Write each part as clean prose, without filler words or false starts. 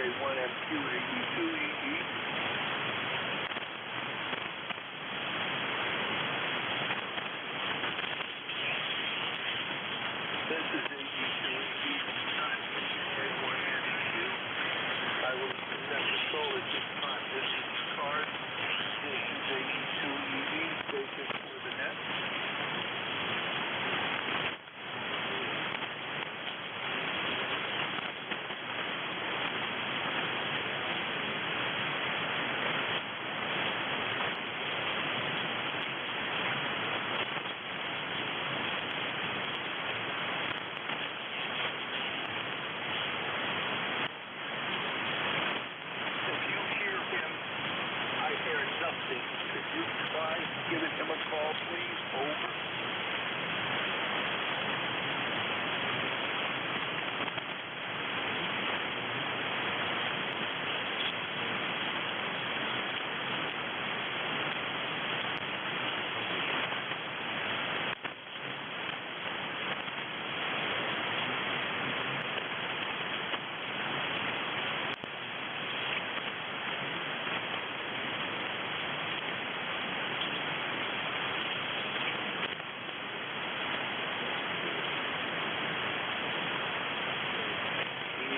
NJ2US Studio. This is NJ2US I will accept control at this time. This is ECARS. This is NJ2US station for the net. Nothing. Could you try giving him a call, please? Over.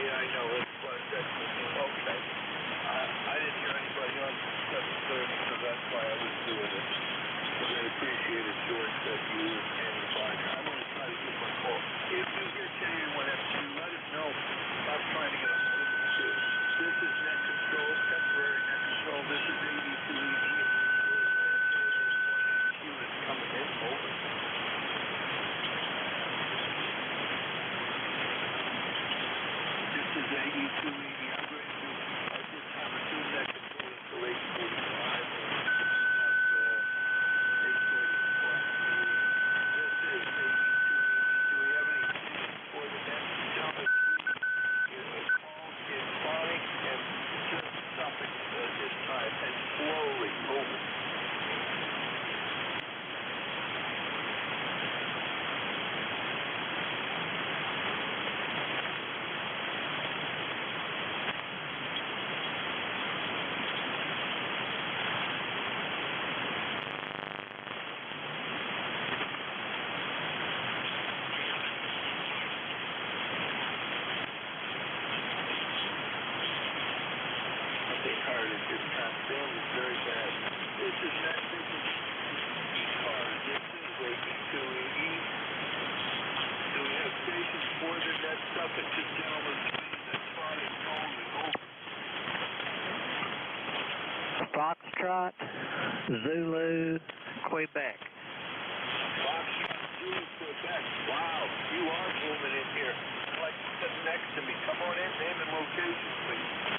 I know it's okay. I didn't hear anybody on 7:30, so that's why I was doing it. But I appreciate it, George, that you were standing by. I'm going to try to give him a call. If you hear K1F2, let us know. I'm trying to get a hold of him too. This is net control, temporary net control. This is 82ED. Q is coming in. Over. This is 82ED. I'm going to, at this time, assume that control until 8:45 or 8:30. This is 82ED. Do we have any for the next number 3? Call is phonic and just stop it at this time and slowly over. Hard at this time. Sound is very bad. This is ECARS. This is 82ED. Do we have stations for the net stuff at this gentleman's place? That's probably phone is over. Foxtrot, Zulu, Quebec. Foxtrot, Zulu, Quebec. Wow, you are booming in here. Like sitting next to me. Come on in, name and location, please.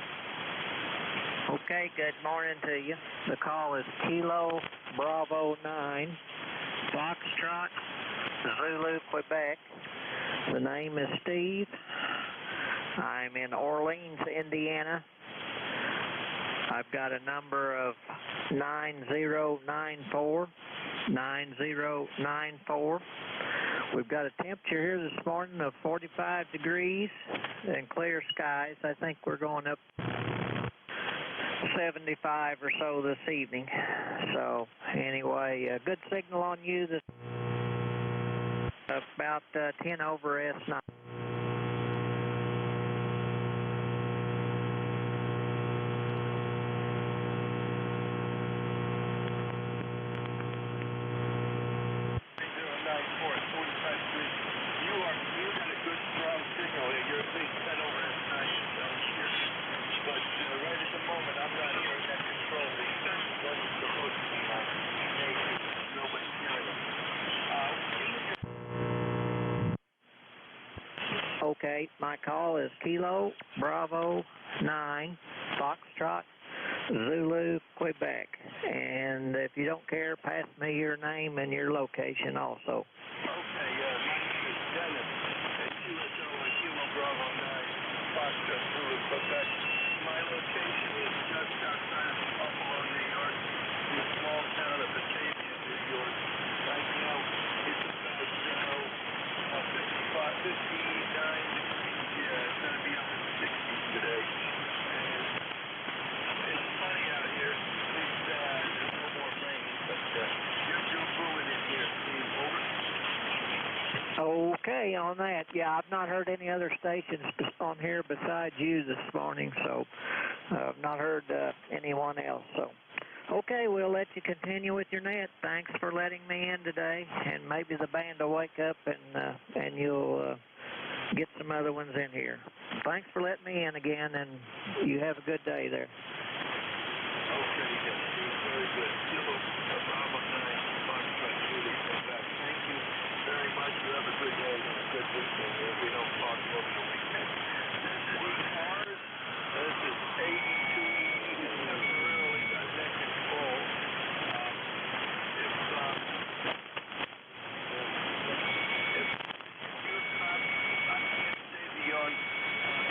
Okay, good morning to you. The call is Kilo Bravo 9, Foxtrot, Zulu, Quebec. The name is Steve. I'm in Orleans, Indiana. I've got a number of 9094. We've got a temperature here this morning of 45 degrees and clear skies. I think we're going up 75 or so this evening. So anyway, a good signal on you. This about 10 over S9. You got a good strong signal here. You're at least 10 over S9 here. But right at the moment, I'm not hearing that control. The level's supposed to be on. Nobody's hearing it. Okay, my call is Kilo Bravo 9, Foxtrot, Zulu, Quebec. And if you don't care, pass me your name and your location also. Okay, my name is Dennis. QSO Kilo Bravo 9, Foxtrot, Zulu, Quebec. My location is just outside of Buffalo, New York, in the small town of Batavia, New York. Right now, it's about 59 degrees. Yeah, it's going to be up in the 60s today. okay on that. Yeah, I've not heard any other stations on here besides you this morning, so I've not heard anyone else. So, okay, we'll let you continue with your net. Thanks for letting me in today, and maybe the band will wake up and you'll get some other ones in here. Thanks for letting me in again, and you have a good day there. Okay, very good. Kilo Bravo 9, Foxtrot Julie, Quebec. Thank you very much. You have a good day and a good weekend if we don't talk over the weekend. This is ECARS. This is 82E. It's temporarily got neck control. If you're copy, I can't stay beyond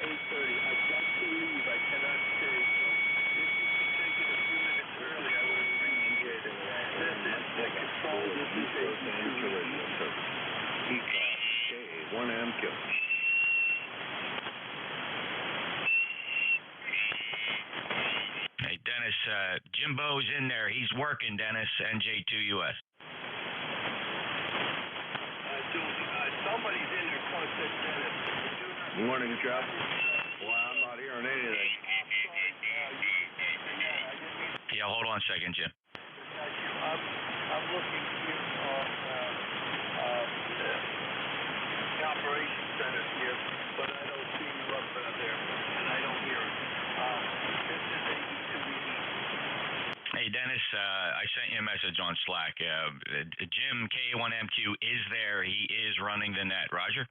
8:30. I've got to leave. I cannot stay. So if you could take it a few minutes early, I would appreciate it. This is the control. This is 82E. ECARS, 1MQ. Hey, Dennis, Jimbo's in there. He's working, Dennis, NJ2US. Somebody's in there, contact Dennis. Good morning, Jeff. Well, I'm not hearing anything. Yeah, hold on a second, Jim. I'm looking here on the operations center here, but I don't see you up there, and I don't hear it. This is 82E. Hey, Dennis, I sent you a message on Slack. Jim, K1MQ, is there. He is running the net. Roger?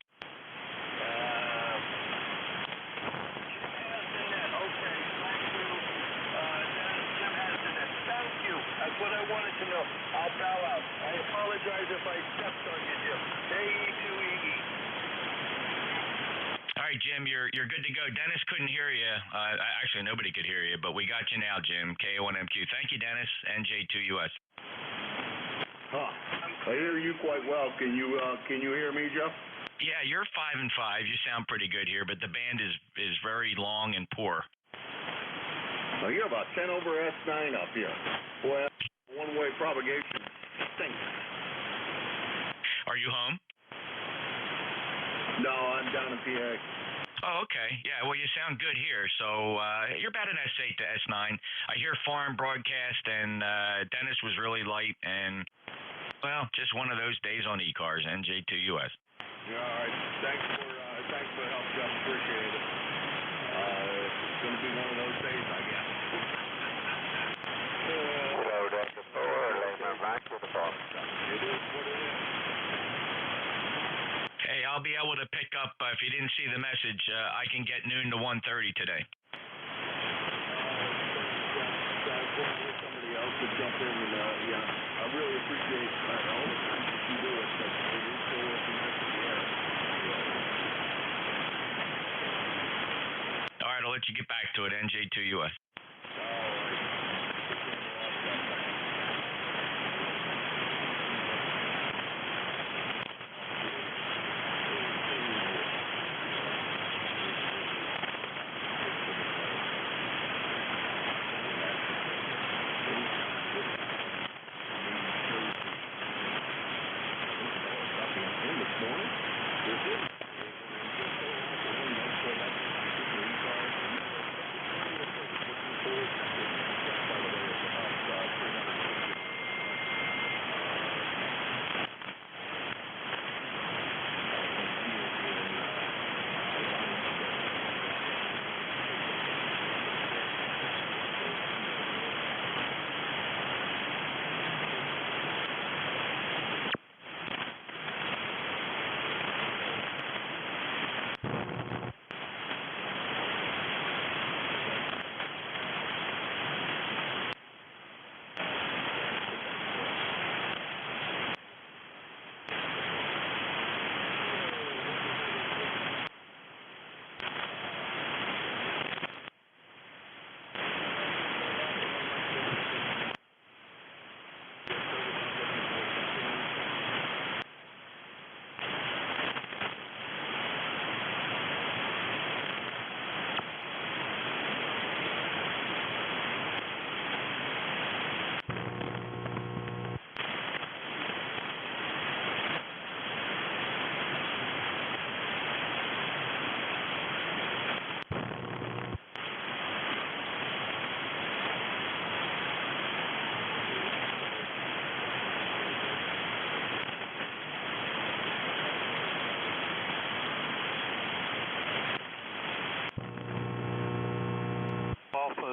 That's what I wanted to know. I'll bow out. I apologize if I stepped on you, Jim. K2E. All right, Jim, you're good to go. Dennis couldn't hear you. Actually, nobody could hear you, but we got you now, Jim. K1MQ. Thank you, Dennis. NJ2US. I hear you quite well. Can you hear me, Jeff? Yeah, you're 5 and 5. You sound pretty good here, but the band is very long and poor. Now, you're about 10 over S9 up here. Well, one-way propagation stinks. Are you home? No, I'm down in PA. Oh, okay. Yeah, well, you sound good here. So you're about an S8 to S9. I hear foreign broadcast, and Dennis was really light, and, well, just one of those days on ECARS, NJ2US. Yeah, all right. Thanks for the help, Jeff. Appreciate it. It's going to be one of those days, I guess. It is what it is. Hey, I'll be able to pick up, if you didn't see the message, I can get noon to 1:30 today. Somebody else to jump in, and yeah, I really appreciate all the times that you do it, but it is still working out in the air. All right, I'll let you get back to it, NJ2US. This is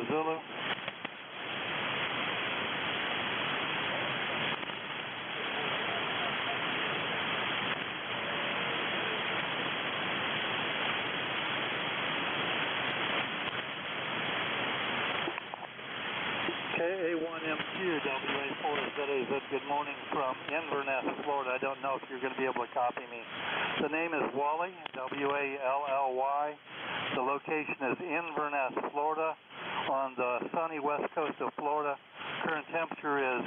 Zulu. KA1MQ, WA4ZAZ, good morning from Inverness, Florida. I don't know if you're going to be able to copy me. The name is Wally, W-A-L-L-Y. The location is Inverness, Florida, on the sunny west coast of Florida. Current temperature is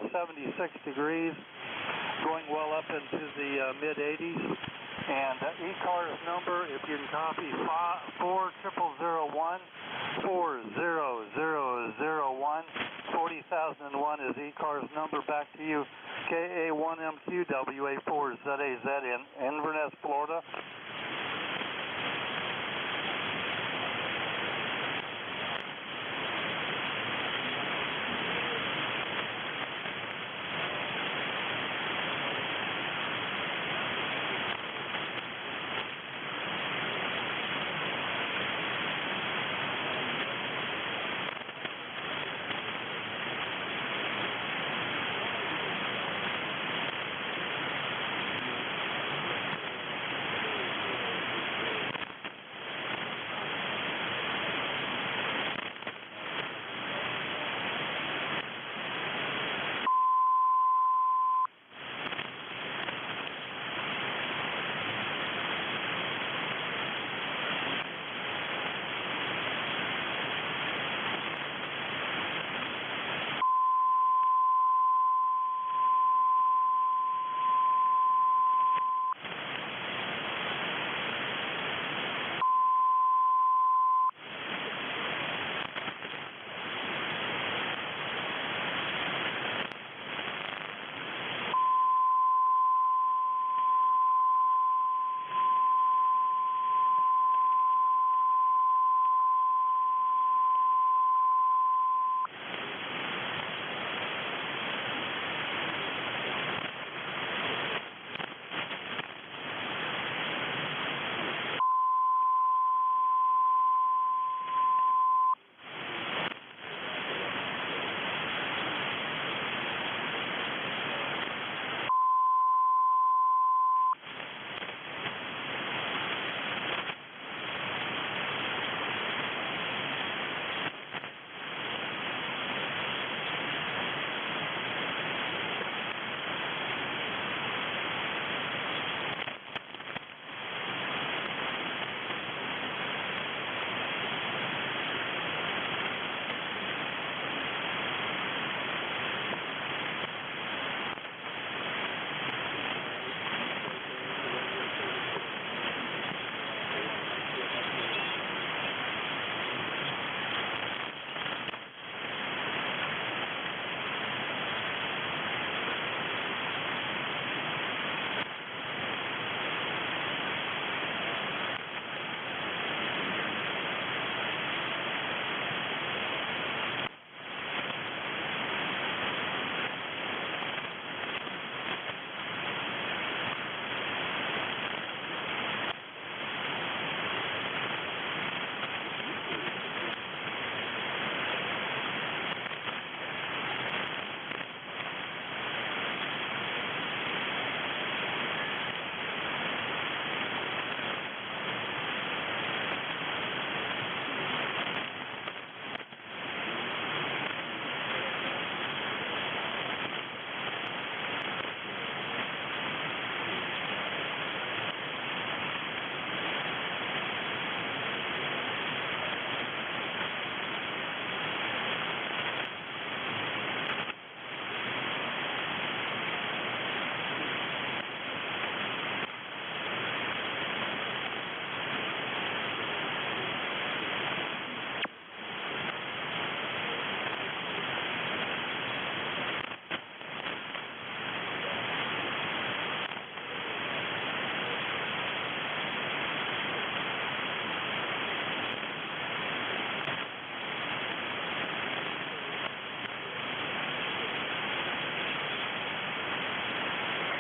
76 degrees, going well up into the mid-80s. And ECARS number, if you can copy, 40001, 40001, 40,001 is ECARS number. Back to you, KA1MQ, WA4ZAZ in Inverness, Florida.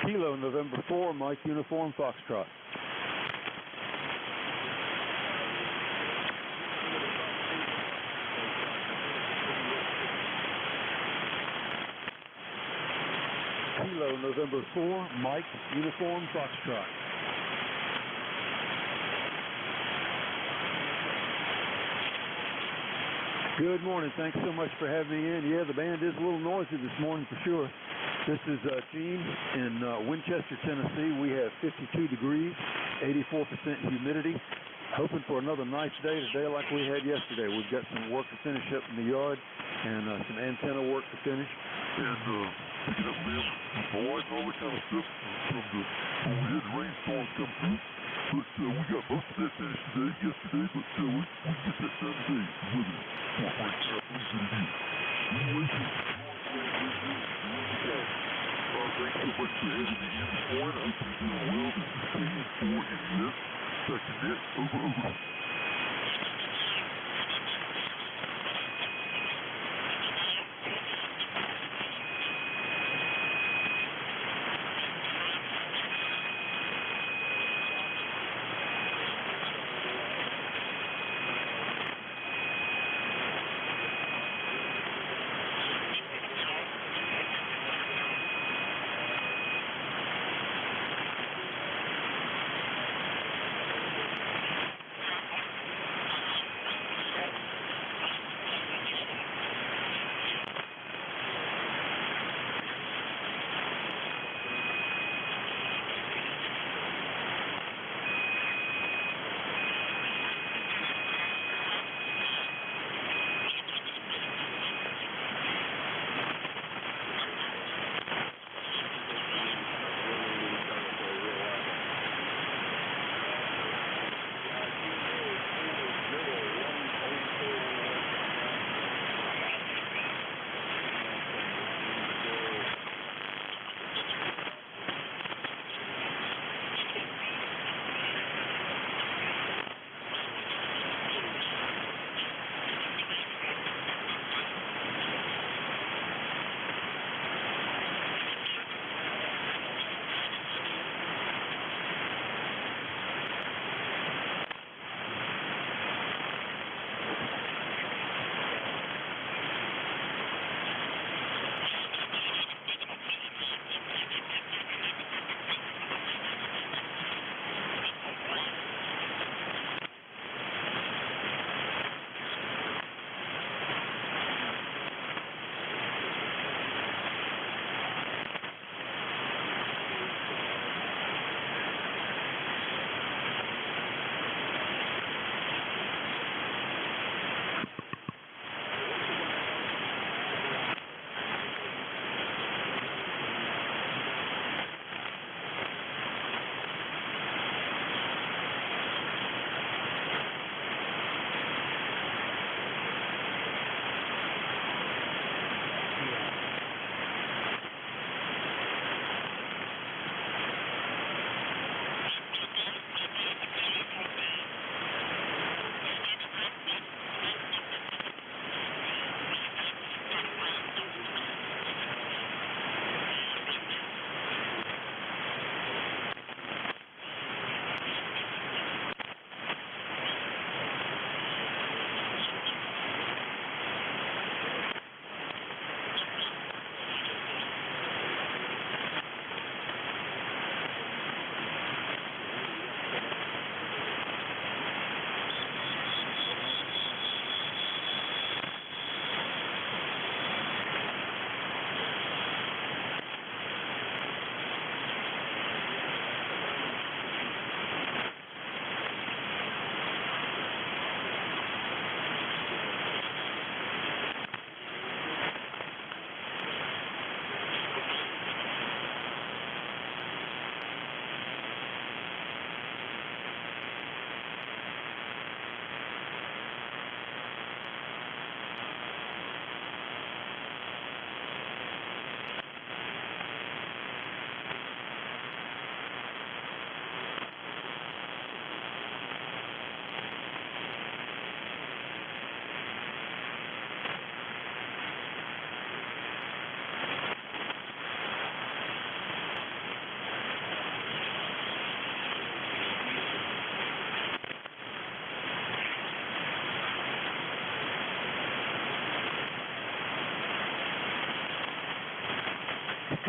Kilo November 4, Mike Uniform Foxtrot. Kilo, November 4, Mike, Uniform Foxtrot. Good morning. Thanks so much for having me in. Yeah, the band is a little noisy this morning for sure. This is Gene in Winchester, Tennessee. We have 52 degrees, 84% humidity. Hoping for another nice day today like we had yesterday. We've got some work to finish up in the yard and some antenna work to finish. And picking up mail, my wife and all that kind of stuff from the overhead rainstorms come through. But we got most of that finished yesterday, but we can get that done today. Weather forecast please it is. Anyway, thanks so much for having me in this morning. I hope you're doing well. This is KN4NES. Back to net. Over.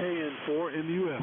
KN4 in the U.S.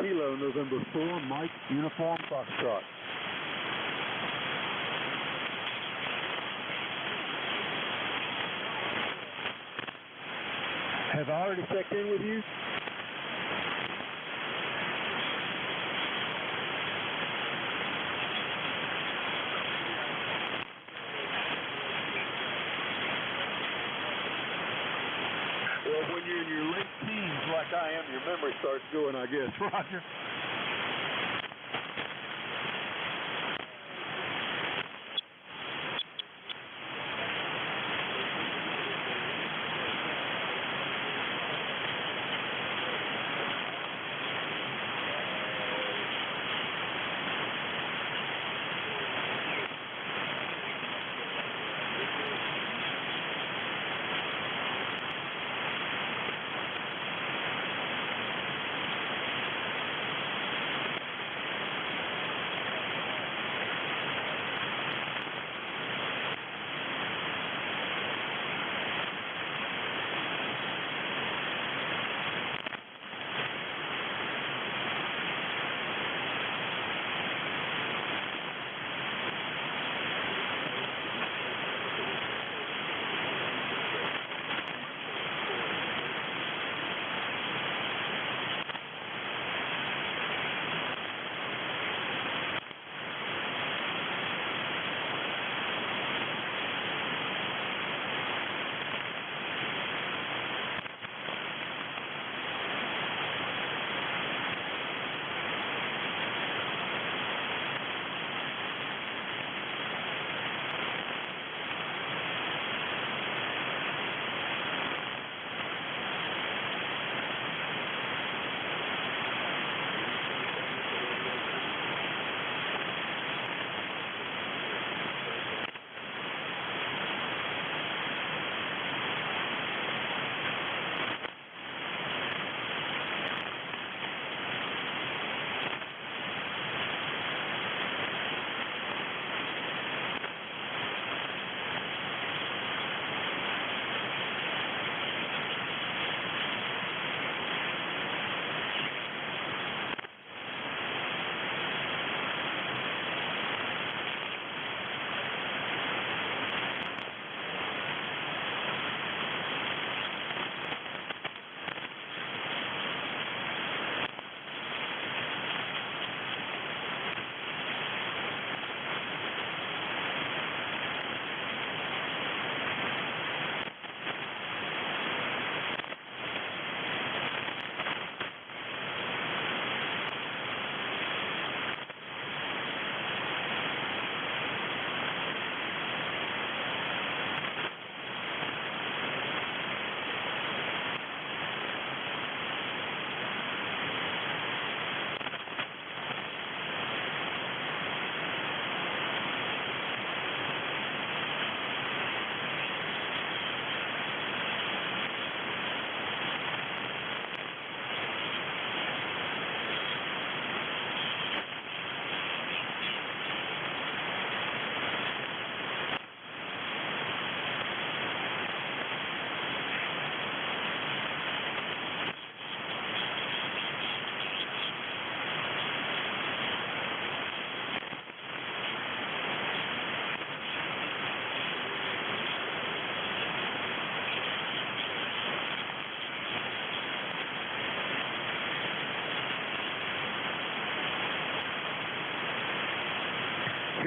Kilo November 4, Mike, Uniform Foxtrot. Have I already checked in with you? Well, when you're in your late teens like I am, your memory starts going, I guess. Roger.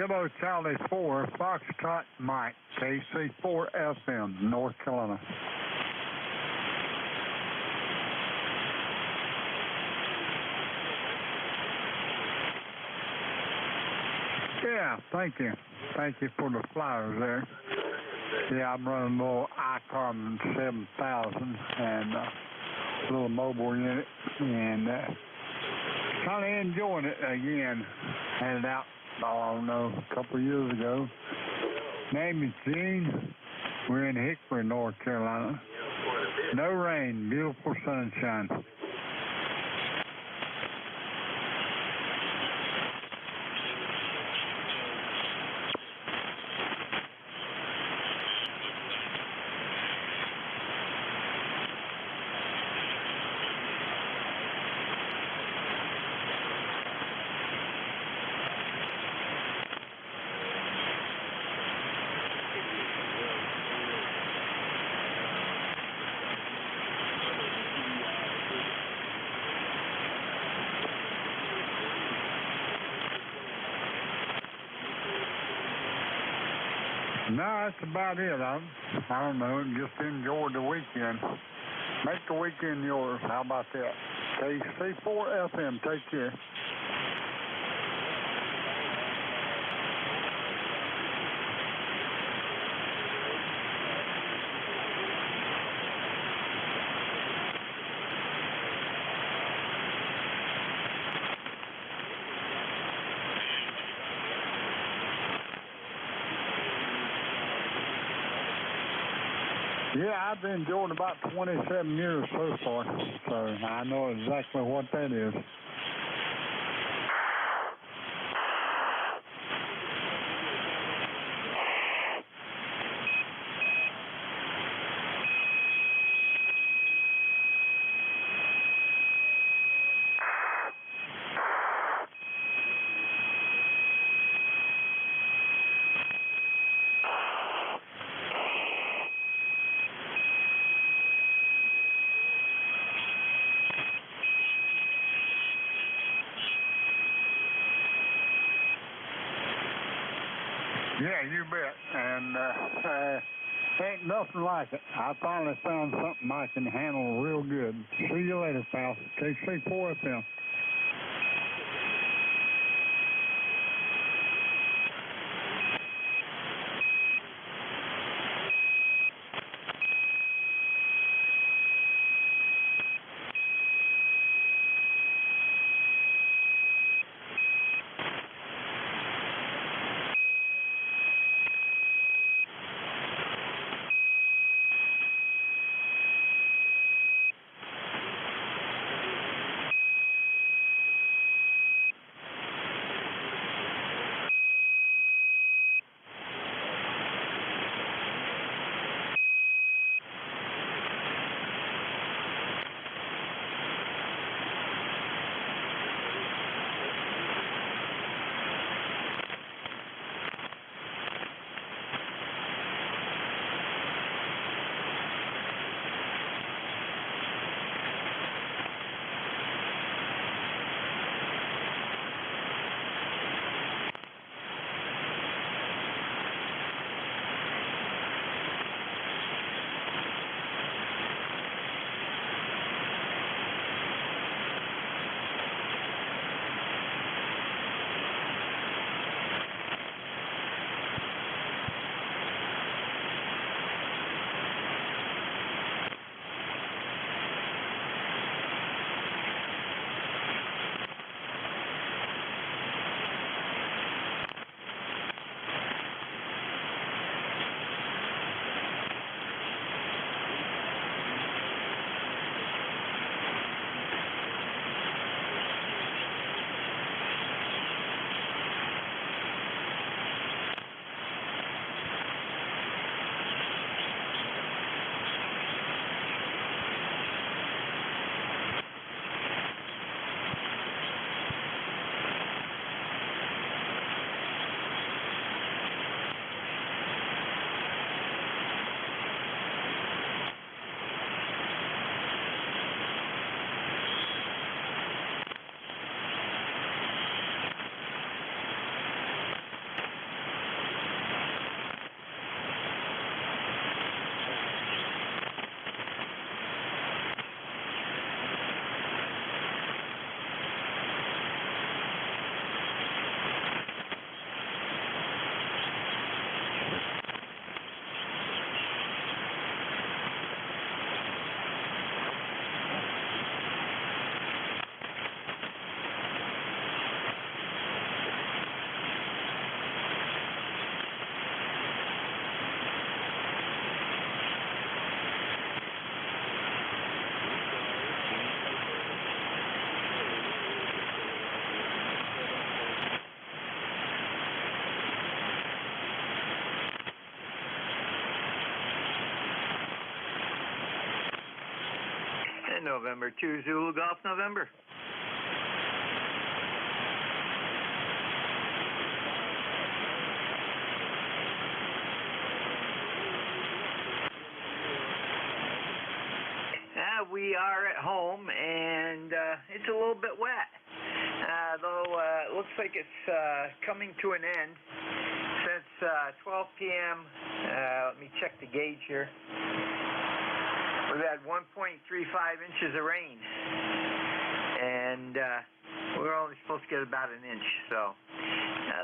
Kilo Charlie 4, Foxtrot Mike, KC4 FM, North Carolina. Yeah, thank you. Thank you for the flyers there. Yeah, I'm running a little ECARS 7000 and a little mobile unit, and kind of enjoying it again. Had it out, I don't know, a couple of years ago. Name is Gene. We're in Hickory, North Carolina. No rain, beautiful sunshine. No, that's about it. I don't know. Just enjoy the weekend. Make the weekend yours. How about that? KC4 FM. Take care. Yeah, I've been enjoying about 27 years so far, so I know exactly what that is. Yeah, you bet. And ain't nothing like it. I finally found something I can handle real good. See you later, pal. KC4 FM. November 2 Zulu Golf November. We are at home, and it's a little bit wet, though it looks like it's coming to an end since 12 p.m. Let me check the gauge here. We've had 1.35 inches of rain, and we're only supposed to get about an inch, so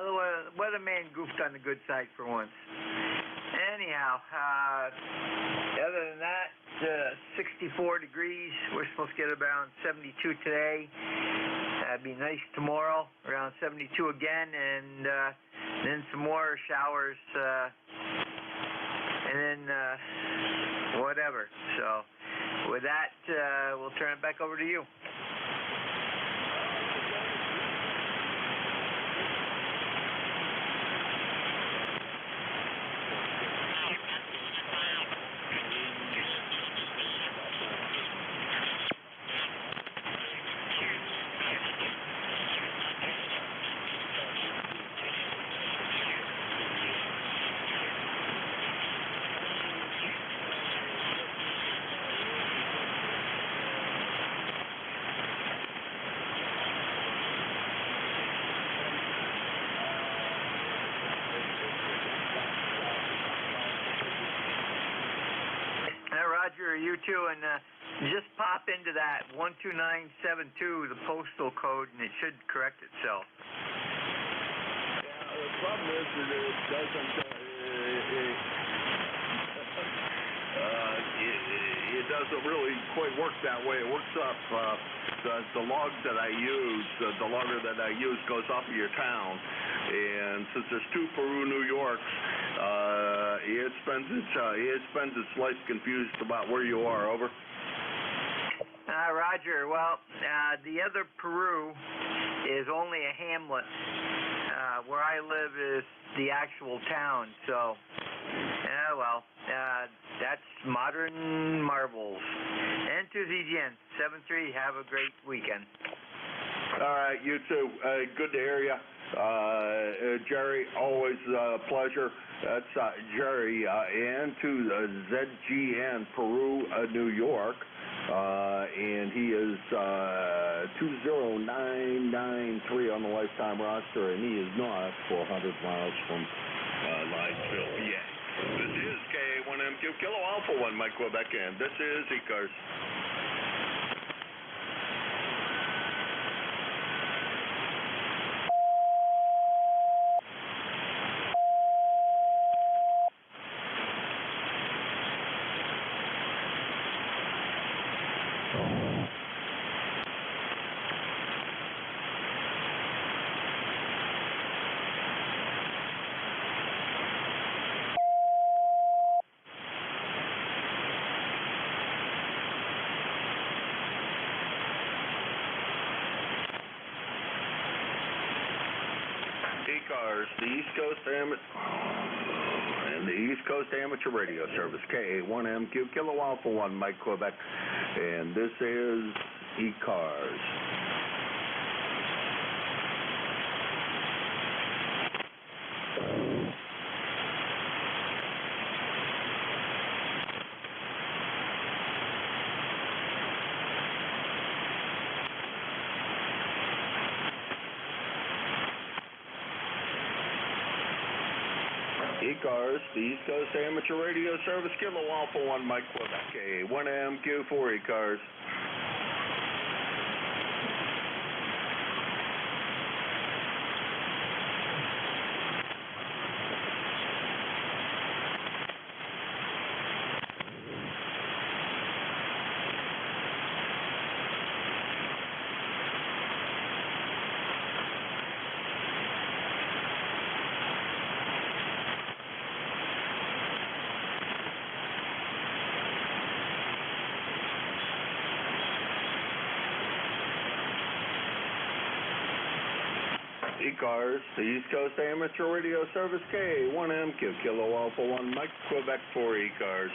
the weatherman goofed on the good side for once. Anyhow, other than that, 64 degrees. We're supposed to get around 72 today. It'd be nice tomorrow, around 72 again, and then some more showers, and then whatever. So with that, we'll turn it back over to you. Roger, you too, and just pop into that 12972, the postal code, and it should correct itself. Yeah, the problem is that it doesn't really quite work that way. It works off the log that I use, the logger that I use goes off of your town, and since there's two Peru, New Yorks, it spends its life confused about where you are. Over. Roger. Well, the other Peru is only a hamlet. Where I live is the actual town. So, that's modern marvels. And to Zidien, 7-3. Have a great weekend. All right, you too. Good to hear you. Jerry, always a pleasure. That's Jerry, and to ZGN, Peru, New York, and he is 20993 on the lifetime roster, and he is not 400 miles from Linesville, PA. This is K1MQ Kilo Alpha 1, Mike Quebec, and this is ECARS. ECARS, the East Coast Amateur Radio Service, K1MQ Kilo Alpha 1, Mike Quebec, and this is ECARS. ECARS, the East Coast Amateur Radio Service, Kilo Alpha 1, Mike Quebec, K1MQ for ECARS. ECARS, the East Coast Amateur Radio Service, K1MQ Kilo Alpha 1, Mike Quebec for ECARS.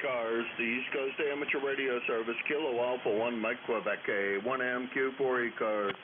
ECARS, the East Coast Amateur Radio Service, Kilo Alpha 1 Mike Quebec, A1MQ for ECARS.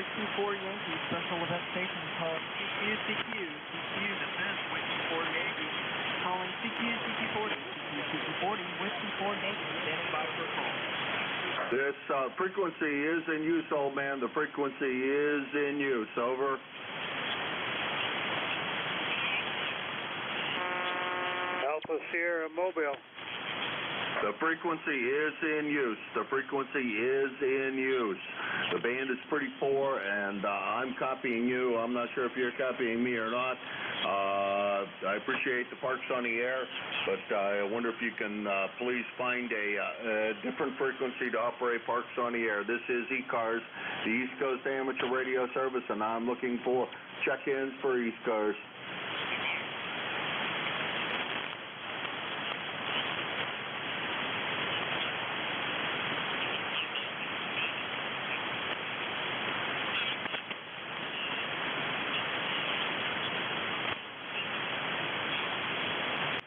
CQ4 Yankee, special event station calling CQ, this is Whiskey 4 Yankee, calling CQ40, Whiskey 4 Yankee, standing by for a call. This frequency is in use, old man. The frequency is in use. Over. Alpha Sierra Mobile. The frequency is in use. The frequency is in use. The band is pretty poor, and I'm copying you. I'm not sure if you're copying me or not. I appreciate the Parks on the Air, but I wonder if you can please find a different frequency to operate Parks on the Air. This is ECARS, the East Coast Amateur Radio Service, and I'm looking for check-ins for ECARS.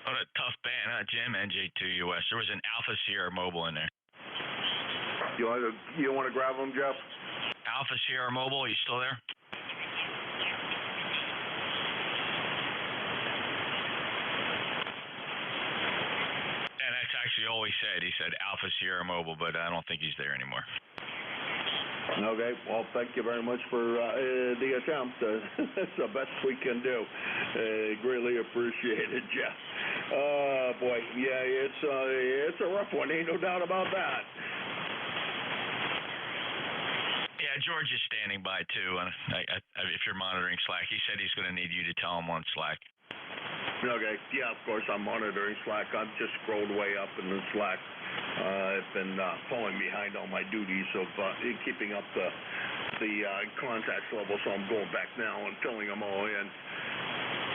What a tough band, huh, Jim? NJ2US. There was an Alpha Sierra Mobile in there. You want to grab them, Jeff? Alpha Sierra Mobile, are you still there? Yeah, that's actually all he said. He said Alpha Sierra Mobile, but I don't think he's there anymore. Okay, well, thank you very much for the attempt. That's the best we can do. Greatly appreciated, Jeff. Boy, yeah, it's a rough one. Ain't no doubt about that. Yeah, George is standing by, too. If you're monitoring Slack, he said he's going to need you to tell him on Slack. Okay, yeah, of course, I'm monitoring Slack. I've just scrolled way up in the Slack. I've been falling behind on my duties of keeping up the contact level, so I'm going back now and filling them all in.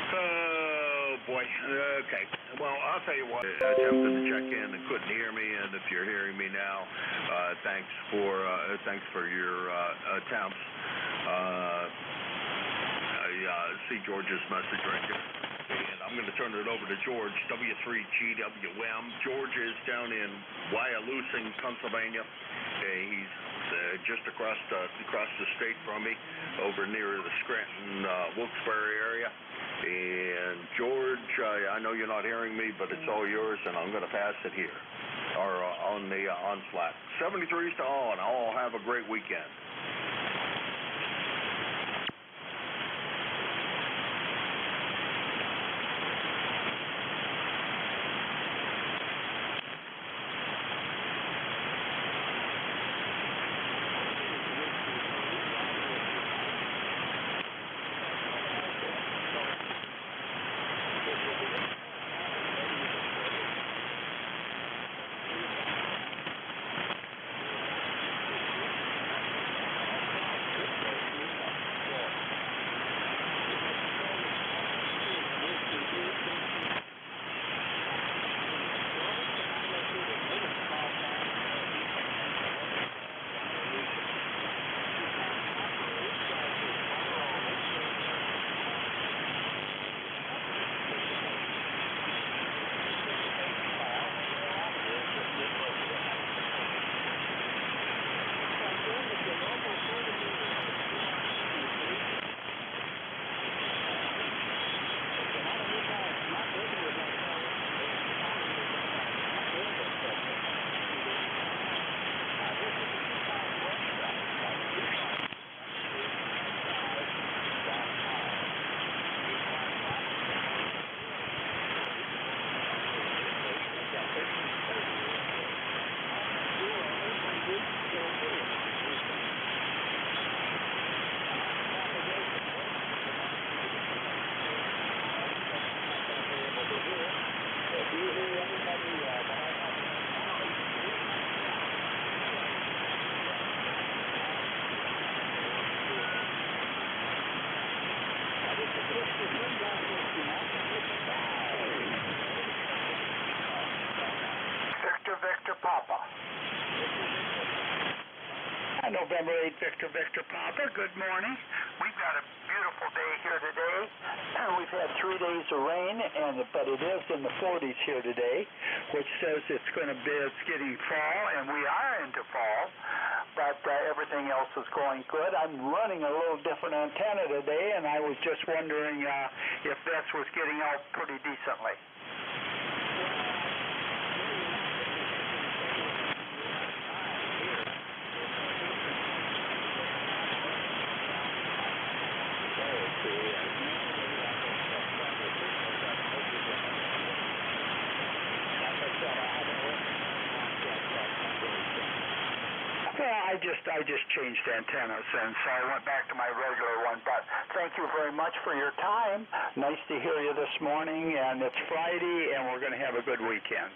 Oh, boy. Okay. Well, I'll tell you what. I attempted to check in and couldn't hear me, and if you're hearing me now, thanks for your attempts. I see George's message right here. And I'm going to turn it over to George, W3GWM. George is down in Wyalusing, Pennsylvania. He's just across the state from me, over near the Scranton, Wilkes-Barre area. And George, I know you're not hearing me, but it's all yours, and I'm going to pass it here, or on Slack. 73s to all, and all have a great weekend. Victor Papa. November 8, Victor Papa. Good morning. We've got a beautiful day here today. We've had 3 days of rain, but it is in the 40s here today, which says it's getting fall, and we are into fall. But everything else is going good. I'm running a little different antenna today, and I was just wondering if this was getting out pretty decently. I just changed antennas, and so I went back to my regular one. But thank you very much for your time. Nice to hear you this morning, and it's Friday, and we're going to have a good weekend.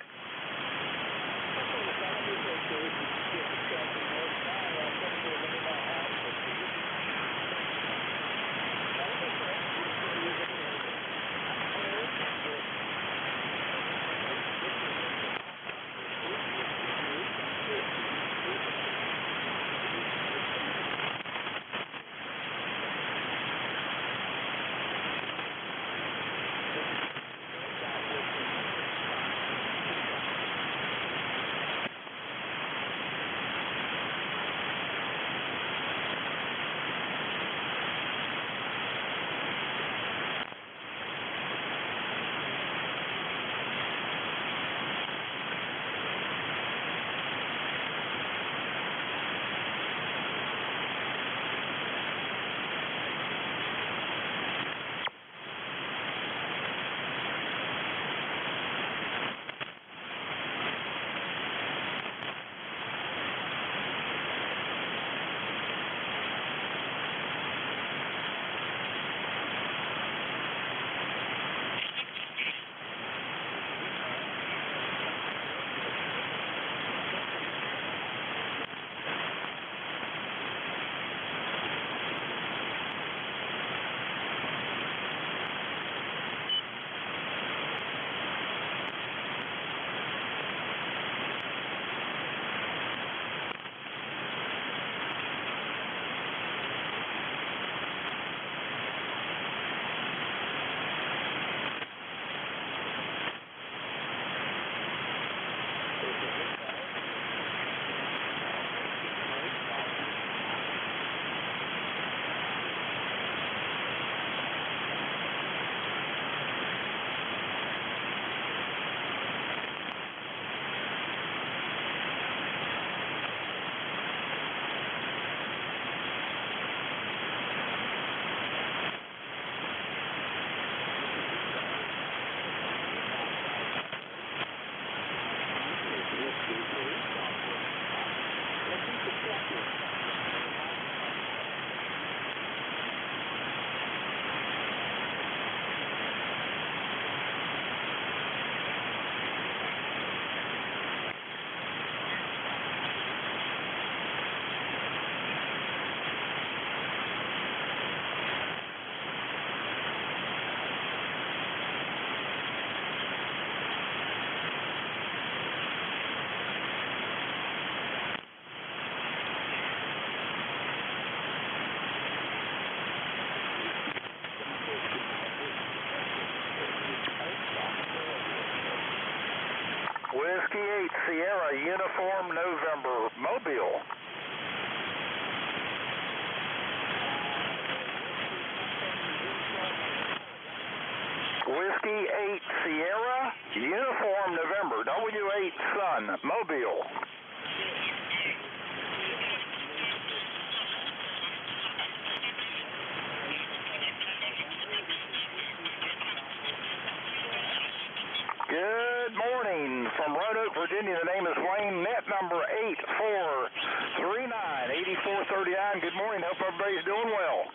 Whiskey 8 Sierra Uniform November Mobile. Whiskey 8 Sierra Uniform November W8 Sun Mobile. Good morning from Roanoke, Virginia. The name is Wayne. Net number 8439-8439. Good morning. Hope everybody's doing well.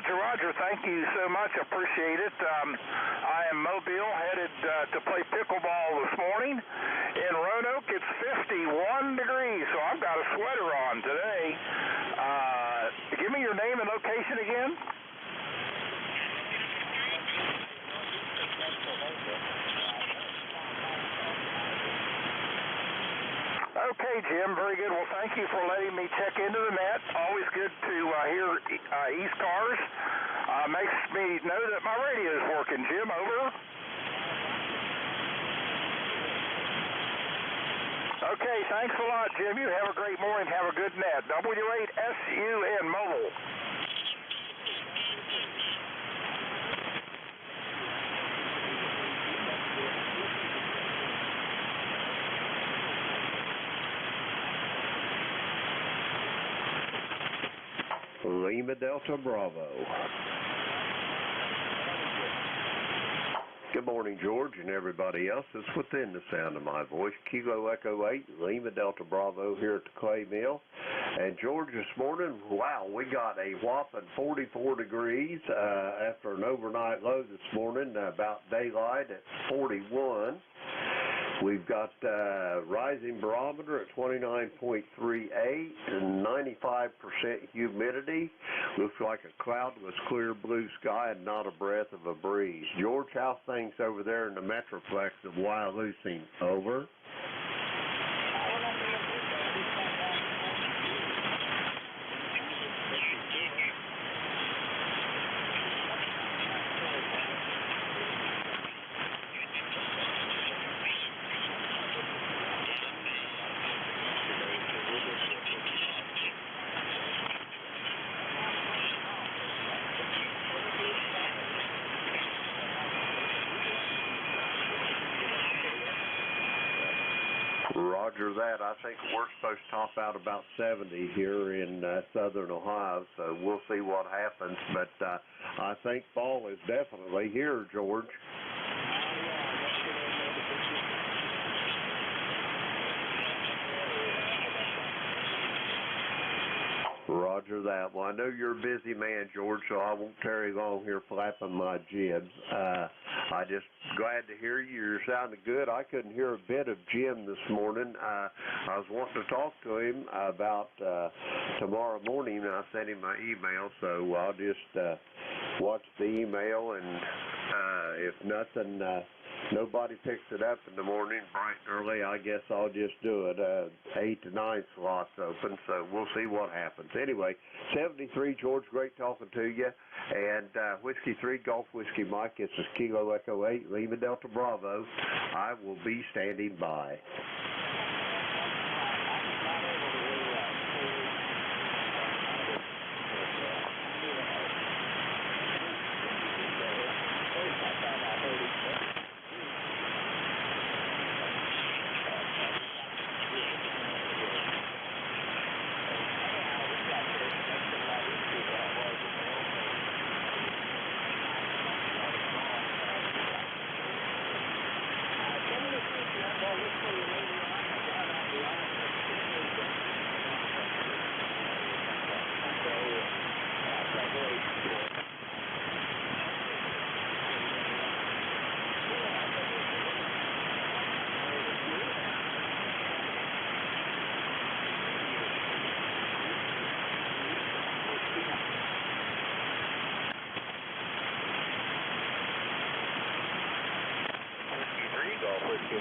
Roger. Thank you so much. Appreciate it. I am Mobile, headed to play pickleball this morning in Roanoke, it's 51 degrees, so I've got a sweater on today. Give me your name and location again. Okay, Jim, very good. Well, thank you for letting me check into the net. Always good to hear ECARS. Makes me know that my radio is working. Jim, over. Okay, thanks a lot, Jim. You have a great morning. Have a good net. W8SUN Mobile. Lima Delta Bravo. Good morning, George, and everybody else that's within the sound of my voice. Kilo Echo 8, Lima Delta Bravo here at the Clay Mill. And George, this morning, wow, we got a whopping 44 degrees after an overnight low this morning, about daylight at 41. We've got rising barometer at 29.38 and 95% humidity. Looks like a cloudless, clear blue sky and not a breath of a breeze. George, how's things over there in the Metroplex of Wyalusing? Over. Roger that. I think we're supposed to top out about 70 here in southern Ohio, so we'll see what happens. But I think fall is definitely here, George. Roger that. Well, I know you're a busy man, George, so I won't tarry long here flapping my jibs. I just glad to hear you. You're sounding good. I couldn't hear a bit of Jim this morning. I was wanting to talk to him about tomorrow morning, and I sent him my email, so I'll just watch the email, and if nothing, nobody picks it up in the morning bright and early, I guess I'll just do it. 8 to 9 slots open, so we'll see what happens. Anyway, 73, George, great talking to you. And Whiskey 3, Golf Whiskey Mike, this is Kilo Echo 8, Lima Delta Bravo. I will be standing by.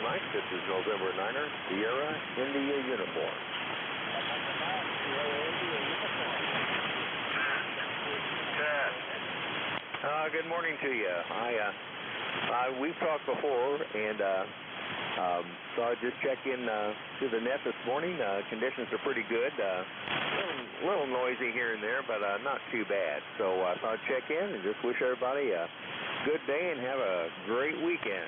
Mike, this is November 9er, Sierra, India uniform. Good morning to you. We've talked before, and so I just checked in to the net this morning. Conditions are pretty good. A little noisy here and there, but not too bad. So I thought I'd check in and just wish everybody a good day and have a great weekend.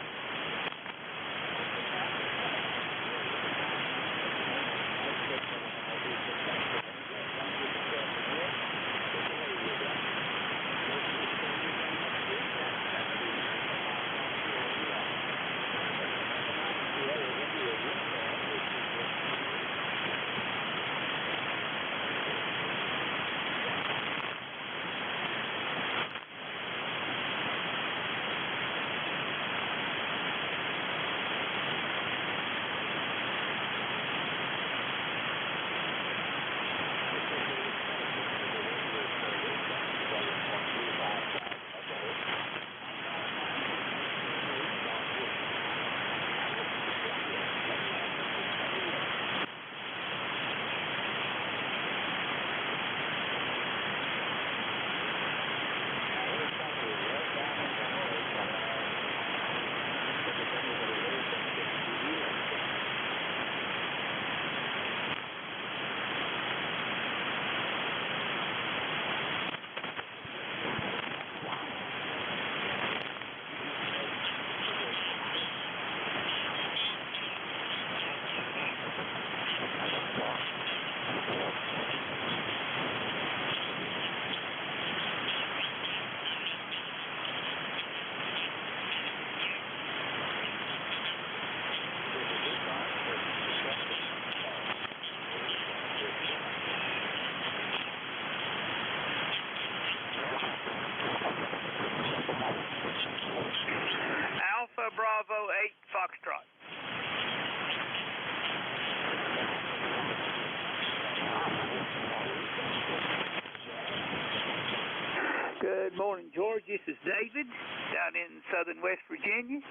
Good morning, George. This is David down in southern West Virginia.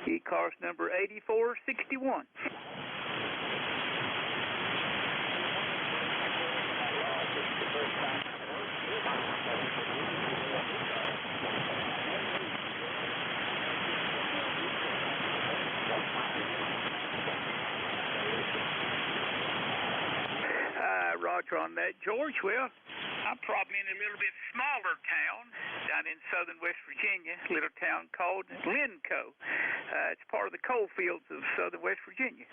ECARS number 8461. Roger on that, George. Well, I'm probably in a little bit smaller town down in southern West Virginia, a little town called Linco. It's part of the coal fields of southern West Virginia.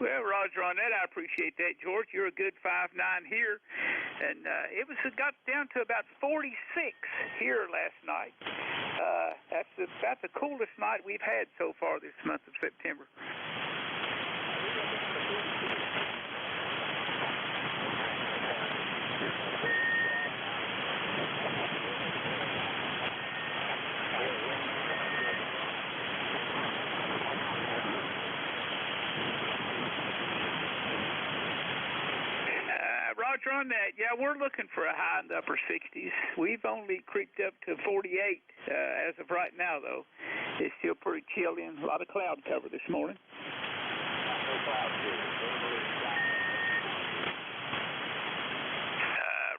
Well, Roger, on that, I appreciate that, George. You're a good 5'9" here, and it got down to about 46 here last night. That's about the coolest night we've had so far this month of September. Roger on that. Yeah, we're looking for a high in the upper 60s. We've only creeped up to 48 as of right now, though. It's still pretty chilly and a lot of cloud cover this morning. No cloud cover.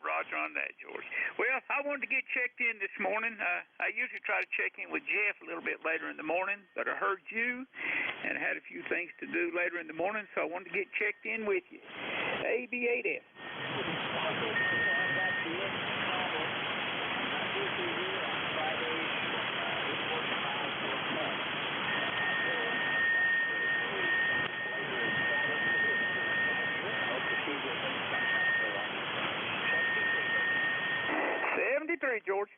Roger on that, George. Well, I wanted to get checked in this morning. I usually try to check in with Jeff a little bit later in the morning, but I heard you and had a few things to do later in the morning, so I wanted to get checked in with you. AB8S. George.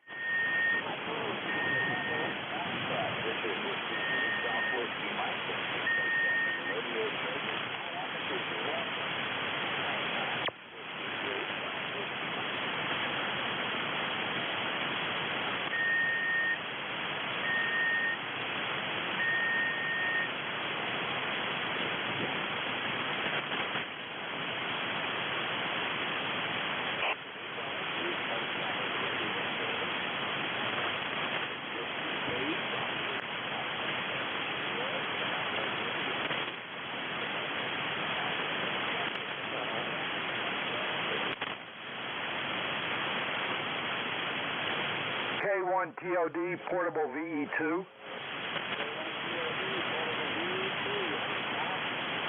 K1 TOD portable VE2.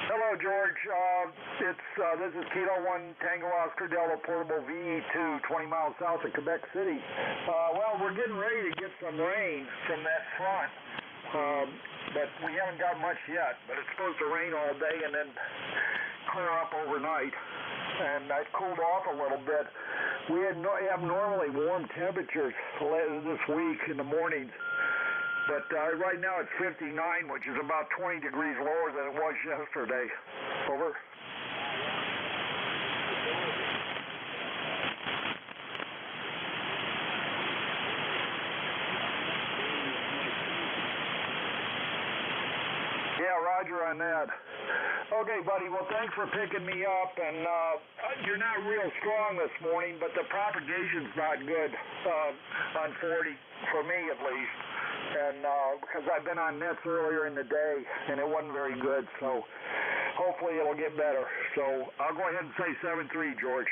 Hello, George. This is Kilo 1 Tango Oscar Delta portable VE2, 20 miles south of Quebec City. Well, we're getting ready to get some rain from that front, but we haven't got much yet. But it's supposed to rain all day and then clear up overnight. And it cooled off a little bit. We had abnormally warm temperatures this week in the mornings, but right now it's 59, which is about 20 degrees lower than it was yesterday. Over. Yeah, Roger on that. Okay, buddy. Well, thanks for picking me up. And you're not real strong this morning, but the propagation's not good on 40, for me at least. And because I've been on nets earlier in the day, and it wasn't very good. So hopefully it'll get better. So I'll go ahead and say 7-3, George.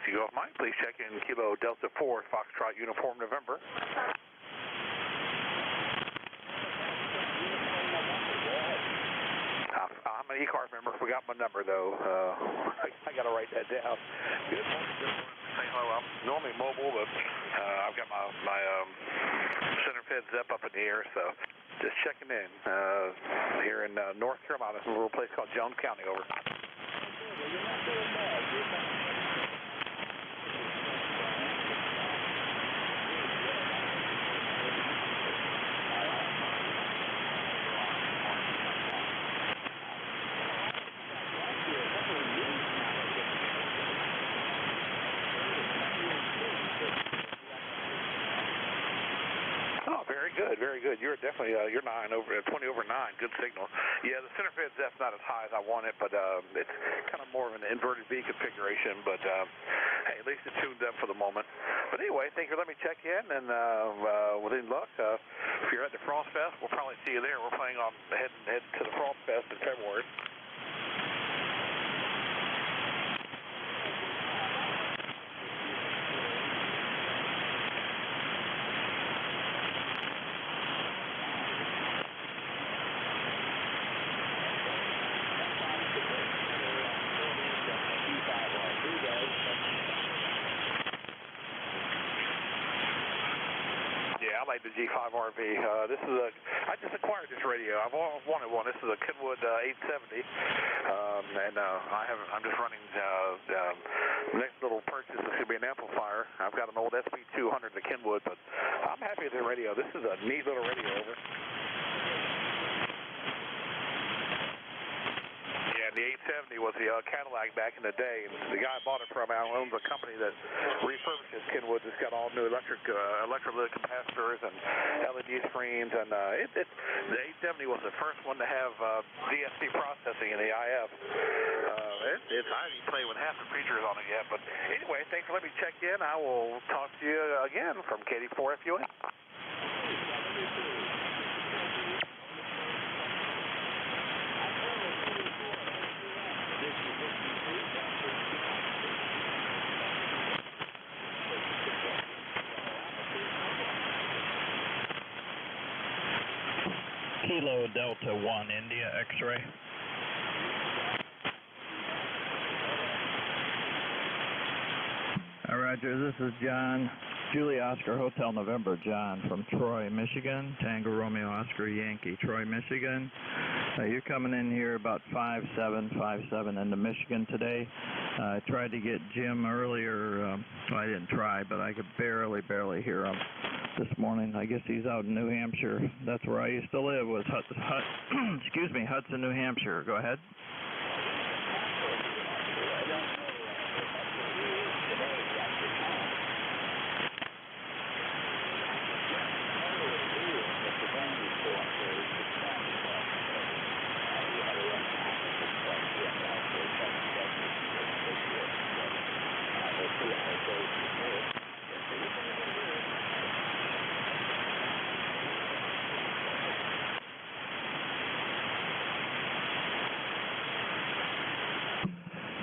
you go off mine, please check in Kilo Delta 4, Foxtrot Uniform November. I'm an ECARS member. Forgot my number though. I got to write that down. Good morning. Say hello. I'm normally mobile, but I've got my center fed Zep up in the air, so just checking in here in North Carolina, a little place called Jones County. Over. Very good. You're definitely you're 20 over 9. Good signal. Yeah, the center fed Zep's not as high as I want it, but it's kind of more of an inverted V configuration. But hey, at least it's tuned up for the moment. But anyway, thank you. Let me check in, and with any luck, if you're at the Frost Fest, we'll probably see you there. We're planning on heading to the Frost Fest in February. I like the G5RV. I just acquired this radio. I've always wanted one. This is a Kenwood 870, and I'm just running the next little purchase is going to be an amplifier. I've got an old SP200, the Kenwood, but I'm happy with the radio. This is a neat little radio. Over. Yeah, the 870 was the Cadillac back in the day, and the guy I bought it from owns a company that refurbishes Kenwoods. It's got all new electrolytic capacitors and LED screens, and the 870 was the first one to have DSP processing in the IF. I haven't played with half the features on it yet, but anyway, thanks for letting me check in. I will talk to you again from KD4FUA. Kilo Delta 1 India X-ray. Roger, this is John. Julie Oscar Hotel November, John from Troy, Michigan. Tango Romeo Oscar Yankee, Troy, Michigan. You're coming in here about 5757 into Michigan today. I tried to get Jim earlier. Well, I didn't try, but I could barely hear him this morning. I guess he's out in New Hampshire. That's where I used to live, was Hudson, New Hampshire. Go ahead.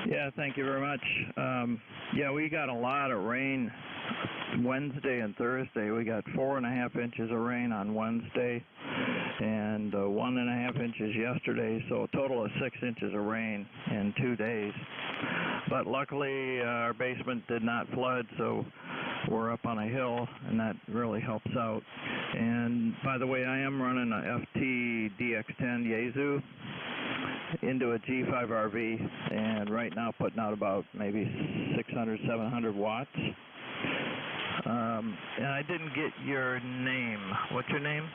Yeah, thank you very much. Yeah, we got a lot of rain Wednesday and Thursday. We got 4.5 inches of rain on Wednesday and 1.5 inches yesterday, so a total of 6 inches of rain in 2 days. But luckily, our basement did not flood, so we're up on a hill, and that really helps out. And by the way, I am running a FT DX10 Yaesu into a G5RV, and right now putting out about maybe 600, 700 watts. And I didn't get your name. What's your name?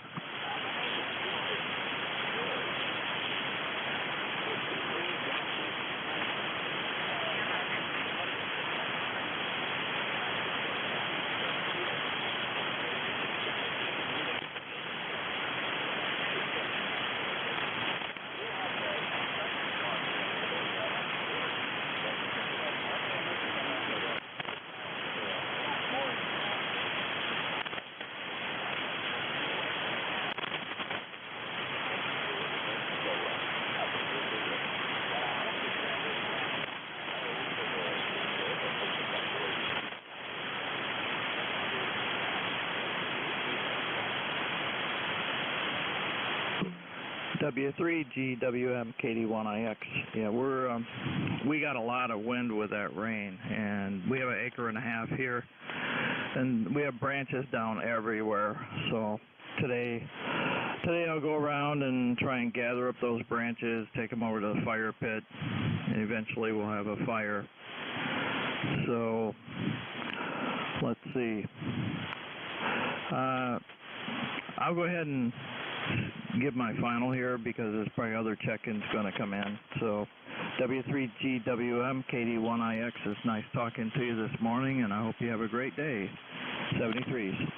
W3GWM-KD1IX. Yeah, we got a lot of wind with that rain, and we have an acre and a half here, and we have branches down everywhere. So today I'll go around and try and gather up those branches, take them over to the fire pit, and eventually we'll have a fire. So let's see. I'll go ahead and give my final here because there's probably other check-ins going to come in. So W3GWM-KD1IX, it's nice talking to you this morning, and I hope you have a great day. 73s.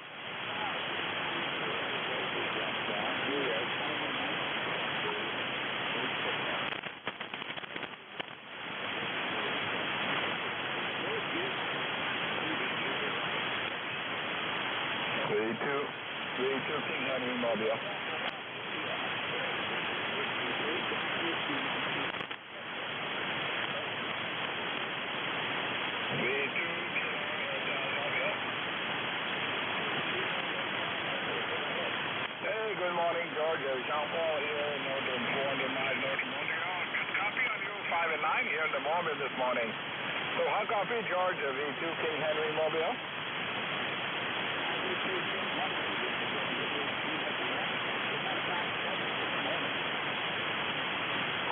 V2 King Henry Mobile. Hey, good morning, George. Jean-Paul here, northern 400 miles north of Montreal. Just copy on you 5 and 9 here in the Mobile this morning. So how copy, George, V2 King Henry Mobile?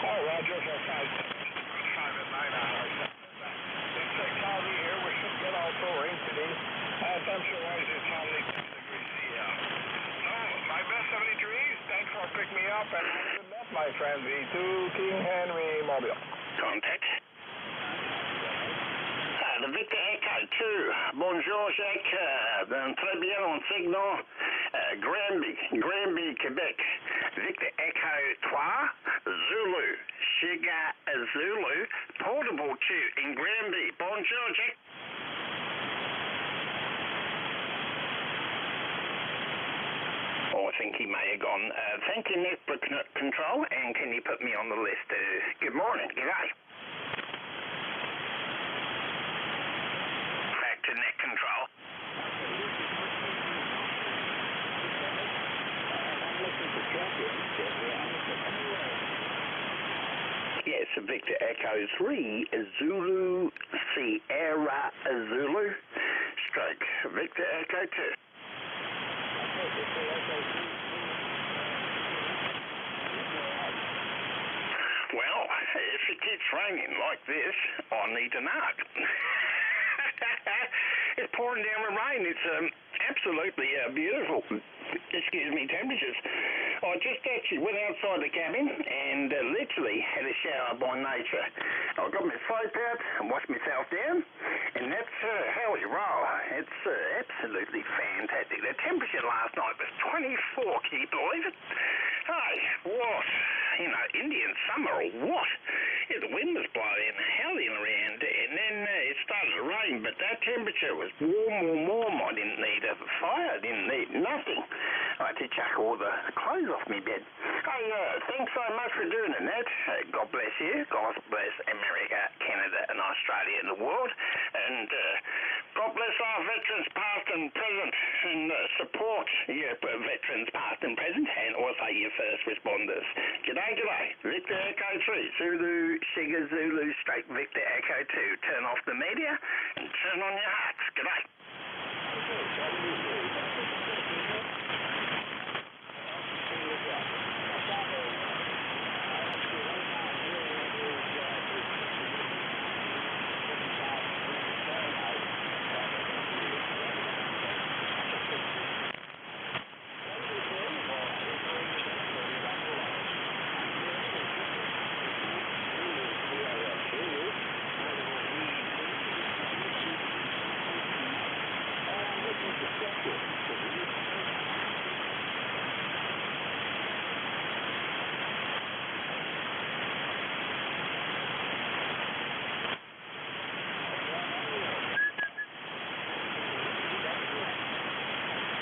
Oh, Roger for 5 and 9 hours. It's cloudy here. We should get also rain today. Temperature-wise, it's only 2 degrees here. So, my best 73s. Thanks for picking me up, and have a good night, my friend. V2 King Henry Mobile. Contact. The Victor Echo 2. Bonjour, Jacques. Très bien en signal. Granby, Quebec. Victor Echo 3. Zulu. Sugar Zulu. Portable 2 in Granby. Bonjour, Jacques. Oh, I think he may have gone. Thank you, Network Control, and can you put me on the list? Good morning. G'day. To net control. Yes, Victor Echo 3, Zulu, Sierra Zulu, stroke, Victor Echo 2. Well, if it keeps raining like this, I need a nut. It's pouring down with rain. It's absolutely beautiful. Excuse me, temperatures. I just actually went outside the cabin and literally had a shower by nature. I got my soap out and washed myself down, and that's how we roll. It's absolutely fantastic. The temperature last night was 24. Can you believe it? Hey, what? You know, Indian summer or what? Yeah, the wind was blowing, howling around, and then it started to rain, but that temperature was warm. I didn't need a fire. I didn't need nothing. I had to chuck all the clothes off my bed. Hey, thanks so much for doing it, Nat. God bless you. God bless America, Canada, and Australia, and the world. And God bless our veterans past and present, and support your veterans past and present, and also your first responders. G'day. Victor Echo 3, Zulu, Sugar Zulu, straight Victor Echo 2. Turn off the media and turn on your hearts. G'day.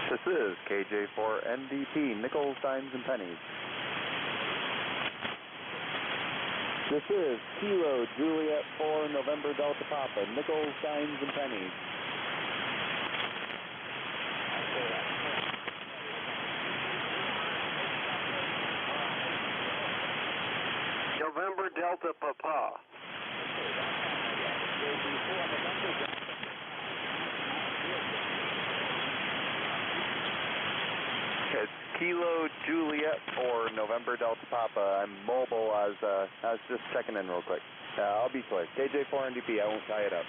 This is KJ4NDP, nickels, dimes, and pennies. This is Kilo Juliet 4 November Delta Papa, nickels, dimes, and pennies. November Delta Papa. It's Kilo Juliet for November Delta Papa. I'm mobile. I was just checking in real quick. I'll be quick. KJ4NDP, I won't tie it up.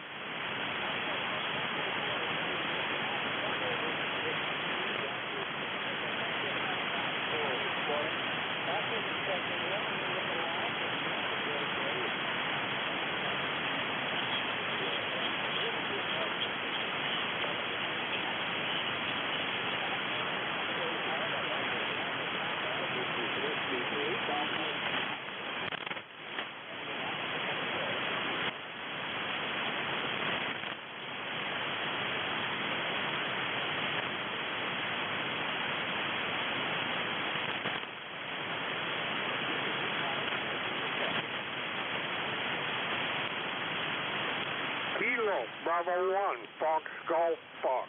Kilo, Bravo 1, Fox, Golf, Fox.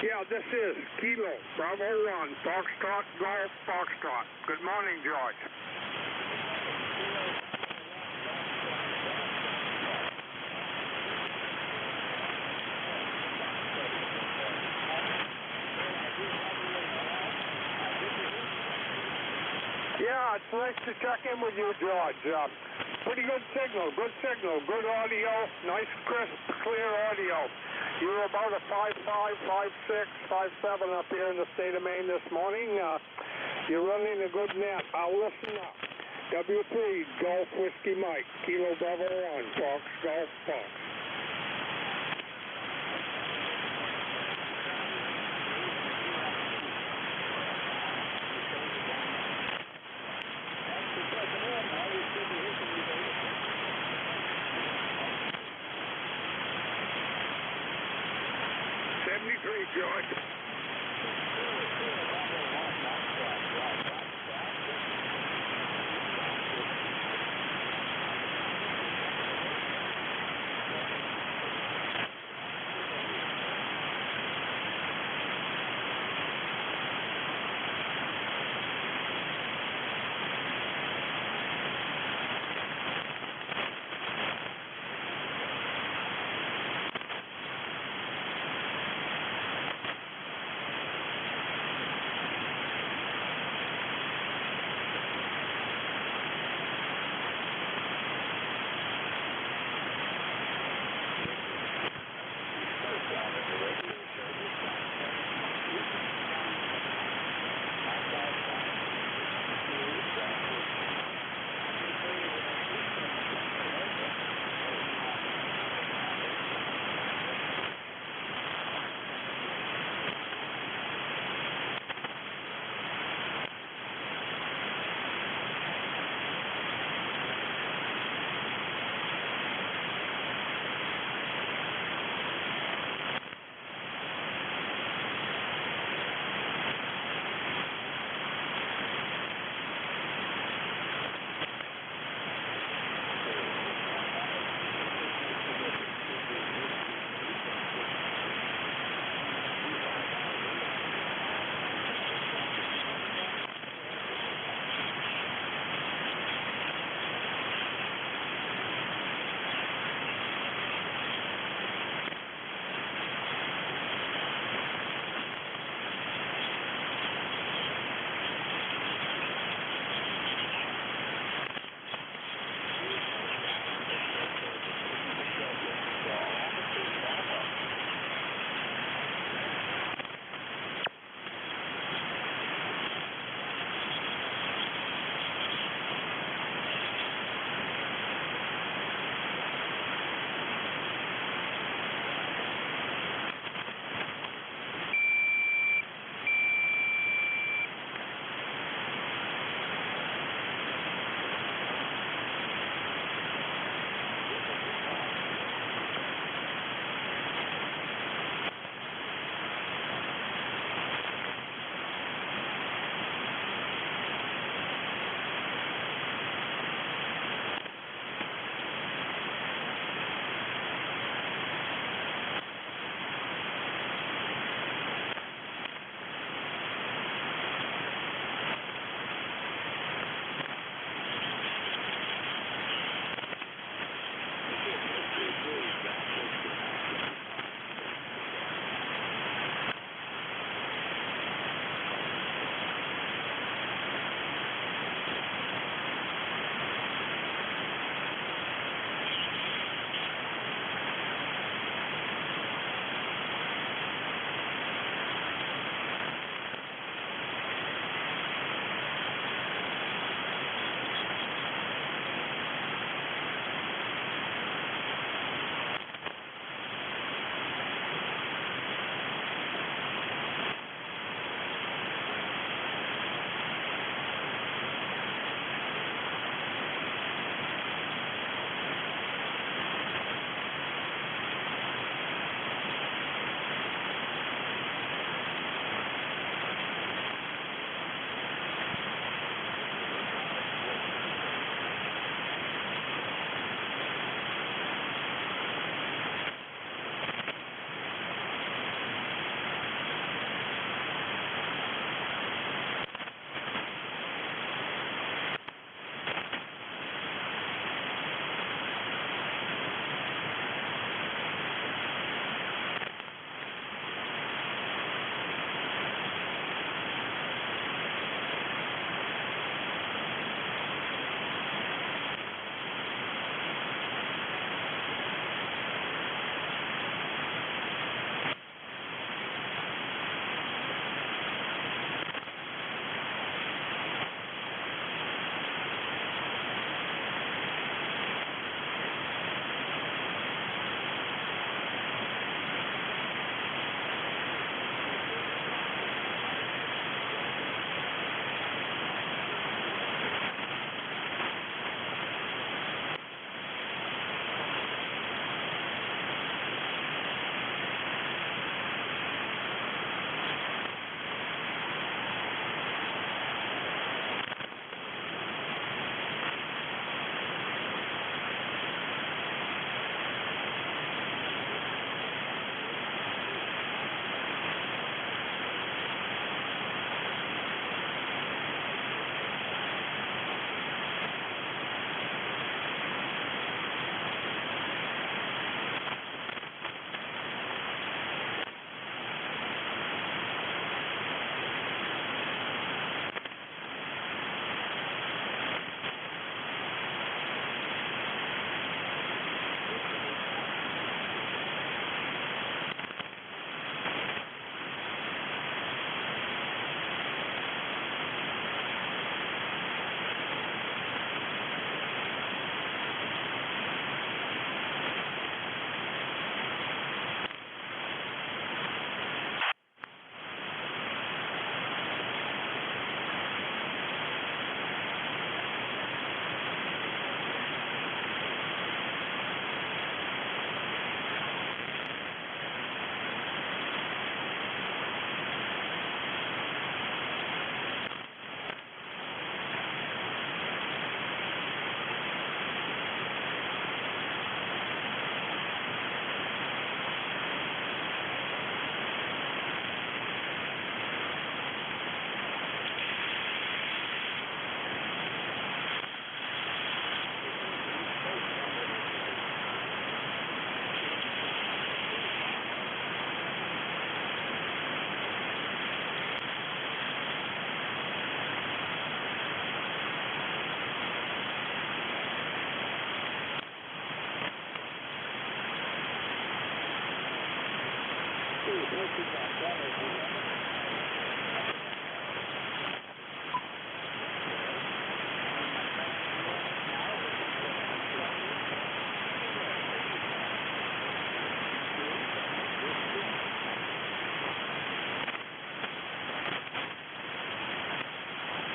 Yeah, this is Kilo, Bravo 1, Foxtrot, Golf, Foxtrot. Good morning, George. Yeah, it's nice to check in with you, George. Pretty good signal, good audio, nice, crisp, clear audio. You're about a 5.5, 5.6, 5.7 up here in the state of Maine this morning. You're running a good net. I'll listen up. W3, Golf Whiskey Mike, Kilo Bravo 1, Fox, Golf, Fox. George.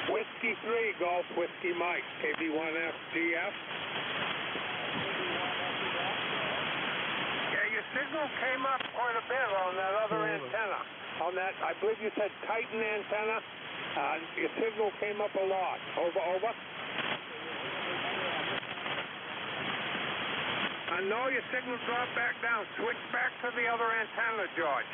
Whiskey 3, Golf Whiskey Mike, KB1FGF. Yeah, your signal came up quite a bit on that other antenna. On that, I believe you said Titan antenna. Your signal came up a lot. Over. No, your signal dropped back down. Switch back to the other antenna, George.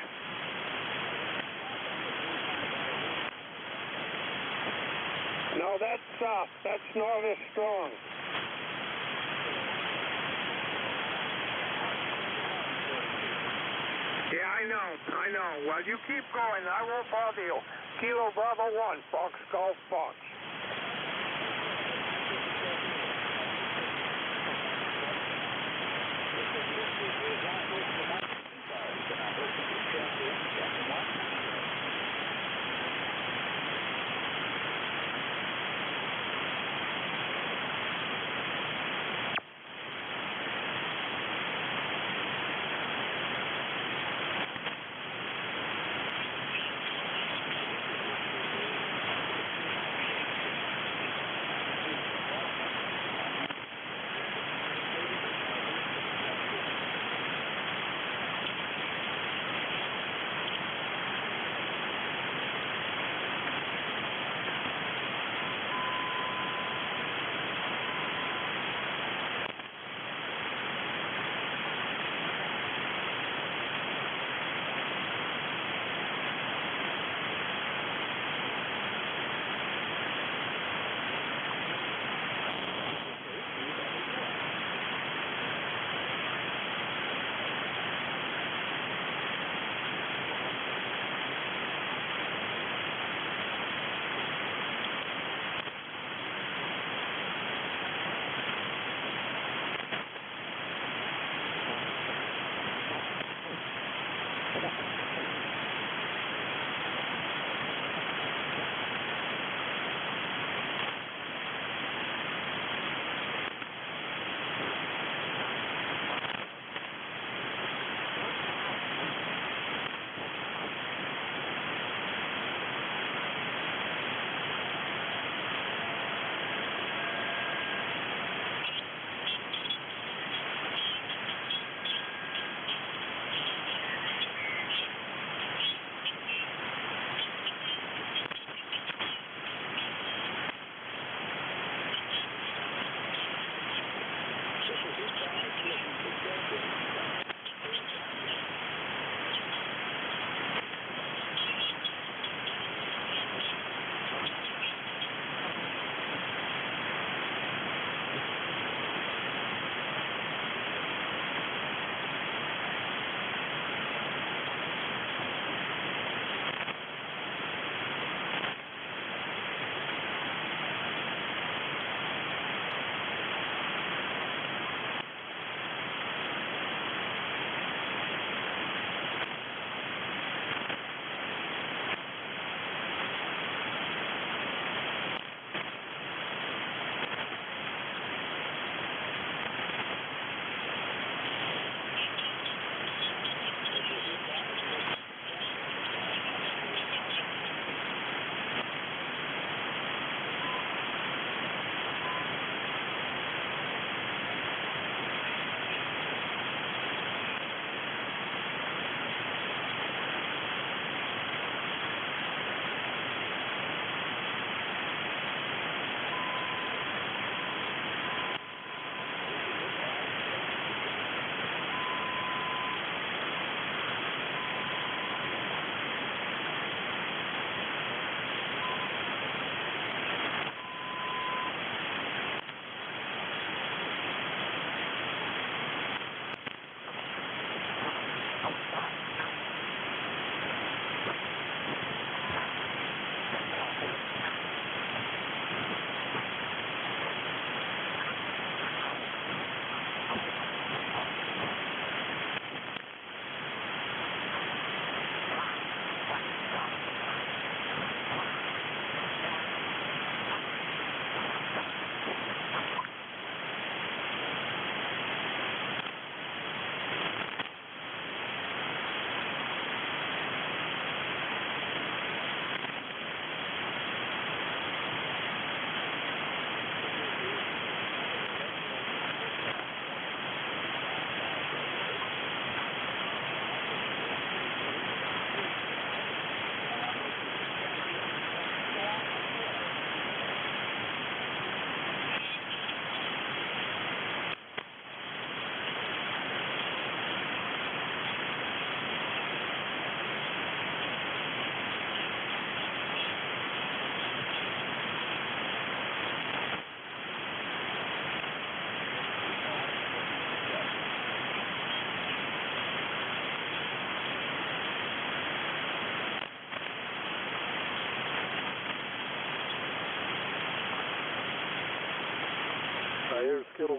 No, that's soft. That's not as strong. Yeah, I know. Well, you keep going. I won't bother you. Kilo Bravo 1, Fox Golf Fox.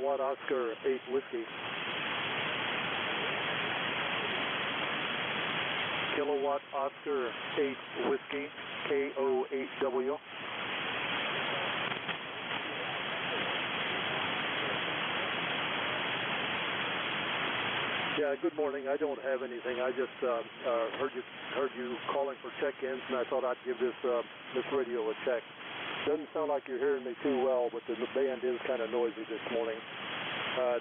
Kilowatt Oscar 8 Whiskey. Kilowatt Oscar 8 Whiskey, KO8W. Yeah, good morning. I don't have anything. I just heard you calling for check-ins, and I thought I'd give this radio a check. Doesn't sound like you're hearing me too well, but the band is kind of noisy this morning.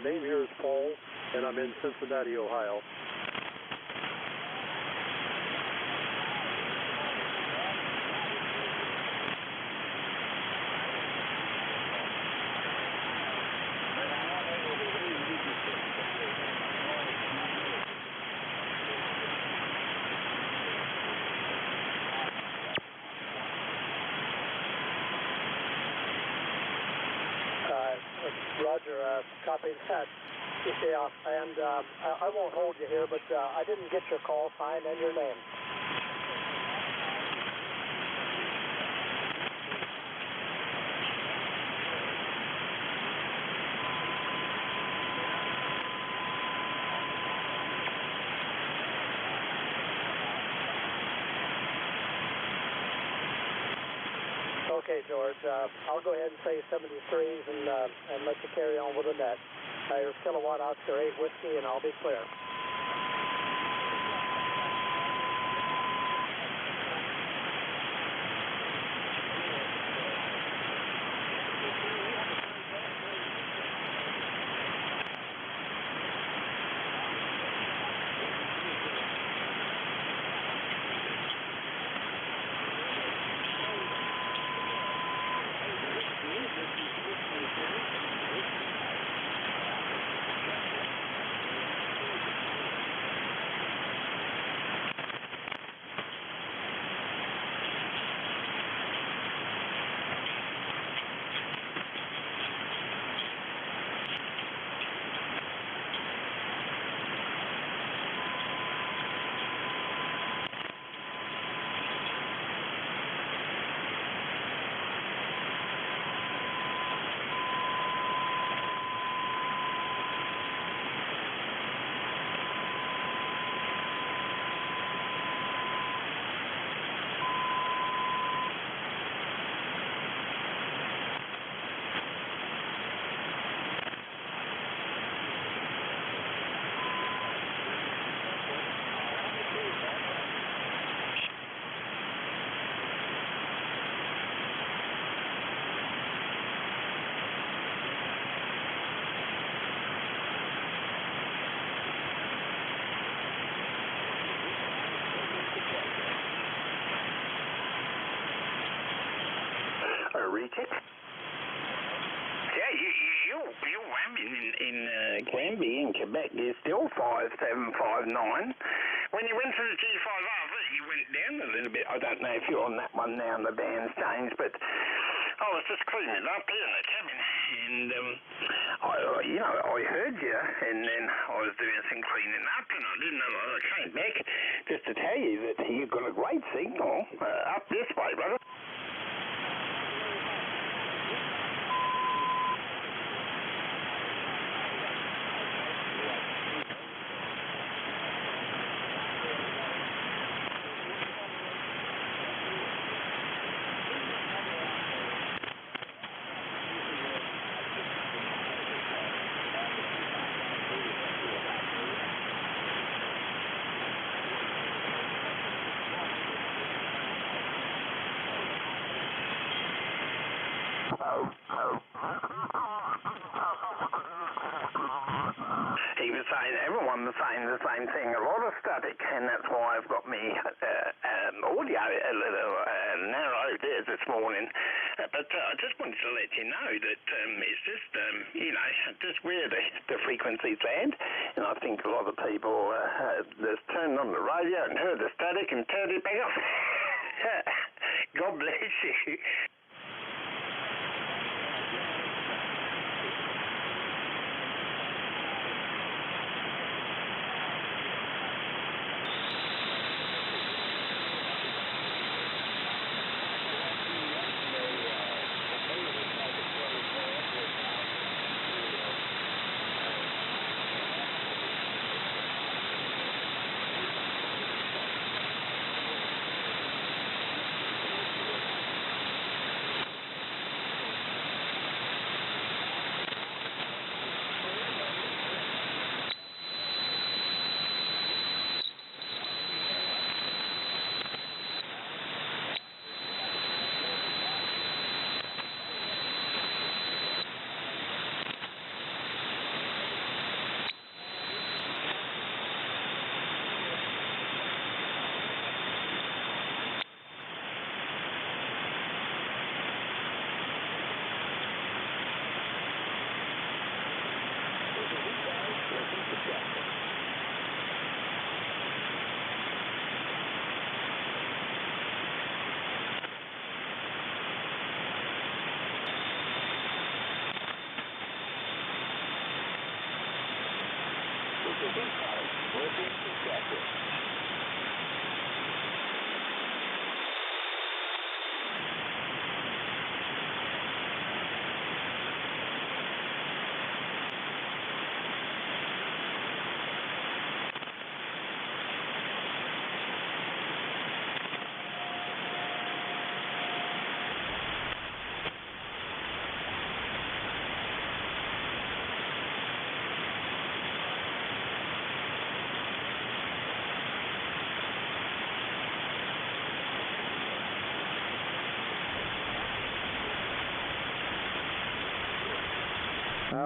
Name here is Paul, and I'm in Cincinnati, Ohio. Roger, copy that. Yeah, and I won't hold you here, but I didn't get your call sign and your name. Okay, George, I'll go ahead and say 73s and let you carry on with the net. Here's Kilowatt Oscar 8 Whiskey, and I'll be clear. Reach it? Yeah, you whamming in Granby in Quebec. You're still 5759. When you went to the G5RV, you went down a little bit. I don't know if you're on that one now and the band's changed, but I was just cleaning up here in the cabin, and I heard you, and then I was doing some cleaning up, and I didn't know I came back just to tell you that you've got a great signal up this way, brother. He was saying, everyone was saying the same thing, a lot of static, and that's why I've got me audio a little narrow there this morning. But I just wanted to let you know that it's just, just where the frequencies land. And I think a lot of people just turned on the radio and heard the static and turned it back off. God bless you.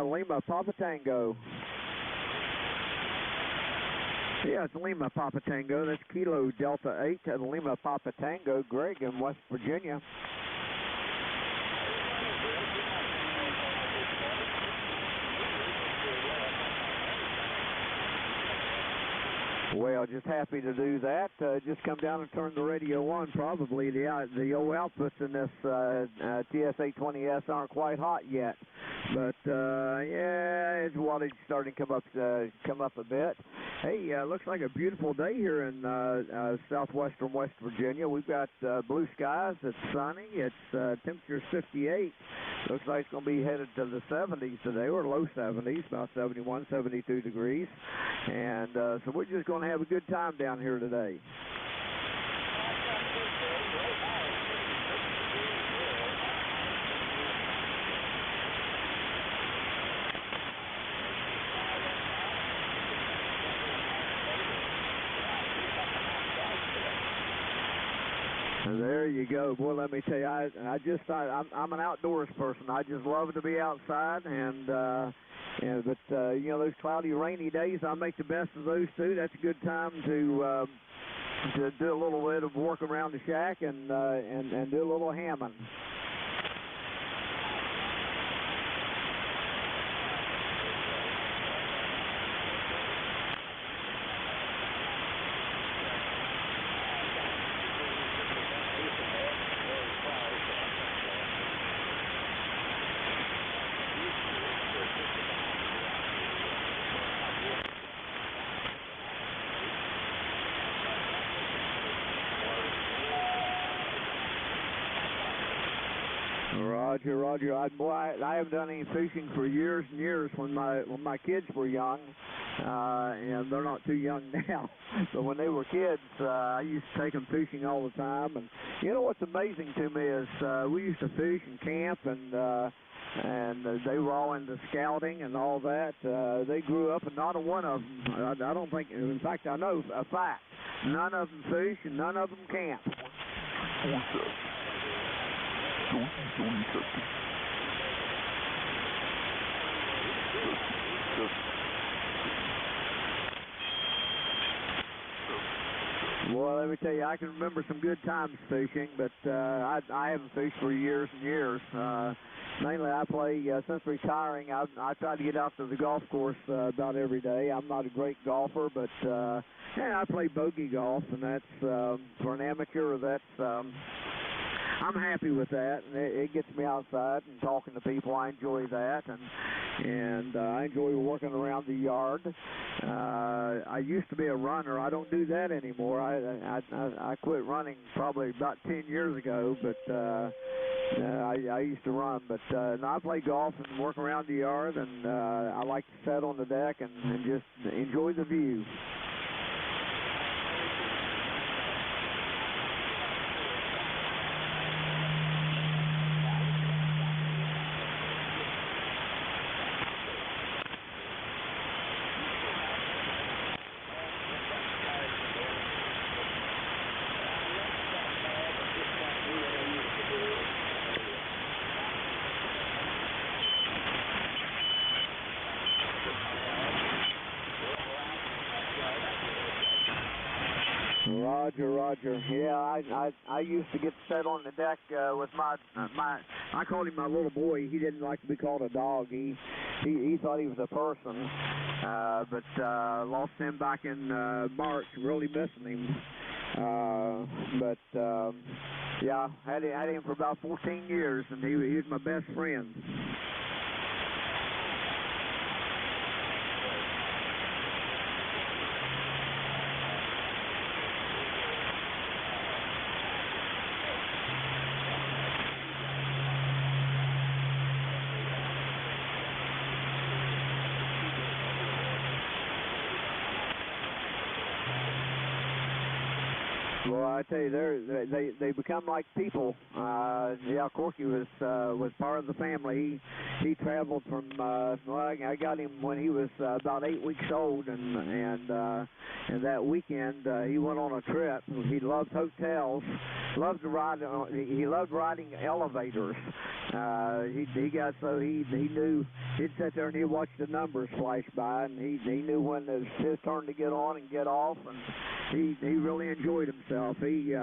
Lima Papa Tango. Yeah, it's Lima Papa Tango. That's Kilo Delta 8 to Lima Papa Tango. Greg in West Virginia. Well, just happy to do that. Just come down and turn the radio on. Probably the old outputs in this TS820S aren't quite hot yet, but yeah, it's wattage starting to come up a bit. Hey, looks like a beautiful day here in southwestern West Virginia. We've got blue skies. It's sunny. It's temperature's 58. Looks like it's going to be headed to the 70s today, or low 70s, about 71, 72 degrees. And so we're just going to have a good time down here today. There you go. Boy, let me tell you, I'm an outdoors person. I just love to be outside, but you know, those cloudy, rainy days, I make the best of those too. That's a good time to do a little bit of work around the shack and do a little hamming. Roger. I haven't done any fishing for years and years. When my kids were young, and they're not too young now, but when they were kids, I used to take them fishing all the time. And you know what's amazing to me is we used to fish and camp, and they were all into scouting and all that. They grew up, and not a one of them, I don't think, in fact, I know a fact, none of them fish and none of them camp. Well, let me tell you, I can remember some good times fishing, but I haven't fished for years and years. Mainly I play, since retiring, I try to get out to the golf course about every day. I'm not a great golfer, but I play bogey golf, and that's, for an amateur, I'm happy with that, and it gets me outside and talking to people. I enjoy that, and I enjoy working around the yard. I used to be a runner. I don't do that anymore. I quit running probably about 10 years ago, but I used to run. But now I play golf and work around the yard, and I like to sit on the deck and just enjoy the view. Roger. Yeah, I used to get set on the deck with my I called him my little boy. He didn't like to be called a dog. He thought he was a person. But lost him back in March. Really missing him. Yeah, had him for about 14 years, and he was my best friend. Well, I tell you, they become like people. Yeah, Corky was part of the family. He traveled from. Well, I got him when he was about 8 weeks old, and that weekend he went on a trip. He loved hotels, loved to ride. He loved riding elevators. He got so he knew he'd sit there and he'd watch the numbers flash by, and he knew when it was his turn to get on and get off, and he really enjoyed himself. He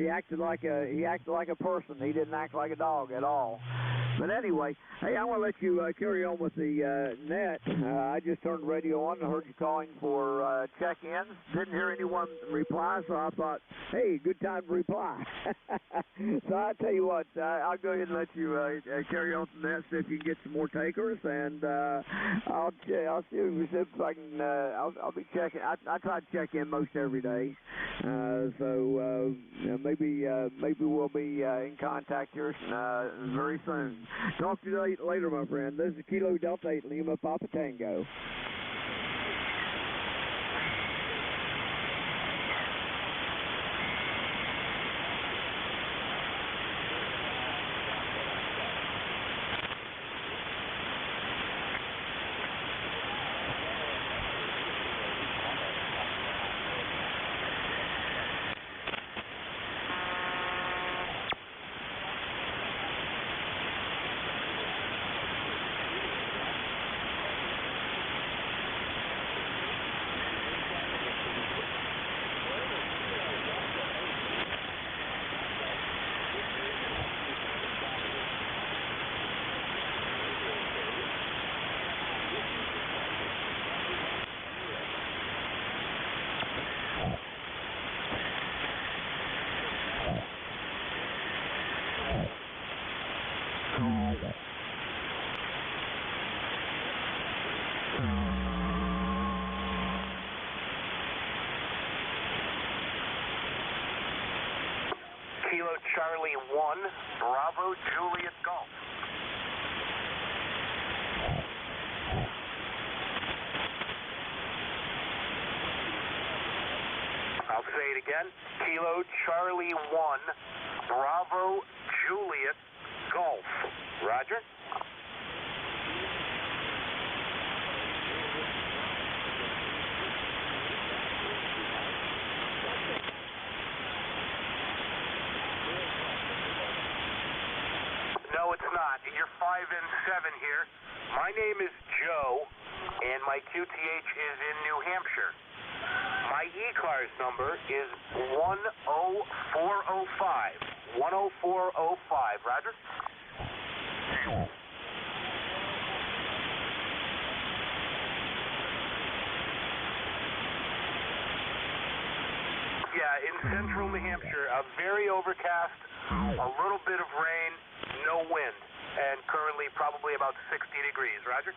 acted like a person. He didn't act like a dog at all. But anyway, hey, I want to let you carry on with the net. I just turned the radio on and heard you calling for check-ins. Didn't hear anyone reply, so I thought, hey, good time to reply. So I'll tell you what, I'll go ahead and let you carry on from that, see if you can get some more takers, and I'll see if I can. I'll be checking. I try to check in most every day, so maybe we'll be in contact here very soon. Talk to you later, my friend. This is Kilo Delta 8 Lima Papa Tango. Kilo Charlie 1, Bravo Juliet Golf. I'll say it again. Kilo Charlie 1, Bravo Juliet Golf. Roger. No, it's not. You're 5 and 7 here. My name is Joe, and my QTH is in New Hampshire. My ECARS number is 10405. 10405. Roger? Yeah, in central New Hampshire, very overcast, a little bit of rain, no wind, and currently probably about 60 degrees. Roger?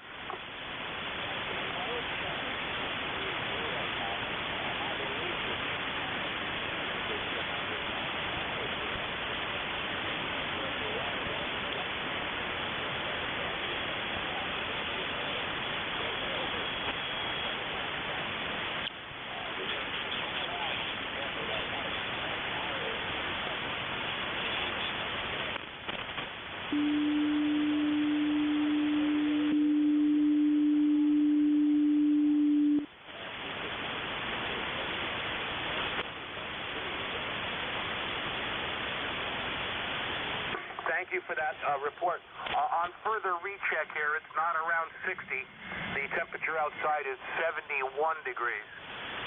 Thank you for that report. On further recheck here, it's not around 60. The temperature outside is 71 degrees.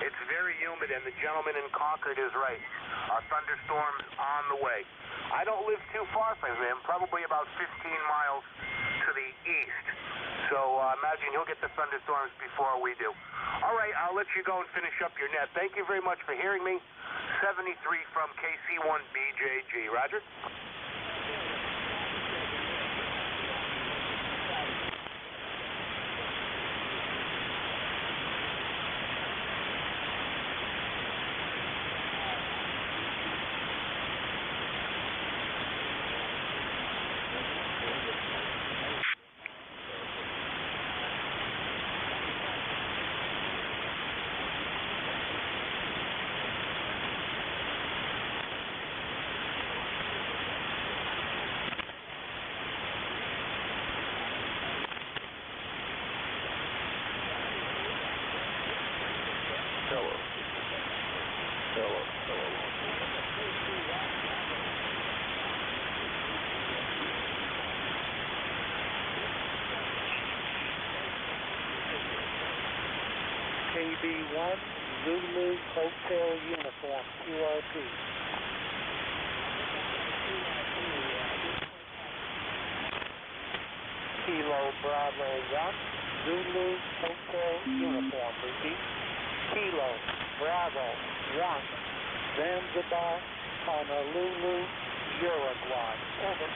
It's very humid, and the gentleman in Concord is right. Thunderstorms on the way. I don't live too far from him, probably about 15 miles to the east. So imagine he'll get the thunderstorms before we do. All right, I'll let you go and finish up your net. Thank you very much for hearing me. 73 from KC1BJG. Roger? Zulu Hotel Uniform, QRP. Kilo Bravo 1, Zulu Hotel Uniform, repeat. Kilo Bravo 1, Zanzibar, Honolulu, Uruguay. Over.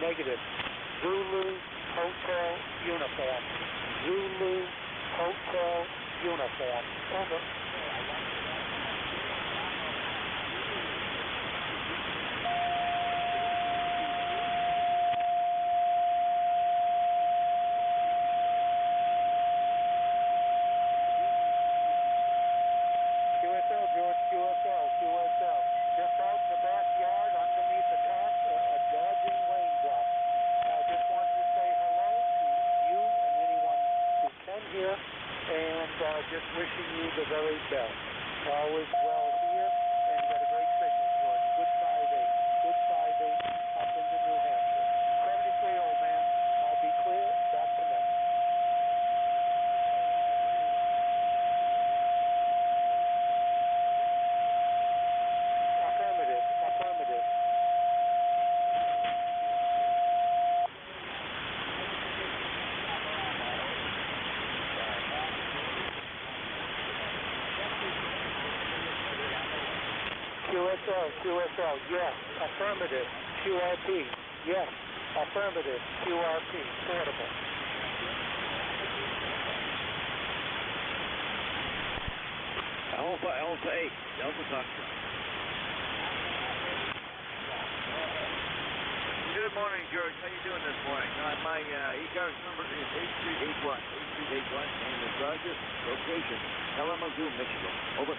Negative. Zulu Hotel Uniform. Zulu Hotel Uniform. Over. QSL, George, QSL. Just out in the backyard underneath the top, a dodging raindrop. I just wanted to say hello to you and anyone who can hear, and just wishing you the very best. Always well here, and you got a great signal, George. Good 5-8 up into New Hampshire. 73, old man. I'll be clear. Back to net. Affirmative. QSL, yes. Affirmative. QRP, yes. Affirmative. QRP, portable. Alpha 8, Delta Foxtrot. Good morning, George. How you doing this morning? My ECARS number is 8381. 8381, name is Roger. Location, Kalamazoo, Michigan. Over.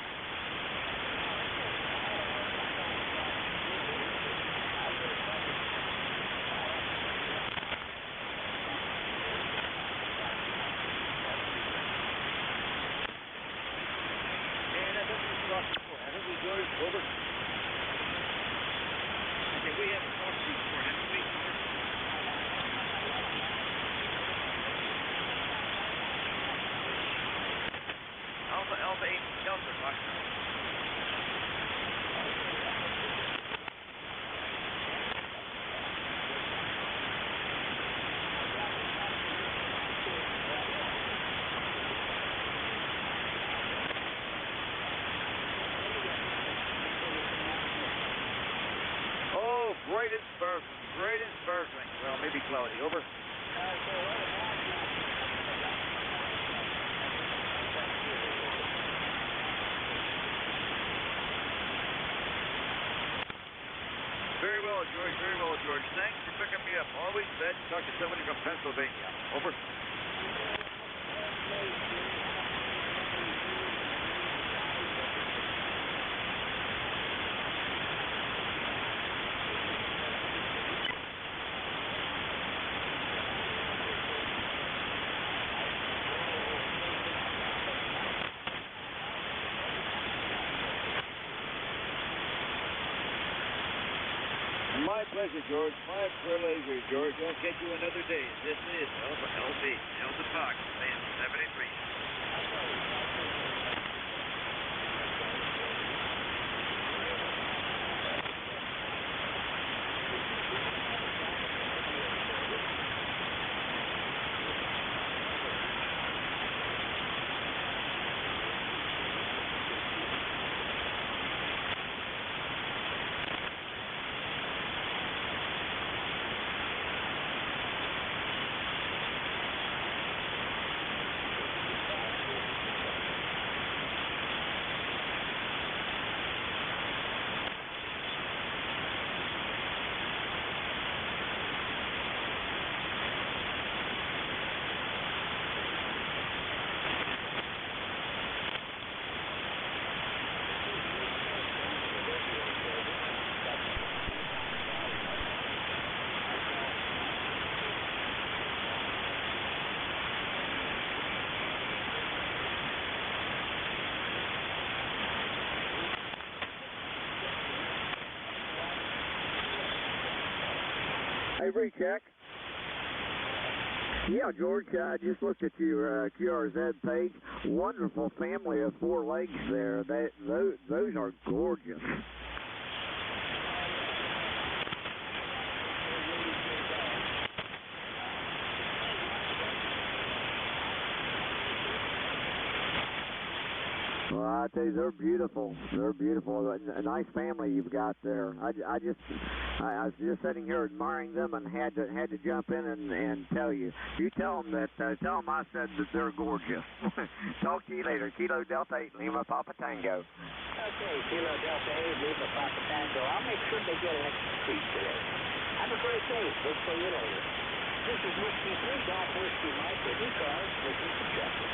George, over. Okay, we haven't talked to you before, haven't we? Alpha 8, Delta, Foxtrot. Great and sparkling. Well, maybe cloudy. Over. Very well, George. Thanks for picking me up. Always glad to talk to somebody from Pennsylvania. Over. My pleasure, George. My pleasure, George. I'll catch you another day. This is Alpha LB, Delta Fox, man 73. recheck. Yeah, George, I just looked at your QRZ page. Wonderful family of 4 legs there. Those are gorgeous. Well, I tell you, they're beautiful. They're beautiful. A nice family you've got there. I was just sitting here admiring them and had to jump in and tell you. You tell them I said that they're gorgeous. Talk to you later. Kilo Delta 8 Lima Papa Tango. Okay, Kilo Delta 8 Lima Papa Tango. I'll make sure they get an extra treat today. Have a great day. We'll see you later. This is Whiskey 3 Golf Whiskey Mike with ECARS with Mr. Chester.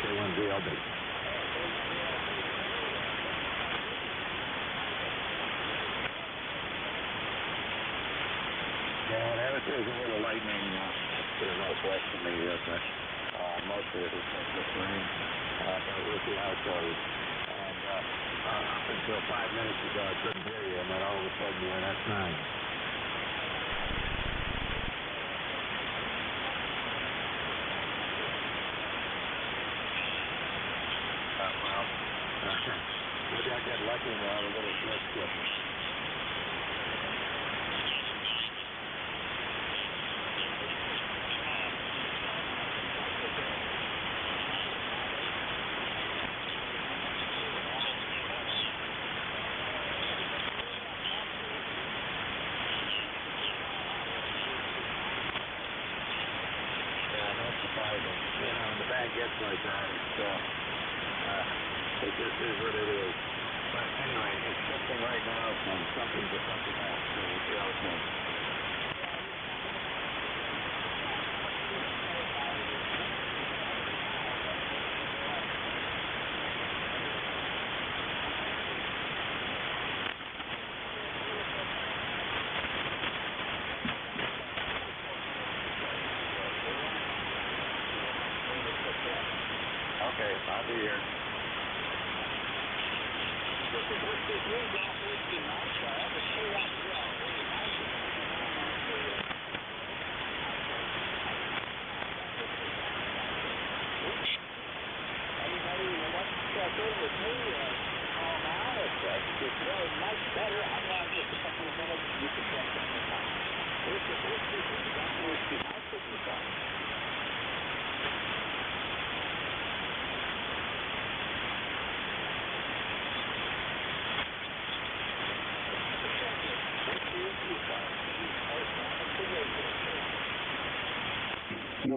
K1DLB. Yeah, there is a little lightning to the northwest of me. Most of it is just rain. But we'll see how it goes. And up until 5 minutes ago, I couldn't hear you, and then all of a sudden you're in S9. Maybe I get lucky and I'll have a little short slip. Yeah, not surprising. You know, when the bag gets like that, it just is what it is. But anyway, it's shifting right now from something to something else, so we'll see how it goes.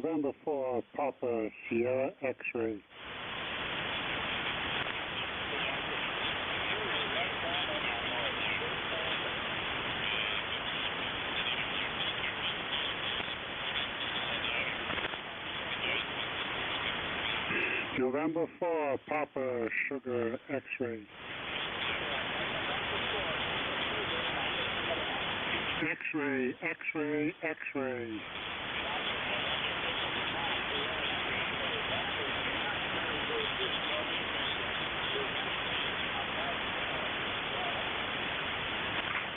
November 4, Papa Sierra X-ray. November 4, Papa Sugar X-ray. X-ray, X-ray, X-ray.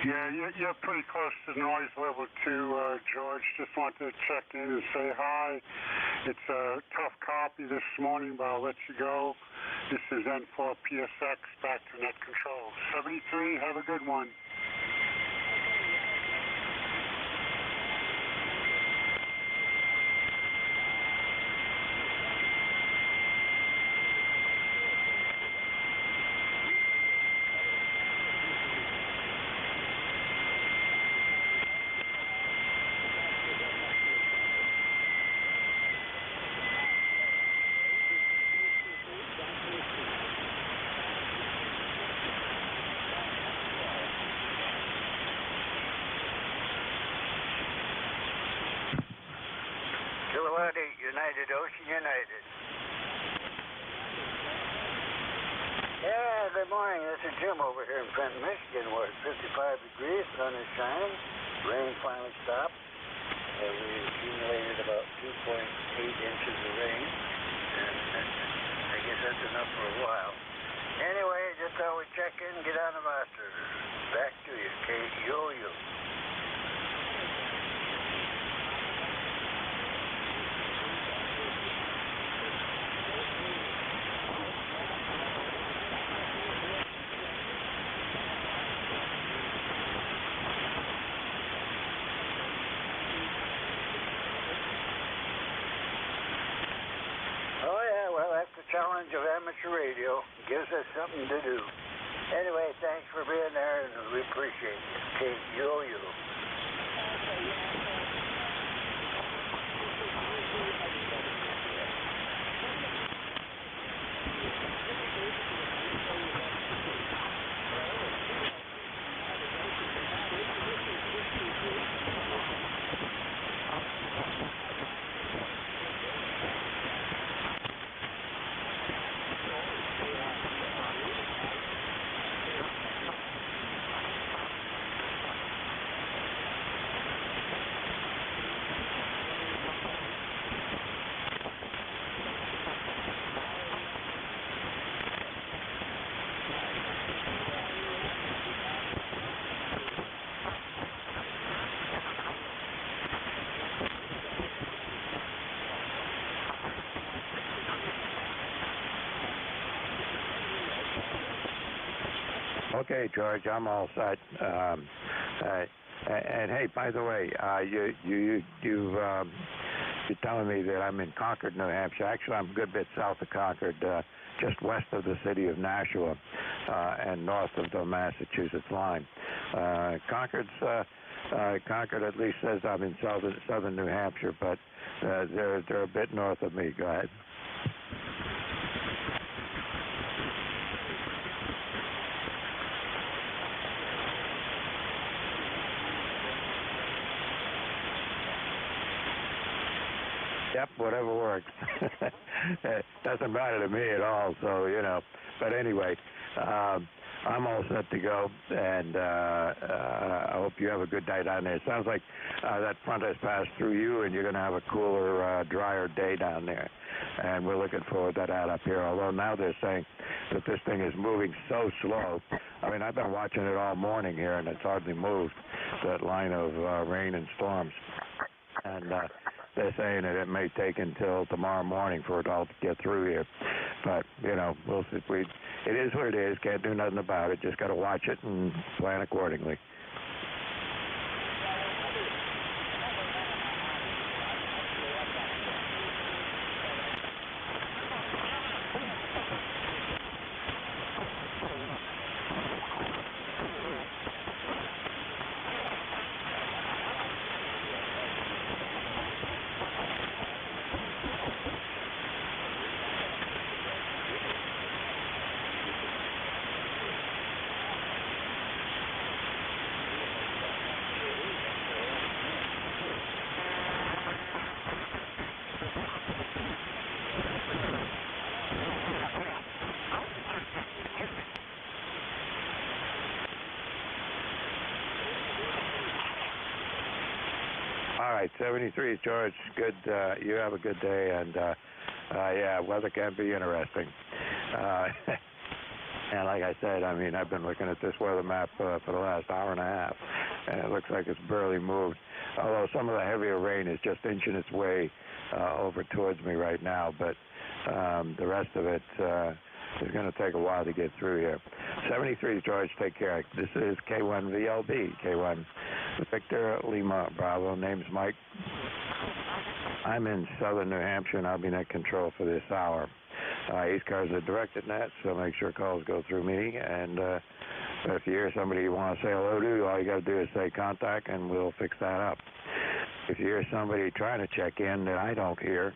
Yeah, you're pretty close to noise level 2, George. Just wanted to check in and say hi. It's a tough copy this morning, but I'll let you go. This is N4PSX, back to net control. 73, have a good one. United Ocean United. Yeah, good morning. This is Jim over here in Fenton, Michigan, where it's 55 degrees, sun is shining, rain finally stopped. We accumulated about 2.8 inches of rain, and I guess that's enough for a while. Anyway, just thought we'd check in and get on the master. Back to you, KYO. Challenge of amateur radio gives us something to do. Anyway, thanks for being there, and we appreciate it. KYO. Okay, George, I'm all set. And hey, by the way, you're telling me that I'm in Concord, New Hampshire. Actually, I'm a good bit south of Concord, just west of the city of Nashua, and north of the Massachusetts line. Concord at least says I'm in southern New Hampshire, but they're a bit north of me. Go ahead. Yep, whatever works. It doesn't matter to me at all, so, you know. But anyway, I'm all set to go, and I hope you have a good day down there. It sounds like that front has passed through you, and you're going to have a cooler, drier day down there. And we're looking forward to that up here, although now they're saying that this thing is moving so slow. I mean, I've been watching it all morning here, and it's hardly moved, that line of rain and storms. And they're saying that it may take until tomorrow morning for it all to get through here. But, you know, we'll see. It is what it is. Can't do nothing about it. Just got to watch it and plan accordingly. All right, 73, George. Good. You have a good day, and yeah, weather can be interesting. And like I said, I mean, I've been looking at this weather map for the last hour and a half, and it looks like it's barely moved. Although some of the heavier rain is just inching its way over towards me right now, but the rest of it is going to take a while to get through here. 73, George, take care. This is K1VLB, K1 Victor Lima Bravo. Name's Mike. I'm in southern New Hampshire, and I'll be net control for this hour. ECARS are directed net, so make sure calls go through me. And if you hear somebody you want to say hello to, all you got to do is say contact, and we'll fix that up. If you hear somebody trying to check in that I don't hear,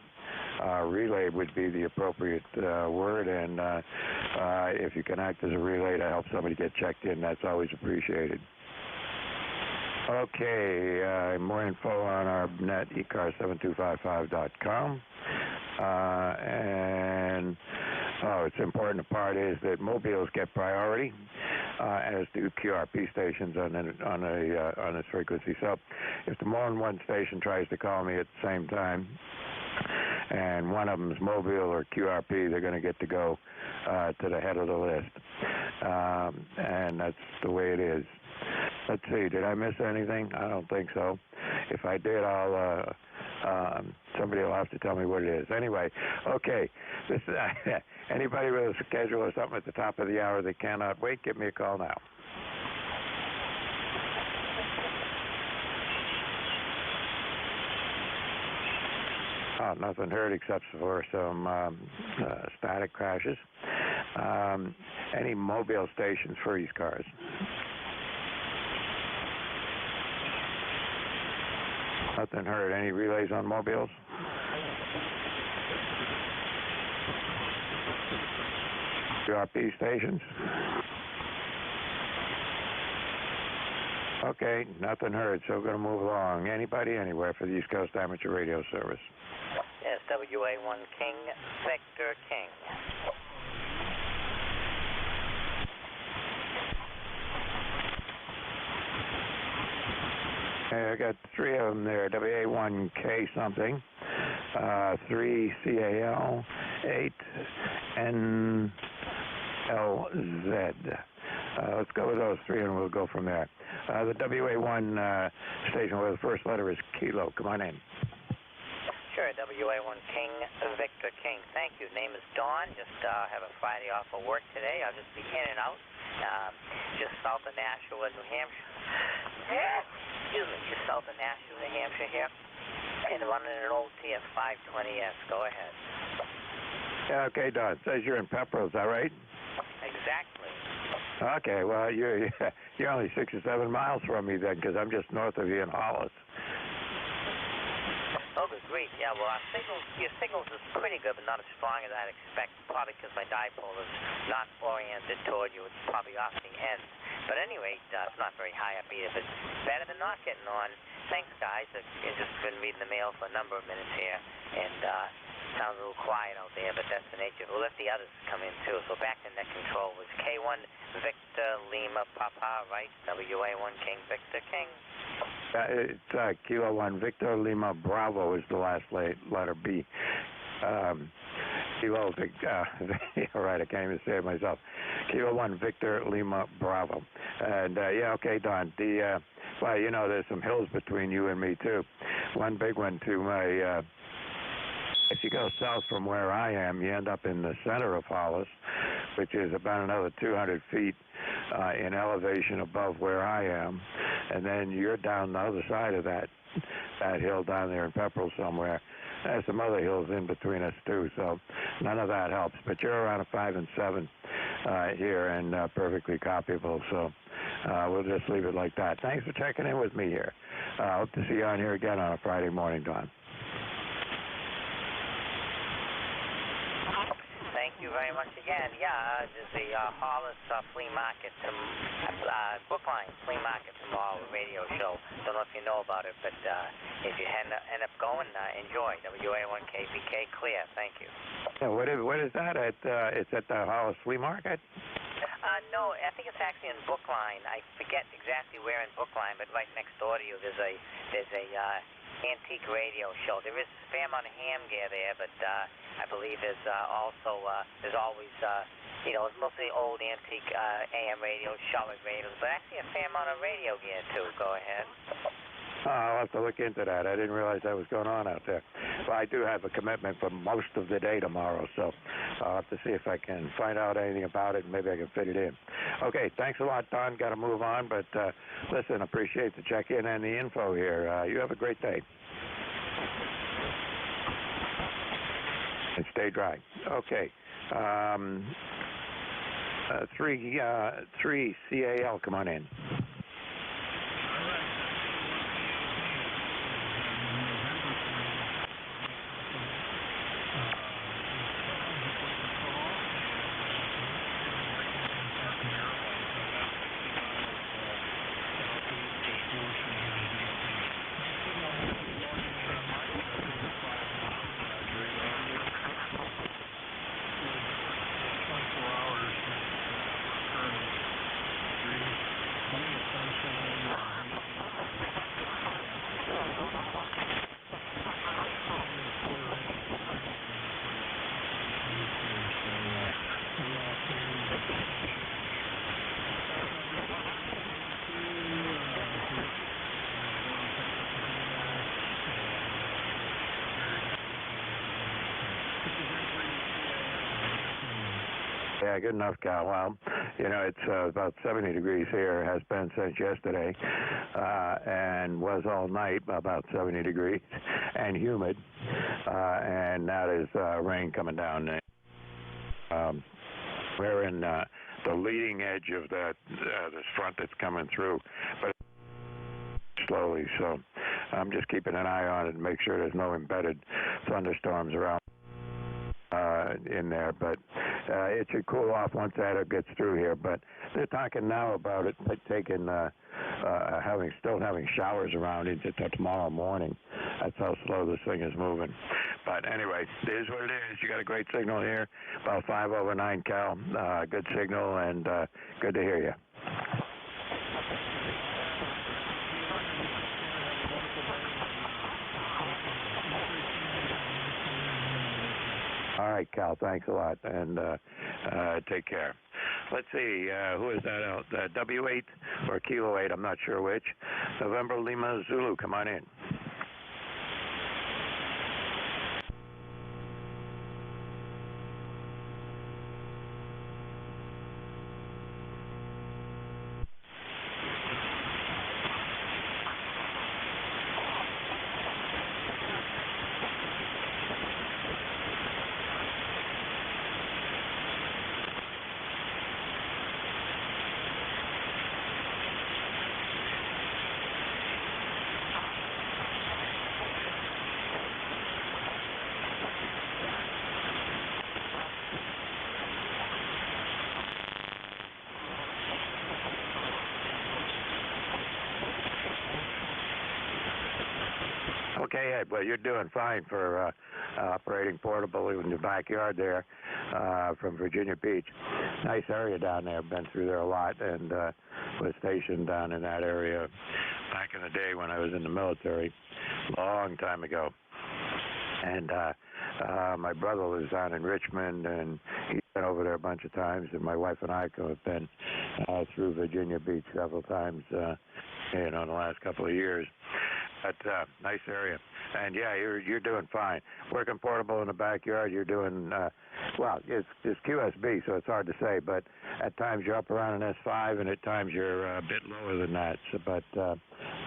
relay would be the appropriate word, and if you can act as a relay to help somebody get checked in, that's always appreciated. Okay, more info on our net, ECARS7255.com. And it's important part is that mobiles get priority, as do QRP stations on this frequency. So if the more than one station tries to call me at the same time, and one of them is mobile or QRP, they're going to get to go to the head of the list. And that's the way it is. Let's see, did I miss anything? I don't think so. If I did, somebody will have to tell me what it is. Anyway, okay. This anybody with a schedule or something at the top of the hour that cannot wait, give me a call now. Oh, nothing heard except for some static crashes. Any mobile stations for ECARS? Nothing heard. Any relays on mobiles? QRP stations? Okay, nothing heard, so we're going to move along. Anybody, anywhere for the East Coast Amateur Radio Service? Yes, WA1 King, Victor King. I got three of them there, WA1K something, 3CAL, 8NLZ. Let's go with those three and we'll go from there. The WA1 station where the first letter is Kilo. Come on in. Sure, WA1 King, Victor King. Thank you. Name is Dawn. Just have a Friday off of work today. I'll just be in and out. Just south of Nashua, New Hampshire. Excuse me, just south of Nashua, New Hampshire here. And running an old TF520S. Go ahead. Okay, Don. It says you're in Pepperell, is that right? Exactly. Okay, well, you're only 6 or 7 miles from me then, because I'm just north of you in Hollis. Oh, good grief. Yeah, well, your signals is pretty good, but not as strong as I'd expect. Probably because my dipole is not oriented toward you. It's probably off the end. But anyway, it's not very high up either, but better than not getting on. Thanks, guys. I've just been reading the mail for a number of minutes here, and sounds a little quiet out there, but that's the nature. We'll let the others come in, too. So back to net control was K1 Victor Lima Papa, right? WA1 King Victor King. It's Kilo 1 Victor Lima Bravo is the last letter B. Kilo Victor, all right, I can't even say it myself. Kilo 1 Victor Lima Bravo. And yeah, okay, Don. Well, you know, there's some hills between you and me too. One big one to my. If you go south from where I am, you end up in the center of Hollis, which is about another 200 feet in elevation above where I am, and then you're down the other side of that hill down there in Pepperell somewhere. There's some other hills in between us too, so none of that helps. But you're around a 5 and 7 here, and perfectly copyable. So we'll just leave it like that. Thanks for checking in with me here. Hope to see you on here again on a Friday morning, Don. Thank you very much again. Yeah, there's the Hollis Flea Market, Brookline Flea Market tomorrow, radio show. Don't know if you know about it, but if you end up going, enjoy. WA1KBK clear. Thank you. Yeah, what is that? It's at the Hollis Flea Market? No, I think it's actually in Brookline. I forget exactly where in Brookline, but right next door to you there's a antique radio show. There is Fairmont ham gear there, but I believe there's also, there's always, you know, it's mostly old antique AM radios, shortwave radios, but I see a fair amount of radio gear too. Go ahead. I'll have to look into that. I didn't realize that was going on out there. Well, I do have a commitment for most of the day tomorrow, so I'll have to see if I can find out anything about it, and maybe I can fit it in. Okay, thanks a lot, Don. Got to move on, but listen, appreciate the check-in and the info here. You have a great day. And stay dry. Okay. 3 CAL, come on in. Yeah, good enough, Cal. Well, you know, it's about 70 degrees here. It has been since yesterday, and was all night about 70 degrees, and humid, and now there's rain coming down. We're in the leading edge of this front that's coming through, but slowly, so I'm just keeping an eye on it and make sure there's no embedded thunderstorms around in there, but it should cool off once that gets through here. But they're talking now about it taking still having showers around into tomorrow morning. That's how slow this thing is moving. But anyway, it is what it is. You got a great signal here, about 5/9, Cal. Good signal, and good to hear you. All right, Cal, thanks a lot, and take care. Let's see, who is that out? W8 or Kilo 8, I'm not sure which. November Lima Zulu, come on in. Okay, Ed, well, you're doing fine for operating portable in the backyard there from Virginia Beach. Nice area down there. Been through there a lot, and was stationed down in that area back in the day when I was in the military, long time ago. And my brother lives down in Richmond, and he's been over there a bunch of times, and my wife and I have been through Virginia Beach several times, in the last couple of years. But nice area, and yeah, you're doing fine. Working portable in the backyard, you're doing well. It's QSB, so it's hard to say. But at times you're up around an S5, and at times you're a bit lower than that. So, but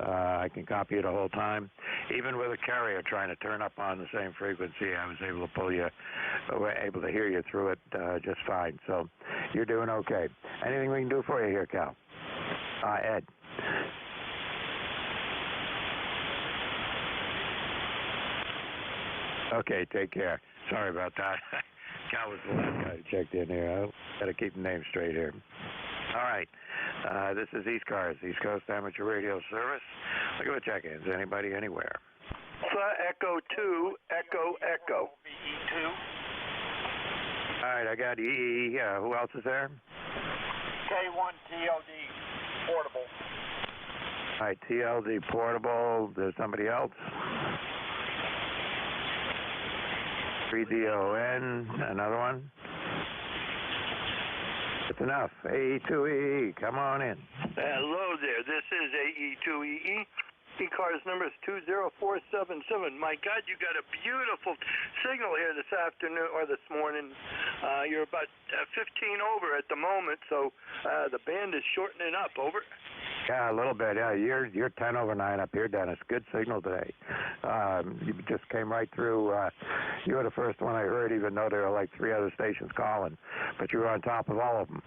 I can copy you the whole time. Even with a carrier trying to turn up on the same frequency, I was able to able to hear you through it just fine. So you're doing okay. Anything we can do for you here, Cal? Ed. Okay, take care. Sorry about that. Cal was the last guy who checked in here. I've got to keep the name straight here. All right. This is ECARS, East Coast Amateur Radio Service. Look at the check-ins. Anybody, anywhere? Echo 2, Echo, Echo. E2. All right, I got EE. Who else is there? K1 TLD portable. All right, TLD portable. There's somebody else? 3DON, another one. That's enough. AE2EE, come on in. Hello there. This is AE2EE. ECARS number is 20477. My God, you got a beautiful signal here this afternoon or this morning. You're about 15 over at the moment, so the band is shortening up. Over. Yeah, a little bit. Yeah, you're 10 over 9 up here, Dennis. Good signal today. You just came right through. You were the first one I heard, even though there were like 3 other stations calling. But you were on top of all of them.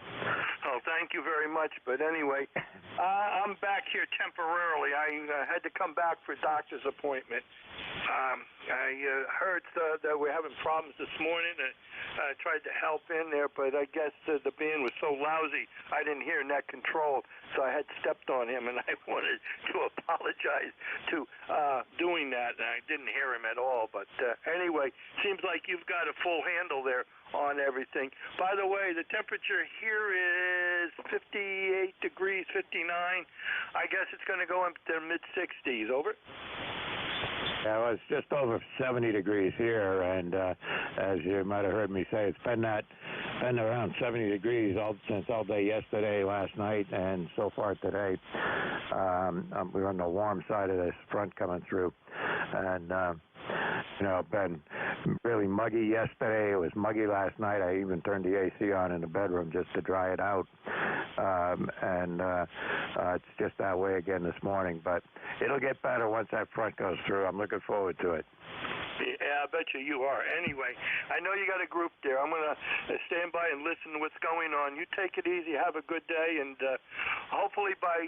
Oh, thank you very much. But anyway, I'm back here temporarily. I had to come back for a doctor's appointment. I heard that we're having problems this morning. I tried to help in there, but I guess the band was so lousy I didn't hear net control, so I had stepped on him, and I wanted to apologize to doing that, and I didn't hear him at all. But anyway, seems like you've got a full handle there on everything. By the way, the temperature here is 58 degrees, 59. I guess it's going to go up to mid-60s. Over. Yeah, well, it's just over 70 degrees here, and as you might have heard me say, it's been around 70 degrees since all day yesterday, last night, and so far today. We're on the warm side of this front coming through, and been really muggy yesterday. It was muggy last night. I even turned the AC on in the bedroom just to dry it out, and it's just that way again this morning, but it'll get better once that front goes through. I'm looking forward to it. Yeah, I bet you are. Anyway, I know you got a group there. I'm going to stand by and listen to what's going on. You take it easy. Have a good day, and hopefully by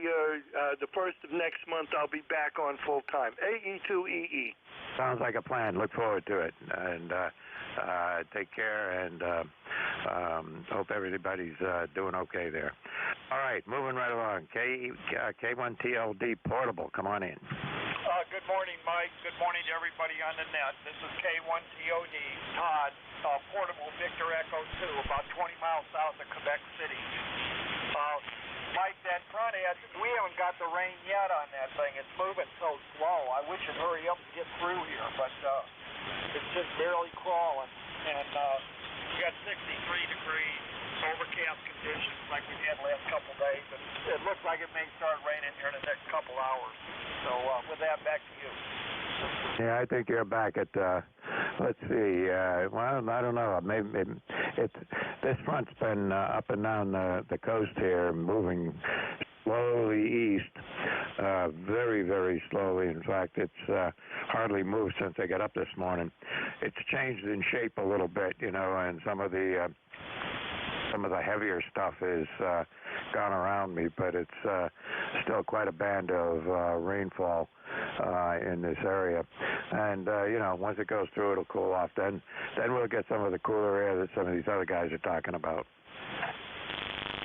the first of next month, I'll be back on full time. AE2EE. Sounds like a plan. Look forward to it, and take care, and hope everybody's doing okay there. All right, moving right along. K1TLD Portable, come on in. Good morning, Mike. Good morning to everybody on the net. This is K1TOD, Todd, Portable Victor Echo 2, about 20 miles south of Quebec City. Mike, that front edge, we haven't got the rain yet on that thing. It's moving so slow. I wish it'd hurry up and get through here, but it's just barely crawling. And we got 63 degrees, overcast conditions like we've had the last couple days. And it looks like it may start raining here in the next couple hours. So with that, back to you. Yeah, I think you're back at, let's see, well, I don't know, maybe this front's been up and down the coast here, moving slowly east, very, very slowly. In fact, it's hardly moved since I got up this morning. It's changed in shape a little bit, and some of the heavier stuff is gone around me, but it's still quite a band of rainfall in this area. And, once it goes through, it'll cool off. Then we'll get some of the cooler air that some of these other guys are talking about.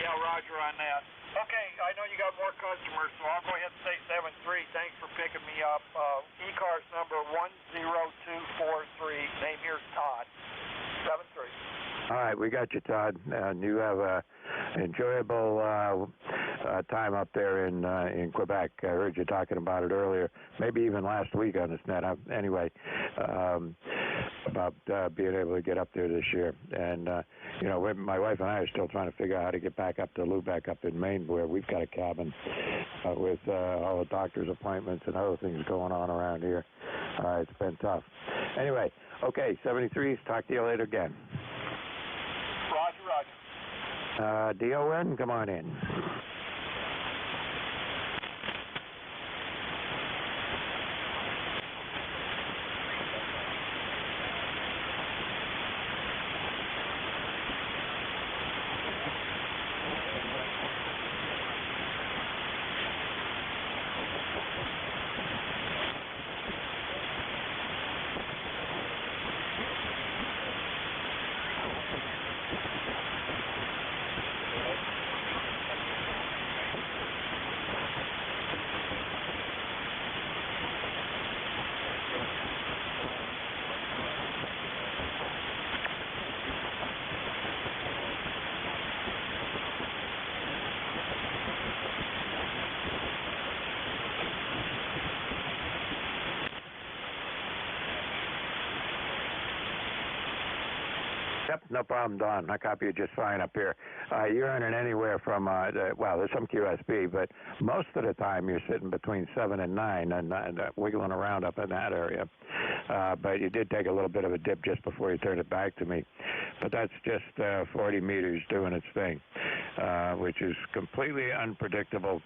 Yeah, roger on that. Okay, I know you got more customers, so I'll go ahead and say 7-3. Thanks for picking me up. ECARS number 10243. Name here's Todd. 7-3. All right, we got you, Todd. And you have a enjoyable time up there in Quebec. I heard you talking about it earlier, maybe even last week on this net. Anyway, about being able to get up there this year. And, my wife and I are still trying to figure out how to get back up to Lubeck up in Maine, where we've got a cabin with all the doctor's appointments and other things going on around here. It's been tough. Anyway, okay, 73s. Talk to you later again. Roger. DON, come on in. Yep, no problem, Don. I copy you just fine up here. You're earning anywhere from, well, there's some QSB, but most of the time you're sitting between 7 and 9 and wiggling around up in that area. But you did take a little bit of a dip just before you turned it back to me. But that's just 40 meters doing its thing, which is completely unpredictable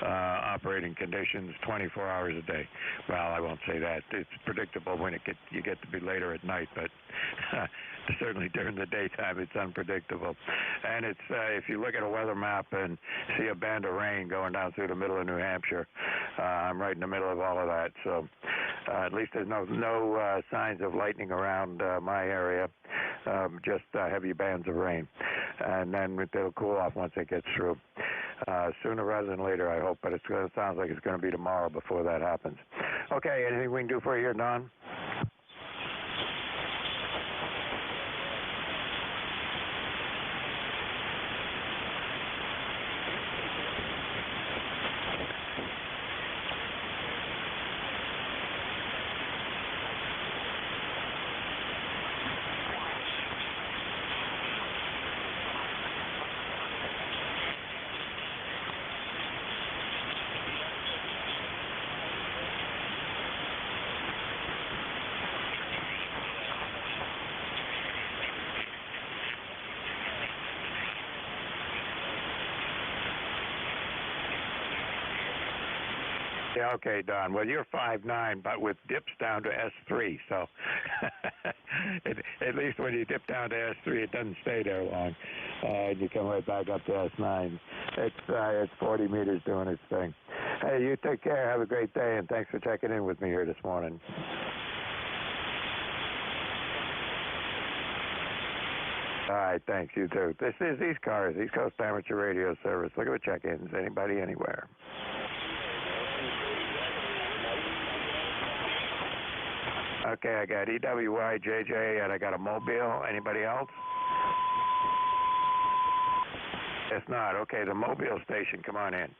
operating conditions 24 hours a day. Well, I won't say that. It's predictable when you get to be later at night, but certainly during the daytime it's unpredictable. And it's if you look at a weather map and see a band of rain going down through the middle of New Hampshire, I'm right in the middle of all of that. So at least there's no signs of lightning around my area, just heavy bands of rain. And then it'll cool off once it gets through. Sooner rather than later, I hope, but it sounds like it's going to be tomorrow before that happens. Okay, anything we can do for you here, Don? Yeah, okay, Don. Well, you're 5'9", but with dips down to S3, so at least when you dip down to S3, it doesn't stay there long. And you come right back up to S9. It's 40 meters doing its thing. Hey, you take care. Have a great day, and thanks for checking in with me here this morning. All right, thanks. You too. This is ECARS, East Coast Amateur Radio Service. Look at the check-ins. Anybody, anywhere. Okay, I got EWY, JJ, and I got a Mobile. Anybody else? It's not. Okay, the Mobile station, come on in.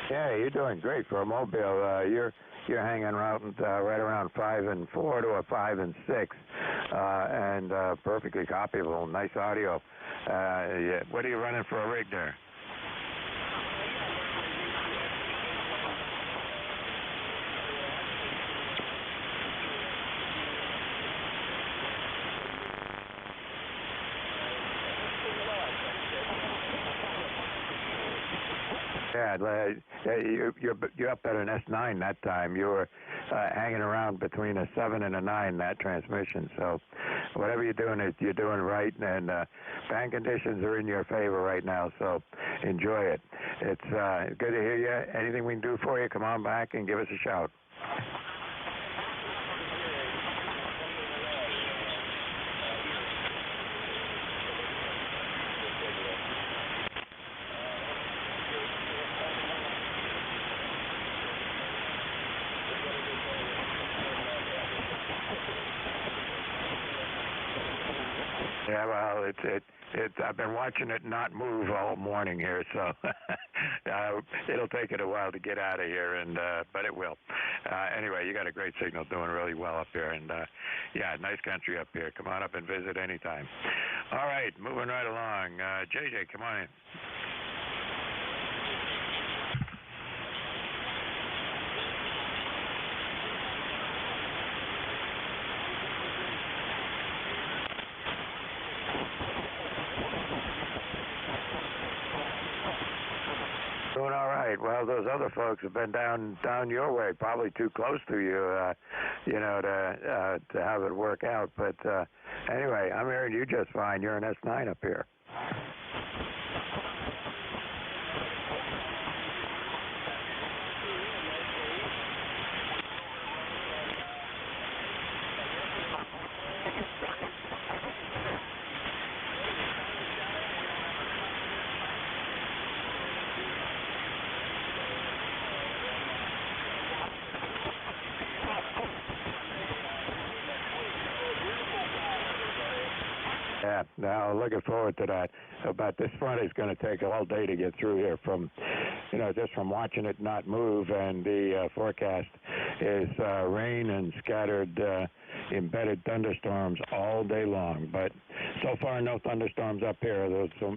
Yeah, you're doing great for a Mobile. You're hanging around right around 5 and 4 to a 5 and 6, and perfectly copyable. Nice audio. Yeah. What are you running for a rig there? Yeah, you're up at an S9 that time. You were hanging around between a 7 and a 9 that transmission. So whatever you're doing right, and fan conditions are in your favor right now. So enjoy it. It's good to hear you. Anything we can do for you, come on back and give us a shout. Yeah, well, I've been watching it not move all morning here, so it'll take it a while to get out of here, and but it will. Anyway, you got a great signal, doing really well up here, and yeah, nice country up here. Come on up and visit anytime. All right, moving right along. JJ, come on in. Doing all right. Well, those other folks have been down your way, probably too close to you, to have it work out. But anyway, I'm hearing you just fine. You're an S9 up here. Now, looking forward to that. But this front is going to take all day to get through here from, just from watching it not move, and the forecast is rain and scattered embedded thunderstorms all day long. But so far, no thunderstorms up here.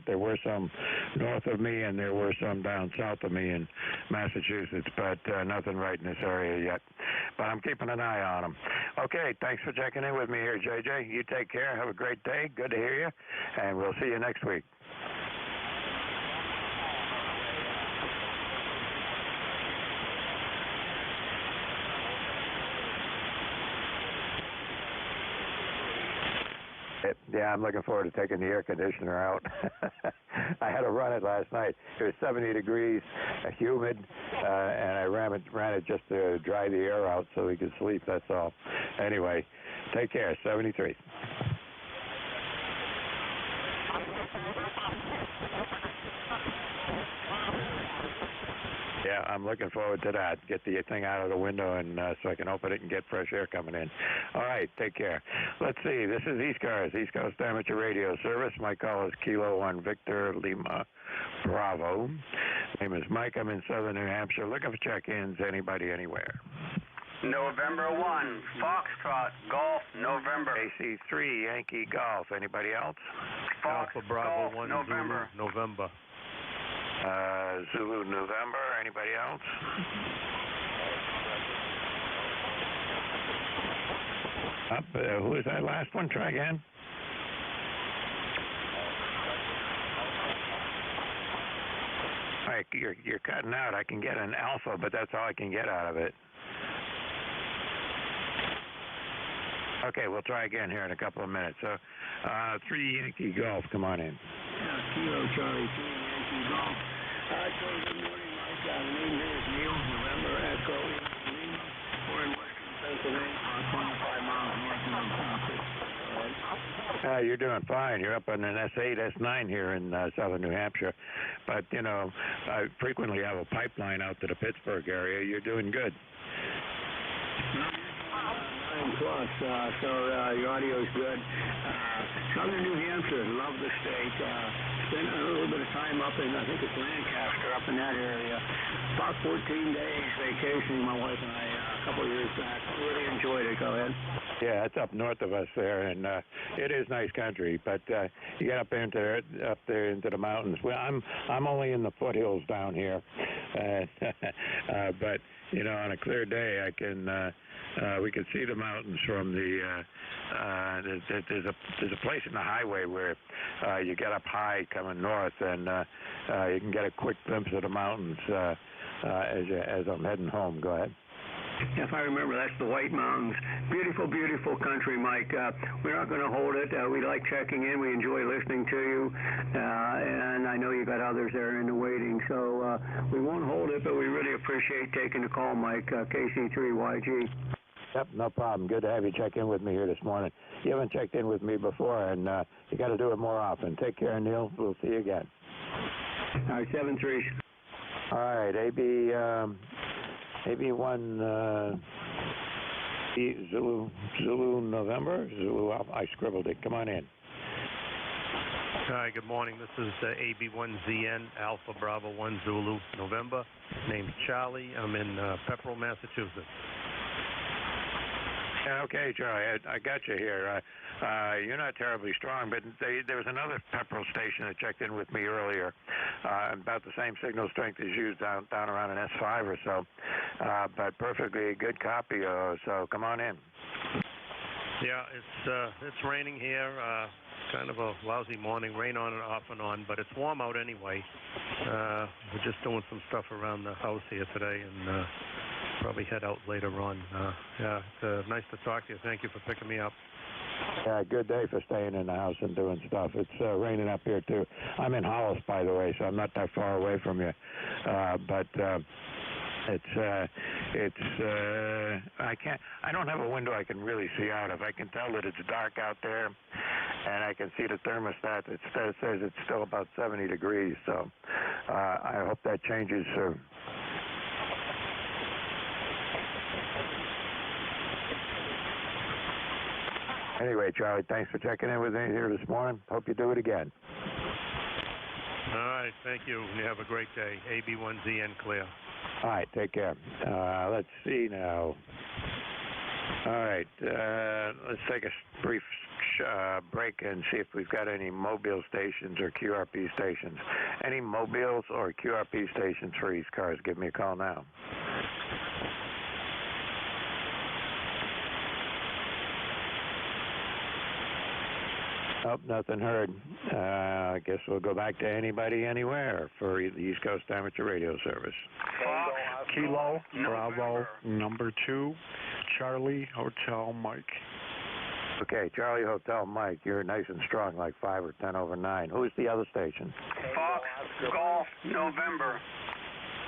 There were some north of me, and there were some down south of me in Massachusetts, but nothing right in this area yet. But I'm keeping an eye on them. Okay, thanks for checking in with me here, JJ. You take care. Have a great day. Good to hear you, and we'll see you next week. Yeah, I'm looking forward to taking the air conditioner out. I had to run it last night. It was 70 degrees, humid, and I ran it just to dry the air out so we could sleep, that's all. Anyway, take care, 73. Yeah, I'm looking forward to that. Get the thing out of the window and so I can open it and get fresh air coming in. All right, take care. Let's see. This is ECARS, East Coast Amateur Radio Service. My call is Kilo 1 Victor Lima Bravo. Name is Mike. I'm in southern New Hampshire. Looking for check-ins. Anybody, anywhere. November 1, Foxtrot, Golf, November. AC3, Yankee Golf. Anybody else? Alpha Bravo Golf, 1, November. Zulu, November. Zulu, November. Anybody else? Who was that last one? Try again. All right, you're cutting out. I can get an Alpha, but that's all I can get out of it. Okay, we'll try again here in a couple of minutes. So, 3 Yankee Golf, come on in. Kilo Charlie, 3 Yankee Golf. Good morning, Mike. The name here is Neil, November Echo Lima. We're in western Pennsylvania, 25 miles north of Concord. You're doing fine. You're up on an S8, S9 here in southern New Hampshire. But, I frequently have a pipeline out to the Pittsburgh area. You're doing good. 9 plus, so your audio is good. Southern New Hampshire, love the state. Spent a little bit of time up in, I think it's Lancaster, up in that area. About 14 days vacationing, my wife and I, a couple of years back. Really enjoyed it. Go ahead. Yeah, it's up north of us there, and it is nice country. But you get up there into the mountains. Well, I'm only in the foothills down here, but on a clear day, we can see the mountains from there's a place in the highway where you get up high coming north, and you can get a quick glimpse of the mountains as I'm heading home. Go ahead. If I remember, that's the White Mountains. Beautiful, beautiful country, Mike. We're not going to hold it. We like checking in. We enjoy listening to you. And I know you got others there in the waiting. So we won't hold it, but we really appreciate taking the call, Mike. KC3YG. Yep, no problem. Good to have you check in with me here this morning. You haven't checked in with me before, and you got to do it more often. Take care, Neil. We'll see you again. All right, 7-3. All right, AB1 Zulu November. Zulu Alpha. I scribbled it. Come on in. Hi, good morning. This is AB1ZN Alpha Bravo 1 Zulu November. Name's Charlie. I'm in Pepperell, Massachusetts. Okay, Charlie, I got you here. You're not terribly strong, but there was another Pepperell station that checked in with me earlier, about the same signal strength as you, down around an S5 or so, but perfectly good copy. So come on in. Yeah, it's raining here. Kind of a lousy morning, rain on and off and on, but it's warm out anyway. We're just doing some stuff around the house here today, and probably head out later on. It's nice to talk to you. Thank you for picking me up. Yeah, good day for staying in the house and doing stuff. It's raining up here too. I'm in Hollis, by the way, so I'm not that far away from you. But I don't have a window I can really see out of. I can tell that it's dark out there, and I can see the thermostat. It says it's still about 70 degrees. So I hope that changes. Anyway, Charlie, thanks for checking in with me here this morning. Hope you do it again. All right, thank you. You have a great day. AB1ZN clear. All right, take care. Let's see now. All right, let's take a brief break and see if we've got any mobile stations or QRP stations. Any mobiles or QRP stations for ECARS? Give me a call now. Oh, nothing heard. I guess we'll go back to anybody, anywhere for the East Coast Amateur Radio Service. Kilo, Bravo, number 2, Charlie, Hotel, Mike. Okay, Charlie, Hotel, Mike, you're nice and strong, like 5 or 10 over 9. Who's the other station? Fox, Golf, November.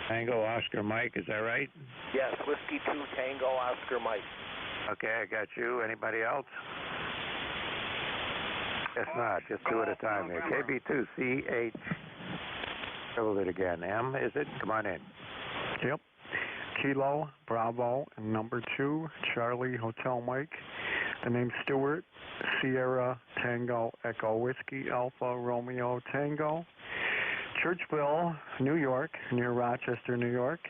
Tango, Oscar, Mike, is that right? Yes, Whiskey 2, Tango, Oscar, Mike. Okay, I got you. Anybody else? Guess not. Just two at a time here. KB2CH. Hold it again. M, is it? Come on in. Yep. Kilo, Bravo, number 2, Charlie, Hotel, Mike. The name's Stewart, Sierra, Tango, Echo, Whiskey, Alpha, Romeo, Tango. Churchville, New York, near Rochester, New York.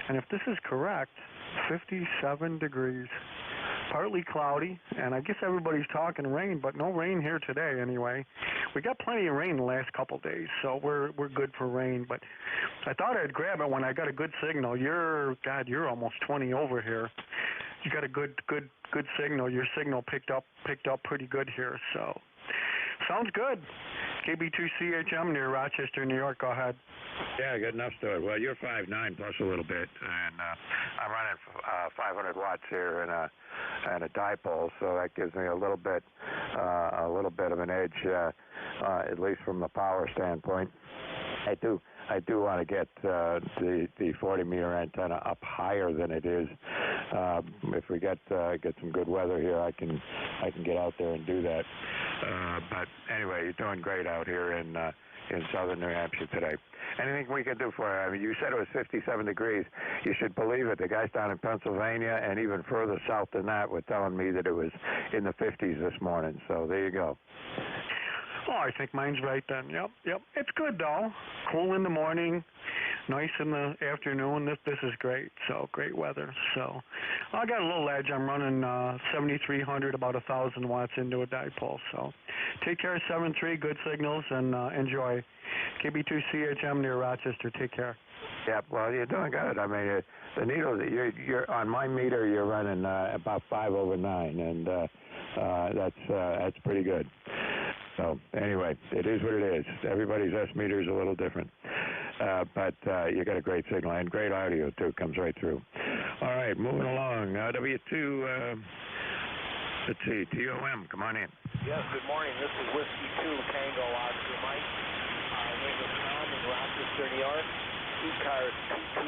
And if this is correct, 57 degrees. Partly cloudy, and I guess everybody's talking rain, but no rain here today anyway. We got plenty of rain the last couple of days, so we're good for rain. But I thought I'd grab it when I got a good signal. You're almost 20 over here. You got a good signal. Your signal picked up pretty good here, so sounds good. KB2CHM near Rochester, New York. Go ahead. Yeah, good enough, Stuart. Well, you're 5'9" plus a little bit, and I'm running 500 watts here and a dipole, so that gives me a little bit of an edge, at least from the power standpoint. I do want to get the 40 meter antenna up higher than it is. If we get some good weather here, I can get out there and do that. But anyway, you're doing great out here in southern New Hampshire today. Anything we can do for you? I mean, you said it was 57 degrees. You should believe it. The guys down in Pennsylvania and even further south than that were telling me that it was in the 50s this morning. So there you go. Oh, I think mine's right then. Yep. It's good though. Cool in the morning, nice in the afternoon. This is great. So great weather. So I got a little edge. I'm running 7,300, about 1,000 watts into a dipole. So take care, 7.3, good signals, and enjoy. KB2CHM near Rochester. Take care. Yeah, well, you're doing good. I mean, the needle, you're on my meter, you're running about 5 over 9, and that's pretty good. So anyway, it is what it is. Everybody's S meter is a little different, but you got a great signal and great audio too. Comes right through. All right, moving along. W2. Let's see, TOM. Come on in. Yes. Good morning. This is Whiskey 2, Tango, Oscar, Mike. Name is Tom in Rochester, New York. ECARS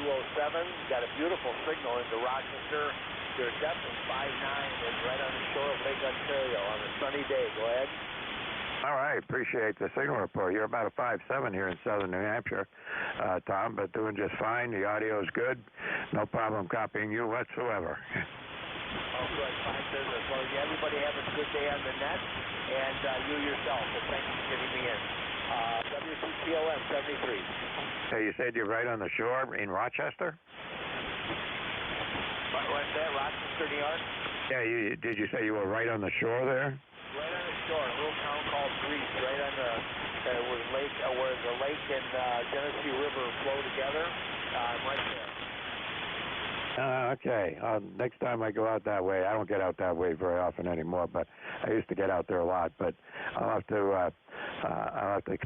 2207. Got a beautiful signal into Rochester. You're definitely 5'9" and right on the shore of Lake Ontario on a sunny day. Go ahead. All right, appreciate the signal report. You're about a 5'7" here in southern New Hampshire, Tom, but doing just fine. The audio is good. No problem copying you whatsoever. Oh, good. Fine business. Well, everybody have a good day on the net, and you yourself. So thanks for getting me in. W2TOM 73. Hey, you said you're right on the shore in Rochester? Right there, Rochester, New York. Yeah, did you say you were right on the shore there? Right on the shore, a little town called Greece, right on the where the lake and Genesee River flow together. I'm right there. Okay. Next time I go out that way, I don't get out that way very often anymore, but I used to get out there a lot. But I'll have to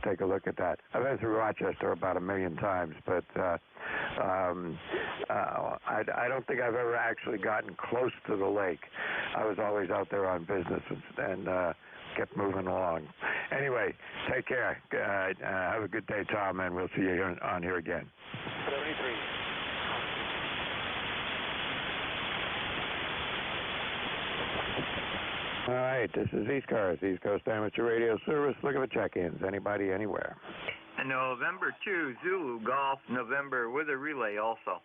take a look at that. I've been through Rochester about 1 million times, but I don't think I've ever actually gotten close to the lake. I was always out there on business and kept moving along. Anyway, take care. Have a good day, Tom, and we'll see you on here again. 73. All right, this is ECARS, East Coast Amateur Radio Service. Look at the check-ins. Anybody, anywhere. November 2, Zulu Golf, November with a relay also.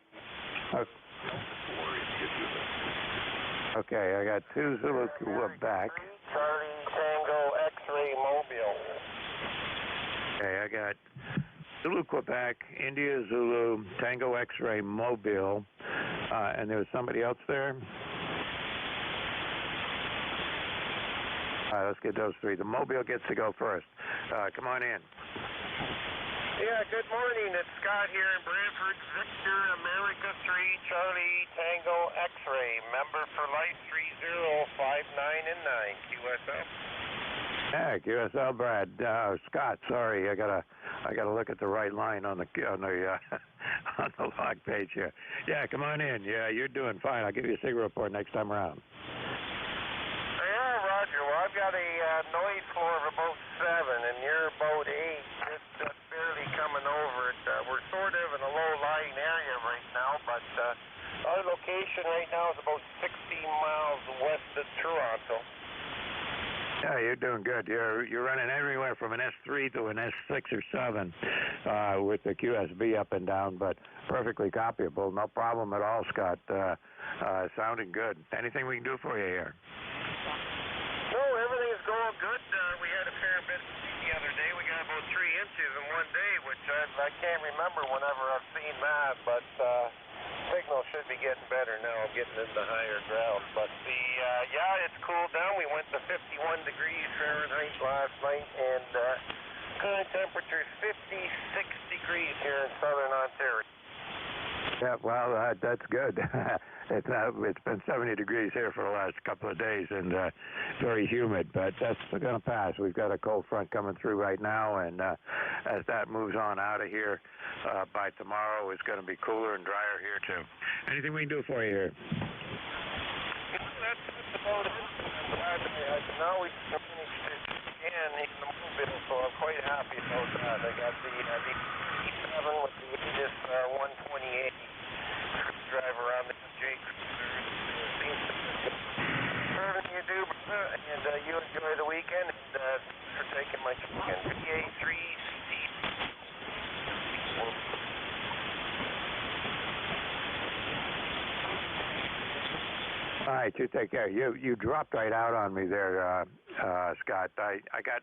Okay, I got 2 Zulu Quebec. Charlie Tango X-Ray Mobile. Okay, I got Zulu Quebec, India Zulu, Tango X-Ray Mobile, and there was somebody else there? All right, let's get those three. The Mobile gets to go first. Come on in. Yeah, good morning. It's Scott here in Brantford. Victor America 3 Charlie Tango X-Ray. Member for life 3059 and 9 QSL. Yeah, QSL, Brad. Scott, sorry, I gotta look at the right line on the on the log page here. Yeah, come on in. Yeah, you're doing fine. I'll give you a signal report next time around. Yeah, Roger. Well, I've got a noise floor of about 7, and you're about 8. Just barely coming over it. We're sort of in a low-lying area right now, but our location right now is about 60 miles west of Toronto. Yeah, you're doing good. You're running everywhere from an S3 to an S6 or 7 with the QSB up and down, but perfectly copyable. No problem at all, Scott. Sounding good. Anything we can do for you here? No, everything's going good. We had a fair bit of rain the other day. We got about 3 inches in one day, which I can't remember whenever I've seen that, but signal should be getting better now, getting into higher ground. But it's cooled down. We went to 51 degrees Fahrenheit last night, and current temperature is 56 degrees here in southern Ontario. Yeah, well, that's good. It's been 70 degrees here for the last couple of days and very humid, but that's going to pass. We've got a cold front coming through right now, and as that moves on out of here by tomorrow, it's going to be cooler and drier here too. Anything we can do for you here? That's about it. I'm glad I can always manage to scan in the mobile, so I'm quite happy about that. I got the E7 with the latest 128 drive around the NJ2US Studio. You do, and you enjoy the weekend, and thanks for taking my chicken. PA3CT. All right, you take care. You dropped right out on me there, Scott. I got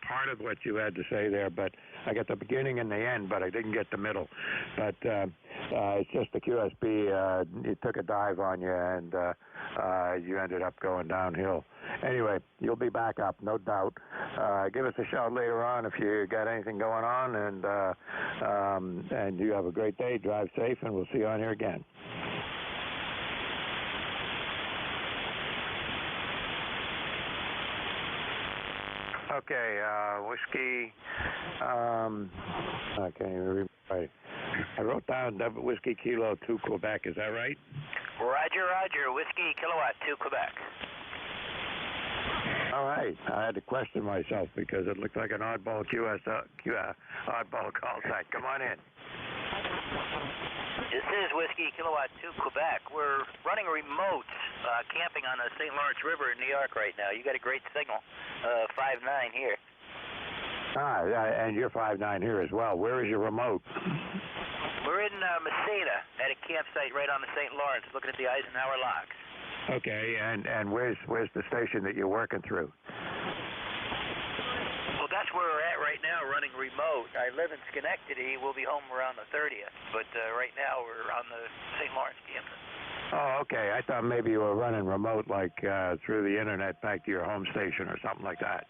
part of what you had to say there, but I got the beginning and the end, but I didn't get the middle. But it's just the QSB. It took a dive on you, and you ended up going downhill. Anyway, you'll be back up, no doubt. Give us a shout later on if you got anything going on, and you have a great day. Drive safe, and we'll see you on here again. Okay, whiskey, I can't even read. I wrote down Whiskey Kilo 2 Quebec, is that right? Roger, Whiskey Kilowatt 2 Quebec. All right, I had to question myself because it looked like an oddball oddball call sign. Come on in. This is Whiskey Kilowatt 2 Quebec. We're running remote camping on the St. Lawrence River in New York right now. You got a great signal, 5.9 here. And you're 5.9 here as well. Where is your remote? We're in Masada at a campsite right on the St. Lawrence looking at the Eisenhower locks. Okay, and where's the station that you're working through? Well, that's where we're at right now, running remote. I live in Schenectady. We'll be home around the 30th, but right now we're on the St. Lawrence campus. Oh, okay. I thought maybe you were running remote, like through the internet back to your home station or something like that.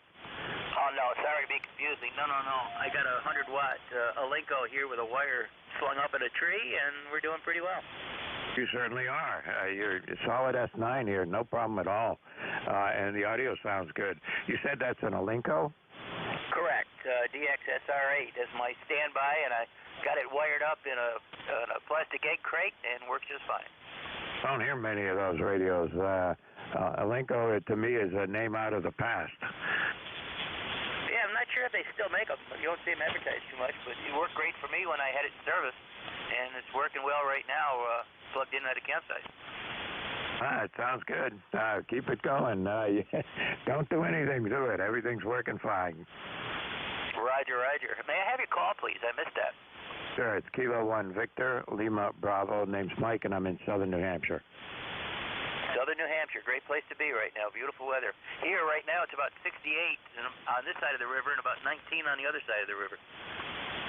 Oh, no, sorry to be confusing. No. I got a 100-watt Alinco here with a wire slung up in a tree, and we're doing pretty well. You certainly are. You're a solid S9 here, no problem at all. And the audio sounds good. You said that's an Alinco? Correct. DXSR8 is my standby, and I got it wired up in a plastic egg crate and works just fine. I don't hear many of those radios. Alinco, to me, is a name out of the past. Yeah, I'm not sure if they still make them. You don't see them advertised too much, but it worked great for me when I had it in service, and it's working well right now, plugged in at a campsite. It sounds good. Keep it going. Don't do anything to it. Everything's working fine. Roger. May I have your call, please? I missed that. Sure. It's Kilo 1 Victor, Lima Bravo. Name's Mike, and I'm in southern New Hampshire. Southern New Hampshire, great place to be right now. Beautiful weather. Here right now it's about 68 on this side of the river and about 19 on the other side of the river.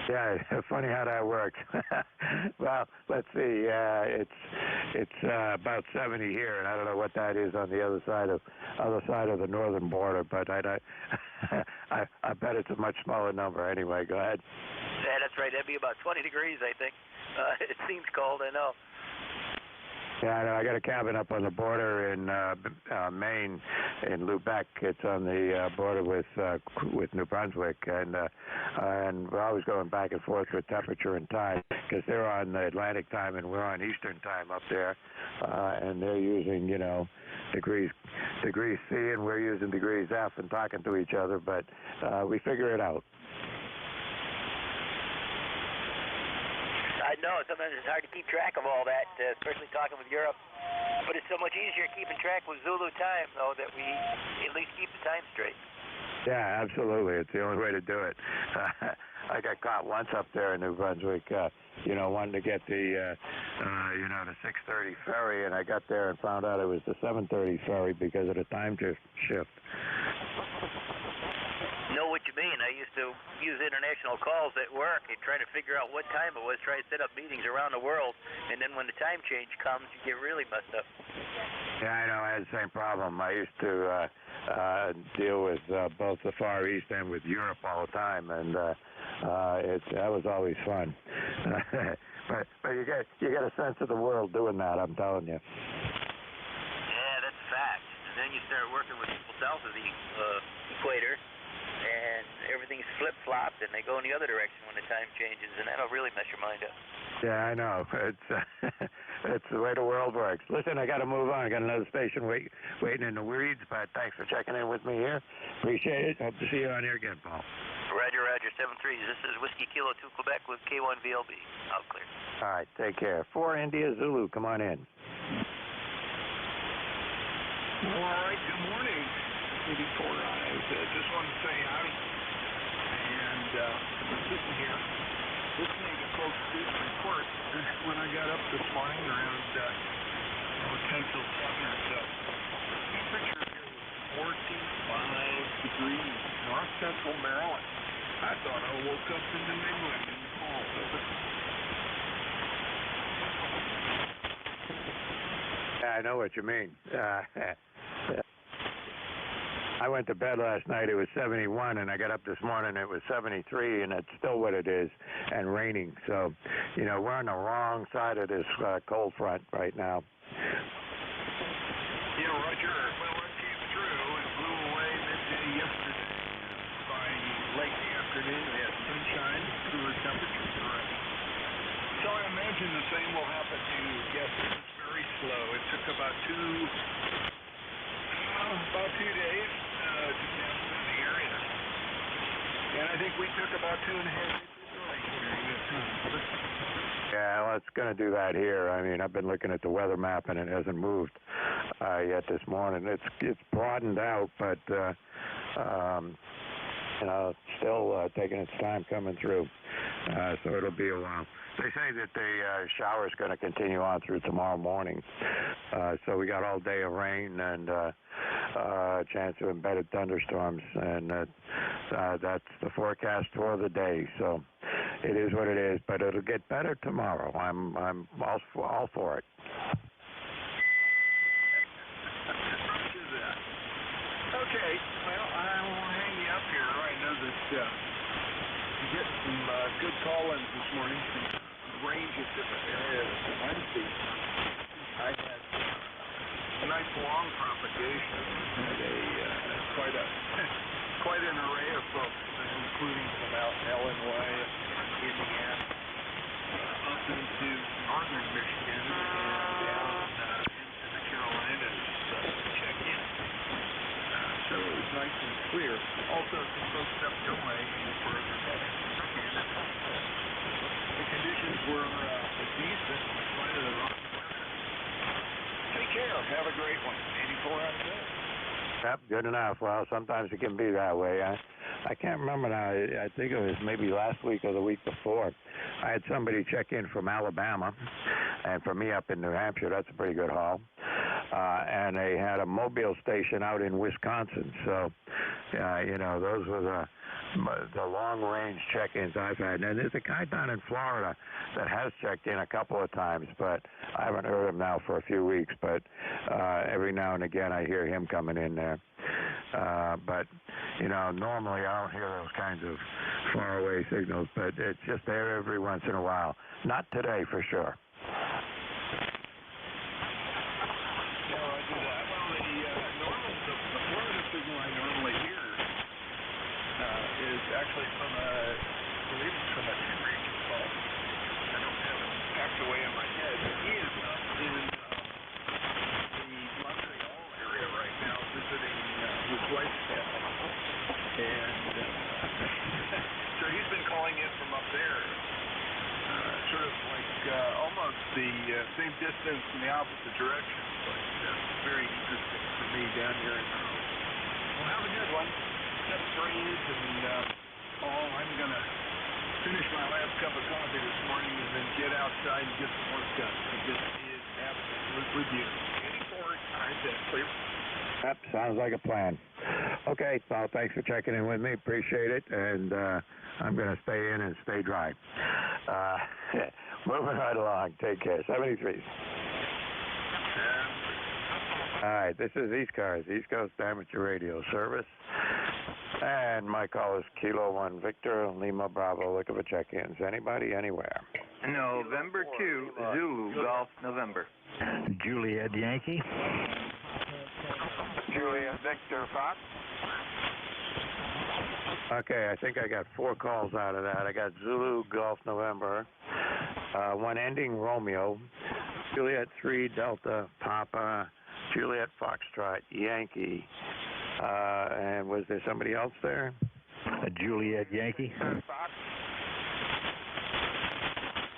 Yeah, funny how that works. Well, let's see. It's about 70 here, and I don't know what that is on the other side of the northern border, but I bet it's a much smaller number. Anyway, go ahead. Yeah, that's right. That'd be about 20 degrees, I think. It seems cold, I know. Yeah, I know. I got a cabin up on the border in Maine, in Lubec. It's on the border with New Brunswick, and we're always going back and forth with temperature and time because they're on the Atlantic time and we're on Eastern time up there, and they're using degrees C and we're using degrees F and talking to each other, but we figure it out. I know, sometimes it's hard to keep track of all that, especially talking with Europe. But it's so much easier keeping track with Zulu time, though, that we at least keep the time straight. Yeah, absolutely. It's the only way to do it. I got caught once up there in New Brunswick, wanting to get the 6:30 ferry, and I got there and found out it was the 7:30 ferry because of the time shift. Know what you mean. I used to use international calls at work and try to figure out what time it was, try to set up meetings around the world, and then when the time change comes, you get really messed up. Yeah, I know. I had the same problem. I used to deal with both the Far East and with Europe all the time, and that was always fun. but you get a sense of the world doing that, I'm telling you. Yeah, that's a fact. And then you start working with people south of the equator, and everything's flip-flopped, and they go in the other direction when the time changes, and that'll really mess your mind up. Yeah, I know. It's the way the world works. Listen, I got to move on. I got another station waiting in the weeds, but thanks for checking in with me here. Appreciate it. Hope to see you on here again, Paul. Roger, 73. This is Whiskey Kilo 2 Quebec with K1VLB. Out clear. All right, take care. 4 India Zulu, come on in. Well, all right, good morning. 84 Eyes. Just wanted to say howdy. And I'm sitting here listening to folks do the report. When I got up this morning around 10 till 7 or so, temperature here was 45 degrees, north central Maryland. I thought I woke up in New England in the fall. Yeah, I know what you mean. I went to bed last night, it was 71, and I got up this morning, it was 73, and it's still what it is, and raining. So, we're on the wrong side of this cold front right now. Yeah, Roger. Well, it came through and blew away midday yesterday. By late in the afternoon, we had sunshine, cooler temperatures already. So I imagine the same will happen to you. Yes, it's very slow. It took about 2 days to pass through the area. And I think we took about 2.5 days during this time. Yeah, well, it's going to do that here. I mean, I've been looking at the weather map, and it hasn't moved yet this morning. It's broadened out, but, still taking its time coming through. So it'll be a while. They say that the shower is going to continue on through tomorrow morning. So we got all day of rain and a chance of embedded thunderstorms, and that's the forecast for the day. So it is what it is, but it'll get better tomorrow. I'm all for it. Okay, well, I won't hang you up here. I know that you get some good call-ins this morning from a range of different areas. Wednesday, I had a nice long propagation. Had quite an array of folks, including from out in Illinois, Indiana, up into northern Michigan, and down into the Carolinas to check in. So it was nice and clear. Also, some folks up your way further back. The conditions were decent in spite of the rock. Take care. Have a great one. 84 out there. Yep, good enough. Well, sometimes it can be that way. I can't remember now. I think it was maybe last week or the week before. I had somebody check in from Alabama, and for me up in New Hampshire, that's a pretty good haul. and they had a mobile station out in Wisconsin. So, those were the long-range check-ins I've had. And there's a guy down in Florida that has checked in a couple of times, but I haven't heard him now for a few weeks. But every now and again I hear him coming in there. But, normally I don't hear those kinds of faraway signals, but it's just there every once in a while. Not today, for sure. Yeah, Roger that. Well, the Florida signal I normally hear is actually from I believe it's from a Henry call. I don't have it packed away in my head, but he is up in the Montreal area right now visiting his wife's family. And so he's been calling in from up there, sort of like almost the same distance in the opposite direction, but very interesting for me down here in the house. Well, have a good one. Set brains, and I'm going to finish my last cup of coffee this morning and then get outside and get some work done. This is absolutely beautiful. 84 I clear. Yep, sounds like a plan. Okay, Paul, thanks for checking in with me. Appreciate it. And I'm going to stay in and stay dry. Moving right along. Take care. 73. All right, this is ECARS, East Coast Amateur Radio Service. And my call is Kilo 1 Victor, Lima Bravo, looking for check-ins. Anybody, anywhere? November 2, Zulu, Golf, November. Juliet Yankee. Juliet Victor Fox. Okay, I think I got 4 calls out of that. I got Zulu, Golf, November, one ending Romeo, Juliet 3, Delta, Papa, Juliet Foxtrot, Yankee, and was there somebody else there? Juliet Yankee.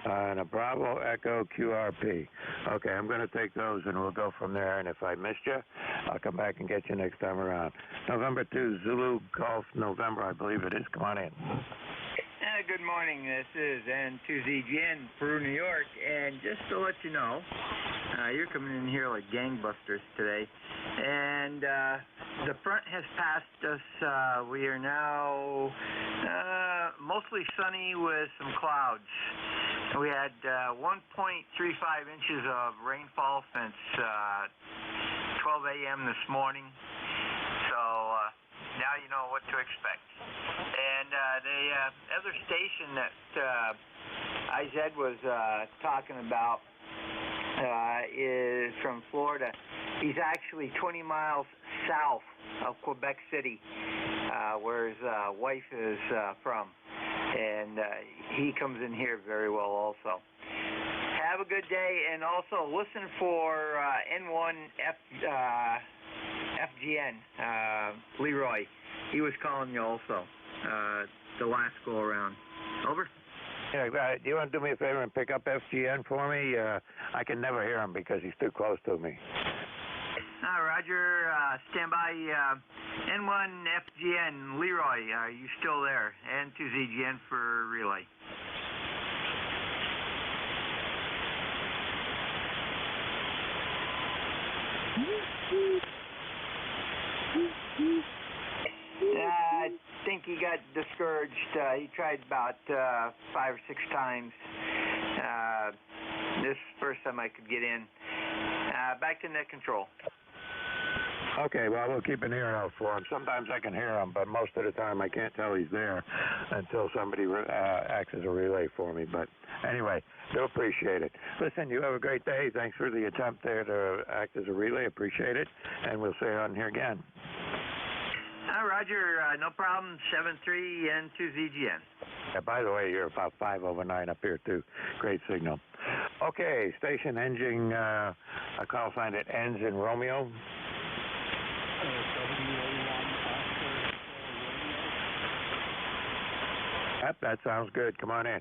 And a Bravo Echo QRP. Okay, I'm going to take those and we'll go from there. And if I missed you, I'll come back and get you next time around. November 2, Zulu Golf, November, I believe it is. Come on in. Good morning. This is N2ZGN, Peru, New York. And just to let you know, you're coming in here like gangbusters today. And the front has passed us. We are now mostly sunny with some clouds. We had 1.35 inches of rainfall since 12 a.m. this morning. So now you know what to expect. And the other station that IZ was talking about is from Florida. He's actually 20 miles south of Quebec City, where his wife is from. And he comes in here very well also. Have a good day, and also listen for FGN, Leroy. He was calling you also the last go around. Over. Yeah, do you want to do me a favor and pick up FGN for me? I can never hear him because he's too close to me. Roger, stand by. N1 FGN, Leroy, are you still there? N2ZGN for relay. I think he got discouraged. He tried about 5 or 6 times. This is the first time I could get in. Back to net control. Okay, well, we'll keep an ear out for him. Sometimes I can hear him, but most of the time I can't tell he's there until somebody acts as a relay for me. But anyway, do appreciate it. Listen, you have a great day. Thanks for the attempt there to act as a relay. Appreciate it. And we'll see you on here again. Roger, no problem. 7-3 N2ZGN. Yeah, by the way, you're about 5 over 9 up here, too. Great signal. Okay, station ending, a call sign that ends in Romeo. Yep, that sounds good. Come on in.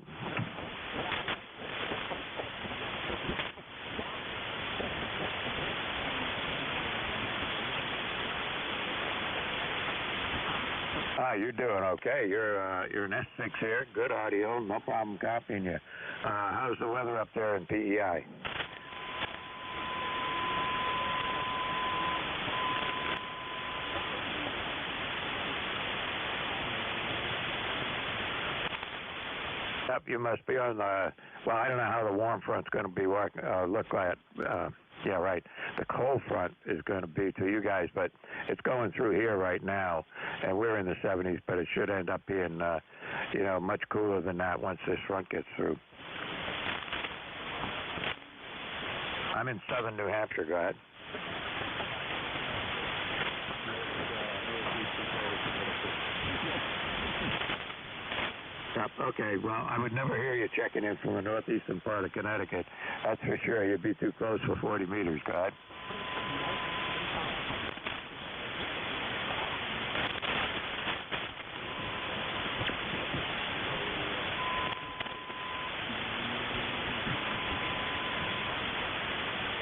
You're doing okay. You're an S6 here. Good audio. No problem copying you. How's the weather up there in PEI? Yep, you must be on the, well, I don't know how the warm front's going to be look like. Yeah, right. The cold front is going to be to you guys, but it's going through here right now, and we're in the 70s, but it should end up being, much cooler than that once this front gets through. I'm in southern New Hampshire. Go ahead. Yep, okay, well, I would never hear you checking in from the northeastern part of Connecticut. That's for sure. You'd be too close for 40 meters, go ahead.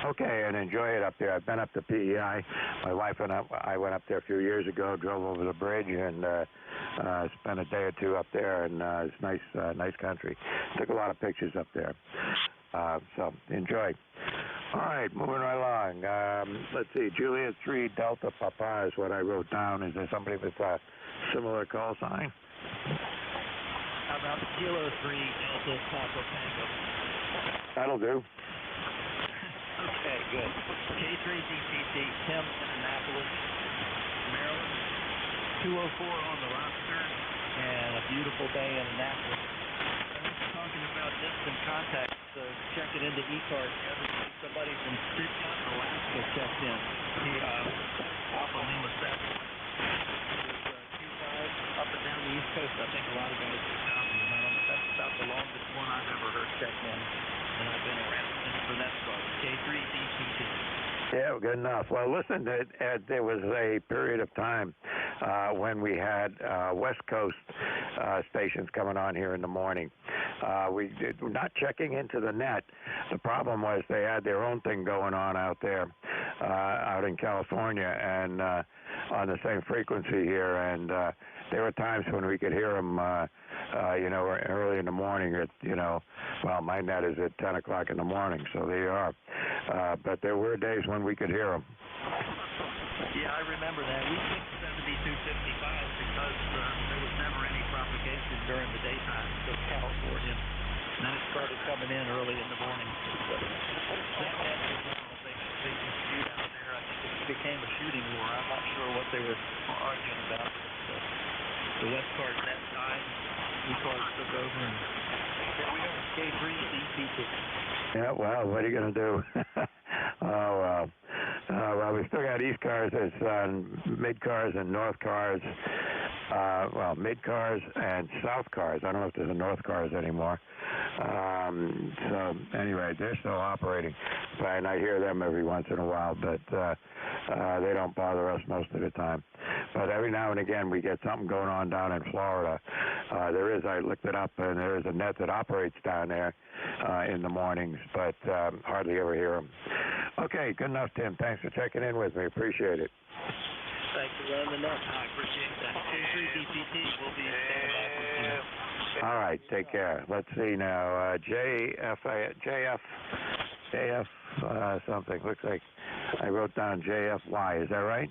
Okay, and enjoy it up there. I've been up to PEI. My wife and I went up there a few years ago, drove over the bridge, and spent a day or two up there, and it's nice country. Took a lot of pictures up there. So enjoy. All right, moving right along. Let's see, Juliet 3 Delta Papa is what I wrote down. Is there somebody with a similar call sign? How about Kilo 3 Delta Papa Tango? That'll do. Okay, good. K3DPT, Tim in Annapolis, Maryland. 204 on the roster, and a beautiful day in Annapolis. Talking about distant contacts, checking into ECARS. The other day, somebody from Sept, Alaska checked in. He, off of Lima Sept, Q5 up and down the East Coast. I think a lot of guys are copies. That's about the longest one I've ever heard check in. And I've been around since the net started. K3DPT. Yeah, good enough. Well, listen, there was a period of time when we had West Coast stations coming on here in the morning. We're not checking into the net. The problem was they had their own thing going on out there, out in California, and on the same frequency here. And there were times when we could hear them, early in the morning at, well, my net is at 10 o'clock in the morning, so there you are. But there were days when we could hear them. Yeah, I remember that. We picked 7255 because there was never any propagation during the daytime of California. And then it started coming in early in the morning. That had a big dispute out there. I think it became a shooting war. I'm not sure what they were arguing about. But, the West Card net died. ECARS took over, and here we are, K3DPT. Yeah, well, what are you going to do? Oh, well, we still got East Cars, there's Mid-Cars and North Cars. Mid-Cars and South Cars. I don't know if there's a North Cars anymore. So, anyway, they're still operating. And I hear them every once in a while, but they don't bother us most of the time. But every now and again, we get something going on down in Florida. I looked it up, and there is a net that operates down there in the mornings, but hardly ever hear them. Okay, good enough, Tim. Thanks for checking in with me. Appreciate it. Thanks for running the net. I appreciate that. K3DPT will be standing by for you. All right, take care. Let's see now. JF something. Looks like I wrote down JFY. Is that right?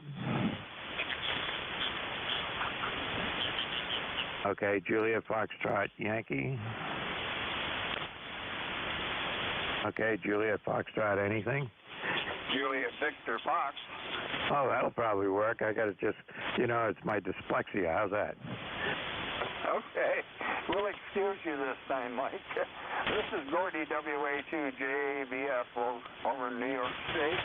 Okay, Juliet Foxtrot Yankee. Okay, Juliet Foxtrot anything? Juliet Victor Fox. Oh, that'll probably work. I got to just, it's my dyslexia. How's that? Okay. We'll excuse you this time, Mike. This is Gordy WA2JABF over in New York State.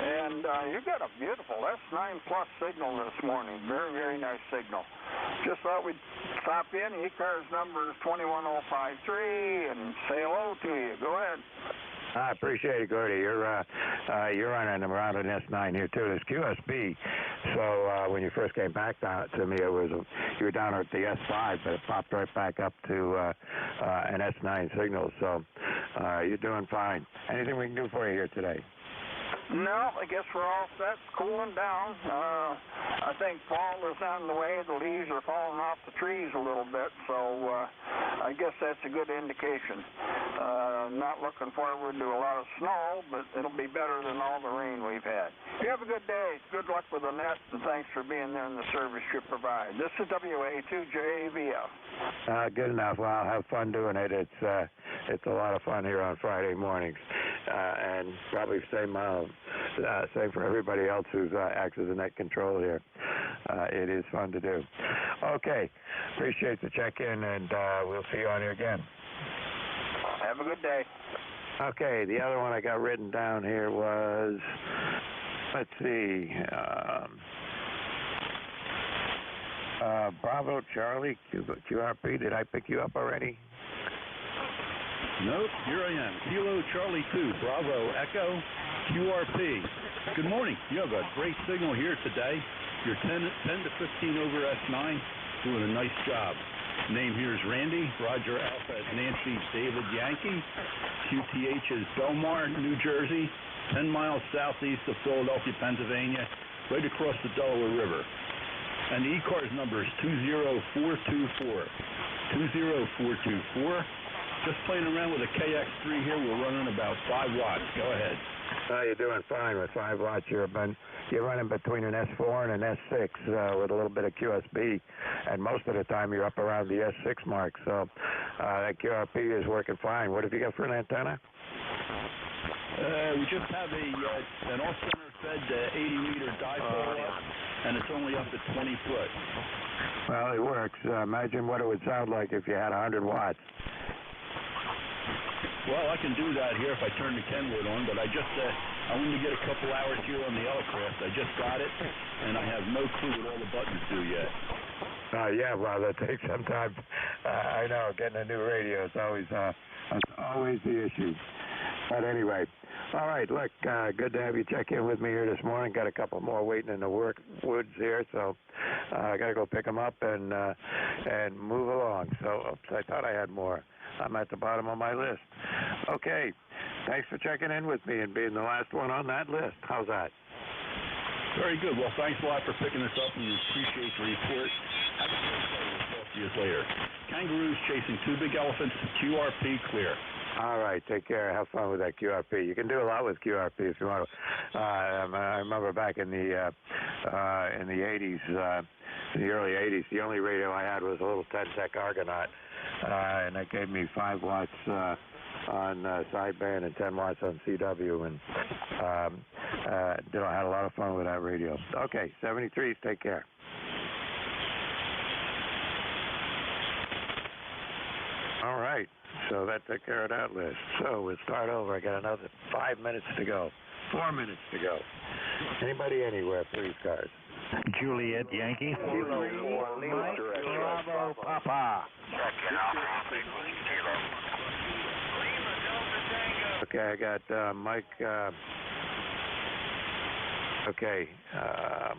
And you've got a beautiful S9 Plus signal this morning. Very, very nice signal. Just thought we'd stop in. ECARS number is 21053 and say hello to you. Go ahead. I appreciate it, Gordy. You're running around an S9 here too. There's QSB. So when you first came back down to me, you were down at the S5, but it popped right back up to an S9 signal. So you're doing fine. Anything we can do for you here today? No, I guess we're all set. It's cooling down. I think fall is on the way. The leaves are falling off the trees a little bit, so I guess that's a good indication. Not looking forward to a lot of snow, but it'll be better than all the rain we've had. You have a good day. Good luck with the net, and thanks for being there and the service you provide. This is WA2JVF. Good enough. Well, I'll have fun doing it. It's a lot of fun here on Friday mornings, and probably same for everybody else who's acts as a net control here. It is fun to do. Okay, appreciate the check-in, and we'll see you on here again. Have a good day. Okay, the other one I got written down here was, let's see, Bravo Charlie, QRP. Did I pick you up already? Nope, here I am. Kilo Charlie 2, Bravo Echo, QRP. Good morning. You have a great signal here today. You're 10 to 15 over S9, doing a nice job. Name here is Randy, Roger Alpha Nancy David Yankee. QTH is Belmar, New Jersey, 10 miles southeast of Philadelphia, Pennsylvania, right across the Delaware River. And the ECARS number is 20424. 20424. Just playing around with a KX3 here. We're running about 5 watts. Go ahead. You're doing fine with 5 watts. You're running between an S4 and an S6 with a little bit of QSB, and most of the time you're up around the S6 mark. So that QRP is working fine. What have you got for an antenna? We just have an off-center fed 80-meter dipole up, and it's only up to 20 foot. Well, it works. Imagine what it would sound like if you had 100 watts. Well, I can do that here if I turn the Kenwood on, but I wanted to get a couple hours here on the Elecraft. I just got it, and I have no clue what all the buttons do yet. Yeah, well, that takes some time. I know, getting a new radio is always the issue. But anyway, all right, look, good to have you check in with me here this morning. Got a couple more waiting in the woods here, so I got to go pick them up and move along. So, oops, I thought I had more. I'm at the bottom of my list. Okay, thanks for checking in with me and being the last one on that list. How's that? Very good. Well, thanks a lot for picking this up, and we appreciate the report. Have a great day. We'll talk to you later. Kangaroos chasing 2 big elephants. QRP clear. All right, take care. Have fun with that QRP. You can do a lot with QRP if you want to. I remember back in the 80s, in the early 80s, the only radio I had was a little 10-tech Argonaut, and that gave me 5 watts on sideband and 10 watts on CW, and I had a lot of fun with that radio. Okay, 73s, take care. All right, so that took care of that list. So we'll start over. I got another 5 minutes to go. 4 minutes to go. Anybody anywhere, please, cars. Juliet Yankee. Mike Bravo Papa. Okay, I got Mike.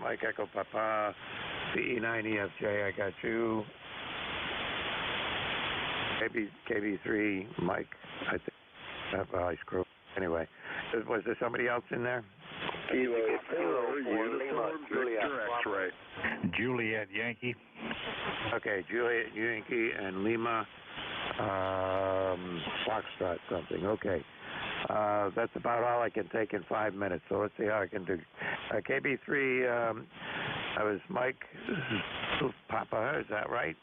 Mike Echo Papa, PE9EFJ. I got you. KB3, Mike. I think. I screwed. Anyway, was there somebody else in there? X-ray. Juliet Yankee. Okay, Juliet Yankee and Lima Foxtrot something. Okay. That's about all I can take in 5 minutes, so let's see how I can do. KB3, I was Mike. This is Papa, is that right?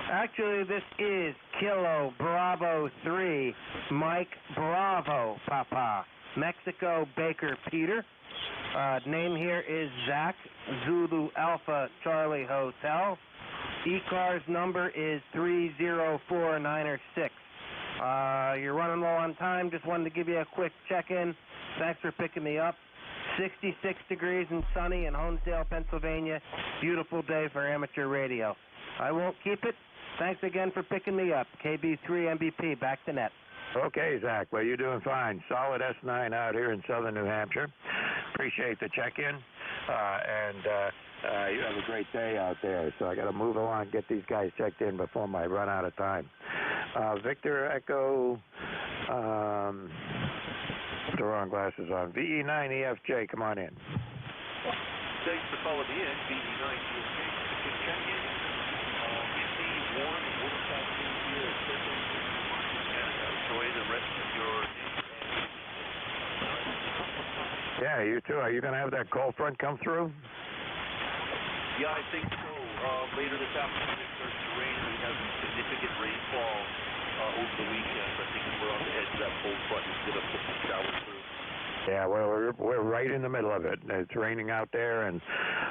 Actually, this is Kilo Bravo 3, Mike Bravo Papa, Mexico Baker Peter. Name here is Zach, Zulu Alpha Charlie Hotel. ECARS number is 304906. You're running low on time. Just wanted to give you a quick check-in. Thanks for picking me up. 66 degrees and sunny in Honesdale, Pennsylvania. Beautiful day for amateur radio. I won't keep it. Thanks again for picking me up. KB3 MVP, back to net. Okay, Zach. Well, you're doing fine. Solid S9 out here in southern New Hampshire. Appreciate the check-in. And you have a great day out there. So I got to move along, get these guys checked in before I run out of time. Victor Echo, wrong glasses on. VE9EFJ, come on in. Thanks for calling in, VE9EFJ. Quick check-in. Indeed, warm, overcast days here at Kirkland, Canada. Enjoy the rest of your day. Yeah, you too. Are you going to have that cold front come through? Yeah, I think so. Later this afternoon it starts to rain, and we have significant rainfall over the weekend. I think we're on the edge of that cold front. It's going to put some showers through. Yeah, well, we're right in the middle of it. It's raining out there, and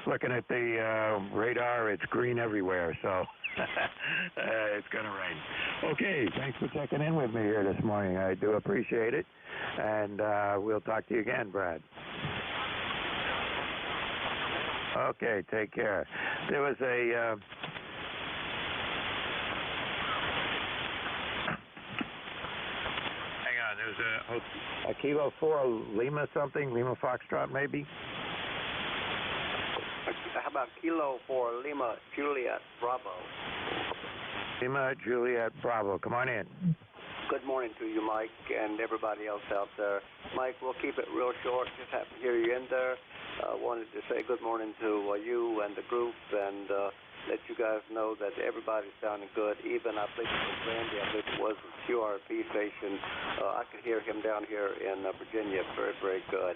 looking at the radar, it's green everywhere, so it's going to rain. Okay, thanks for checking in with me here this morning. I do appreciate it, and we'll talk to you again, Brad. Okay, take care. There was a... hang on, there's a Kilo 4 Lima something, Lima Foxtrot maybe? How about Kilo 4 Lima Juliet Bravo? Lima Juliet Bravo, come on in. Good morning to you, Mike, and everybody else out there. Mike, we'll keep it real short. Just happy to hear you in there. Wanted to say good morning to you and the group, and let you guys know that everybody's sounding good. Even, I think it was Randy, I think it was the QRP station. I could hear him down here in Virginia. Very, very good.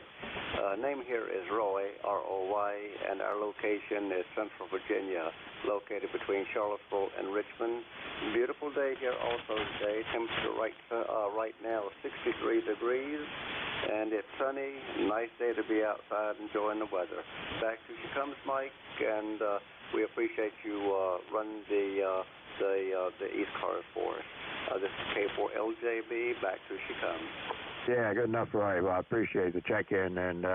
Name here is Roy, R-O-Y, and our location is Central Virginia, located between Charlottesville and Richmond. Beautiful day here also today. Temperature right now 63 degrees, and it's sunny. Nice day to be outside enjoying the weather. Back to you comes Mike, and we appreciate you running the ECARS for us. This is K4LJB. Back to she comes. Yeah, good enough, Roy. Well, I appreciate the check-in, and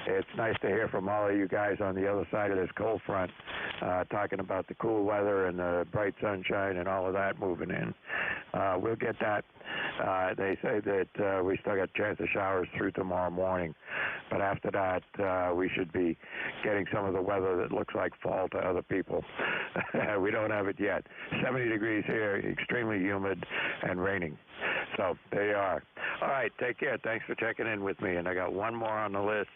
it's nice to hear from all of you guys on the other side of this cold front, talking about the cool weather and the bright sunshine and all of that moving in. We'll get that. They say that we still got a chance of showers through tomorrow morning, but after that, we should be getting some of the weather that looks like fall to other people. We don't have it yet. 70 degrees here, extremely humid, and raining. So there you are. All right, take care. Thanks for checking in with me. And I got one more on the list.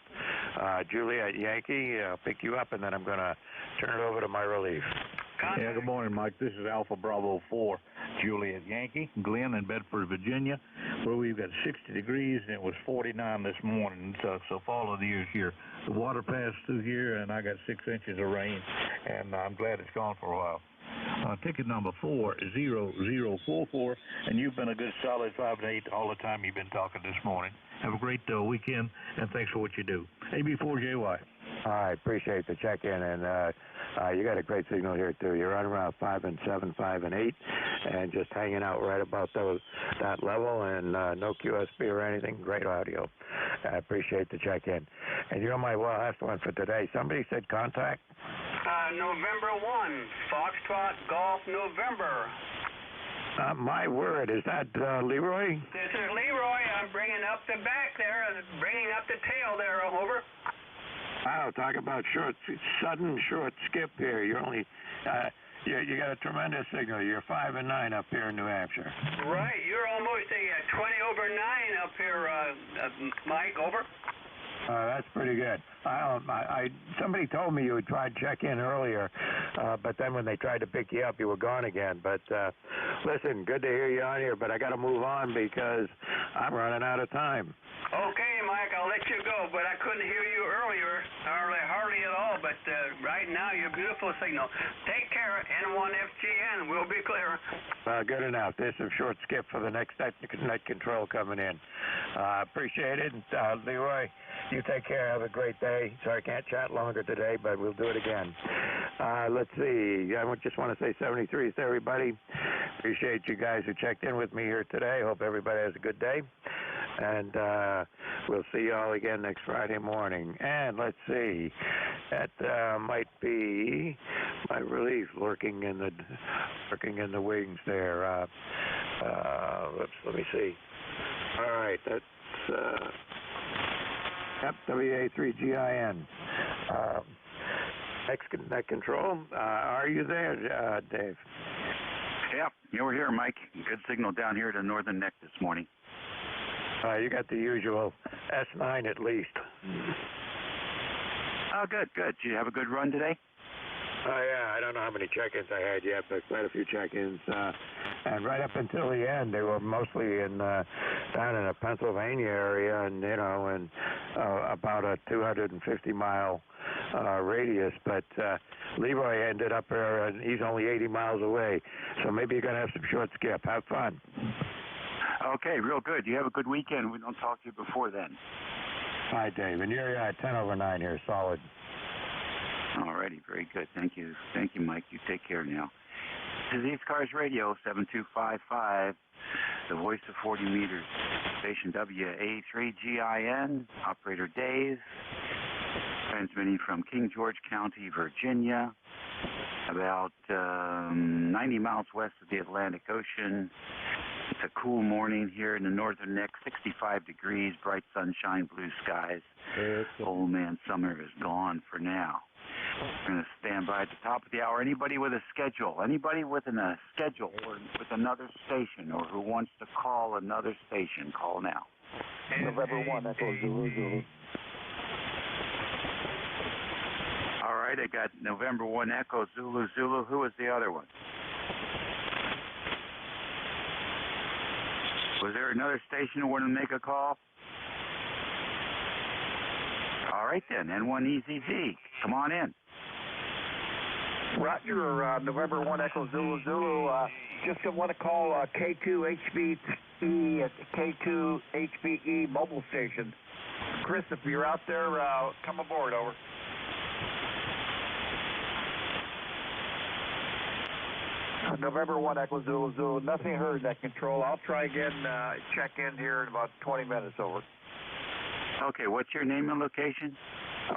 Juliet Yankee, I'll pick you up, and then I'm going to turn it over to my relief. Yeah, good morning, Mike. This is Alpha Bravo 4, Juliet Yankee, Glen in Bedford, Virginia, where we've got 60 degrees, and it was 49 this morning. So fall of the year here. The water passed through here, and I got 6 inches of rain, and I'm glad it's gone for a while. Ticket number 40044, and you've been a good solid 5 and 8 all the time you've been talking this morning. Have a great weekend, and thanks for what you do. AB4JY. I appreciate the check-in, and you got a great signal here, too. You're running around 5 and 7, 5 and 8, and just hanging out right about that level, and no QSB or anything. Great audio. I appreciate the check-in. And you're my last one for today. Somebody said contact? November 1, Foxtrot Golf November. My word, is that Leroy? This is Leroy. I'm bringing up the back there, bringing up the tail there, over. Wow, talk about sudden short skip here. You're only, you got a tremendous signal. You're 5 and 9 up here in New Hampshire. Right, you're almost a 20 over 9 up here, Mike, over. That's pretty good. Somebody told me you had tried check-in earlier, but then when they tried to pick you up, you were gone again. But listen, good to hear you on here, but I got to move on because I'm running out of time. Okay, Mike, I'll let you go, but I couldn't hear you earlier, hardly at all, but right now, you're a beautiful signal. Take care, N1FGN, we'll be clear. Good enough. There's some short skip for the next net control coming in. Appreciate it. Leroy, you take care. Have a great day. Sorry I can't chat longer today, but we'll do it again. Let's see. I just want to say 73 to everybody. Appreciate you guys who checked in with me here today. Hope everybody has a good day. And we'll see you all again next Friday morning. And let's see, that might be my relief lurking in the wings there. Let me see. All right, that's WA3GIN. Net control. Are you there, Dave? Yep, we're here, Mike. Good signal down here to Northern Neck this morning. You got the usual S9 at least. Oh, good. Did you have a good run today? Oh, yeah, I don't know how many check-ins I had yet, but quite a few check-ins. And right up until the end, they were mostly in down in the Pennsylvania area and, and about a 250-mile radius. But Leroy ended up there, and he's only 80 miles away. So maybe you're going to have some short skip. Have fun. Okay, real good. You have a good weekend. We don't talk to you before then. Hi, Dave. And you're 10/9 here. Solid. All righty, very good. Thank you, Mike. You take care now. This is ECARS Radio, 7255, the voice of 40 meters. Station WA3GIN, operator Dave, transmitting from King George County, Virginia, about 90 miles west of the Atlantic Ocean. It's a cool morning here in the northern neck, 65 degrees, bright sunshine, blue skies. Old man summer is gone for now. We're going to stand by at the top of the hour. Anybody with a schedule, anybody with a schedule or with another station or who wants to call another station, call now. November 1, Echo Zulu Zulu. All right, I got November 1 Echo Zulu Zulu. Who was the other one? Was there another station who wanted to make a call? All right then, N1EZZ. Come on in. Roger, November 1 Echo Zulu Zulu. Just want to call K2HBE at K2HBE mobile station. Chris, if you're out there, come aboard, over. November 1 Echo Zulu Zulu. Nothing heard that control. I'll try again, check in here in about 20 minutes, over. Okay, what's your name and location?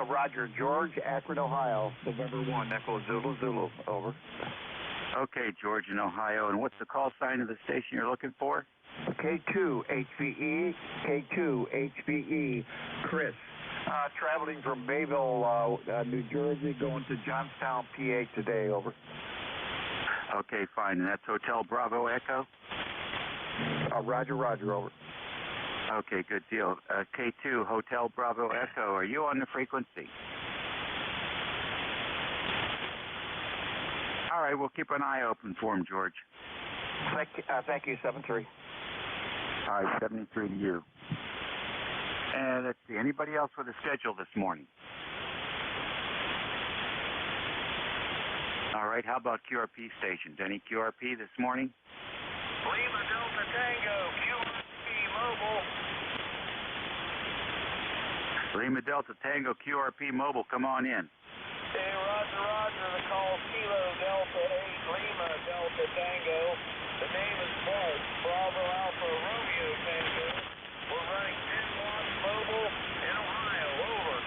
Roger, George, Akron, Ohio. November 1 Echo Zulu Zulu, over. Okay, George in Ohio. And what's the call sign of the station you're looking for? K2HBE, K2HBE, Chris. Traveling from Bayville, New Jersey, going to Johnstown, PA today, over. Okay, fine. And that's Hotel Bravo Echo? Roger, over. Okay, good deal. K2, Hotel Bravo Echo. Are you on the frequency? All right, we'll keep an eye open for him, George. Thank you, 73. All right, 73 to you. And let's see, anybody else with a schedule this morning? All right, how about QRP stations? Any QRP this morning? Lima Delta Tango, QRP Mobile. Lima Delta Tango, QRP Mobile, come on in. Hey, Roger, the call Kilo Delta 8, Lima Delta Tango. The name is Bart, Bravo Alpha Romeo Tango. We're running 10 watts mobile in Ohio, over.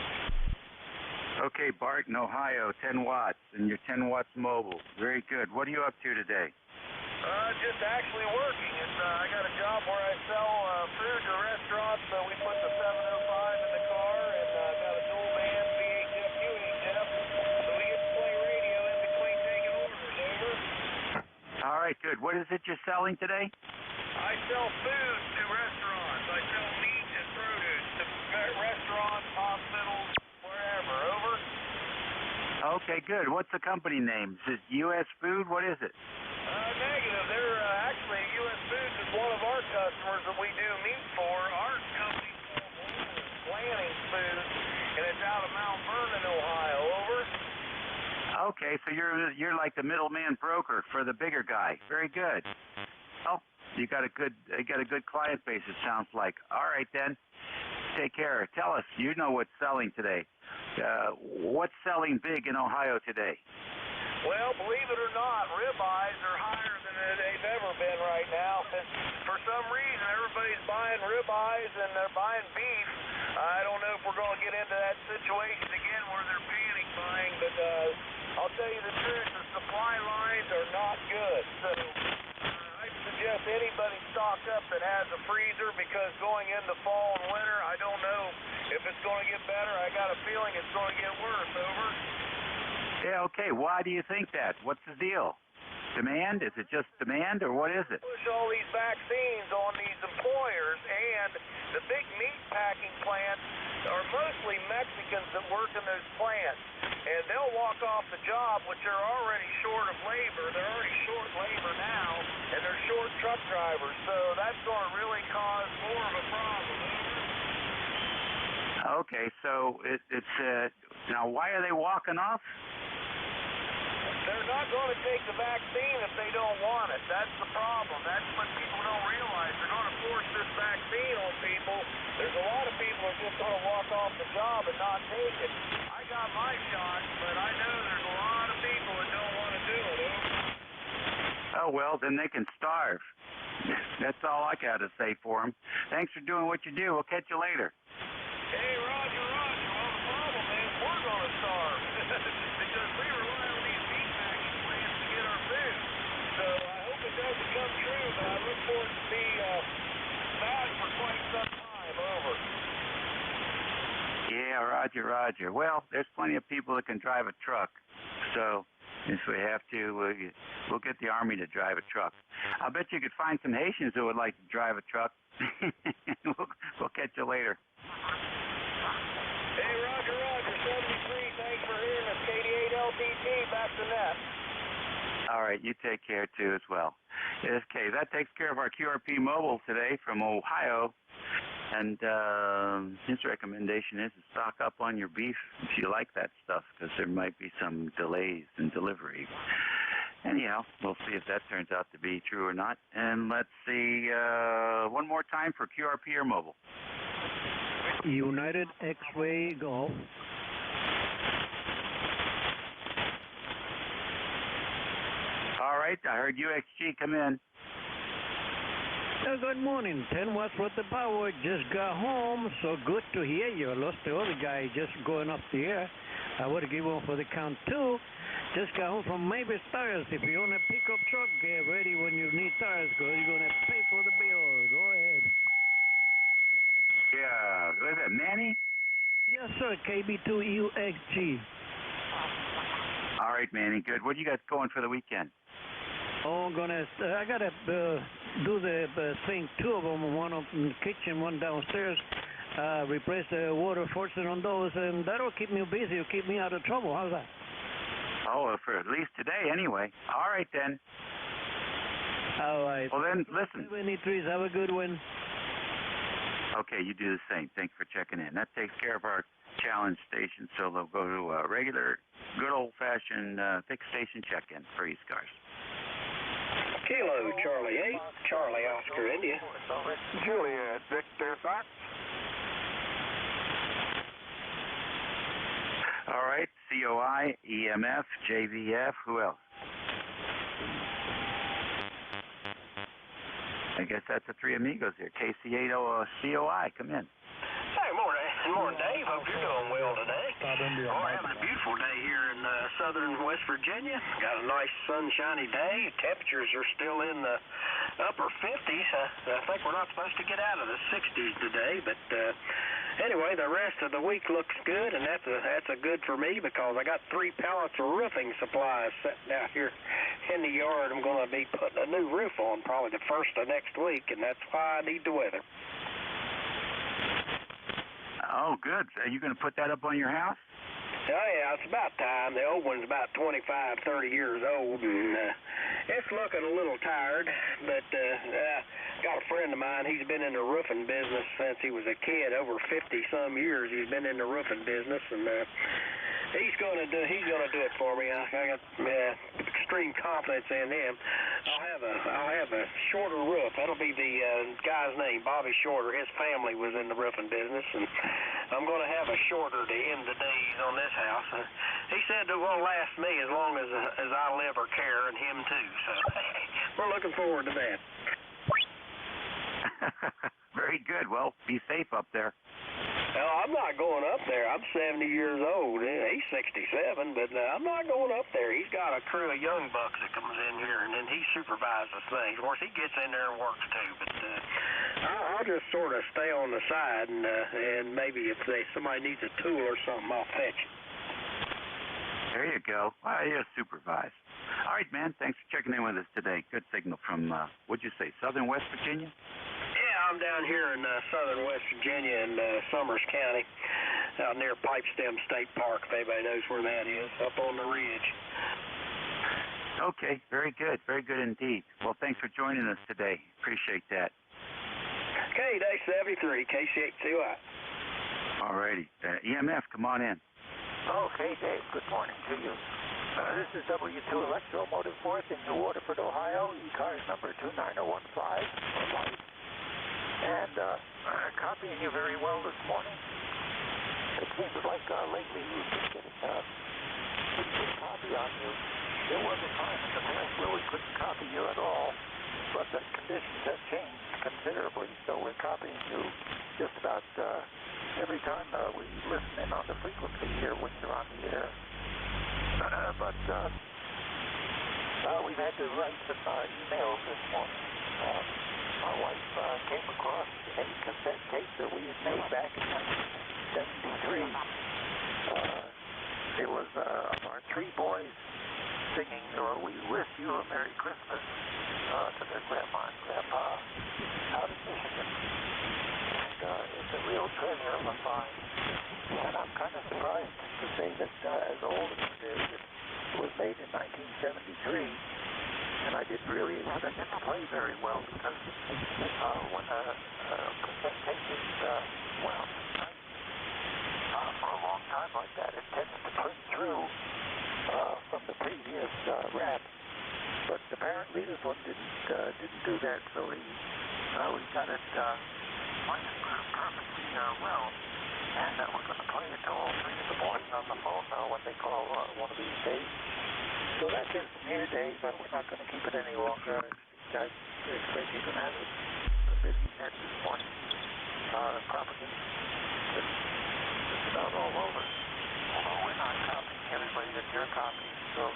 Okay, Bart in Ohio, 10 watts, and you're 10 watts mobile. Very good. What are you up to today? Just actually working. I got a job where I sell food to restaurants, so we put the 705 in the car, and got a dual band VHF, UHF, so we get to play radio in between taking orders, over. All right, good. What is it you're selling today? I sell food to restaurants. I sell meat and produce to restaurants, hospitals, wherever, over. Okay, good. What's the company name? Is it U.S. Food? What is it? Negative. They're actually U.S. Foods is one of our customers that we do meat for. Our company's called Lanning Foods, and it's out of Mount Vernon, Ohio. Over. Okay, so you're like the middleman broker for the bigger guy. Very good. Oh, you got a good client base. It sounds like. All right then. Take care. Tell us. You know what's selling today. What's selling big in Ohio today? Well, believe it or not, ribeyes are higher than they've ever been right now. And for some reason, everybody's buying ribeyes and they're buying beef. I don't know if we're going to get into that situation again where they're panic buying, but I'll tell you the truth, the supply lines are not good. So I suggest anybody stock up that has a freezer, because going into fall and winter, I don't know if it's going to get better. I got a feeling it's going to get worse, over. Yeah, okay. Why do you think that? What's the deal? Demand? Is it just demand, or what is it? Push all these vaccines on these employers, and the plants are mostly Mexicans that work in those plants, and they'll walk off the job, which they're already short of labor. They're already short labor now, and they're short truck drivers, so that's going to really cause more of a problem. Okay, so it's now why are they walking off? They're not going to take the vaccine if they don't want it. That's the problem. That's what people don't realize. They're going to force this vaccine on people. There's a lot of people who are just going to walk off the job and not take it. I got my shot, but I know there's a lot of people that don't want to do it. Oh, well, then they can starve. That's all I got to say for them. Thanks for doing what you do. We'll catch you later. Hey, Roger. Well, the problem is we're going to starve because we rely on these meat packing plants to get our food. So I hope it doesn't come true, but I look for it to be bad for quite some time. Over. Yeah, Roger. Well, there's plenty of people that can drive a truck. So if we have to, we'll get the Army to drive a truck. I'll bet you could find some Haitians who would like to drive a truck. We'll catch you later. Hey, Roger, 73, thanks for hearing us. 88 LTT, back to net. All right, you take care, too, as well. Okay, that takes care of our QRP Mobile today from Ohio. And his recommendation is to stock up on your beef if you like that stuff, because there might be some delays in delivery. Anyhow, we'll see if that turns out to be true or not. And let's see, one more time for QRP or Mobile. United X-Ray Golf. All right, I heard UXG come in. Good morning, 10 West with the power. Just got home, so good to hear you. I lost the other guy just going up the air. I would have given one for the count 2. Just got home from Mavis Tires. If you own a pickup truck, get ready when you need tires, because you're going to pay for the bill. Go ahead. Yeah, was it Manny? Yes, sir, KB2UXG. All right, Manny, good. What do you got going for the weekend? Oh, I gotta do the thing, 2 of them, one up in the kitchen, one downstairs. Replace the water faucet on those, and that'll keep me busy. It'll keep me out of trouble. How's that? Oh, for at least today, anyway. All right, then. All right. Well, then, listen. 23s, have a good one. Okay, you do the same. Thanks for checking in. That takes care of our challenge station, so they'll go to a regular, good old-fashioned fixed station check-in for ECARS. Kilo Charlie 8, Charlie Oscar India. Juliet Victor Fox. All right, COI, EMF, JVF, who else? I guess that's the 3 amigos here. KC80 COI, come in. Hey, morning, Dave. Hope you're doing well today. We're having a beautiful day here in southern West Virginia. Got a nice sunshiny day. Temperatures are still in the upper 50s. I think we're not supposed to get out of the 60s today, but anyway, the rest of the week looks good, and that's a good for me because I got 3 pallets of roofing supplies sitting out here in the yard. I'm going to be putting a new roof on probably the first of next week, and that's why I need the weather. Oh, good. Are you going to put that up on your house? Oh, yeah, it's about time. The old one's about 25, 30 years old, and it's looking a little tired, but got a friend of mine. He's been in the roofing business since he was a kid, over 50-some years he's been in the roofing business, and he's going to do it for me. I got extreme confidence in him. I'll have a shorter roof. That'll be the guy's name, Bobby Shorter. His family was in the roofing business, and I'm going to have a shorter to end the days on this house. He said it won't last me as long as I live or care, and him too. So we're looking forward to that. Very good. Well, be safe up there. Well, I'm not going up there. I'm 70 years old. He's 67, but I'm not going up there. He's got a crew of young bucks that comes in here, and then he supervises things. Of course, he gets in there and works too, but I'll just sort of stay on the side, and maybe if somebody needs a tool or something, I'll fetch it. There you go. Well, you supervise. All right, man. Thanks for checking in with us today. Good signal from, what'd you say, southern West Virginia? Yeah, I'm down here in southern West Virginia in Summers County, out near Pipestem State Park, if anybody knows where that is, up on the ridge. Okay, very good indeed. Well, thanks for joining us today. Appreciate that. Okay, day 73, KC8CY. All righty. EMF, come on in. Okay, Dave, good morning to you. This is W2 Electromotive Force in New Waterford, Ohio, ECARS number 29015. And copying you very well this morning. It seems like lately you've been getting pretty good copy on you. There was a time in the past where we couldn't copy you at all, but the conditions have changed considerably, so we're copying you just about every time we listen in on the frequency here when you're on the air. But we've had to write some emails this morning. My wife came across a cassette tape that we had made back in 1973. It was our three boys singing We Wish You a Merry Christmas to their grandma and grandpa out in Michigan. And it's a real treasure of a find. And I'm kind of surprised to say that as old as it is, it was made in 1973. And I didn't really expect it to play very well because when a cassette tape is wound for a long time like that, it tends to print through from the previous wrap. But apparently this one didn't do that, so we got it playing perfectly well. And we're going to play it to all three of the boys on the phone now when they call one of these days. So that's it from here, Dave, but we're not going to keep it any longer. I expect you're going to have a busy net this morning. Probably just about all over. Although we're not copying everybody that you're copying, so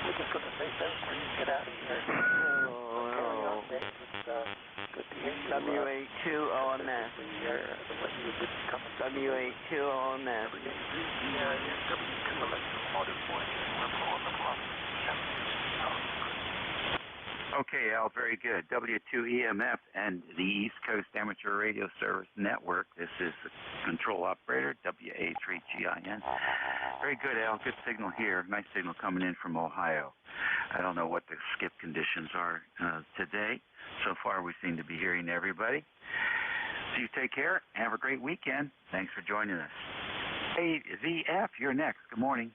we're just going to say thanks for you. Get out of here. Carry on, Dave. It's good to hear you. W82OMS. W82OMS. W2 Electromotive Force. Okay, Al, very good. W2EMF and the East Coast Amateur Radio Service Network. This is the control operator, WA3GIN. Very good, Al. Good signal here. Nice signal coming in from Ohio. I don't know what the skip conditions are today. So far, we seem to be hearing everybody. So you take care. Have a great weekend. Thanks for joining us. Hey, VF, you're next. Good morning.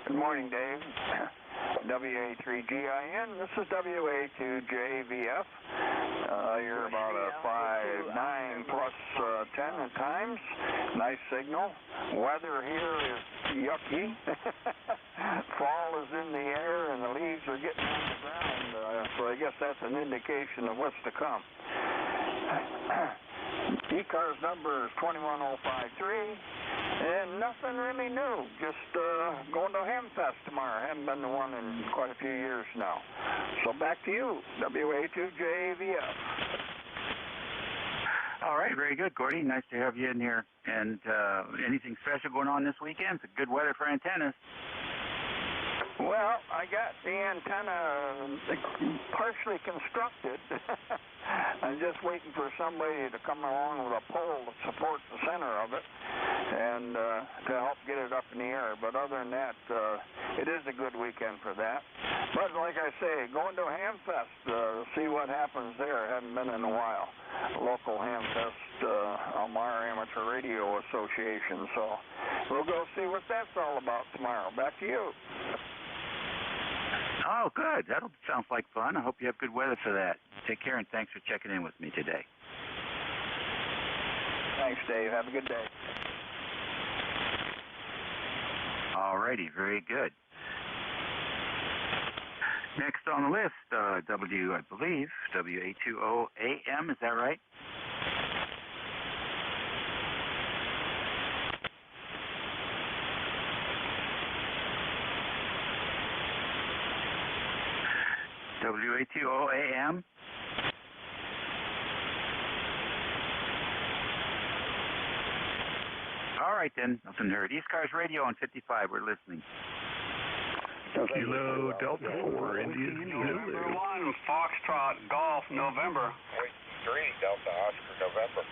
Good morning, Dave. WA3GIN. This is WA2JVF. You're about a 5'9" plus 10 at times. Nice signal. Weather here is yucky. Fall is in the air and the leaves are getting on the ground. So I guess that's an indication of what's to come. ECARS number is 21053, and nothing really new. Just going to Hamfest tomorrow. Haven't been to one in quite a few years now. So back to you, WA2JVF. All right, very good, Gordy. Nice to have you in here. And anything special going on this weekend? It's good weather for antennas. Well, I got the antenna partially constructed. I'm just waiting for somebody to come along with a pole that supports the center of it and to help get it up in the air. But other than that, it is a good weekend for that. But like I say, going to Hamfest, see what happens there. Haven't been in a while. Local Hamfest, Almar Amateur Radio Association. So we'll go see what that's all about tomorrow. Back to you. Oh, good. That sounds like fun. I hope you have good weather for that. Take care, and thanks for checking in with me today. Thanks, Dave. Have a good day. All righty. Very good. Next on the list, I believe, WA20AM. Is that right? WA20AM. All right, then. Nothing heard. ECARS Radio on 55. We're listening. Kilo Delta 4, Indian Zulu. Number 1, Foxtrot Golf, November. Delta Oscar November.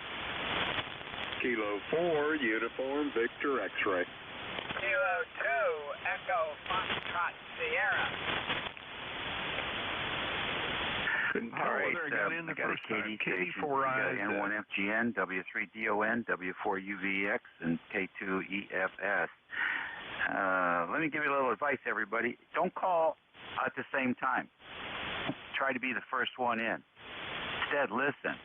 Kilo 4, Uniform Victor X-Ray. Kilo 2, Echo Foxtrot Sierra. All right, I got a KD station. We got N1FGN, W3DON, W4UVX, and K2EFS. Let me give you a little advice, everybody. Don't call at the same time. Try to be the first one in. Instead, listen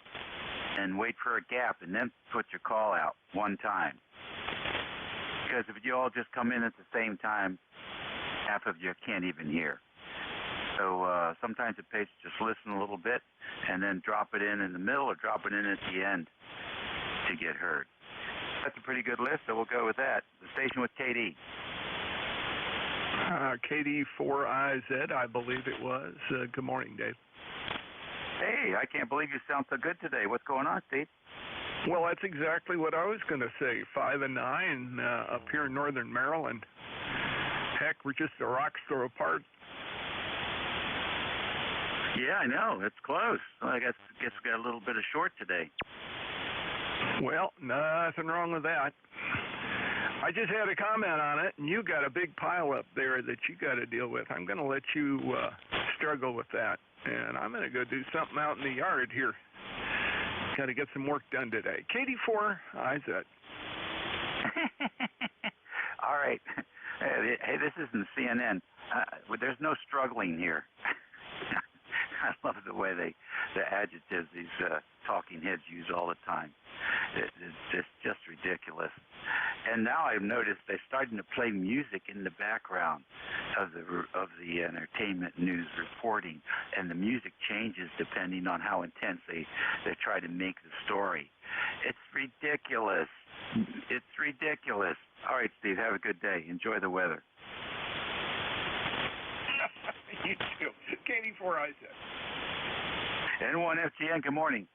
and wait for a gap, and then put your call out one time. Because if you all just come in at the same time, half of you can't even hear. So sometimes it pays to just listen a little bit and then drop it in the middle or drop it in at the end to get heard. That's a pretty good list, so we'll go with that. The station with KD. KD4IZ, I believe it was. Good morning, Dave. Hey, I can't believe you sound so good today. What's going on, Steve? Well, that's exactly what I was going to say. 5 and 9 up here in northern Maryland. Heck, we're just a rock's throw apart. Yeah, I know. It's close. I guess we got a little bit of short today. Well, nothing wrong with that. I just had a comment on it, and you got a big pile up there that you got to deal with. I'm going to let you struggle with that, and I'm going to go do something out in the yard here. Got to get some work done today. KD4IZ. All right. Hey, this isn't CNN. There's no struggling here. I love the way the adjectives these talking heads use all the time. It's just ridiculous. And now I've noticed they're starting to play music in the background of the entertainment news reporting, and the music changes depending on how intense they try to make the story. It's ridiculous. It's ridiculous. All right, Steve, have a good day. Enjoy the weather. You too. KD4IZ. N1FGN, good morning.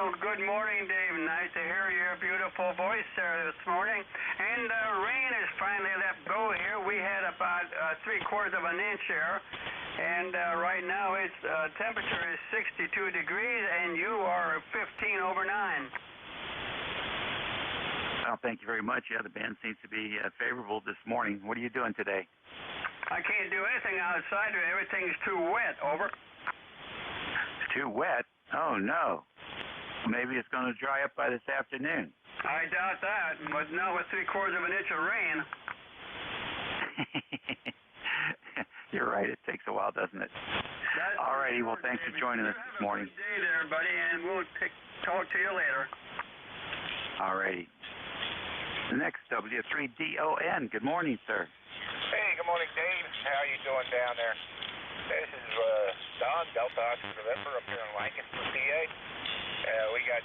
Oh, good morning, Dave. Nice to hear your beautiful voice there this morning. And rain has finally let go here. We had about 3/4 of an inch here. And right now its temperature is 62 degrees, and you are 15 over 9. Well, thank you very much. Yeah, the band seems to be favorable this morning. What are you doing today? I can't do anything outside. Everything's too wet. Over. Too wet? Oh, no. Maybe it's going to dry up by this afternoon. I doubt that, but now with 3/4 of an inch of rain. You're right. It takes a while, doesn't it? All righty. Well, thanks for joining us this morning. Good day there, buddy, and we'll talk to you later. All righty. The next W3DON. Good morning, sir. Hey, good morning, Dave. How you doing down there? This is Don, Delta Oscar November, up here in Lancaster, PA. We got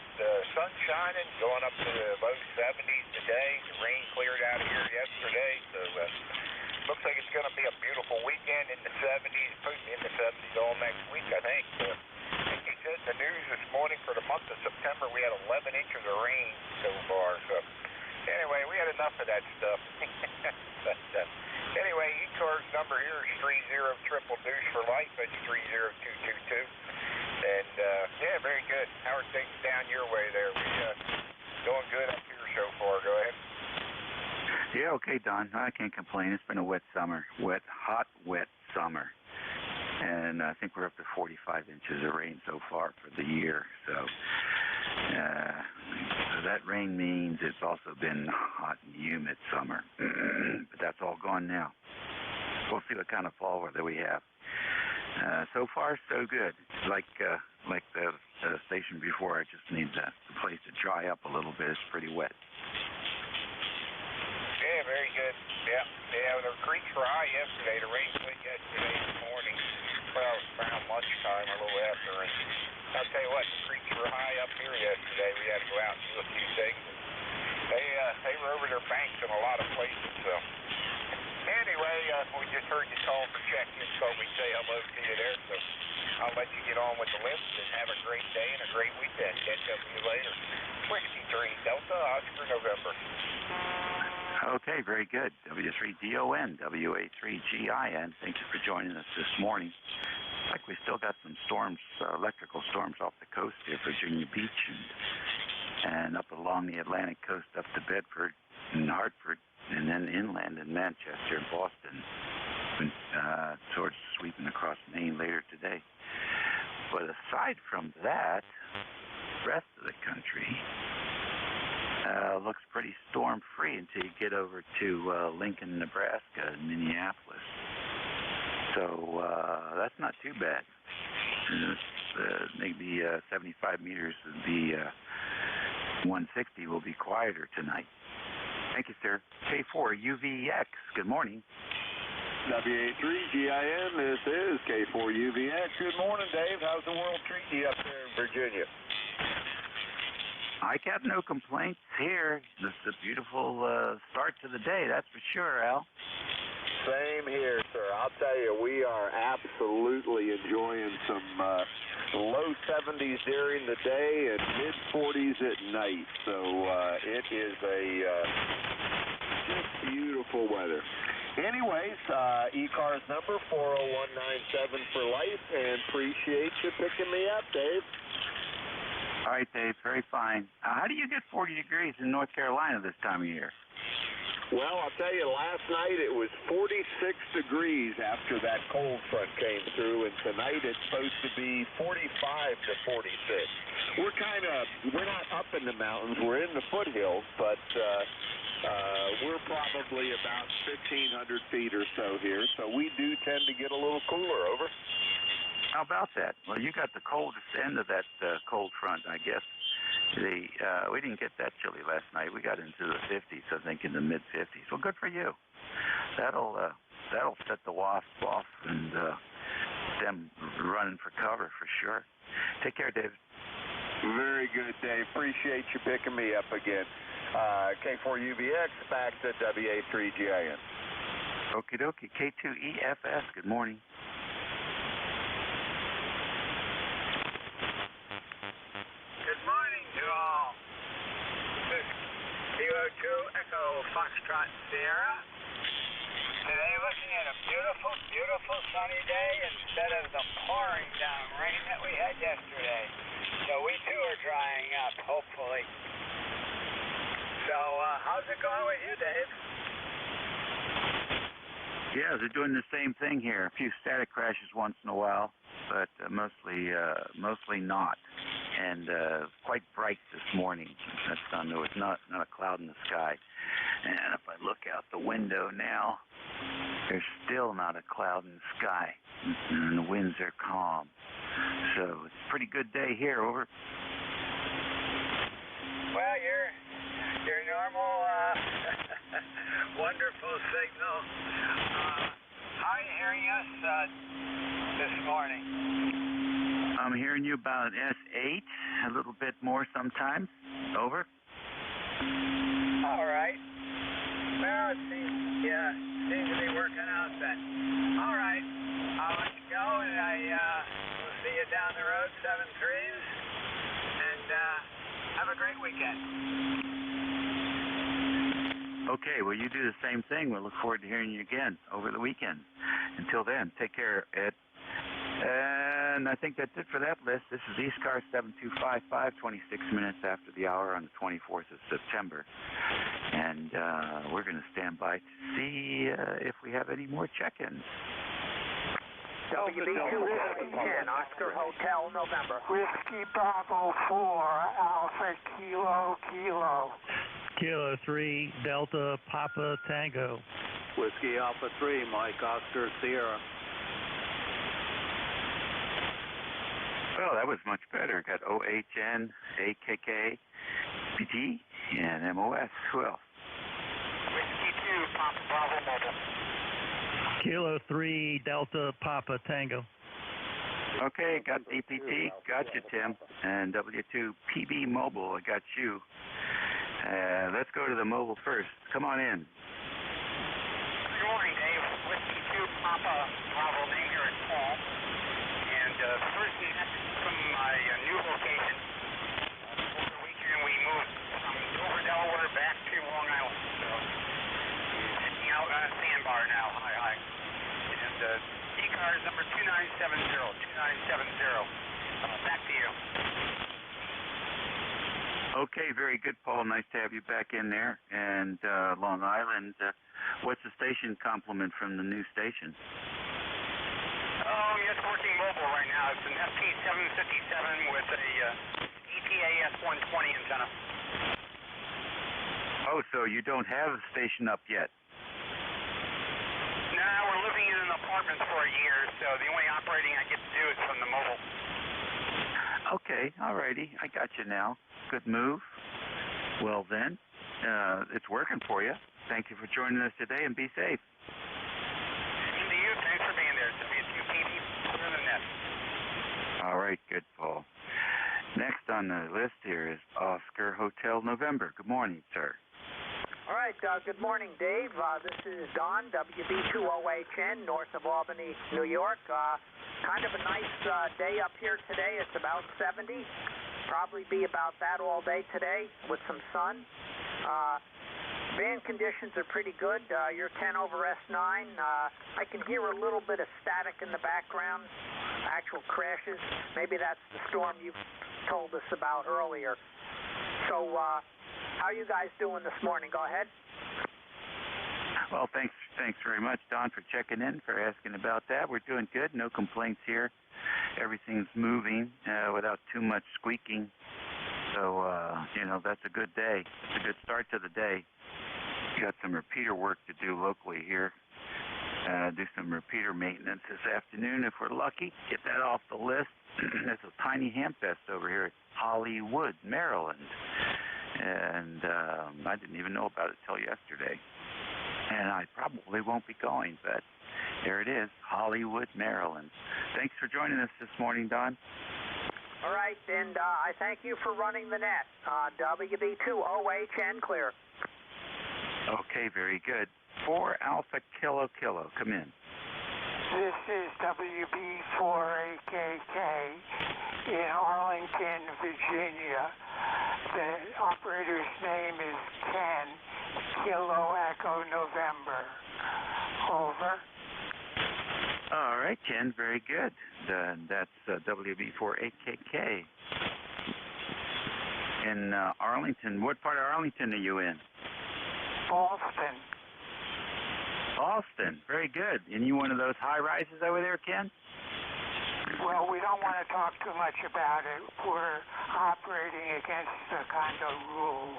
sun shining, going up to the low 70s today. The rain cleared out of here yesterday, so looks like it's going to be a beautiful weekend in the 70s, putting in the 70s all next week, I think. I think he said in the news this morning for the month of September we had 11 inches of rain so far. So anyway, we had enough of that stuff. But anyway, ECARS number here is 30DDD for life. That's 30222. And yeah, very good. How are things down your way there? We doing good up here so far. Go ahead. Yeah, okay, Don. I can't complain. It's been a wet summer. Hot, wet summer. And I think we're up to 45 inches of rain so far for the year. So that rain means it's also been hot and humid summer. But that's all gone now. We'll see what kind of fall weather we have. So far, so good. Like the station before, I just need the place to dry up a little bit. It's pretty wet. Yeah, very good. Yeah, the creeks were high yesterday. The rain quit yesterday in the morning. Well, around lunchtime, a little after. And I'll tell you what, the creeks were high up here yesterday. We had to go out and do a few things. They were over their banks in a lot of places. So anyway, we just heard you call for check-in, so we say hello to you there. So I'll let you get on with the list and have a great day and a great weekend. Catch up with you later. Whiskey 3 Delta Oscar November. Okay, very good. W3DON, WA3GIN. Thank you for joining us this morning. like we still got some storms, electrical storms off the coast here, Virginia Beach, and up along the Atlantic coast up to Bedford and Hartford, and then inland in Manchester and Boston, towards sweeping across Maine later today. But aside from that, the rest of the country looks pretty storm-free until you get over to Lincoln, Nebraska, and Minneapolis. So that's not too bad. Maybe 75 meters would be 160 will be quieter tonight. Thank you, sir. K4 UVX, good morning. WA3GIN, this is K4 UVX. Good morning, Dave. How's the world treating you up there in Virginia? I got no complaints here. This is a beautiful start to the day, that's for sure, Al. Same here, sir. I'll tell you, we are absolutely enjoying some low 70s during the day and mid 40s at night. So it is just beautiful weather. Anyways, ECARS number 40197 for life, and appreciate you picking me up, Dave. All right, Dave, very fine. How do you get 40 degrees in North Carolina this time of year? Well, I'll tell you, last night it was 46 degrees after that cold front came through, and tonight it's supposed to be 45 to 46. We're not up in the mountains, we're in the foothills, but we're probably about 1,500 feet or so here, so we do tend to get a little cooler, over. How about that? Well, you got the coldest end of that cold front, I guess. We didn't get that chilly last night. We got into the 50s, I think, in the mid-50s. Well, good for you. That'll set the wasps off and them running for cover for sure. Take care, David. Very good, Dave. Appreciate you picking me up again. K4UVX back to WA3GIN. Okie dokie. K2EFS, good morning. Good morning to all. This is Kilo 2 Echo Foxtrot Sierra. Today looking at a beautiful, beautiful sunny day instead of the pouring down rain that we had yesterday. So we too are drying up, hopefully. So how's it going with you, Dave? Yeah, they're doing the same thing here. A few static crashes once in a while, but mostly not. And quite bright this morning. That sun, there was not a cloud in the sky. And if I look out the window now, there's still not a cloud in the sky. And the winds are calm. So it's a pretty good day here, over. Well, your normal wonderful signal. How are you hearing us this morning? I'm hearing you about S8, a little bit more sometimes. Over. All right. Well, it seems to be working out then. All right. I'll let you go, and will see you down the road, 7 trees. And have a great weekend. Okay, well, you do the same thing. We'll look forward to hearing you again over the weekend. Until then, take care, Ed. And I think that's it for that list. This is ECARS 7255, 26 minutes after the hour on the 24th of September. And we're going to stand by to see if we have any more check-ins. WB210, Oscar Hotel, November. Whiskey Bravo 4, Alpha Kilo Kilo. Kilo 3, Delta Papa Tango. Whiskey Alpha 3, Mike Oscar Sierra. Well, that was much better. Got OHN, AKK, PT, and MOS. Who else? Whiskey 2, Papa Bravo Mobile. Kilo 3, Delta Papa Tango. Okay, got DPT. Got you, Tim. And W2 PB Mobile. I got you. Let's go to the mobile first. Come on in. Good morning, Dave. Whiskey 2, Papa Bravo, name here at Paul. And first message from my new location. Over the weekend, we moved from Dover, Delaware, back to Long Island. So, heading out on a sandbar now. Hi. And ECARS ECARS number 2970, 2970. Back to you. Okay, very good, Paul. Nice to have you back in there. And Long Island, what's the station complement from the new station? Oh, yes, working mobile right now. It's an FT757 with a ETA S120 antenna. Oh, so you don't have a station up yet? No, we're living in an apartment for a year, so the only operating I get to do is from the mobile. Okay, all righty. I got you now. Good move. Well, then, it's working for you. Thank you for joining us today, and be safe. And to you, thanks for being there. W2PB, put in the net. All right, good, Paul. Next on the list here is Oscar Hotel November. Good morning, sir. All right, good morning, Dave. This is Don, WB2OHN, north of Albany, New York. Kind of a nice day up here today. It's about 70. Probably be about that all day today with some sun. Band conditions are pretty good. You're 10 over S9. I can hear a little bit of static in the background, actual crashes. Maybe that's the storm you told us about earlier. So, how are you guys doing this morning? Go ahead. Well, thanks very much, Don, for checking in, for asking about that. We're doing good. No complaints here. Everything's moving without too much squeaking. So, that's a good day. It's a good start to the day. Got some repeater work to do locally here. Do some repeater maintenance this afternoon if we're lucky. Get that off the list. There's a tiny ham fest over here at Hollywood, Maryland. And I didn't even know about it till yesterday. And I probably won't be going, but there it is, Hollywood, Maryland. Thanks for joining us this morning, Don. All right, and I thank you for running the net. WB2OHN clear. Okay, very good. 4 Alpha Kilo Kilo, come in. This is WB4AKK in Arlington, Virginia. The operator's name is Ken, Kilo Echo November. Over. All right, Ken, very good. That's WB4AKK. In Arlington, what part of Arlington are you in? Boston. Boston, very good. And you one of those high rises over there, Ken? Well, we don't want to talk too much about it. We're operating against the kind of rules.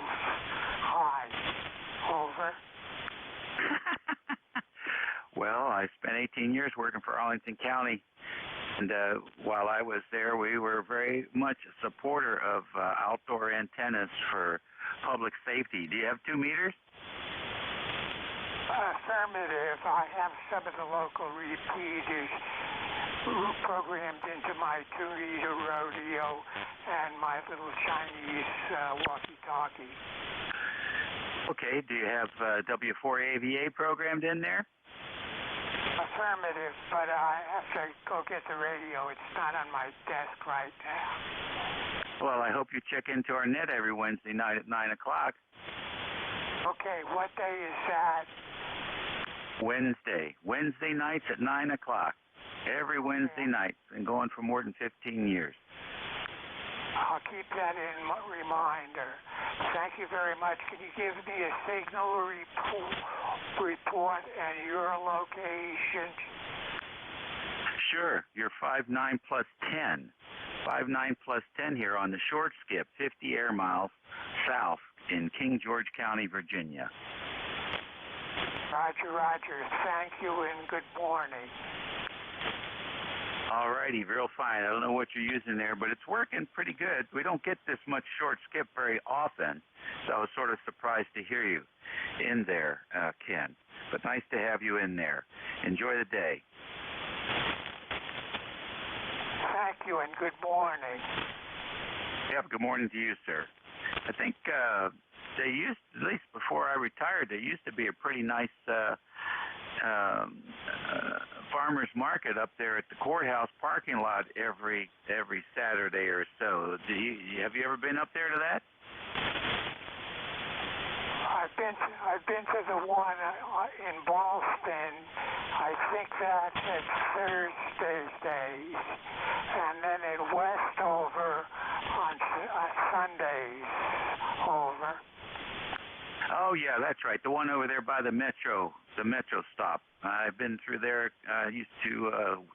Hi. Over. Well, I spent 18 years working for Arlington County, and while I was there, we were very much a supporter of outdoor antennas for public safety. Do you have 2 meters? Affirmative. I have some of the local repeaters programmed into my 2-meter rodeo and my little Chinese walkie-talkie. Okay, do you have W4AVA programmed in there? Affirmative, but I have to go get the radio. It's not on my desk right now. Well, I hope you check into our net every Wednesday night at 9 o'clock. Okay, what day is that? Wednesday nights at 9 o'clock. Every Wednesday night. Been going for more than 15 years. I'll keep that in reminder. Thank you very much. Can you give me a signal report and your location? Sure. You're 59 plus 10. 59 plus 10 here on the short skip, 50 air miles south in King George County, Virginia. Roger. Thank you and good morning. All righty, real fine. I don't know what you're using there, but it's working pretty good. We don't get this much short skip very often, so I was sort of surprised to hear you in there, Ken. But nice to have you in there. Enjoy the day. Thank you and good morning. Yep, good morning to you, sir. I think they used, at least before I retired, there used to be a pretty nice farmers market up there at the courthouse parking lot every Saturday or so. Have you ever been up there to that? I've been to the one in Boston. I think that's at Thursdays days, and then at Westover on Sundays. Over. Oh, yeah, that's right. The one over there by the metro stop. I've been through there. I used to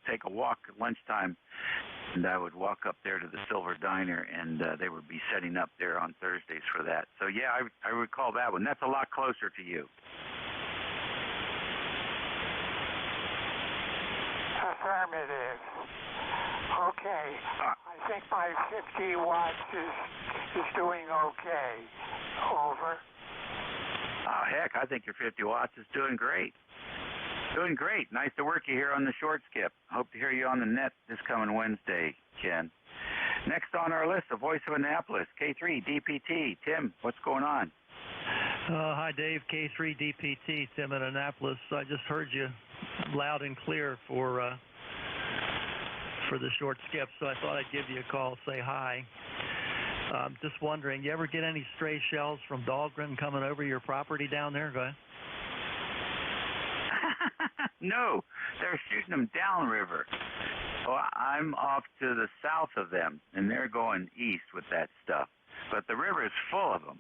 take a walk at lunchtime, and I would walk up there to the Silver Diner, and they would be setting up there on Thursdays for that. So, yeah, I recall that one. That's a lot closer to you. Affirmative. Okay. I think my 50 watts is doing okay. Over. Oh, heck, I think your 50 watts is doing great. Doing great. Nice to work you here on the short skip. Hope to hear you on the net this coming Wednesday, Ken. Next on our list, the voice of Annapolis, K3 DPT. Tim, what's going on? Hi, Dave. K3 DPT, Tim in Annapolis. I just heard you loud and clear for the short skip, so I thought I'd give you a call, say hi. Just wondering, you ever get any stray shells from Dahlgren coming over your property down there? Go ahead. No, they're shooting them downriver. Well, I'm off to the south of them, and they're going east with that stuff. But the river is full of them.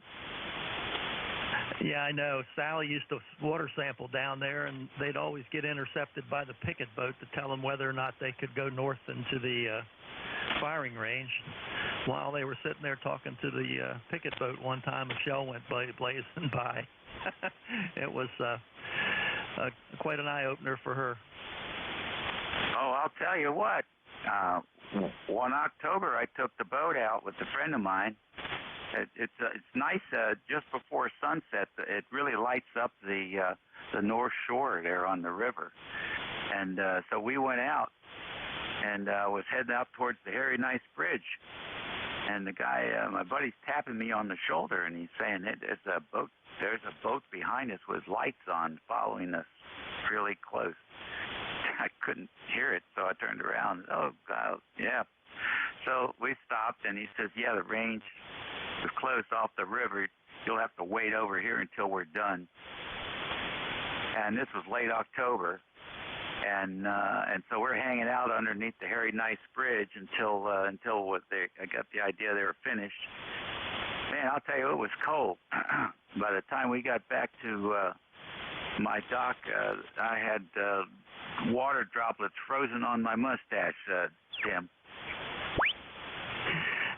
Yeah, I know. Sally used to water sample down there, and they'd always get intercepted by the picket boat to tell them whether or not they could go north into the firing range. While they were sitting there talking to the picket boat one time, a shell went blazing by. It was quite an eye-opener for her. Oh, I'll tell you what. One October, I took the boat out with a friend of mine. It's nice just before sunset. It really lights up the north shore there on the river. And so we went out and was heading out towards the Harry Nice Bridge. And the guy, my buddy's tapping me on the shoulder, and he's saying, there's a boat behind us with lights on following us really close. I couldn't hear it, so I turned around. Oh, God, yeah. So we stopped, and he says, yeah, the range is closed off the river. You'll have to wait over here until we're done. And this was late October. And so we're hanging out underneath the Harry Nice Bridge until I got the idea they were finished. Man, I'll tell you, it was cold. By the time we got back to my dock, I had water droplets frozen on my mustache, Tim.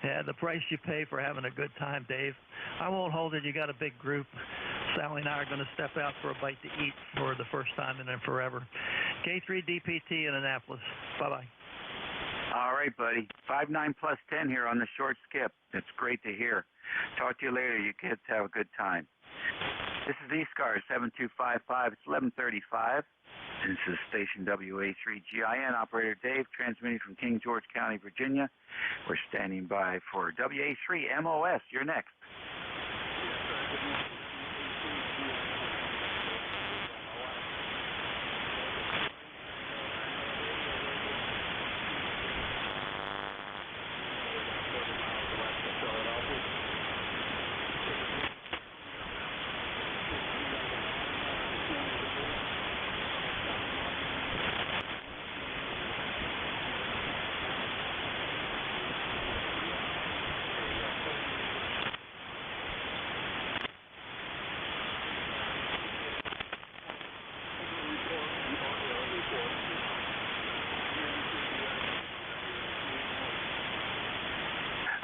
Yeah, the price you pay for having a good time, Dave. I won't hold it. You got a big group. Sally and I are going to step out for a bite to eat for the first time and then forever. K3 DPT in Annapolis. Bye-bye. All right, buddy. 5-9 plus 10 here on the short skip. It's great to hear. Talk to you later. You kids have a good time. This is ECARS 7255. It's 11:35. This is station WA3GIN. Operator Dave transmitting from King George County, Virginia. We're standing by for WA3MOS. You're next.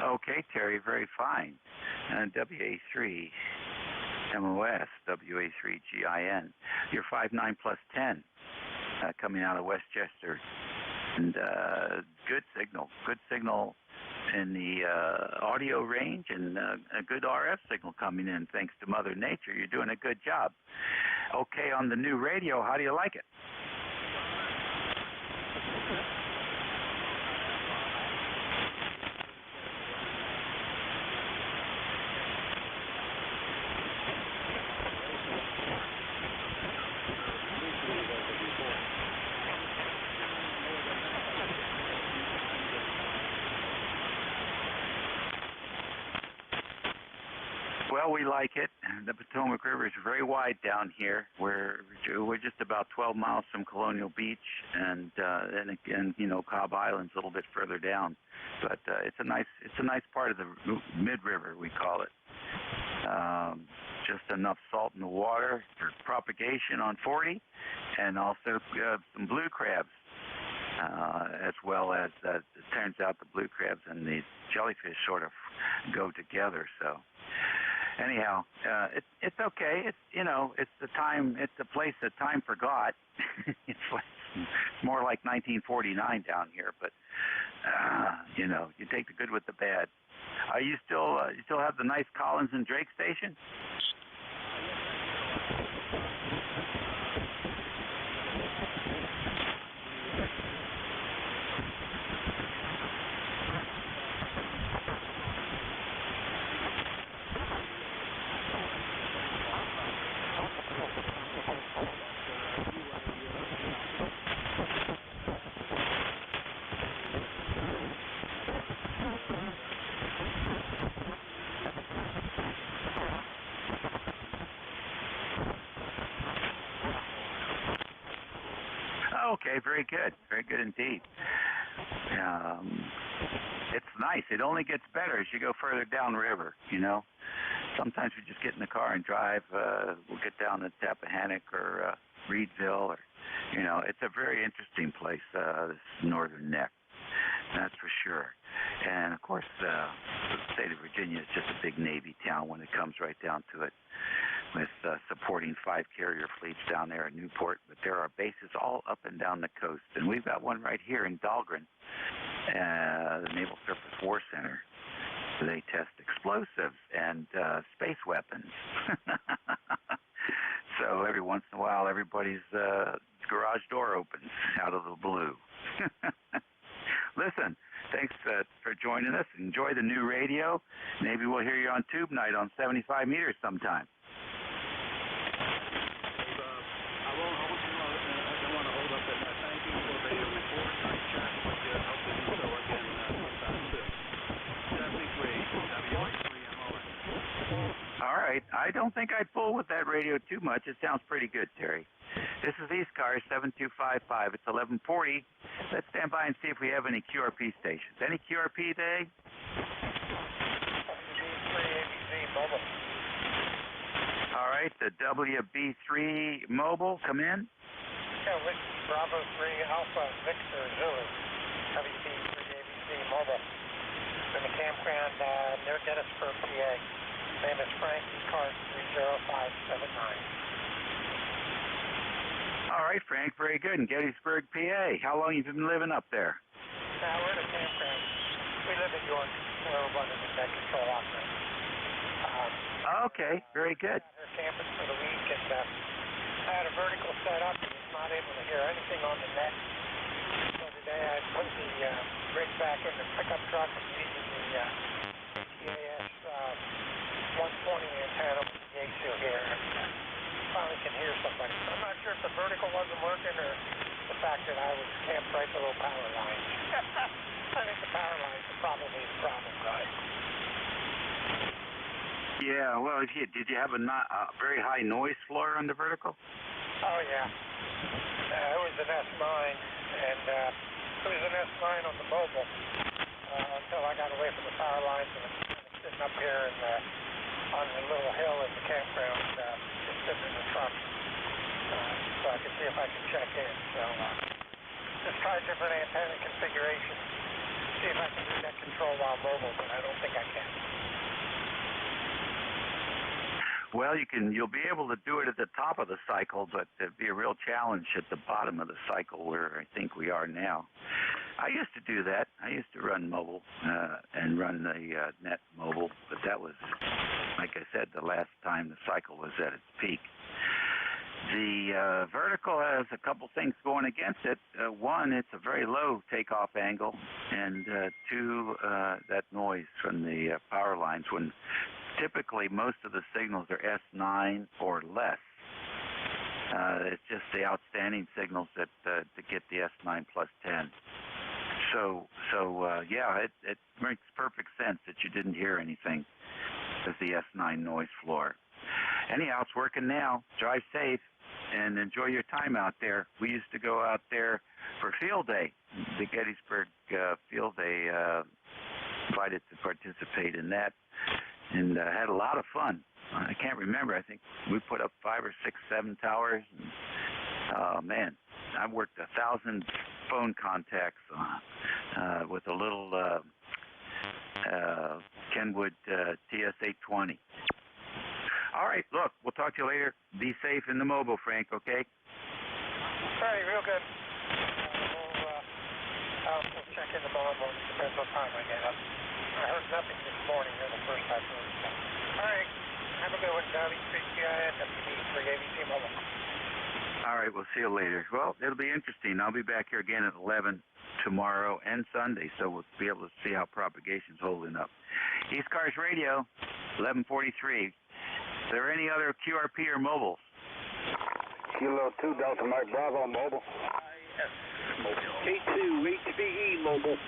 Okay, Terry, very fine. WA3 MOS, WA3GIN. You're 5-9 plus 10 coming out of Westchester. And good signal in the audio range, and a good RF signal coming in thanks to Mother Nature. You're doing a good job. Okay, on the new radio, how do you like it? Well, Well, we like it. The Potomac River is very wide down here. We're just about 12 miles from Colonial Beach, and again, Cobb Island's a little bit further down. But it's a nice part of the mid-river, we call it. Just enough salt in the water for propagation on 40, and also some blue crabs, as well as it turns out the blue crabs and the jellyfish sort of go together. So anyhow, it's okay. It's the time. It's a place that time forgot. It's more like 1949 down here, but you take the good with the bad. Are you still have the nice Collins and Drake station? Okay, very good indeed. It's nice. It only gets better as you go further downriver, Sometimes we just get in the car and drive. We'll get down to Tappahannock or Reedsville, or, it's a very interesting place, this Northern Neck, that's for sure. And, of course, the state of Virginia is just a big Navy town when it comes right down to it, with supporting 5 carrier fleets down there in Newport. But there are bases all up and down the coast, and we've got one right here in Dahlgren, the Naval Surface War Center. They test explosives and space weapons. So every once in a while, everybody's garage door opens out of the blue. Listen, thanks for joining us. Enjoy the new radio. Maybe we'll hear you on Tube Night on 75 meters sometime. I don't want to hold up, and thank you for the report. Nice chatting with you. Hope to do so again sometime soon. 73, WA3MON. All right. I don't think I'd fool with that radio too much. It sounds pretty good, Terry. This is ECARS 7255. It's 1140. Let's stand by and see if we have any QRP stations. Any QRP today? Mobile. All right, the WB3 Mobile, come in. Yeah, Whiskey Bravo 3 Alpha Victor Zulu, WB3 ABC Mobile. In the campground near Gettysburg, PA. Name is Frank, ECARS 30579. All right, Frank, very good. In Gettysburg, PA. How long have you been living up there? We're in a campground. We live in York. We're running the net control operation. Okay, very good. We're camping for the week, and I had a vertical set up. I was not able to hear anything on the net. So today I put the rig back in the pickup truck and using the ECARS 120 antenna with the Yaesu here. And finally can hear somebody. So I'm not sure if the vertical wasn't working or the fact that I was camped right below power lines. I think the power lines are probably the problem, guys. Yeah, well, did you have a very high noise floor on the vertical? Oh, yeah. It was an S9, and it was an S9 on the mobile until I got away from the power lines and was kind of sitting up here on the little hill in the campground, just sitting in the truck, so I could see if I could check in. So just tried different antenna configurations, see if I can do that control while mobile, but I don't think I can. Well, you'll be able to do it at the top of the cycle, but it'd be a real challenge at the bottom of the cycle where I think we are now. I used to do that. I used to run mobile and run the net mobile, but that was, like I said, the last time the cycle was at its peak. The vertical has a couple things going against it. One, it's a very low takeoff angle, and two, that noise from the power lines when typically most of the signals are S9 or less. It's just the outstanding signals that to get the S9 plus 10. So yeah, it makes perfect sense that you didn't hear anything. as the S9 noise floor. Anyhow, it's working now. Drive safe and enjoy your time out there. We used to go out there for field day, the Gettysburg field day. Invited to participate in that, and had a lot of fun. I can't remember. I think we put up 5 or 6, 7 towers. And, man, I worked 1,000 phone contacts with a little Kenwood TS-820. All right, look, we'll talk to you later. Be safe in the mobile, Frank, okay? All right, real good. We'll check in tomorrow morning. Depends what time I get up. I heard nothing this morning. You're the first I've heard. So. All right, have a good one, Tommy. WB3 ABC Mobile. All right, we'll see you later. Well, it'll be interesting. I'll be back here again at 11 tomorrow and Sunday, so we'll be able to see how propagation's holding up. ECARS Radio, 1143. Is there any other QRP or mobiles? Kilo 2 Delta Mike Bravo mobile. K2 HBE mobile.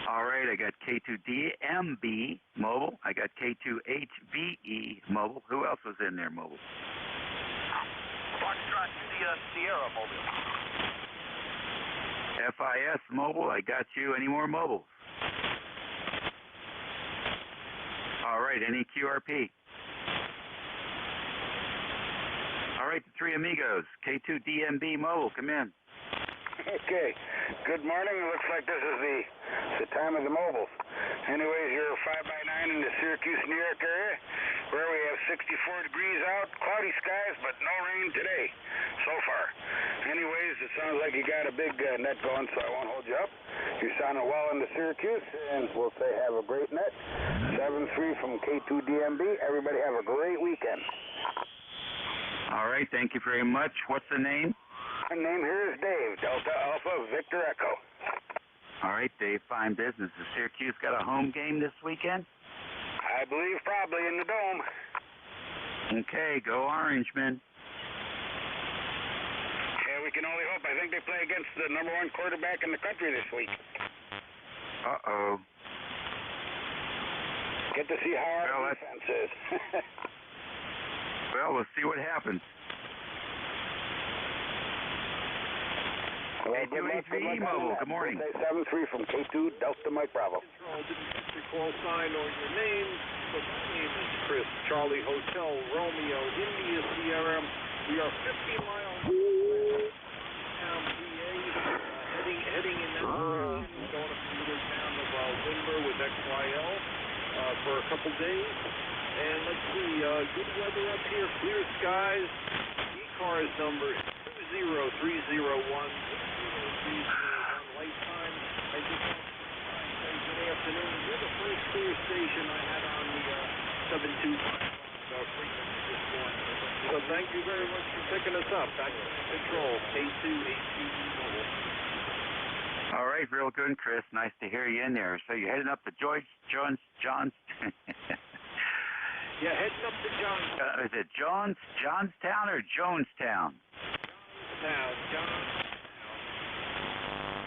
All right, I got K2DMB mobile. I got K2HBE mobile. Who else was in there mobile? Foxtrot Sierra mobile. FIS mobile. I got you. Any more mobiles? All right, any QRP? All right, the three amigos. K2DMB mobile, come in. Okay. Good morning. It looks like this is the time of the mobiles. Anyways, you're 5x9 in the Syracuse, New York area, where we have 64 degrees out, cloudy skies, but no rain today so far. Anyways, it sounds like you got a big net going, so I won't hold you up. You're sounding well in the Syracuse, and we'll say have a great net. 7-3 from K2DMB. Everybody have a great weekend. All right, thank you very much. What's the name? My name here is Dave, Delta Alpha Victor Echo. All right, Dave, fine business. Has Syracuse got a home game this weekend? I believe probably in the Dome. Okay, go Orangemen. Yeah, we can only hope. I think they play against the #1 quarterback in the country this week. Uh-oh. Get to see how our defense is. Well, we'll see what happens. K2HBE mobile, good morning. 7-3 from K2 Delta Mike Bravo. Control, didn't get your call sign or your name, but my name is Chris. Charlie Hotel Romeo India Sierra. We are 50 miles down PA, heading in that direction, going up to the little town of Wimber with XYL for a couple days. And let's see, good weather up here, clear skies. ECARS number 20301. Light time. I just want to say good afternoon. You're the first clear station I had on the 725 frequency this morning. So thank you very much for picking us up. Back to control, K2 HBE mobile. All right, real good, Chris. Nice to hear you in there. So you're heading up to John's. Yeah, heading up to Johnstown. Is it Johnstown or Jonestown? Johnstown.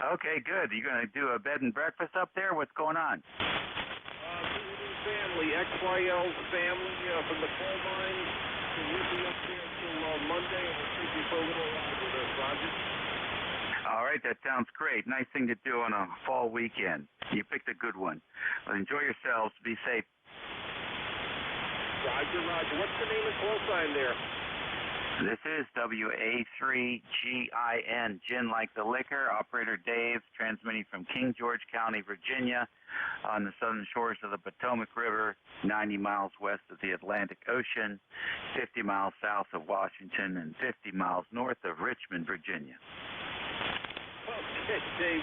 Okay, good. You going to do a bed and breakfast up there? What's going on? Visiting family, XYL's family from the coal mines. So we'll be up there until Monday, and we'll take you for a little ride with us, Roger. All right, that sounds great. Nice thing to do on a fall weekend. You picked a good one. Well, enjoy yourselves. Be safe. Roger. What's the name and call sign there? This is WA3GIN, Gin like the liquor. Operator Dave, transmitting from King George County, Virginia, on the southern shores of the Potomac River, 90 miles west of the Atlantic Ocean, 50 miles south of Washington, and 50 miles north of Richmond, Virginia. Okay, Dave.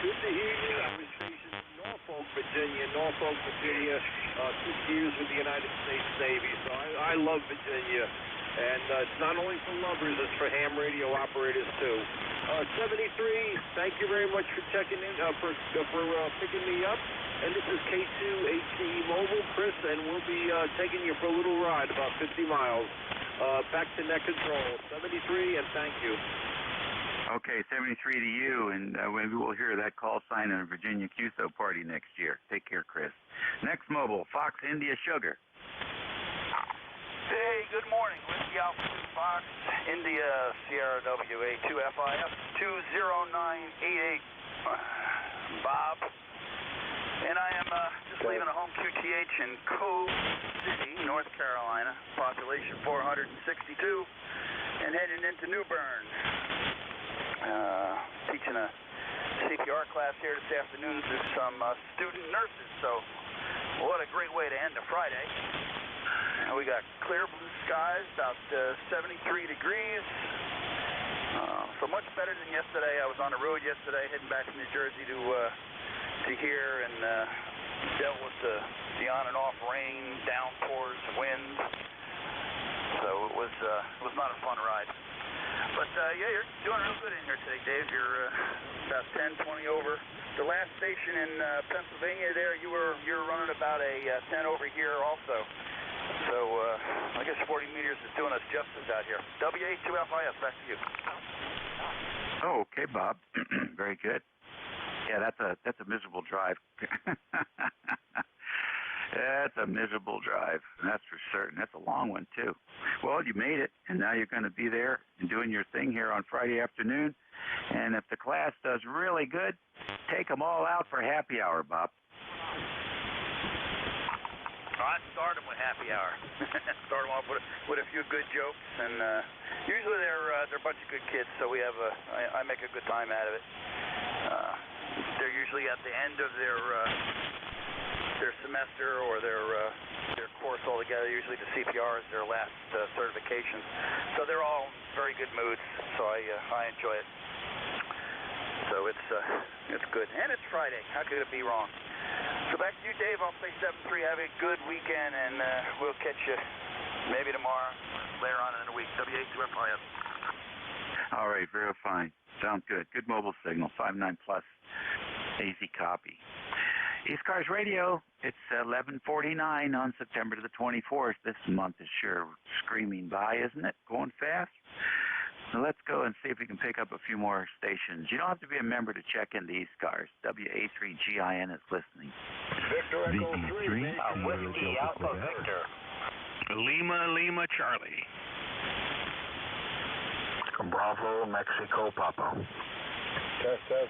Good to hear you. I was stationed in Norfolk, Virginia, 6 years with the United States Navy. So I love Virginia. And it's not only for lovers, it's for ham radio operators, too. 73, thank you very much for checking in, for picking me up. And this is K2 HBE Mobile, Chris, and we'll be taking you for a little ride, about 50 miles. Back to net control, 73, and thank you. Okay, 73 to you, and maybe we'll hear that call sign in a Virginia QSO party next year. Take care, Chris. Next mobile, Fox India Sugar. Hey, good morning. Whiskey Alpha Fox India Sierra WA2FIF 20988. Bob. And I am just leaving a home QTH in Cove City, North Carolina, population 462, and heading into New Bern. Teaching a CPR class here this afternoon to some student nurses, so what a great way to end a Friday. We got clear blue skies, about 73 degrees, so much better than yesterday. I was on the road yesterday, heading back to New Jersey to here, and dealt with the on and off rain, downpours, wind. So it was not a fun ride. But yeah, you're doing real good in here today, Dave. You're about 10, 20 over. The last station in Pennsylvania there, you were running about a 10 over here also. So I guess 40 meters is doing us justice out here. WA2FIS, back to you. Oh, okay, Bob. Very good. Yeah, that's a miserable drive. That's a miserable drive, that's for certain. That's a long one, too. Well, you made it, and now you're going to be there and doing your thing here on Friday afternoon. And if the class does really good, take them all out for happy hour, Bob. I'd start them with happy hour. Start them off with a few good jokes, and usually they're a bunch of good kids, so we have I make a good time out of it. They're usually at the end of their semester or their course altogether. Usually the CPR is their last certification, so they're all in very good moods. So I enjoy it. So it's good, and it's Friday. How could it be wrong? So back to you, Dave. I'll say 7-3. Have a good weekend, and we'll catch you maybe tomorrow, later on in the week. WA2FIS. All right, very fine. Sounds good. Good mobile signal, 59 plus. Easy copy. ECARS Radio, it's 11:49 on September the 24th. This month is sure screaming by, isn't it? Going fast. So let's go and see if we can pick up a few more stations. You don't have to be a member to check in the ECARS. WA3GIN is listening. Victor Echo 3, Whiskey Alpha Victor. Lima Charlie. Bravo Mexico Papa. Test.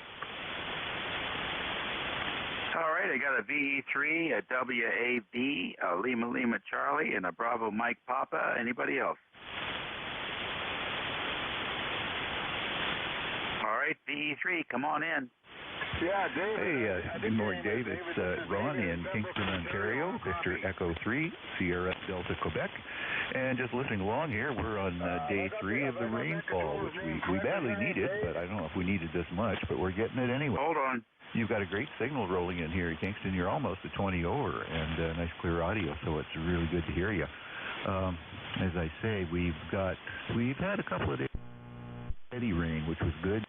All right, I got a VE3, a WAB, a Lima Charlie, and a Bravo Mike Papa. Anybody else? All right, VE3, come on in. Yeah, Dave. Hey, good morning, Dave. It's Ron in Kingston, Ontario, Victor Echo 3, Sierra Delta, Quebec. And just listening along here, we're on day 3 of the rainfall, which we badly needed, but I don't know if we needed this much, but we're getting it anyway. Hold on. You've got a great signal rolling in here, Kingston. You're almost at 20 over, and nice clear audio, so it's really good to hear you. As I say, we've had a couple of days of steady rain, which was good.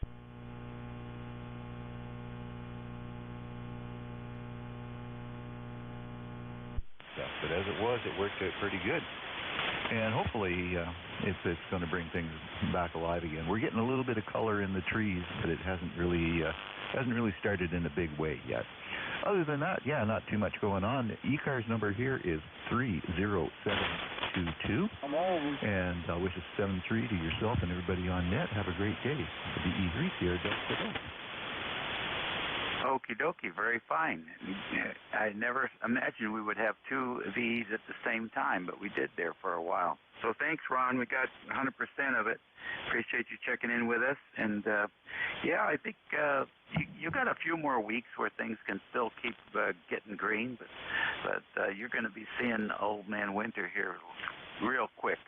But as it was, it worked out pretty good. And hopefully it's going to bring things back alive again. We're getting a little bit of color in the trees, but it hasn't really started in a big way yet. Other than that, yeah, not too much going on. The ECARS number here is 30722. And I wish a 7-3 to yourself and everybody on net. Have a great day. The E3 here, Delta. Okie dokie, very fine. I never imagined we would have two V's at the same time, but we did there for a while. So thanks, Ron. We got 100% of it. Appreciate you checking in with us. And, yeah, I think you got a few more weeks where things can still keep getting green, but you're going to be seeing old man winter here real quick.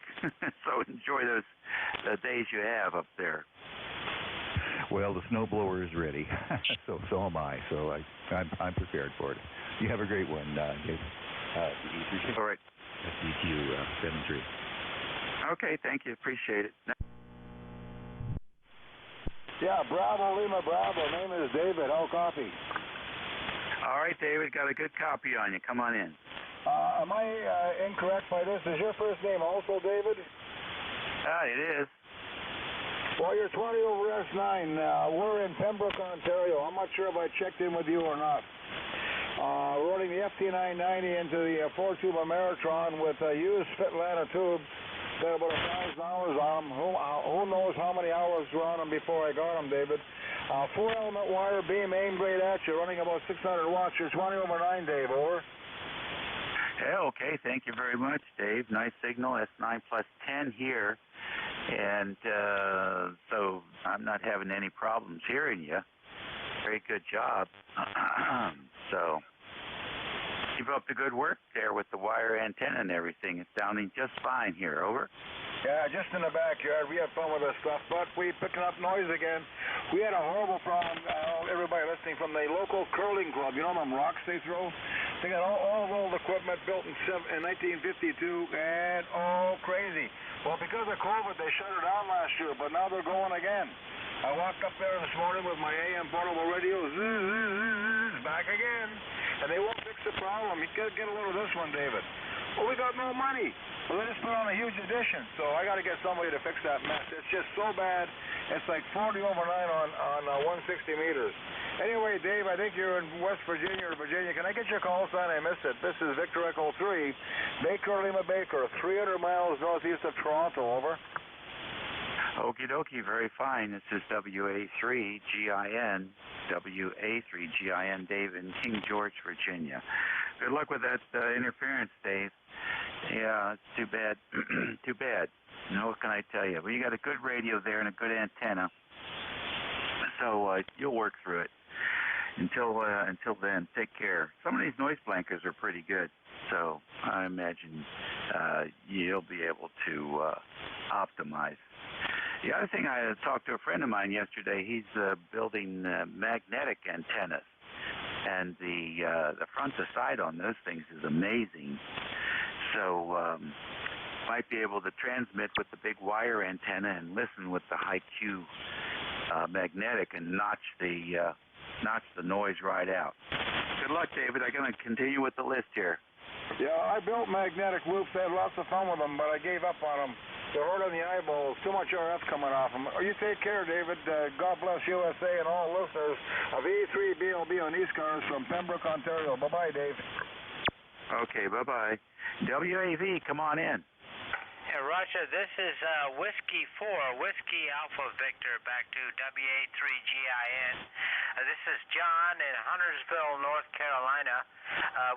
So enjoy those days you have up there. Well, the snowblower is ready, so am I. So I'm prepared for it. You have a great one, Dave. All right. SDQ 7-3. Okay, thank you. Appreciate it. Yeah, Bravo, Lima, Bravo. Name is David. How copy? All right, David. Got a good copy on you. Come on in. Am I incorrect by this? Is your first name also David? It is. Well, you're 20 over S9. We're in Pembroke, Ontario. I'm not sure if I checked in with you or not. Running the FT990 into the 4-tube Ameritron with used Fitlanta tubes. Got about 1,000 hours on them. Who knows how many hours were on them before I got them, David. 4-element wire beam aimed right at you, running about 600 watts. You're 20 over 9, Dave. Over. Yeah, okay. Thank you very much, Dave. Nice signal. S9 plus 10 here. And so I'm not having any problems hearing you. Very good job. So keep up the good work there with the wire antenna and everything. It's sounding just fine here. Over. Yeah, just in the backyard. We had fun with this stuff, but we picking up noise again. We had a horrible problem, everybody listening, from the local curling club. You know them rocks they throw? They got all old equipment built in 1952, and crazy. Well, because of COVID, they shut it down last year, but now they're going again. I walked up there this morning with my AM portable radio, back again, and they won't fix the problem. You gotta get a load of this one, David. Well, we got no money. Well, they just put on a huge addition, so I got to get somebody to fix that mess. It's just so bad. It's like 40 over 9 on 160 meters. Anyway, Dave, I think you're in West Virginia or Virginia. Can I get your call sign? I missed it. This is Victor Echo 3, Baker Lima Baker, 300 miles northeast of Toronto. Over. Okie dokie, very fine. This is WA3GIN, WA3GIN, Dave in King George, Virginia. Good luck with that interference, Dave. Yeah, it's too bad. Too bad. What can I tell you? Well, you got a good radio there and a good antenna, so you'll work through it. Until then, take care. Some of these noise blankers are pretty good, so I imagine you'll be able to optimize. The other thing, I talked to a friend of mine yesterday. He's building magnetic antennas, and the front to side on those things is amazing. So might be able to transmit with the big wire antenna and listen with the high Q magnetic and notch the noise right out. Good luck, David. I'm going to continue with the list here. Yeah, I built magnetic loops. I had lots of fun with them, but I gave up on them. They're hard on the eyeballs. Too much RF coming off them. You take care, David. God bless USA and all listeners of E3BLB on ECARS from Pembroke, Ontario. Bye-bye, Dave. Okay, bye-bye. WAV, come on in. Roger, this is Whiskey 4, Whiskey Alpha Victor, back to WA3GIN. This is John in Huntersville, North Carolina.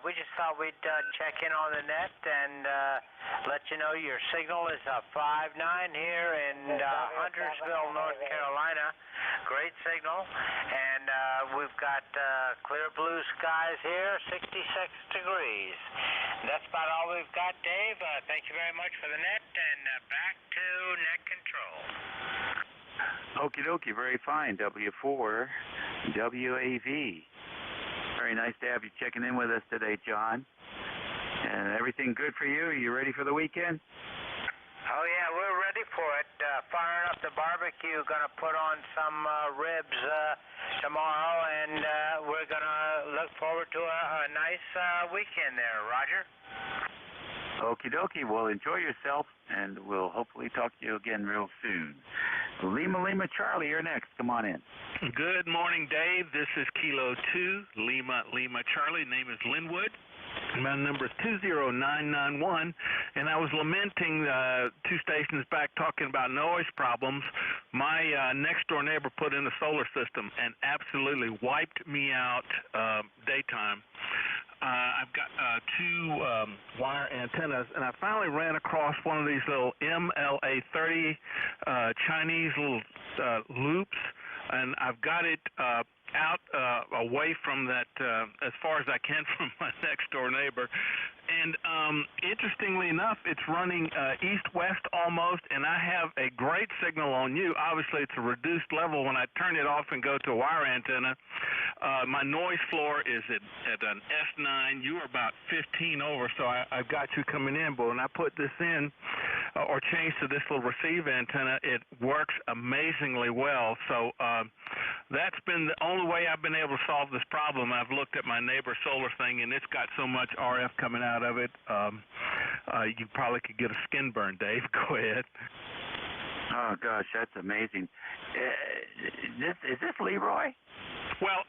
We just thought we'd check in on the net and let you know your signal is 5.9 here in Huntersville, North Carolina. Great signal. And we've got clear blue skies here, 66 degrees. That's about all we've got, Dave. Thank you very much for the net, and back to net control. Okie dokie, very fine. W4, WAV. Very nice to have you checking in with us today, John. And everything good for you? Are you ready for the weekend? Oh, yeah, we're ready for it. Firing up the barbecue, going to put on some ribs tomorrow, and we're going to look forward to a nice weekend there, Roger. Okie dokie. Well, enjoy yourself, and we'll hopefully talk to you again real soon. Lima Charlie, you're next. Come on in. Good morning, Dave. This is Kilo 2, Lima Charlie. Name is Linwood. My number is 20991, and I was lamenting 2 stations back talking about noise problems. My next-door neighbor put in a solar system and absolutely wiped me out daytime. I've got 2 wire antennas, and I finally ran across one of these little MLA30 Chinese little loops, and I've got it out away from that as far as I can from my next door neighbor. And interestingly enough, it's running east-west almost, and I have a great signal on you. Obviously, it's a reduced level. When I turn it off and go to a wire antenna, my noise floor is at an S9. You are about 15 over, so I've got you coming in. But when I put this in or change to this little receive antenna, it works amazingly well. So that's been the only way I've been able to solve this problem. I've looked at my neighbor's solar thing, and it's got so much RF coming out of it, you probably could get a skin burn, Dave. Go ahead. Oh, gosh, that's amazing. Is this Leroy? Well,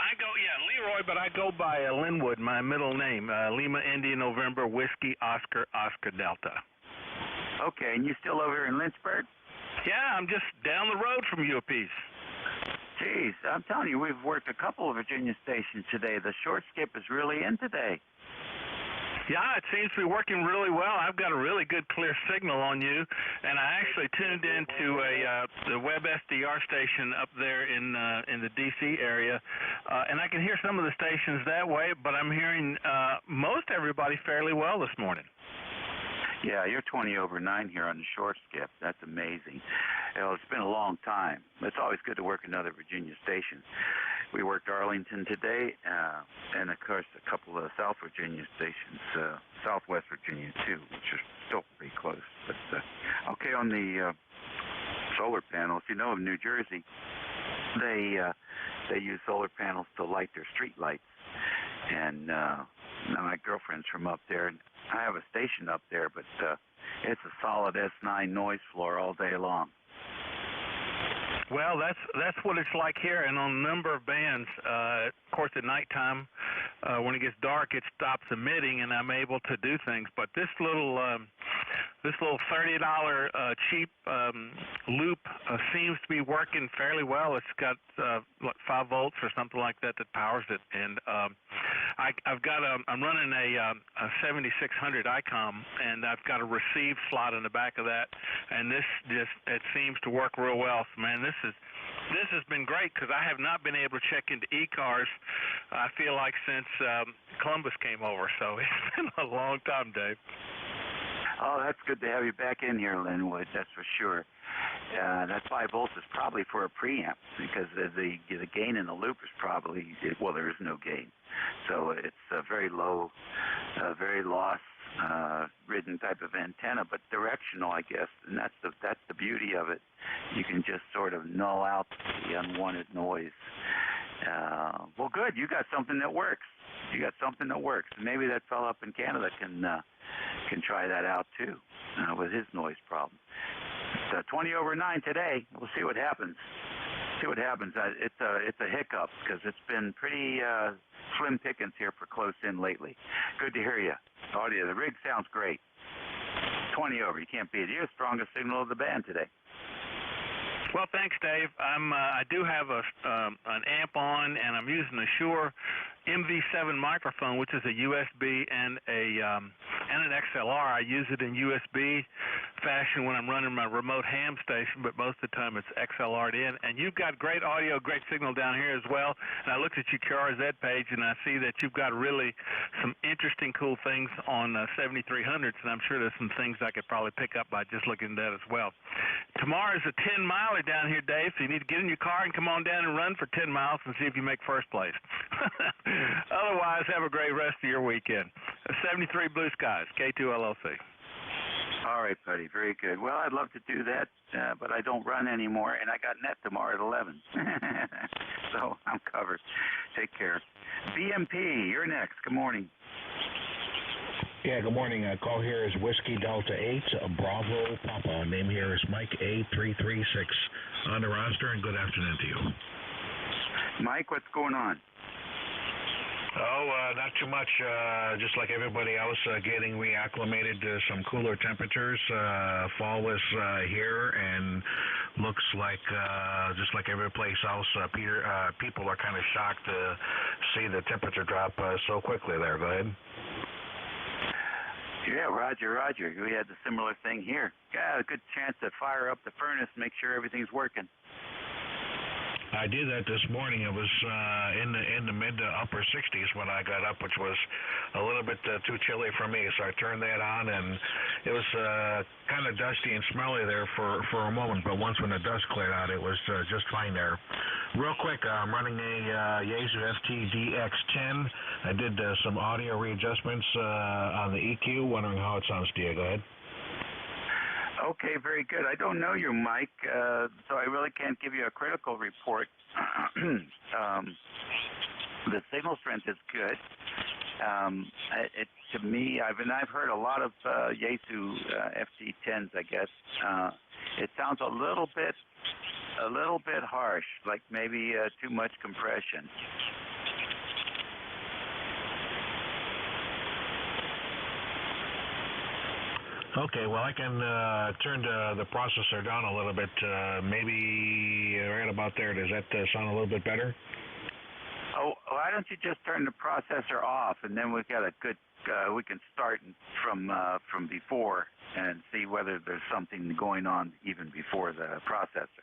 Leroy, but I go by Linwood, my middle name, Lima, India, November, Whiskey, Oscar, Oscar, Delta. Okay, and you still over here in Lynchburg? Yeah, I'm just down the road from you a piece. Jeez, I'm telling you, we've worked a couple of Virginia stations today. The short skip is really in today. Yeah, it seems to be working really well. I've got a really good clear signal on you, and I actually tuned into the web SDR station up there in the D.C. area, and I can hear some of the stations that way, but I'm hearing most everybody fairly well this morning. Yeah, you're 20 over 9 here on the short skip. That's amazing. You know, it's been a long time. It's always good to work another Virginia station. We worked Arlington today, and, of course, a couple of South Virginia stations, Southwest Virginia, too, which are still pretty close. But, okay, on the solar panels, you know, in New Jersey, they use solar panels to light their street lights. And now my girlfriend's from up there, and I have a station up there, but it's a solid S9 noise floor all day long. Well, that's what it's like here, and on a number of bands. Of course, at nighttime, when it gets dark, it stops emitting, and I'm able to do things. But this little $30 cheap loop seems to be working fairly well. It's got 5 volts or something like that powers it, and I'm running a 7600 ICOM, and I've got a receive slot in the back of that, and it seems to work real well. So, man, this has been great because I have not been able to check into ECARS, I feel like, since Columbus came over. So it's been a long time, Dave. Oh, that's good to have you back in here, Linwood, that's for sure. That 5 volts is probably for a preamp because the gain in the loop is probably, well, there is no gain. So it's a very low, very loss-ridden type of antenna, but directional, I guess, and that's the beauty of it. You can just sort of null out the unwanted noise. Well, good. You got something that works. Maybe that fellow up in Canada can try that out too with his noise problem. It's 20 over 9 today. We'll see what happens. It's a hiccup because it's been pretty slim pickings here for close in lately. Good to hear you. Audio, the rig sounds great. 20 over. You can't beat it. You're the strongest signal of the band today. Well, thanks, Dave. I do have an amp on, and I'm using a Shure MV7 microphone, which is a USB and an XLR. I use it in USB fashion when I'm running my remote ham station, but most of the time it's XLR'd in. And you've got great audio, great signal down here as well. And I looked at your QRZ page, and I see that you've got really some interesting, cool things on 7300s, and I'm sure there's some things I could probably pick up by just looking at that as well. Tomorrow's a 10-miler down here, Dave, so you need to get in your car and come on down and run for 10 miles and see if you make first place. Otherwise, have a great rest of your weekend. 73 Blue Skies, K2LLC. All right, buddy. Very good. Well, I'd love to do that, but I don't run anymore, and I got net tomorrow at 11. So I'm covered. Take care. BMP, you're next. Good morning. Yeah, good morning. Call here is Whiskey Delta 8, Bravo Papa. Name here is Mike A336 on the roster, and good afternoon to you. Mike, what's going on? Oh, not too much. Just like everybody else, getting reacclimated to some cooler temperatures. Fall is here, and looks like just like every place else, people are kind of shocked to see the temperature drop so quickly there. Go ahead. Yeah, Roger. We had the similar thing here. Got a good chance to fire up the furnace, make sure everything's working. I did that this morning. It was in the mid to upper 60s when I got up, which was a little bit too chilly for me. So I turned that on, and it was kind of dusty and smelly there for a moment. But once when the dust cleared out, it was just fine there. Real quick, I'm running a Yaesu FT-DX10. I did some audio readjustments on the EQ. Wondering how it sounds to you. Go ahead. Okay, very good. I don't know you, Mike, so I really can't give you a critical report. The signal strength is good. To me, I've heard a lot of Yaesu FT10s. I guess it sounds a little bit harsh, like maybe too much compression. Okay, well, I can turn the processor down a little bit, maybe right about there. Does that sound a little bit better? Oh, why don't you just turn the processor off, and then we got a good. We can start from before and see whether there's something going on even before the processor.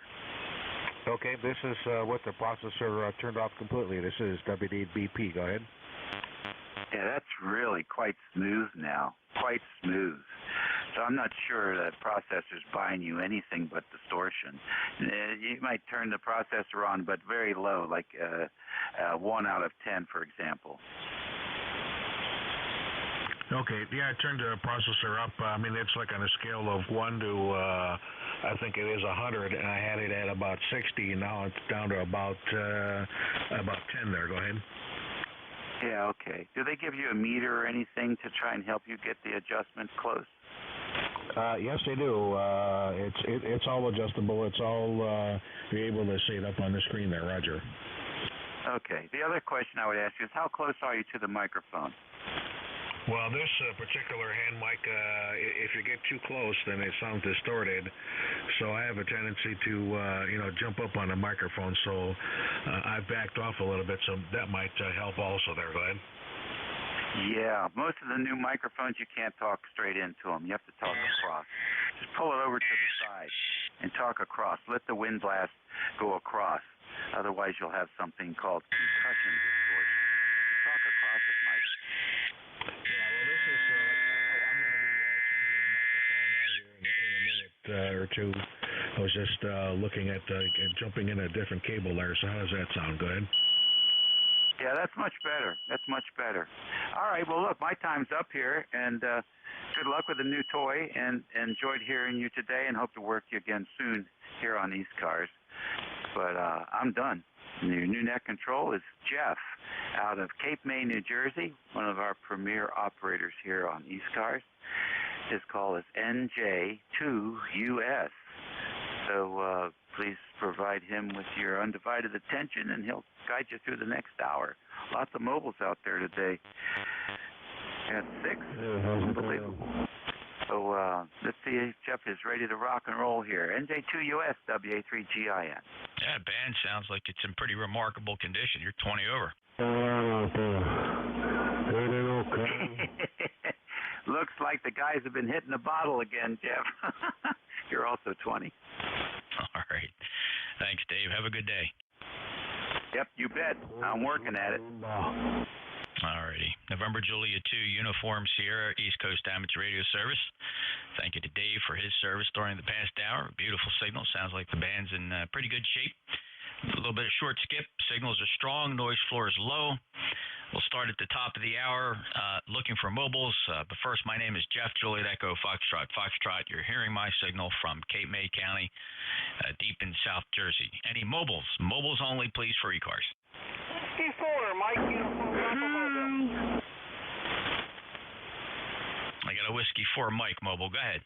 Okay, this is with the processor turned off completely. This is WDBP. Go ahead. Yeah, that's really quite smooth now. Quite smooth. So I'm not sure that processor's buying you anything but distortion. You might turn the processor on, but very low, like 1 out of 10, for example. Okay, yeah, I turned the processor up. I mean, it's like on a scale of 1 to, I think it is 100, and I had it at about 60, and now it's down to about 10 there. Go ahead. Yeah, okay. Do they give you a meter or anything to try and help you get the adjustment close? Yes, they do. It's all adjustable. It's all you're able to see it up on the screen there, Roger. Okay. The other question I would ask you is how close are you to the microphone? Well, this particular hand mic, if you get too close, then it sounds distorted. So I have a tendency to, jump up on the microphone. So I've backed off a little bit. So that might help also there. Go ahead. Yeah, most of the new microphones you can't talk straight into them. You have to talk across. Just pull it over to the side and talk across. Let the wind blast go across. Otherwise, you'll have something called concussion distortion. Just talk across it, Mike. Yeah, well, this is, I'm going to be changing the microphone out here in a minute or two. I was just looking at jumping in a different cable there. So how does that sound? Go ahead. Yeah, that's much better. That's much better. All right, well, look, my time's up here, and good luck with the new toy, and enjoyed hearing you today, and hope to work you again soon here on ECARS. But I'm done. Your new net control is Jeff out of Cape May, New Jersey, one of our premier operators here on ECARS. His call is NJ2US. So please provide him with your undivided attention, and he'll guide you through the next hour. Lots of mobiles out there today. At 6. Unbelievable. So let's see if Jeff is ready to rock and roll here. NJ2US WA3GIN. Yeah, band sounds like it's in pretty remarkable condition. You're 20 over. Looks like the guys have been hitting the bottle again, Jeff. You're also 20. All right. Thanks, Dave. Have a good day. Yep, you bet. I'm working at it. All righty. November Julia 2, Uniform Sierra, East Coast Amateur Radio Service. Thank you to Dave for his service during the past hour. Beautiful signal. Sounds like the band's in pretty good shape. A little bit of short skip. Signals are strong. Noise floor is low. We'll start at the top of the hour looking for mobiles. But first, my name is Jeff, Juliet Echo, Foxtrot. Foxtrot, you're hearing my signal from Cape May County, deep in South Jersey. Any mobiles? Mobiles only, please, for ECARS. Whiskey 4, Mike, Uniform Papa Mobile. I got a Whiskey 4 Mike mobile. Go ahead.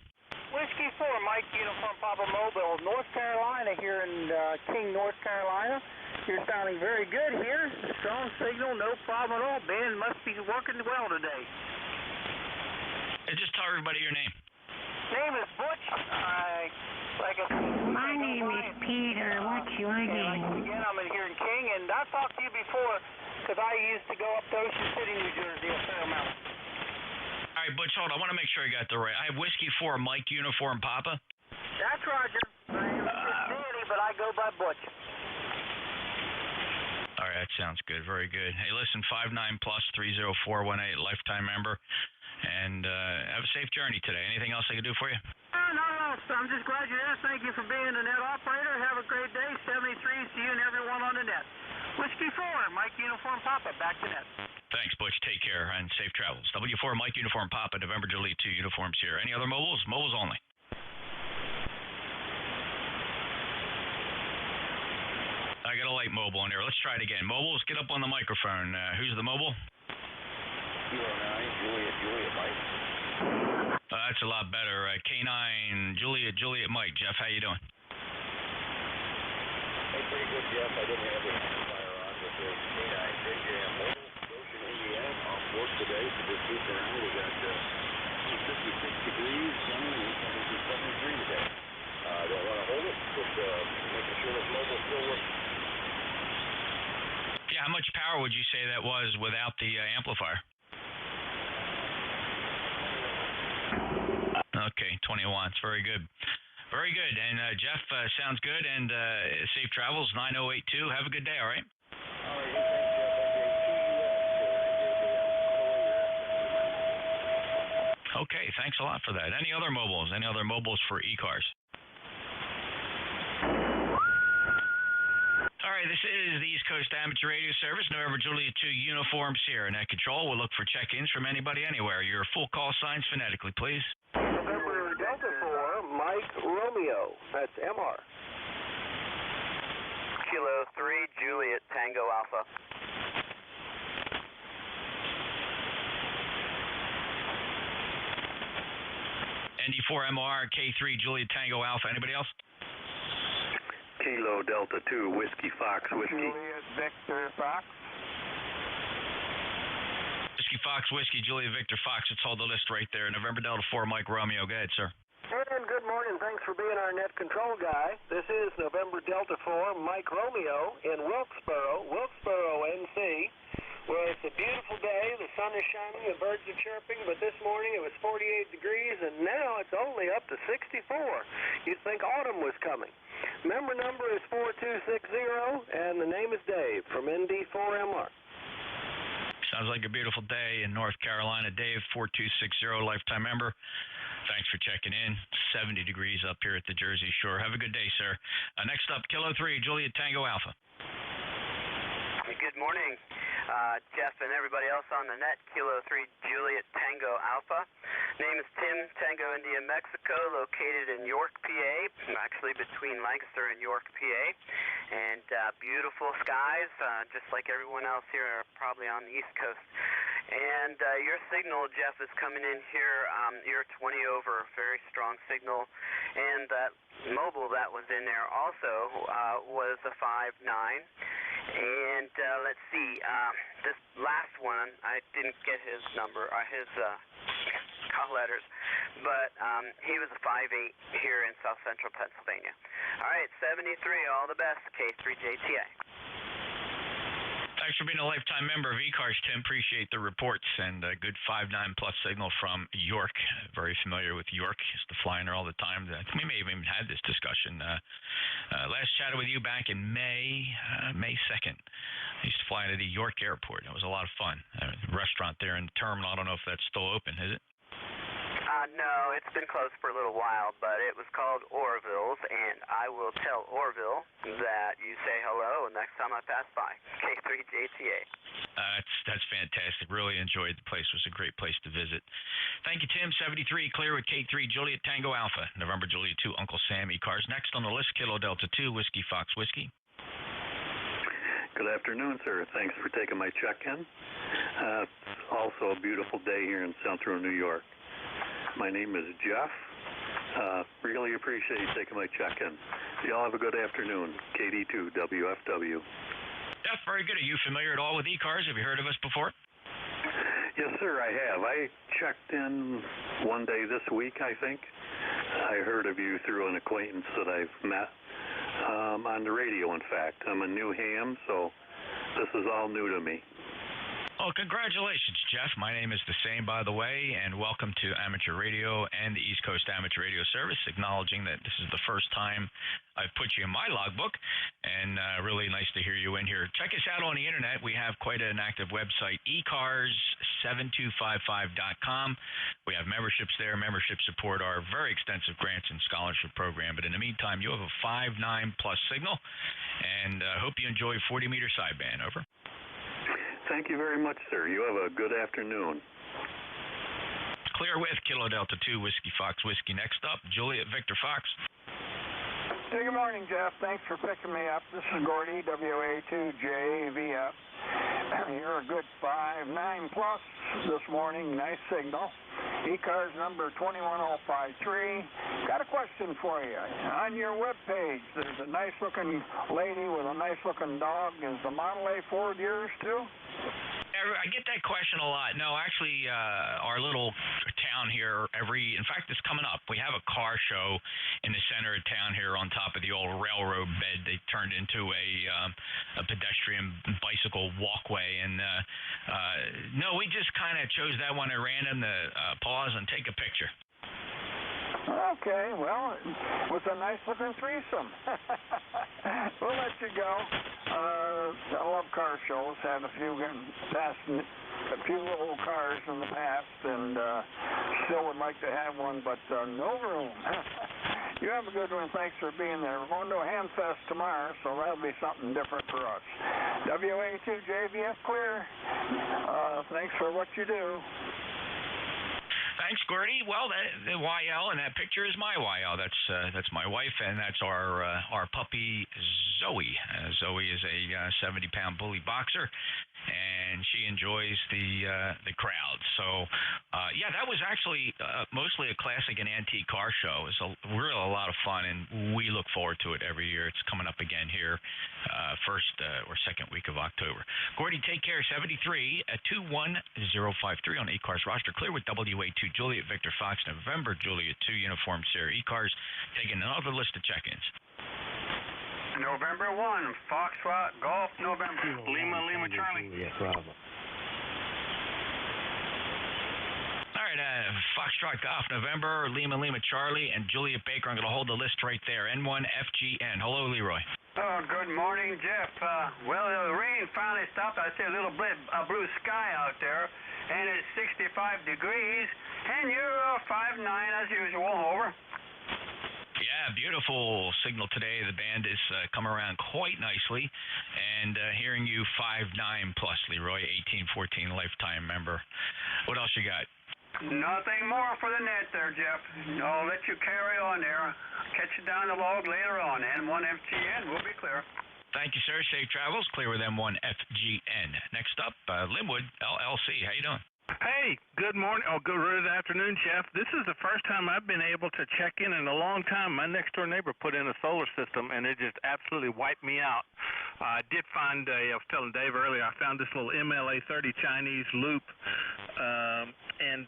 Whiskey 4, Mike, Uniform Papa Mobile, North Carolina, here in King, North Carolina. You're sounding very good here. Strong signal, no problem at all. Ben must be working well today. Hey, just tell everybody your name. Name is Butch. My name is Peter. What's your name? Again, I'm here in King, and I've talked to you before because I used to go up to Ocean City, New Jersey, a fair amount. All right, Butch, hold on. I want to make sure I got the right. I have Whiskey 4 Mike, Uniform Papa. That's Roger. My name is Danny, but I go by Butch. All right, that sounds good. Very good. Hey, listen, 59+30418, lifetime member, and have a safe journey today. Anything else I can do for you? No. So I'm just glad you're there. Thank you for being the net operator. Have a great day. 73. See you and everyone on the net. Whiskey 4, Mike Uniform Papa, back to net. Thanks, Butch. Take care and safe travels. W4 Mike Uniform Papa, November Julie 2, Uniforms here. Any other mobiles? Mobiles only. I got a light mobile in there. Let's try it again. Mobiles, get up on the microphone. Who's the mobile? Kilo 9, Juliet, Mike. That's a lot better. K9, Juliet, Mike. Jeff, how you doing? Hey, pretty good, Jeff. I didn't have the amplifier on, but the K9 JJM Mobile, Goshen, Indiana, off work today, so just goofing around. We got 56 degrees, sunny, and temperatures 73 today. Don't want to hold it, just making sure this mobile still works. Yeah, how much power would you say that was without the amplifier? Okay, 20 watts. Very good. Very good. And Jeff, sounds good. And safe travels, 9082. Have a good day, all right? All right, thanks, Jeff. Okay, thanks a lot for that. Any other mobiles? Any other mobiles for ECARS? All right, this is the East Coast Amateur Radio Service, November Juliet 2 Uniform Sierra Net Control. We'll look for check-ins from anybody anywhere. Your full call signs phonetically, please. November Delta 4, Mike Romeo. That's MR. Kilo 3, Juliet Tango Alpha. ND4MR, K3, Juliet Tango Alpha. Anybody else? Kilo Delta 2, Whiskey Fox, Whiskey. Juliet Victor Fox. Whiskey Fox, Whiskey, Juliet Victor Fox. Let's hold the list right there. November Delta 4, Mike Romeo. Go ahead, sir. And good morning. Thanks for being our net control guy. This is November Delta 4, Mike Romeo in Wilkesboro, NC. Well, it's a beautiful day. The sun is shining, the birds are chirping, but this morning it was 48 degrees, and now it's only up to 64. You'd think autumn was coming. Member number is 4260, and the name is Dave from ND4MR. Sounds like a beautiful day in North Carolina. Dave, 4260, lifetime member. Thanks for checking in. 70 degrees up here at the Jersey Shore. Have a good day, sir. Next up, Kilo 3, Juliet Tango Alpha. Good morning, Jeff and everybody else on the net. Kilo 3, Juliet Tango Alpha. Name is Tim, Tango India, Mexico, located in York, PA, actually between Lancaster and York, PA. And beautiful skies, just like everyone else here, probably on the East Coast. And your signal, Jeff, is coming in here. You're 20 over, very strong signal. And that mobile that was in there also was a 5.9. And let's see, this last one, I didn't get his number, his call letters, but he was a 5.8 here in South Central Pennsylvania. All right, 73, all the best, K3JTA. Thanks for being a lifetime member of ECARS, Tim. Appreciate the reports and a good 5.9 plus signal from York. Very familiar with York. Used to fly in there all the time. We may have even had this discussion. Last chatted with you back in May 2nd. I used to fly into the York airport. It was a lot of fun. A restaurant there in the terminal. I don't know if that's still open, is it? No, it's been closed for a little while, but it was called Orville's, and I will tell Orville that you say hello next time I pass by. K3JTA. That's fantastic. Really enjoyed the place. It was a great place to visit. Thank you, Tim. 73, clear with K3, Juliet Tango Alpha. November Juliet 2, Uncle Sam ECARS. Next on the list, Kilo Delta 2, Whiskey Fox Whiskey. Good afternoon, sir. Thanks for taking my check-in. Also a beautiful day here in Central New York. My name is Jeff. Really appreciate you taking my check-in. Y'all have a good afternoon. KD2 WFW. Jeff, very good. Are you familiar at all with ECARS? Have you heard of us before? Yes, sir, I have. I checked in one day this week, I think. I heard of you through an acquaintance that I've met on the radio, in fact. I'm a new ham, so this is all new to me. Well, congratulations, Jeff. My name is the same, by the way, and welcome to Amateur Radio and the East Coast Amateur Radio Service, acknowledging that this is the first time I've put you in my logbook, and really nice to hear you in here. Check us out on the internet. We have quite an active website, ECARS7255.com. We have memberships there. Membership support our very extensive grants and scholarship program. But in the meantime, you have a 5.9 plus signal, and hope you enjoy 40-meter sideband. Over. Thank you very much, sir. You have a good afternoon. Clear with Kilo Delta 2, Whiskey Fox Whiskey. Next up, Juliet Victor Fox. Hey, good morning, Jeff. Thanks for picking me up. This is Gordy, WA2JVF. You're a good 5.9 plus this morning. Nice signal. ECARS number 21053. Got a question for you. On your webpage, there's a nice-looking lady with a nice-looking dog. Is the Model A Ford yours, too? I get that question a lot. No, actually, our little town here, in fact, it's coming up. We have a car show in the center of town here on top of the old railroad bed. They turned into a pedestrian bicycle walkway. And, no, we just kind of chose that one at random to pause and take a picture. Okay, well, with a nice-looking threesome. We'll let you go. I love car shows. Had a few old cars in the past, and still would like to have one, but no room. You have a good one. Thanks for being there. We're going to a ham fest tomorrow, so that'll be something different for us. WA2JVF clear. Thanks for what you do. Thanks, Gordy. Well, the YL in that picture is my YL. That's my wife, and that's our puppy Zoe. Zoe is a 70-pound bully boxer, and she enjoys the crowd. So, yeah, that was actually mostly a classic and antique car show. It's really a lot of fun, and we look forward to it every year. It's coming up again here first or second week of October. Gordy, take care. 73 at 21053 on the ECARS roster. Clear with WA2 Juliet Victor Fox November Juliet 2 Uniform Sierra ECARS. Taking another list of check-ins. November 1, Foxtrot Golf November. Lima Charlie. Juliet Bravo. All right, Foxtrot Golf November, Lima Charlie, and Juliet Baker. I'm going to hold the list right there. N1FGN. Hello, Leroy. Oh, good morning, Jeff. Well, the rain finally stopped. I see a little blue sky out there, and it's 65 degrees, and you're 5'9" as usual. Over. Yeah, beautiful signal today. The band is come around quite nicely, and hearing you 5'9" plus, Leroy, 1814 lifetime member. What else you got? Nothing more for the net there, Jeff. I'll let you carry on there. Catch you down the log later on. N1FGN, we'll be clear. Thank you, sir. Safe travels. Clear with M1FGN. Next up, Linwood, LLC. How you doing? Hey, good morning. Oh, good afternoon, Jeff. This is the first time I've been able to check in a long time. My next-door neighbor put in a solar system, and it just absolutely wiped me out. I did find I was telling Dave earlier, I found this little MLA30 Chinese loop, and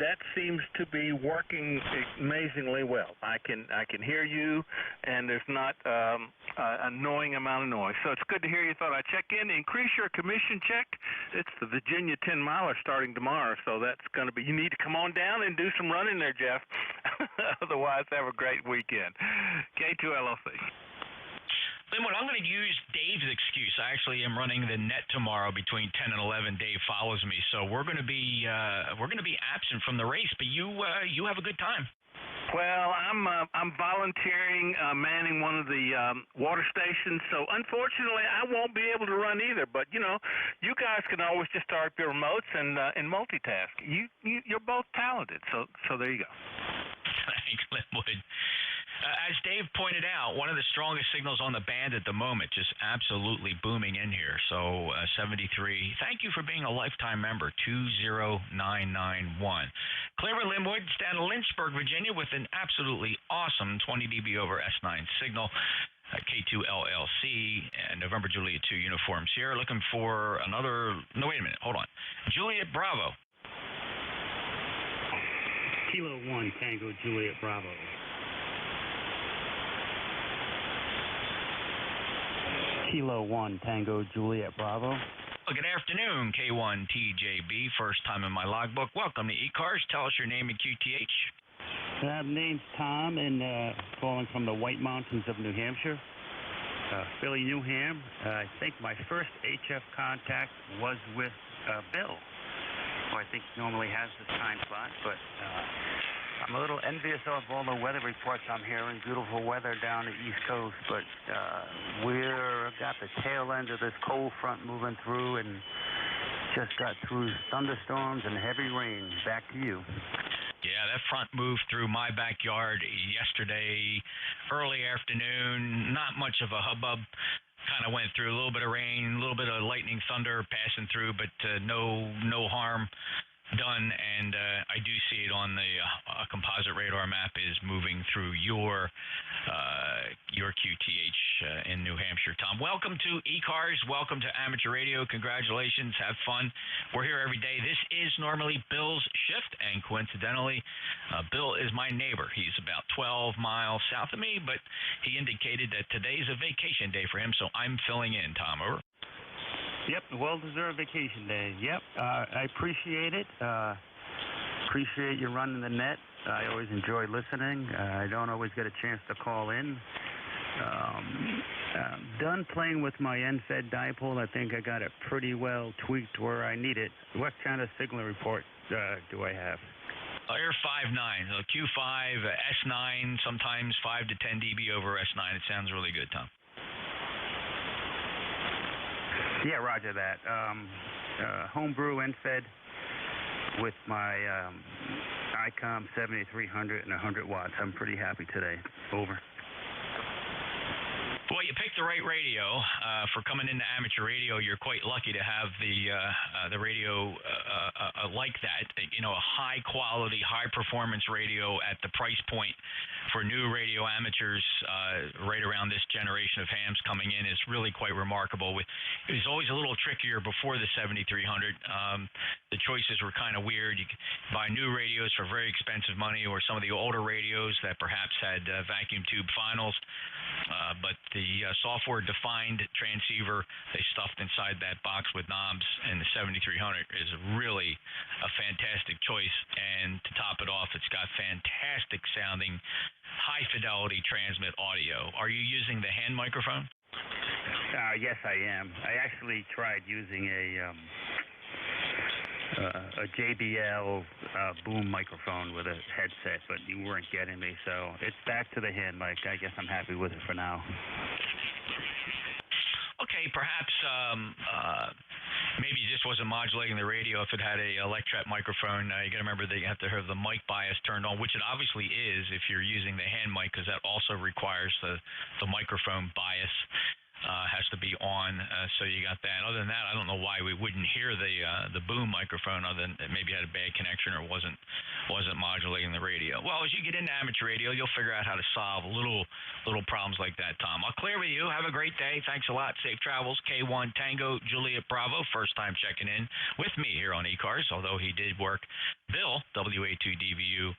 that seems to be working amazingly well. I can hear you, and there's not an annoying amount of noise. So it's good to hear you. Thought I'd check in. Increase your commission check. It's the Virginia 10-miler starting tomorrow, so that's going to be, you need to come on down and do some running there, Jeff. Otherwise, have a great weekend. K2LLC. Linwood, I'm going to use Dave's excuse. I actually am running the net tomorrow between 10 and 11. Dave follows me, so we're going to be absent from the race. But you have a good time. Well, I'm volunteering, manning one of the water stations, so unfortunately I won't be able to run either. But you know, you guys can always just start up your remotes and multitask. You're both talented, so there you go. Thanks, Linwood. As Dave pointed out, one of the strongest signals on the band at the moment, just absolutely booming in here. So 73, thank you for being a lifetime member, 20991. Clear Linwood, down to Lynchburg, Virginia, with an absolutely awesome 20 dB over S9 signal. K2LLC, and November Juliet 2 Uniform Sierra, looking for another, no, wait a minute, hold on. Juliet Bravo. Kilo 1, Tango Juliet Bravo. Kilo 1, Tango Juliet Bravo. Well, good afternoon, K1TJB. First time in my logbook. Welcome to ECARS. Tell us your name and QTH. Name's Tom, and calling from the White Mountains of New Hampshire. Philly, New Ham. I think my first HF contact was with Bill, who I think normally has this time slot, but I'm a little envious of all the weather reports I'm hearing. Beautiful weather down the East Coast, but we're got the tail end of this cold front moving through, and just got through thunderstorms and heavy rain. Back to you. Yeah, that front moved through my backyard yesterday, early afternoon. Not much of a hubbub. Kind of went through a little bit of rain, a little bit of lightning, thunder passing through, but no harm done. And I do see it on the composite radar map is moving through your QTH in New Hampshire. Tom, welcome to ECARS. Welcome to Amateur Radio. Congratulations. Have fun. We're here every day. This is normally Bill's shift, and coincidentally, Bill is my neighbor. He's about 12 miles south of me, but he indicated that today's a vacation day for him, so I'm filling in. Tom, over. Yep, well-deserved vacation day. Yep, I appreciate it. Appreciate you running the net. I always enjoy listening. I don't always get a chance to call in. Done playing with my NFED dipole. I think I got it pretty well tweaked where I need it. What kind of signal report do I have? Air 5.9, Q5, S9, sometimes 5 to 10 dB over S9. It sounds really good, Tom. Yeah, roger that. Homebrew NFED with my ICOM 7300 and 100 watts. I'm pretty happy today. Over. Well, you picked the right radio for coming into amateur radio. You're quite lucky to have the radio like that. You know, a high quality, high performance radio at the price point for new radio amateurs right around this generation of hams coming in is really quite remarkable. It was always a little trickier before the 7300. The choices were kind of weird. You could buy new radios for very expensive money, or some of the older radios that perhaps had vacuum tube finals. But the software-defined transceiver they stuffed inside that box with knobs in the 7300 is really a fantastic choice. And to top it off, it's got fantastic sounding, high-fidelity transmit audio. Are you using the hand microphone? Yes, I am. I actually tried using a JBL boom microphone with a headset, but you weren't getting me, so it's back to the hand mic. I guess I'm happy with it for now. Okay, perhaps maybe you just wasn't modulating the radio if it had a Electret microphone. You got to remember that you have to have the mic bias turned on, which it obviously is if you're using the hand mic, because that also requires the microphone bias. Has to be on, so you got that. Other than that, I don't know why we wouldn't hear the boom microphone, other than it maybe had a bad connection or wasn't modulating the radio. Well, as you get into amateur radio, you'll figure out how to solve little problems like that, Tom. I'll clear with you. Have a great day. Thanks a lot. Safe travels. K1 Tango Juliet Bravo. First time checking in with me here on ECARS, although he did work Bill, WA2DVU,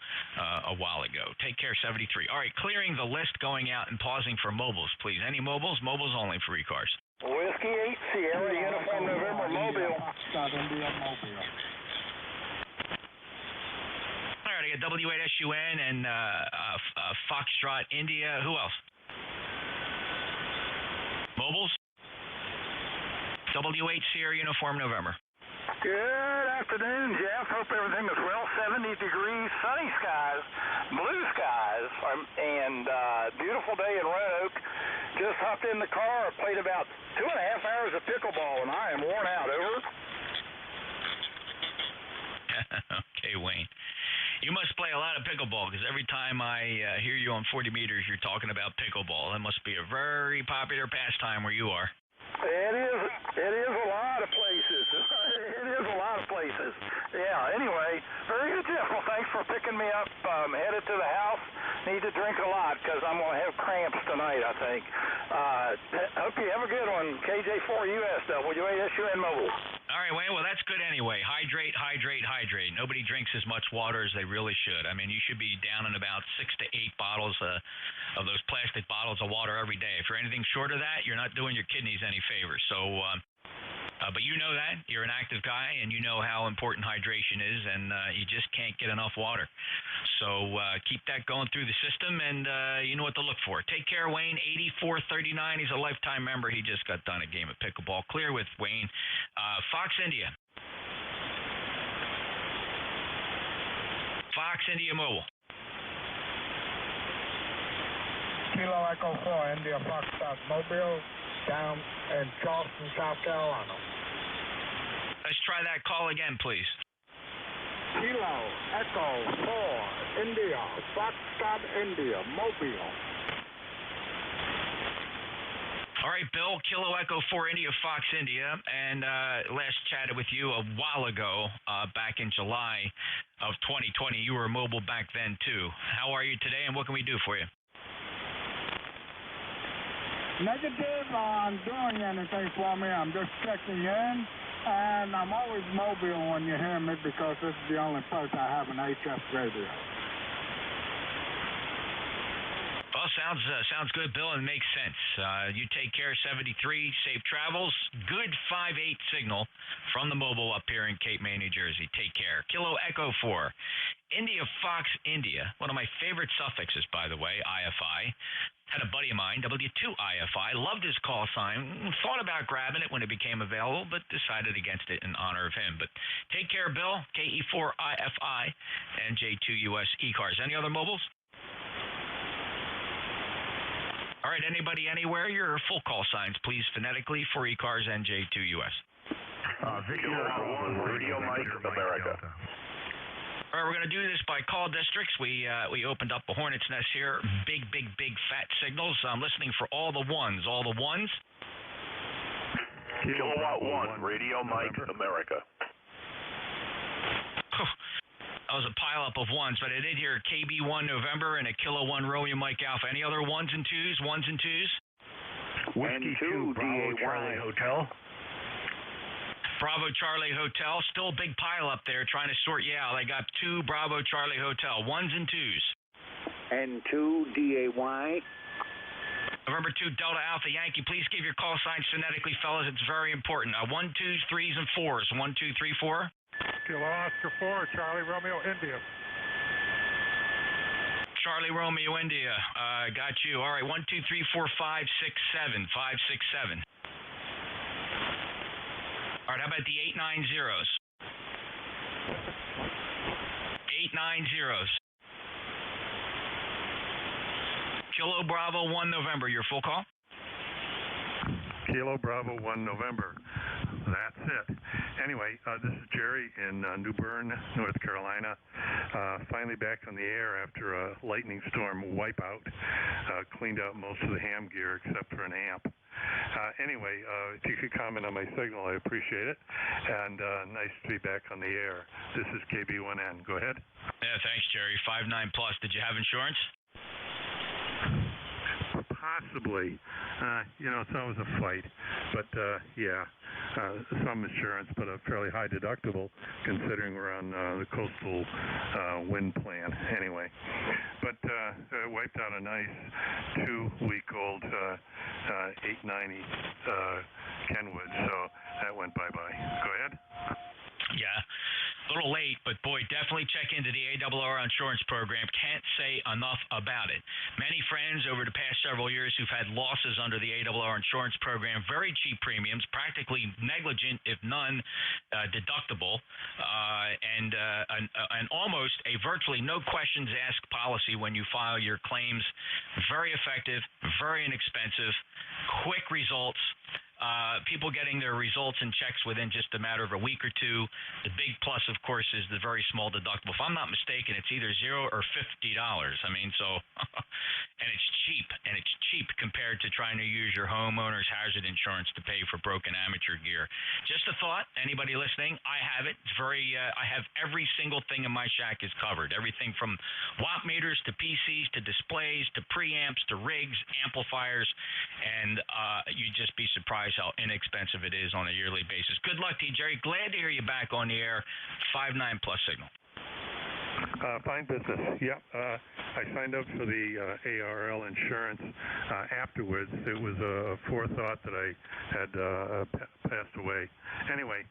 a while ago. Take care, 73. All right, clearing the list, going out and pausing for mobiles, please. Any mobiles? Mobiles only for ECARS. Whiskey 8, Sierra Uniform November, Mobile. All right, I got W8SUN and Foxtrot India. Who else? Mobiles? W8 Sierra Uniform November. Good afternoon, Jeff. Hope everything is well. 70 degrees, sunny skies, blue skies, and beautiful day in Roanoke. Just hopped in the car, played about 2.5 hours of pickleball, and I am worn out. Over. Okay, Wayne. You must play a lot of pickleball, because every time I hear you on 40 meters, you're talking about pickleball. That must be a very popular pastime where you are. It is a lot of places. It is a lot of places. Yeah, anyway, very good, Jeff. Well, thanks for picking me up. I'm headed to the house. Need to drink a lot because I'm going to have cramps tonight, I think. Hope you have a good one. KJ4US, W8SUN Mobile. All right, Wayne. Well, that's good anyway. Hydrate, hydrate, hydrate. Nobody drinks as much water as they really should. I mean, you should be down in about 6 to 8 bottles of those plastic bottles of water every day. If you're anything short of that, you're not doing your kidneys any favors. So, but you know that. You're an active guy, and you know how important hydration is, and you just can't get enough water. So keep that going through the system, and you know what to look for. Take care, Wayne. 8439. He's a lifetime member. He just got done a game of pickleball. Clear with Wayne. Fox India. Fox India Mobile. Kilo Echo 4, India Foxtrot Mobile, down in Charleston, South Carolina. Let's try that call again, please. Kilo Echo 4, India, Foxtrot India, Mobile. All right, Bill, Kilo Echo 4 India, Fox India, and last chatted with you a while ago, back in July of 2020. You were mobile back then, too. How are you today, and what can we do for you? Negative on doing anything for me. I'm just checking in, and I'm always mobile when you hear me because this is the only place I have an HF radio. Well, sounds good, Bill, and makes sense. You take care, 73, safe travels. Good 5.8 signal from the mobile up here in Cape May, New Jersey. Take care. Kilo Echo 4, India Fox India. One of my favorite suffixes, by the way, IFI. Had a buddy of mine, W2IFI, loved his call sign, thought about grabbing it when it became available, but decided against it in honor of him. But take care, Bill, KE4IFI, NJ2US ECARS. Any other mobiles? All right, anybody, anywhere, your full call signs, please, phonetically, for ECARS NJ2US. Victor 1, Radio Mike, America. All right, we're going to do this by call districts. We opened up a hornet's nest here. Big, fat signals. I'm listening for all the ones. All the ones. Kilowatt 1, Radio Mike, America. That was a pileup of ones, but I did hear KB1 November and a Kilo 1 Romeo Mike Alpha. Any other ones and twos? Whiskey 2, Bravo Charlie Hotel. Bravo Charlie Hotel. Still a big pile up there trying to sort you out. I got 2 Bravo Charlie Hotel. Ones and twos. N2 DAY. November 2 Delta Alpha Yankee. Please give your call signs phonetically, fellas. It's very important. 1, 2s, 3s, and 4s. 1, 2, 3, 4. Kilo Oscar 4, Charlie Romeo India. Charlie Romeo India. Got you. All right. 1, 2, 3, 4, 5, 6, 7. 5, 6, 7. All right. How about the 890s? 890s. Kilo Bravo 1 November. Your full call? Kilo Bravo 1 November. That's it. Anyway, this is Jerry in New Bern, North Carolina. Finally back on the air after a lightning storm wipeout. Cleaned out most of the ham gear except for an amp. Anyway, if you could comment on my signal, I appreciate it. And nice to be back on the air. This is KB1N. Go ahead. Yeah, thanks, Jerry. 5.9 plus. Did you have insurance? Possibly. It's always a fight. But, some insurance, but a fairly high deductible considering we're on the coastal wind plan anyway. But wiped out a nice 2-week-old 890 Kenwood, so that went bye-bye. Go ahead. Yeah. A little late, but boy, definitely check into the ARR insurance program. Can't say enough about it. Many friends over the past several years who've had losses under the ARR insurance program, very cheap premiums, practically negligent, if none, deductible, and almost a virtually no questions asked policy when you file your claims. Very effective, very inexpensive, quick results. People getting their results and checks within just a matter of a week or two. The big plus, of course, is the very small deductible. If I'm not mistaken, it's either $0 or $50. I mean, so, and it's cheap compared to trying to use your homeowner's hazard insurance to pay for broken amateur gear. Just a thought. Anybody listening? I have it. It's very. I have every single thing in my shack is covered. Everything from watt meters to PCs to displays to preamps to rigs, amplifiers, and you'd just be surprised how inexpensive it is on a yearly basis. Good luck to you, Jerry. Glad to hear you back on the air. 5.9 plus signal. Fine business. Yep. I signed up for the ARL insurance afterwards. It was a forethought that I had passed away. Anyway,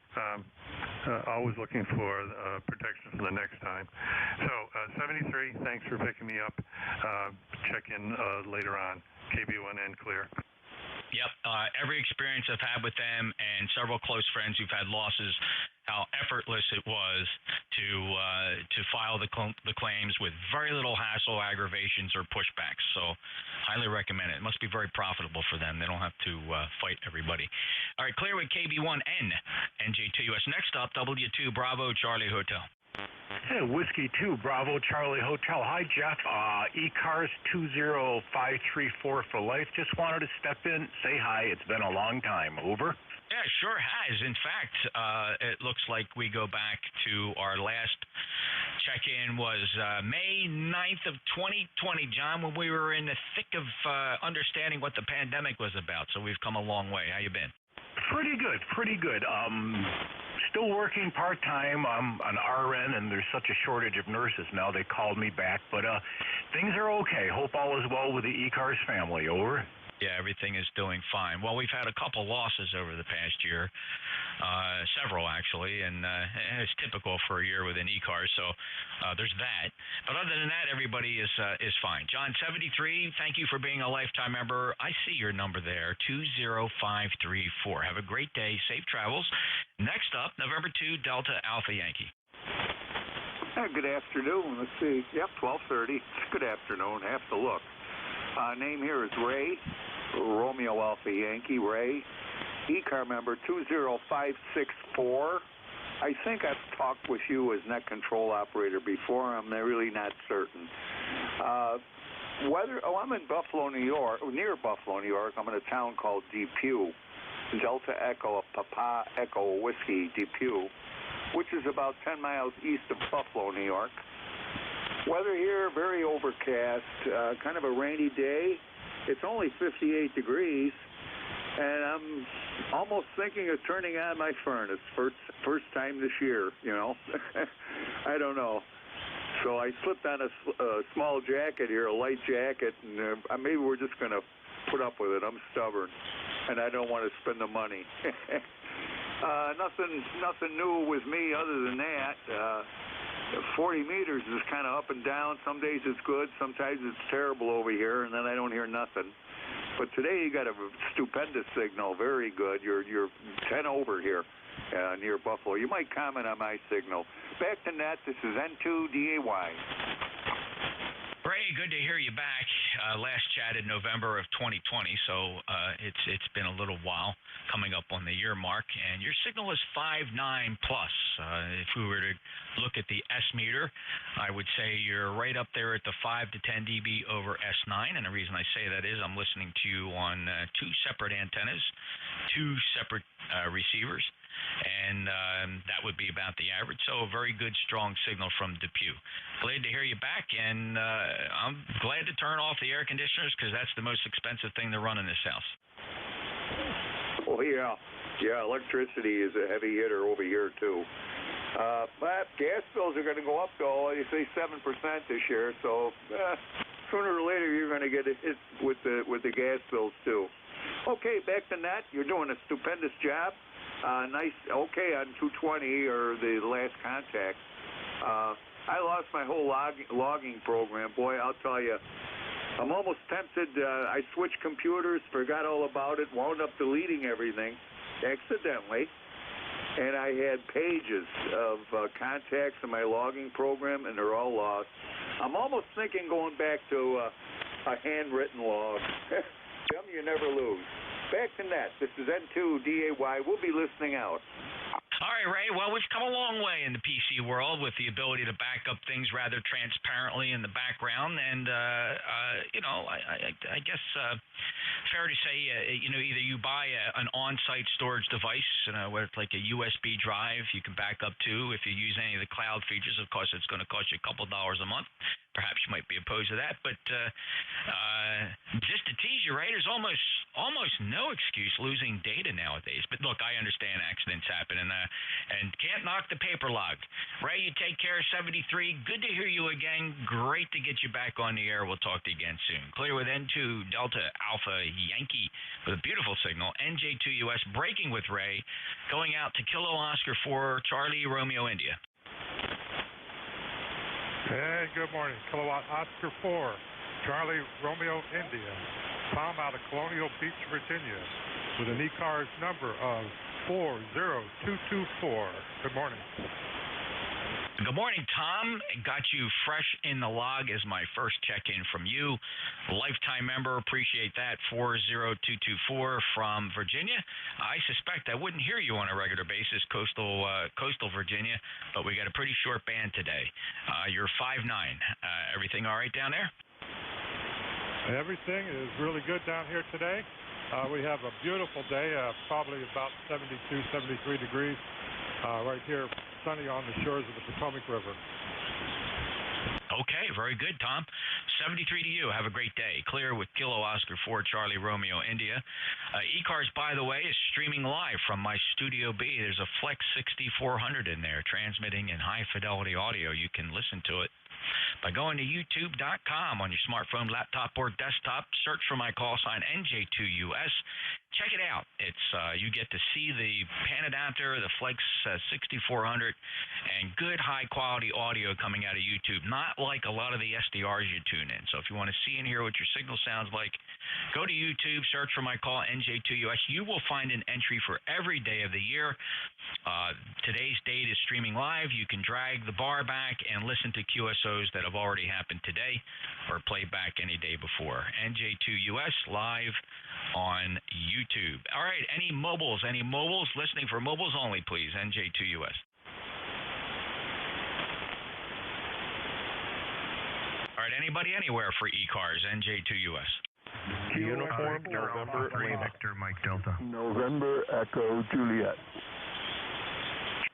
always looking for protection for the next time. So, 73, thanks for picking me up. Check in later on. KB1N clear. Yep. Every experience I've had with them and several close friends who've had losses, how effortless it was to file the claims with very little hassle, aggravations, or pushbacks. So highly recommend it. It must be very profitable for them. They don't have to fight everybody. All right, clear with KB1N, NJ2US. Next up, W2 Bravo Charlie Hotel. Hey, Whiskey 2, Bravo, Charlie Hotel. Hi, Jeff. ECARS 20534 for life. Just wanted to step in, say hi. It's been a long time. Over. Yeah, sure has. In fact, it looks like we go back to our last check-in was May 9th of 2020, John, when we were in the thick of understanding what the pandemic was about. So we've come a long way. How you been? Pretty good. Still working part-time. I'm an RN, and there's such a shortage of nurses now. They called me back, but things are okay. Hope all is well with the ECARS family. Over. Yeah, everything is doing fine. Well, we've had a couple losses over the past year, several actually, and it's typical for a year within ECARS, so there's that. But other than that, everybody is fine. John 73, thank you for being a lifetime member. I see your number there, 20534. Have a great day. Safe travels. Next up, November 2, Delta Alpha Yankee. Good afternoon. Let's see. Yep, 12:30. Good afternoon. Have to look. Name here is Ray, Romeo Alpha Yankee, Ray. ECAR member 20564. I think I've talked with you as net control operator before. I'm really not certain. I'm in Buffalo, New York, near Buffalo, New York. I'm in a town called Depew, Delta Echo, Papa Echo Whiskey, Depew, which is about 10 miles east of Buffalo, New York. Weather here, very overcast, kind of a rainy day. It's only 58 degrees, and I'm almost thinking of turning on my furnace. First time this year, you know. I don't know. So I slipped on a small jacket here, a light jacket, and maybe we're just going to put up with it. I'm stubborn, and I don't want to spend the money. Nothing new with me other than that. 40 meters is kind of up and down. Some days it's good, sometimes it's terrible over here, and then I don't hear nothing. But today you got a stupendous signal, very good. You're 10 over here near Buffalo. You might comment on my signal. Back to net, this is N2DAY. Ray, good to hear you back. Last chat in November of 2020, so it's been a little while, coming up on the year mark, and your signal is 5.9 plus. If we were to look at the S meter, I would say you're right up there at the 5 to 10 dB over S9, and the reason I say that is I'm listening to you on two separate antennas, two separate receivers, and that would be about the average. So a very good, strong signal from Depew. Glad to hear you back, and I'm glad to turn off the air conditioners because that's the most expensive thing to run in this house. Oh, yeah. Yeah, electricity is a heavy hitter over here, too. But gas bills are going to go up, though. They say 7% this year, so sooner or later you're going to get a hit with the gas bills, too. Okay, back to net. You're doing a stupendous job. Nice, okay on 220 or the last contact. I lost my whole logging program. Boy, I'll tell you, I'm almost tempted. I switched computers, forgot all about it, wound up deleting everything accidentally, and I had pages of contacts in my logging program, and they're all lost. I'm almost thinking going back to a handwritten log. Them you never lose. Back to net. This is N2DAY. We'll be listening out. All right, Ray. Well, we've come a long way in the PC world with the ability to back up things rather transparently in the background. And, I guess fair to say, either you buy an on-site storage device, where it's like a USB drive you can back up to. If you use any of the cloud features, of course, it's going to cost you a couple dollars a month. Perhaps you might be opposed to that, but just to tease you, right? There's almost no excuse losing data nowadays. But look, I understand accidents happen, and can't knock the paper log. Ray, you take care. 73. Good to hear you again. Great to get you back on the air. We'll talk to you again soon. Clear with N2 Delta Alpha Yankee with a beautiful signal. NJ2US breaking with Ray, going out to Kilo Oscar 4 Charlie Romeo India. Hey, good morning. Kilowatt Oscar 4, Charlie Romeo India. Tom out of Colonial Beach, Virginia, with an ECARS number of 40224. Good morning. Good morning, Tom. Got you fresh in the log as my first check-in from you. Lifetime member, appreciate that. 40224 from Virginia. I suspect I wouldn't hear you on a regular basis, coastal Virginia, but we got a pretty short band today. You're 5'9". Everything all right down there? Everything is really good down here today. We have a beautiful day, probably about 72, 73 degrees right here, sunny on the shores of the Potomac River. Okay, very good, Tom. 73 to you. Have a great day. Clear with Kilo Oscar 4 Charlie Romeo India. ECARS, by the way, is streaming live from my Studio B. There's a Flex 6400 in there, transmitting in high-fidelity audio. You can listen to it by going to youtube.com on your smartphone, laptop, or desktop. Search for my call sign NJ2US. Check it out. It's you get to see the pan adapter, the Flex 6400, and good high-quality audio coming out of YouTube, not like a lot of the SDRs you tune in. So if you want to see and hear what your signal sounds like, go to YouTube, search for my call, NJ2US. You will find an entry for every day of the year. Today's date is streaming live. You can drag the bar back and listen to QSOs that have already happened today or play back any day before. NJ2US live on YouTube. All right, any mobiles listening for mobiles only, please. NJ2US. All right, anybody anywhere for ECARS, NJ2US. Uniform November Lima. Victor Mike Delta. November Echo Juliet.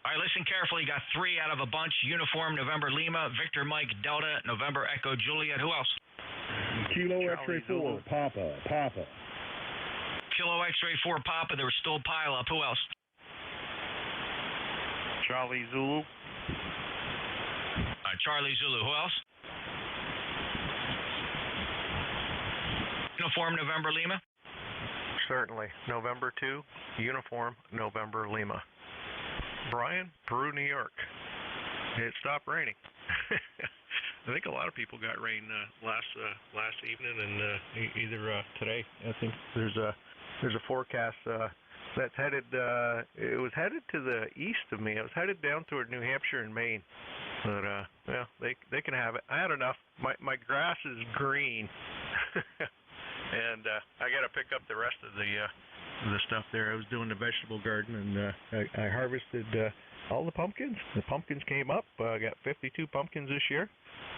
All right, listen carefully. You got 3 out of a bunch. Uniform November Lima, Victor Mike Delta, November Echo Juliet. Who else? Kilo X-ray 4 Papa. Kilo X-ray 4 Papa. There was still a pile up. Who else? Charlie Zulu. Charlie Zulu. Who else? Uniform November Lima. Certainly. November 2, Uniform November Lima. Brian, Peru, New York. It stopped raining. I think a lot of people got rain last evening and either today. I think there's a forecast that's headed. It was headed to the east of me. It was headed down toward New Hampshire and Maine. But well, they can have it. I had enough. My grass is green, and I got to pick up the rest of the stuff there. I was doing the vegetable garden, and I harvested all the pumpkins. The pumpkins came up. I got 52 pumpkins this year,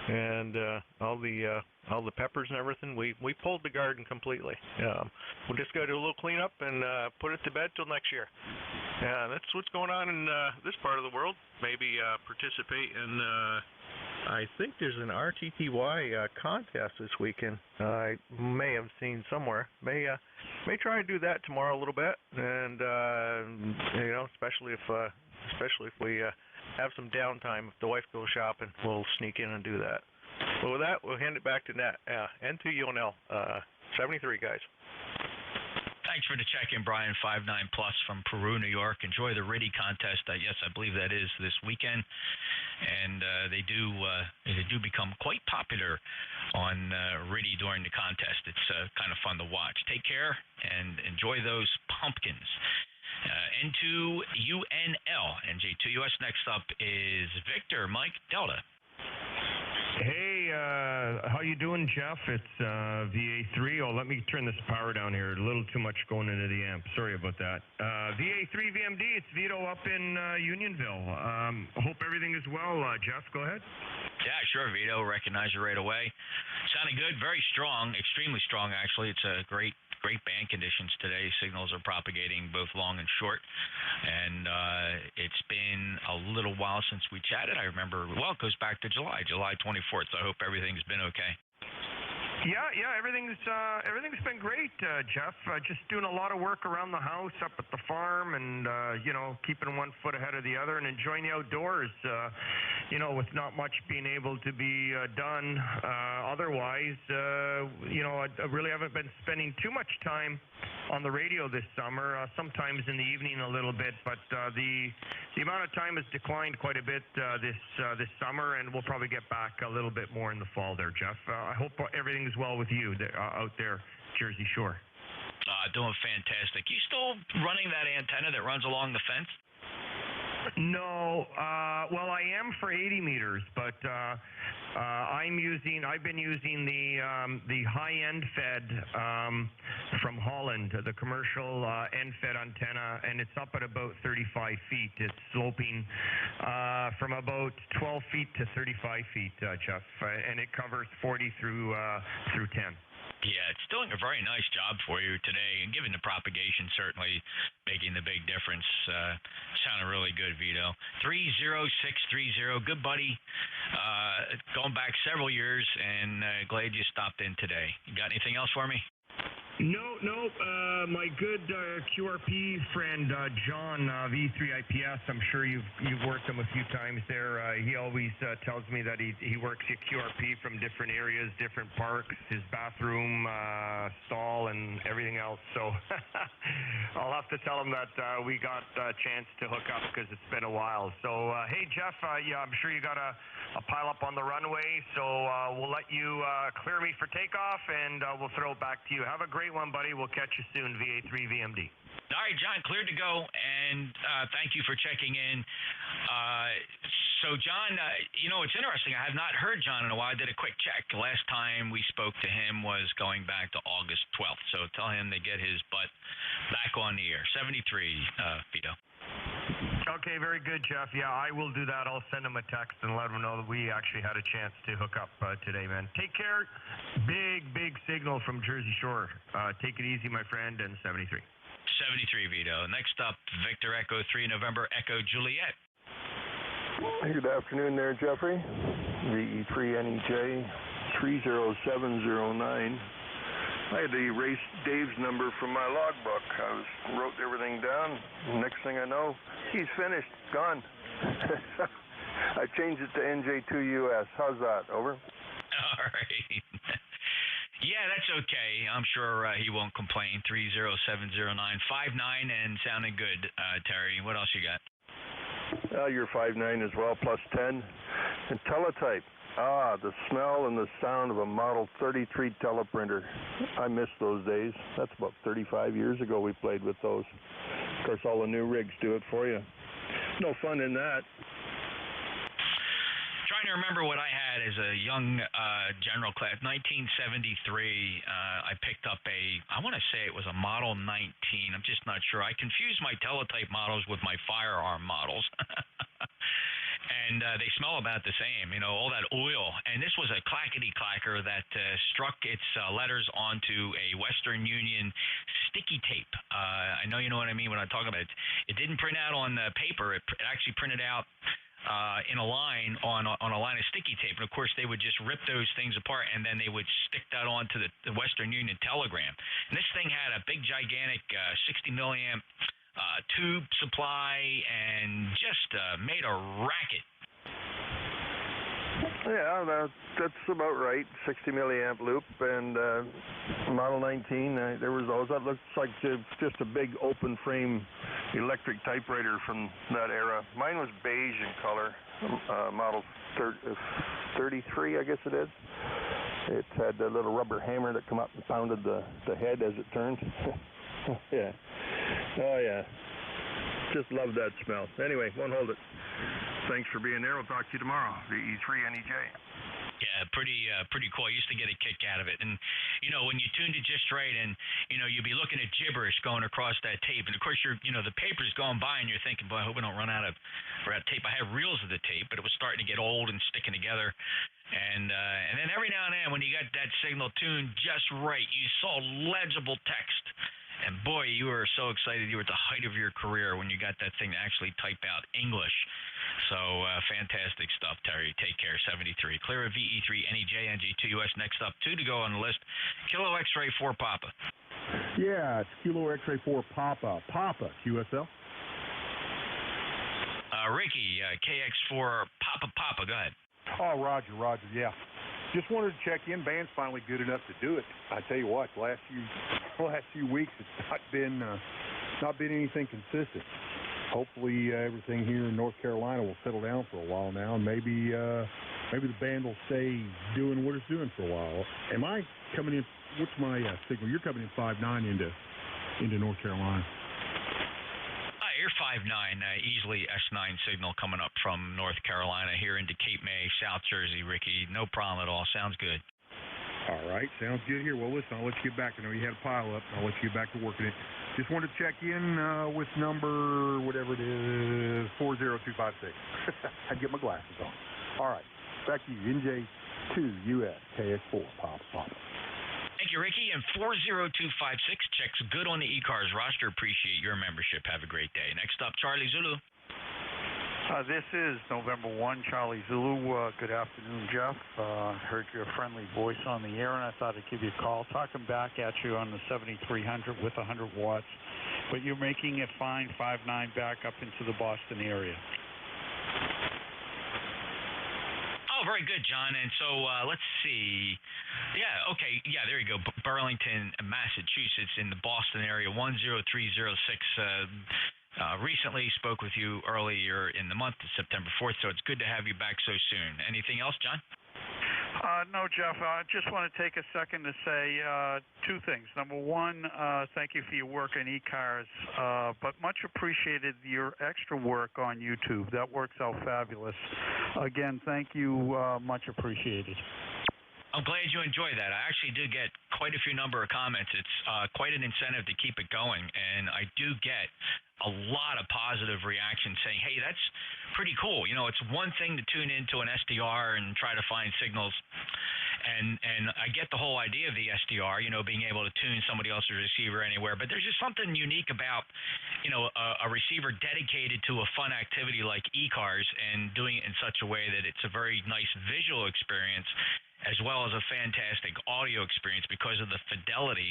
and all the peppers and everything. We pulled the garden completely. We'll just got to do a little cleanup and put it to bed till next year. That's what's going on in this part of the world. Maybe participate in. I think there's an RTTY contest this weekend. I may have seen somewhere. May try to do that tomorrow a little bit, and especially if we have some downtime. If the wife goes shopping, we'll sneak in and do that. But with that, we'll hand it back to N2UNL 73 guys. Thanks for the check-in, Brian. 5'9" plus from Peru, New York. Enjoy the RTTY contest. Yes, I believe that is this weekend, and they do become quite popular on RTTY during the contest. It's kind of fun to watch. Take care and enjoy those pumpkins. N2UNL, NJ2US. Next up is Victor Mike Delta. Hey, how you doing, Jeff? It's VA3. Oh, let me turn this power down here. A little too much going into the amp. Sorry about that. VA3 VMD, it's Vito up in Unionville. Hope everything is well. Jeff, go ahead. Yeah, sure, Vito. Recognize you right away. Sounding good. Very strong. Extremely strong, actually. It's a great band conditions today. Signals are propagating both long and short, and it's been a little while since we chatted. I remember, it goes back to July 24th, so I hope everything's been okay. Yeah, everything's been great, Jeff. Just doing a lot of work around the house, up at the farm, and keeping one foot ahead of the other, and enjoying the outdoors. With not much being able to be done otherwise, I really haven't been spending too much time on the radio this summer. Sometimes in the evening a little bit, but the amount of time has declined quite a bit this summer, and we'll probably get back a little bit more in the fall there, Jeff. I hope everything's well with you out there, Jersey Shore. Doing fantastic. You still running that antenna that runs along the fence? No, well, I am for 80 meters, but I've been using the high-end fed from Holland, the commercial end-fed antenna, and it's up at about 35 feet. It's sloping from about 12 feet to 35 feet, Jeff, and it covers 40 through 10. Yeah, it's doing a very nice job for you today, and given the propagation, certainly making the big difference. Sounded really good, Vito. 30630, good buddy. Going back several years, and glad you stopped in today. You got anything else for me? No. My good QRP friend John V3IPS. I'm sure you've worked him a few times there. He always tells me that he works at QRP from different areas, different parks, his bathroom stall, and everything else. So I'll have to tell him that we got a chance to hook up because it's been a while. So hey Jeff, yeah, I'm sure you got a pile up on the runway. So we'll let you clear me for takeoff, and we'll throw it back to you. Have a great one, buddy. We'll catch you soon, VA3 VMD. All right, John, cleared to go, and thank you for checking in. So, John, it's interesting. I have not heard John in a while. I did a quick check. The last time we spoke to him was going back to August 12th, so tell him to get his butt back on the air. 73, Vito. Okay, very good, Jeff. Yeah, I will do that. I'll send him a text and let him know that we actually had a chance to hook up today, man. Take care. Big signal from Jersey Shore. Take it easy, my friend, and 73. 73, Vito. Next up, Victor Echo 3, November Echo Juliet. Good afternoon there, Jeffrey. VE3NEJ 30709. I had to erase Dave's number from my logbook. I wrote everything down. Next thing I know, he's finished, gone. I changed it to NJ2US. How's that? Over. All right. Yeah, that's okay. I'm sure he won't complain. 3070959 and sounding good, Terry. What else you got? You're 59 as well, plus 10. And teletype. The smell and the sound of a Model 33 teleprinter. I miss those days. That's about 35 years ago we played with those. Of course, all the new rigs do it for you. No fun in that. Trying to remember what I had as a young general class. 1973, I picked up I want to say it was a Model 19. I'm just not sure. I confused my teletype models with my firearm models. And they smell about the same, all that oil. And this was a clackety-clacker that struck its letters onto a Western Union sticky tape. I know you know what I mean when I talk about it. It didn't print out on paper. It actually printed out in a line on a line of sticky tape. And, of course, they would just rip those things apart, and then they would stick that onto the Western Union telegram. And this thing had a big, gigantic 60 milliamp tube supply and just made a racket. Yeah, that's about right. 60 milliamp loop and Model 19. There was those. That looks like just a big open frame electric typewriter from that era. Mine was beige in color. Model 33, I guess it is. It had a little rubber hammer that come up and pounded the head as it turned. Yeah. Oh, yeah. Just love that smell. Anyway, won't hold it. Thanks for being there. We'll talk to you tomorrow. VE3NEJ. Yeah, pretty cool. I used to get a kick out of it. And, when you tuned it just right and, you'd be looking at gibberish going across that tape. And, of course, the paper's going by and you're thinking, boy, I hope I don't run out of tape. I have reels of the tape, but it was starting to get old and sticking together. And then every now and then when you got that signal tuned just right, you saw legible text. And boy, you were so excited. You were at the height of your career when you got that thing to actually type out English. So fantastic stuff, Terry. Take care. 73. Clear of VE3, NEJ, NJ2US. Next up, 2 to go on the list. Kilo X-Ray 4 Papa. Yeah, it's Kilo X-Ray 4 Papa. Papa, QSL. Ricky, KX4 Papa. Go ahead. Oh, Roger, yeah. Just wanted to check in. Band's finally good enough to do it. I tell you what, the last few weeks it's not been anything consistent. Hopefully everything here in North Carolina will settle down for a while now, and maybe the band will stay doing what it's doing for a while. Am I coming in? What's my signal? You're coming in 5.9 into North Carolina. You're you're 5'9", easily S9 signal coming up from North Carolina here into Cape May, South Jersey, Ricky. No problem at all. Sounds good. All right, sounds good here. Well, listen, I'll let you get back. I know you had a pile up. I'll let you get back to working it. Just wanted to check in with number, whatever it is, 40256. I'd get my glasses on. All right, back to you, NJ2US KS4, Papa. Thank you, Ricky. And 40256 checks good on the ECARS roster. Appreciate your membership. Have a great day. Next up, Charlie Zulu. This is November 1, Charlie Zulu. Good afternoon, Jeff. Heard your friendly voice on the air, and I thought I'd give you a call. Talking back at you on the 7300 with 100 watts, but you're making it fine, 5.9 back up into the Boston area. Oh, very good, John. And so let's see. Yeah, okay. Yeah, there you go. Burlington, Massachusetts, in the Boston area, 10306. Recently spoke with you earlier in the month, September 4th, so it's good to have you back so soon. Anything else, John? No, Jeff. I just want to take a second to say two things. Number one, thank you for your work on ECARS, but much appreciated your extra work on YouTube. That works out fabulous. Again, thank you. Much appreciated. I'm glad you enjoy that. I actually do get quite a few number of comments. It's quite an incentive to keep it going, and I do get a lot of positive reactions saying, hey, that's pretty cool. You know, it's one thing to tune into an SDR and try to find signals, and I get the whole idea of the SDR, you know, being able to tune somebody else's receiver anywhere, but there's just something unique about, you know, a receiver dedicated to a fun activity like ECARS and doing it in such a way that it's a very nice visual experience as well as a fantastic audio experience because of the fidelity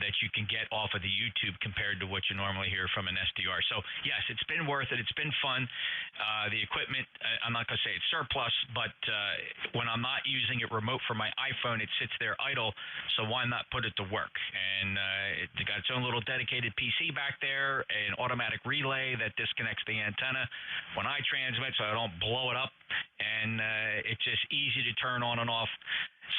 that you can get off of the YouTube compared to what you normally hear from an SDR. So, yes, it's been worth it. It's been fun. The equipment, I'm not going to say it's surplus, but when I'm not using it remote for my iPhone, it sits there idle, so why not put it to work? And it's got its own little dedicated PC back there, an automatic relay that disconnects the antenna when I transmit so I don't blow it up, and it's just easy to turn on and off.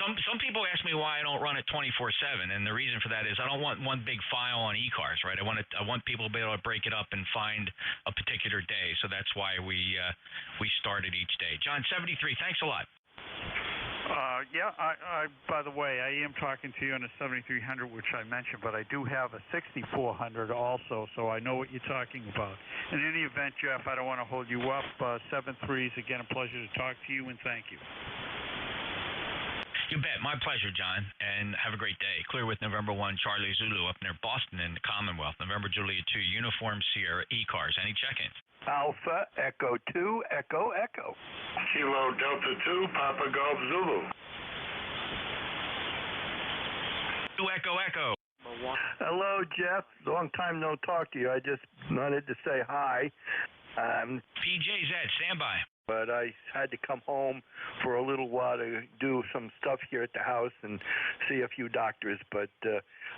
Some people ask me why I don't run it 24/7, and the reason for that is I don't want one big file on ECARS, right? I want people to be able to break it up and find a particular day, so that's why we started each day. John 73, thanks a lot. Yeah, I by the way, I am talking to you on a 7300, which I mentioned, but I do have a 6400 also, so I know what you're talking about. In any event, Jeff, I don't want to hold you up. 7-3 is again a pleasure to talk to you, and thank you. You bet. My pleasure, John, and have a great day. Clear with November 1, Charlie Zulu up near Boston in the Commonwealth. November Juliet 2, Uniform Sierra, ECARS. Any check-ins? Alpha, Echo 2, Echo, Echo. Kilo Delta 2, Papa Golf Zulu. 2 Echo, Echo. Hello, Jeff. Long time no talk to you. I just wanted to say hi. PJZ, stand by. But I had to come home for a little while to do some stuff here at the house and see a few doctors. But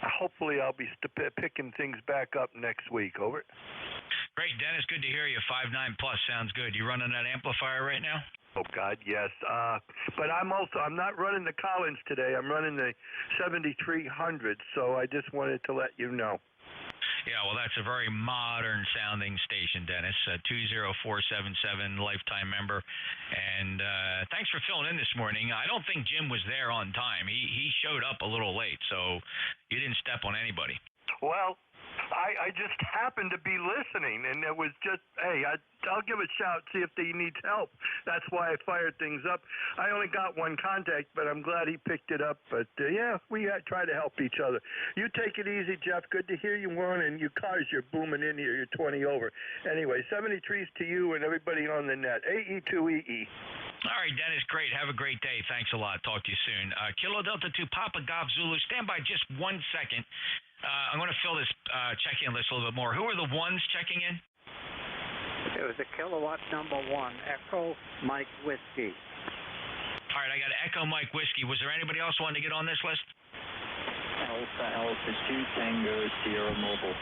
hopefully I'll be picking things back up next week. Over. Great, Dennis. Good to hear you. 5.9 plus sounds good. You running that amplifier right now? Oh God, yes. But I'm not running the Collins today. I'm running the 7300. So I just wanted to let you know. Yeah, well, that's a very modern-sounding station, Dennis. 20477, lifetime member. And thanks for filling in this morning. I don't think Jim was there on time. He showed up a little late, so you didn't step on anybody. Well, I just happened to be listening, and it was just, hey, I'll give a shout, see if he needs help. That's why I fired things up. I only got one contact, but I'm glad he picked it up. But, yeah, we try to help each other. You take it easy, Jeff. Good to hear you on, and you cars, you're booming in here. You're 20 over. Anyway, 73's to you and everybody on the net. AE2EE. All right, Dennis, great. Have a great day. Thanks a lot. Talk to you soon. Kilo Delta 2, Papa Golf Zulu. Stand by just 1 second. I'm going to fill this check-in list a little bit more. Who are the ones checking in? It was a kilowatt number 1, Echo Mike Whiskey. All right, I got Echo Mike Whiskey. Was there anybody else wanting to get on this list? Alpha 2 Tango Sierra Mobile.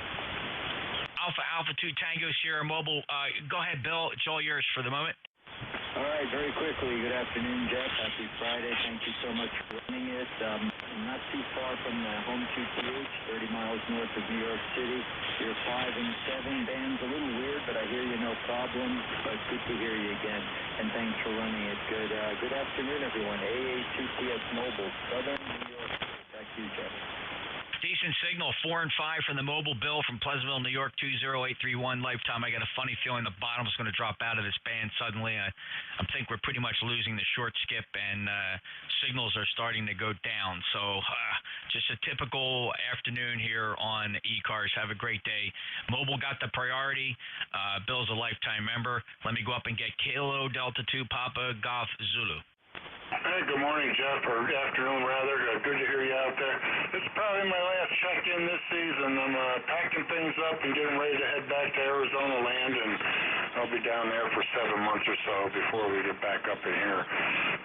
Alpha 2 Tango Sierra Mobile. Go ahead, Bill. It's all yours for the moment. All right, very quickly. Good afternoon, Jeff. Happy Friday. Thank you so much for running it. I'm not not too far from the home QTH, 30 miles north of New York City. You're 5 and 7. Band's a little weird, but I hear you no problem. But good to hear you again, and thanks for running it. Good afternoon, everyone. AA2TS Mobile, Southern New York. Back to you, Jeff. Decent signal, 4 and 5 from the Mobile Bill from Pleasantville, New York, 20831 lifetime. I got a funny feeling the bottom's going to drop out of this band suddenly. I think we're pretty much losing the short skip, and signals are starting to go down. So just a typical afternoon here on ECARS. Have a great day. Mobile got the priority. Bill's a lifetime member. Let me go up and get Kilo Delta 2 Papa Golf Zulu. Hey, good morning, Jeff, or afternoon, rather. Good to hear you out there. This is probably my last check-in this season. I'm packing things up and getting ready to head back to Arizona land, and I'll be down there for 7 months or so before we get back up in here.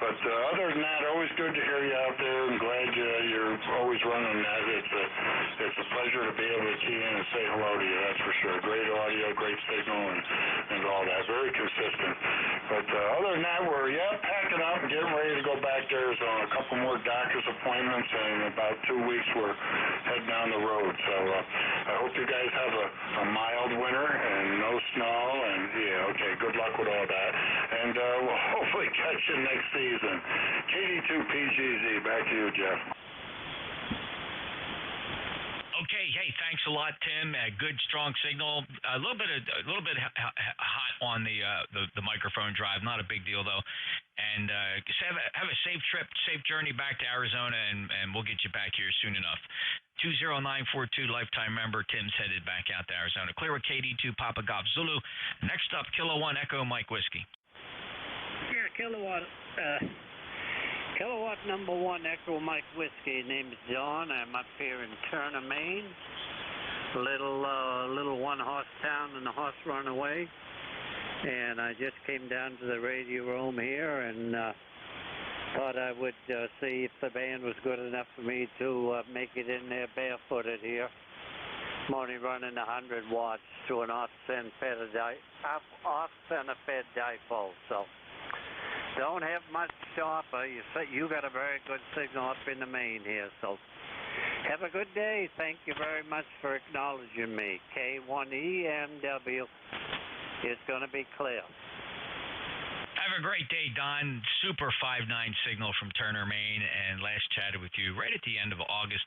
But other than that, always good to hear you out there. I'm glad you're always running that. It's a pleasure to be able to key in and say hello to you, that's for sure. Great audio, great signal, and all that. Very consistent. But other than that, we're, packing up and getting ready to go back to Arizona. A couple more doctor's appointments, and in about 2 weeks we're heading down the road. So I hope you guys have a mild winter and no snow, and good luck with all that. And we'll hopefully catch you next season. KD2PGZ, back to you, Jeff. Okay, hey, thanks a lot, Tim. Good, strong signal. A little bit hot on the microphone drive. Not a big deal though. And just have a safe trip, safe journey back to Arizona, and we'll get you back here soon enough. 20942 lifetime member. Tim's headed back out to Arizona. Clear with KD2 Papa Golf Zulu. Next up, Kilo 1 Echo Mike Whiskey. Yeah, Kilowatt number 1 Echo Mike Whiskey. Name is John. I'm up here in Turner, Maine. Little one-horse town in the horse runaway. And I just came down to the radio room here and thought I would see if the band was good enough for me to make it in there barefooted here. I'm only running 100 watts to an off-center fed dipole, so don't have much to offer. You got a very good signal up in the main here, so have a good day. Thank you very much for acknowledging me. K1EMW is going to be clear. Have a great day, Don. Super 5.9 signal from Turner, Maine, and last chatted with you right at the end of August.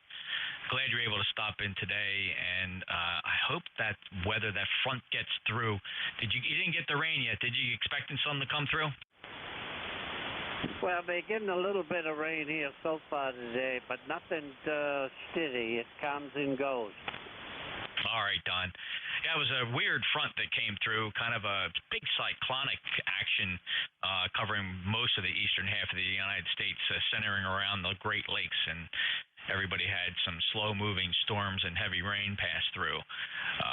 Glad you're able to stop in today, and I hope that weather, that front gets through. You didn't get the rain yet, did you? Expecting some to come through? Well, they're getting a little bit of rain here so far today, but nothing steady. It comes and goes. All right, Don. Yeah, it was a weird front that came through, kind of a big cyclonic action covering most of the eastern half of the United States, centering around the Great Lakes, and everybody had some slow-moving storms and heavy rain pass through.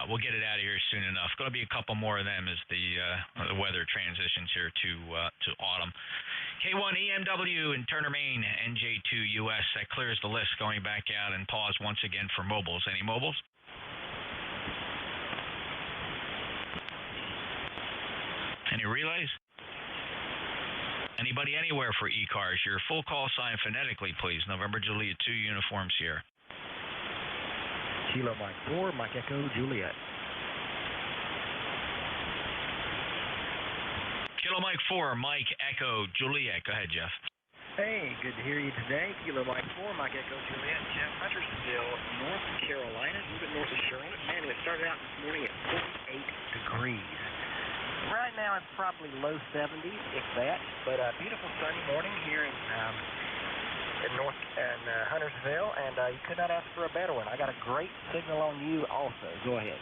We'll get it out of here soon enough. Going to be a couple more of them as the weather transitions here to autumn. K1EMW in Turner, Maine, NJ2US. That clears the list. Going back out and pause once again for mobiles. Any mobiles? Any relays? Anybody anywhere for ECARS? Your full call sign phonetically, please. November Juliet 2 Uniform Sierra. Kilo Mike 4, Mike Echo Juliet. Kilo Mike 4, Mike Echo Juliet. Go ahead, Jeff. Hey, good to hear you today. Kilo Mike 4, Mike Echo Juliet. Jeff, Huntersville, North Carolina, a little bit north of Charlotte. Man, it started out this morning at 48 degrees. Right now it's probably low 70s, if that. But a beautiful sunny morning here in Huntersville, and you could not ask for a better one. I got a great signal on you also. Go ahead.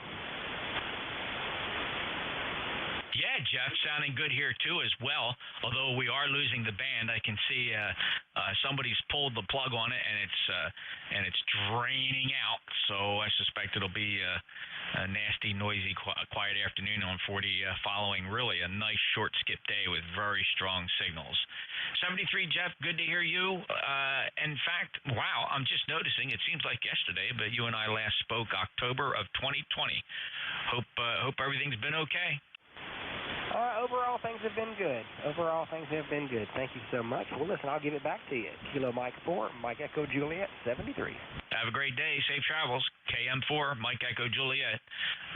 Yeah, Jeff, sounding good here too as well. Although we are losing the band, I can see somebody's pulled the plug on it, and it's draining out. So I suspect it'll be a nasty, noisy, quiet afternoon on 40, following really a nice short skip day with very strong signals. 73, Jeff, good to hear you. In fact, wow, I'm just noticing it seems like yesterday, but you and I last spoke October of 2020. Hope everything's been okay. Overall, things have been good. Thank you so much. Well, listen, I'll give it back to you. Kilo Mike 4, Mike Echo Juliet 73. Have a great day. Safe travels. KM4, Mike Echo Juliet.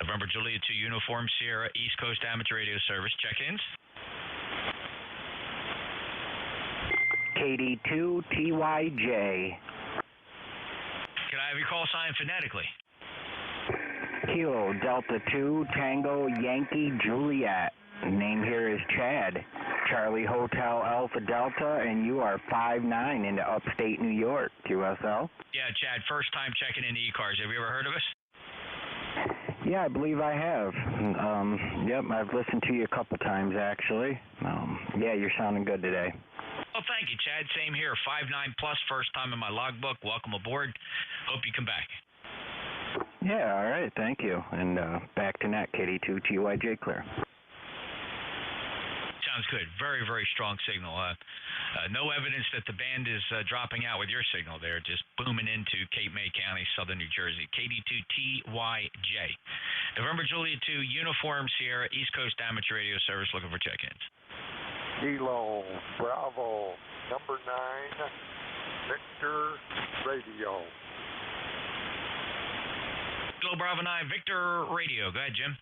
November Juliet 2, Uniform Sierra, East Coast Amateur Radio Service. Check-ins. KD2TYJ. Can I have your call sign phonetically? Kilo Delta 2 Tango Yankee Juliet. Name here is Chad. Charlie Hotel Alpha Delta, and you are 5'9" into upstate New York, QSL. Yeah, Chad, first time checking into ECARS. Have you ever heard of us? Yeah, I believe I have. Yep, I've listened to you a couple times, actually. Yeah, you're sounding good today. Well, thank you, Chad. Same here. 5'9 plus, first time in my logbook. Welcome aboard. Hope you come back. Yeah, all right, thank you. And back to net, KD2TYJ clear. Sounds good. Very, very strong signal. No evidence that the band is dropping out with your signal there, just booming into Cape May County, southern New Jersey. KD2TYJ. November Juliet 2, Uniform Sierra, East Coast Amateur Radio Service, looking for check-ins. Kilo Bravo, number 9, Victor Radio. Kilo Bravo 9, Victor Radio. Go ahead, Jim.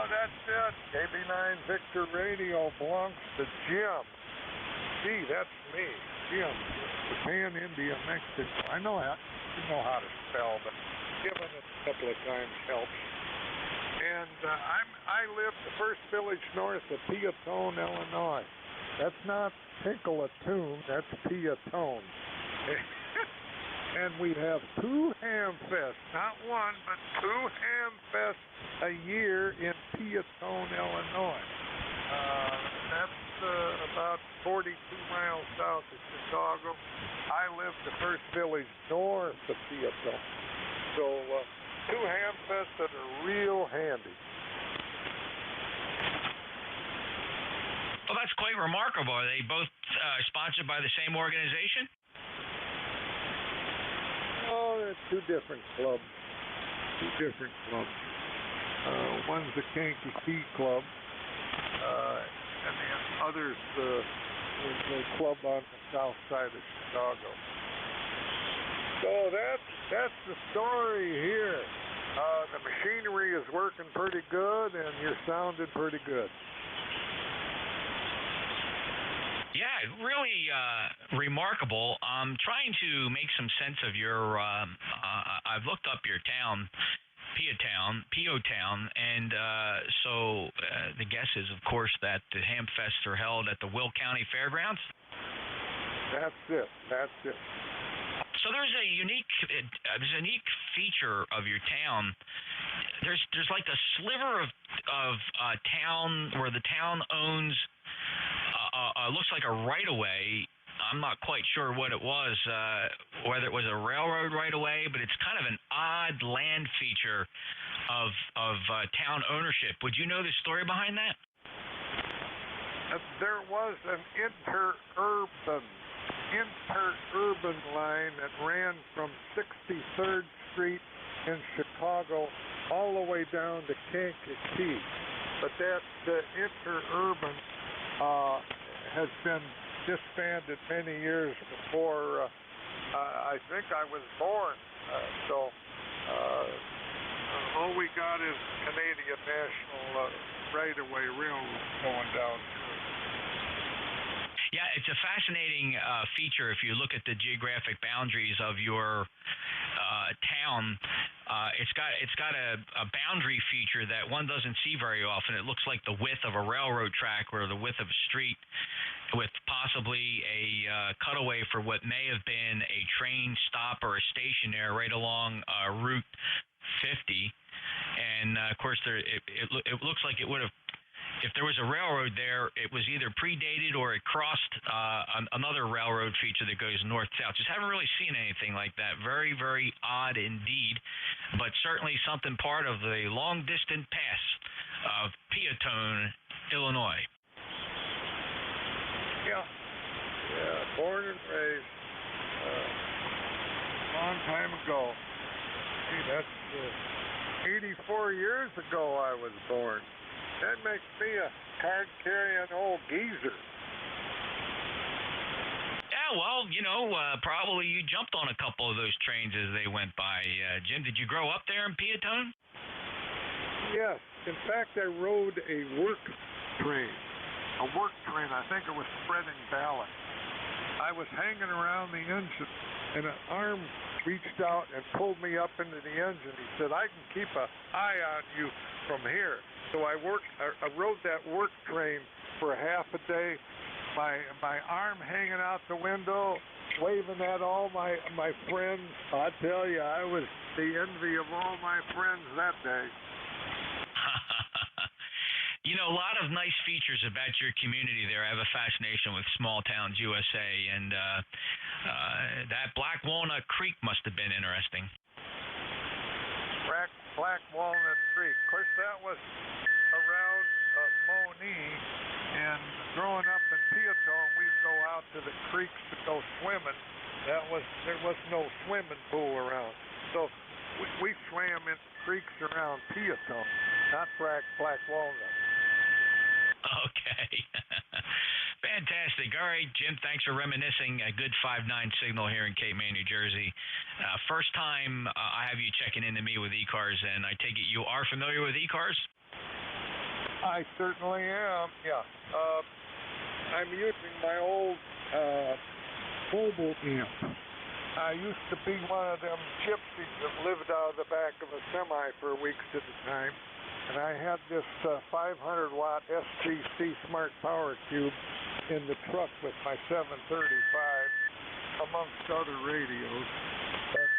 That's it. KB9 Victor Radio belongs to Jim. Gee, that's me. Jim, Japan, India, Mexico. I know how to spell, but giving it a couple of times helps. And I live the first village north of Peatone, Illinois. That's not Tinkle-a-Toon, that's Peatone. And we have 2 ham fests, not one, but 2 ham fests a year in Peatone, Illinois. That's about 42 miles south of Chicago. I live the first village north of Peatone. So 2 ham fests that are real handy. Well, that's quite remarkable. Are they both sponsored by the same organization? Oh, they're 2 different clubs. One's the Kankakee Club, and the other's the club on the south side of Chicago. So that's the story here. The machinery is working pretty good, and you're sounding pretty good. Yeah, really remarkable. I'm trying to make some sense of your, I've looked up your town, P.O.Town, and so the guess is, of course, that the ham fests are held at the Will County Fairgrounds? That's it. So there's a unique feature of your town. There's like a sliver of town where the town owns looks like a right-of-way. I'm not quite sure what it was, whether it was a railroad right-of-way, but it's kind of an odd land feature of town ownership. Would you know the story behind that? There was an interurban line that ran from 63rd Street in Chicago all the way down to Kankakee. But that interurban has been disbanded many years before I think I was born. So all we got is Canadian National right-of-way railroad going down through. Yeah, it's a fascinating feature if you look at the geographic boundaries of your town. It's got a boundary feature that one doesn't see very often. It looks like the width of a railroad track or the width of a street, with possibly a cutaway for what may have been a train stop or a station there right along Route 50. And of course, it looks like it would have, if there was a railroad there, it was either predated or it crossed another railroad feature that goes north-south. Just haven't really seen anything like that. Very, very odd indeed, but certainly something part of the long-distant past of Peatone, Illinois. Yeah, born and raised a long time ago. Gee, that's 84 years ago I was born. That makes me a card-carrying old geezer. Yeah, well, probably you jumped on a couple of those trains as they went by. Jim, did you grow up there in Peatone? Yes. In fact, I rode a work train. I think it was spreading ballast. I was hanging around the engine, and an arm reached out and pulled me up into the engine. He said, I can keep an eye on you from here. So I rode that work train for half a day, my arm hanging out the window, waving at all my friends. I tell you, I was the envy of all my friends that day. A lot of nice features about your community there. I have a fascination with Small Towns USA, and that Black Walnut Creek must have been interesting. Black Walnut Creek. Of course, that was around Monee, and growing up in Peatone, we'd go out to the creeks to go swimming. There was no swimming pool around, so we swam in creeks around Peatone, not Black Walnut. Okay. Fantastic. All right, Jim, thanks for reminiscing. A good 5-9 signal here in Cape May, New Jersey. First time I have you checking into me with ECARS, and I take it you are familiar with ECARS? I certainly am, yeah. I'm using my old mobile amp. I used to be one of them gypsies that lived out of the back of a semi for weeks at a time. And I had this 500-watt SGC Smart Power Cube in the truck with my 735, amongst other radios. But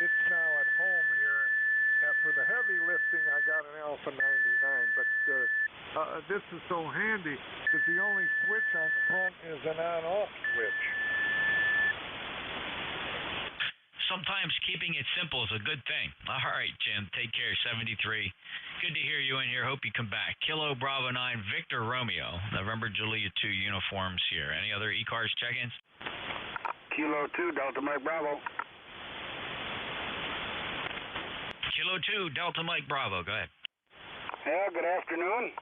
it's now at home here. For the heavy lifting, I got an Alpha 99. But this is so handy because the only switch on the front is an on-off switch. Sometimes keeping it simple is a good thing. All right, Jim, take care. 73. Good to hear you in here. Hope you come back. Kilo Bravo 9, Victor Romeo, November Julia 2 uniforms here. Any other ECARS check-ins? Kilo 2, Delta Mike Bravo. Kilo 2, Delta Mike Bravo. Go ahead. Yeah, good afternoon.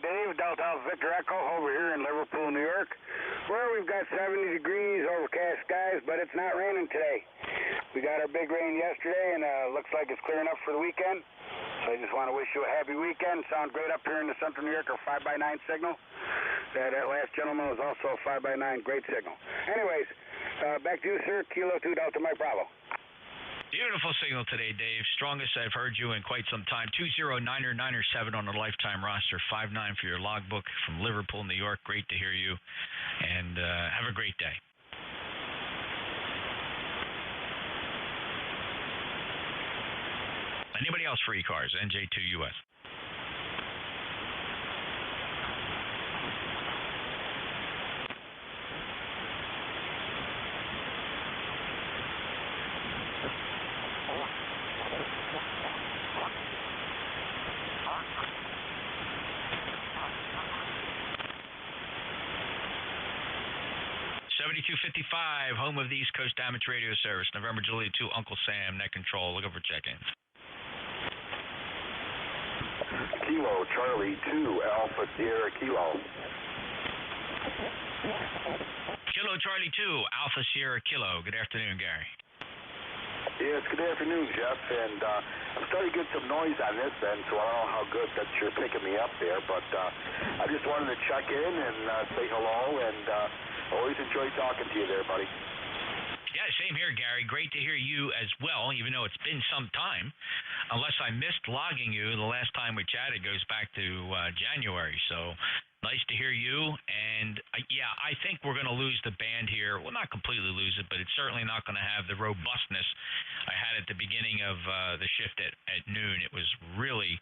Dave, Delta Alpha Victor Echo over here in Liverpool, New York, where we've got 70 degrees, overcast skies, but it's not raining today. We got our big rain yesterday, and looks like it's clearing up for the weekend. So I just want to wish you a happy weekend. Sounds great up here in the central New York, our 5x9 signal. That last gentleman was also a 5x9, great signal. Anyways, back to you, sir. Kilo 2, Delta Mike Bravo. Beautiful signal today, Dave. Strongest I've heard you in quite some time. 209er97 on the lifetime roster. 59 for your logbook from Liverpool, New York. Great to hear you. And have a great day. Anybody else for ECARS? NJ2US. .5255, home of the East Coast Damage Radio Service. November Julia 2, Uncle Sam, net control. Looking for check-ins. Kilo Charlie 2, Alpha Sierra Kilo. Kilo Charlie 2, Alpha Sierra Kilo. Good afternoon, Gary. Yes, good afternoon, Jeff. And I'm starting to get some noise on this end, so I don't know how good that you're picking me up there. But I just wanted to check in and say hello, and always enjoy talking to you there, buddy. Yeah, same here, Gary. Great to hear you as well, even though it's been some time. Unless I missed logging you, the last time we chatted goes back to January. So nice to hear you. And, yeah, I think we're going to lose the band here. Well, not completely lose it, but it's certainly not going to have the robustness I had at the beginning of the shift at noon. It was really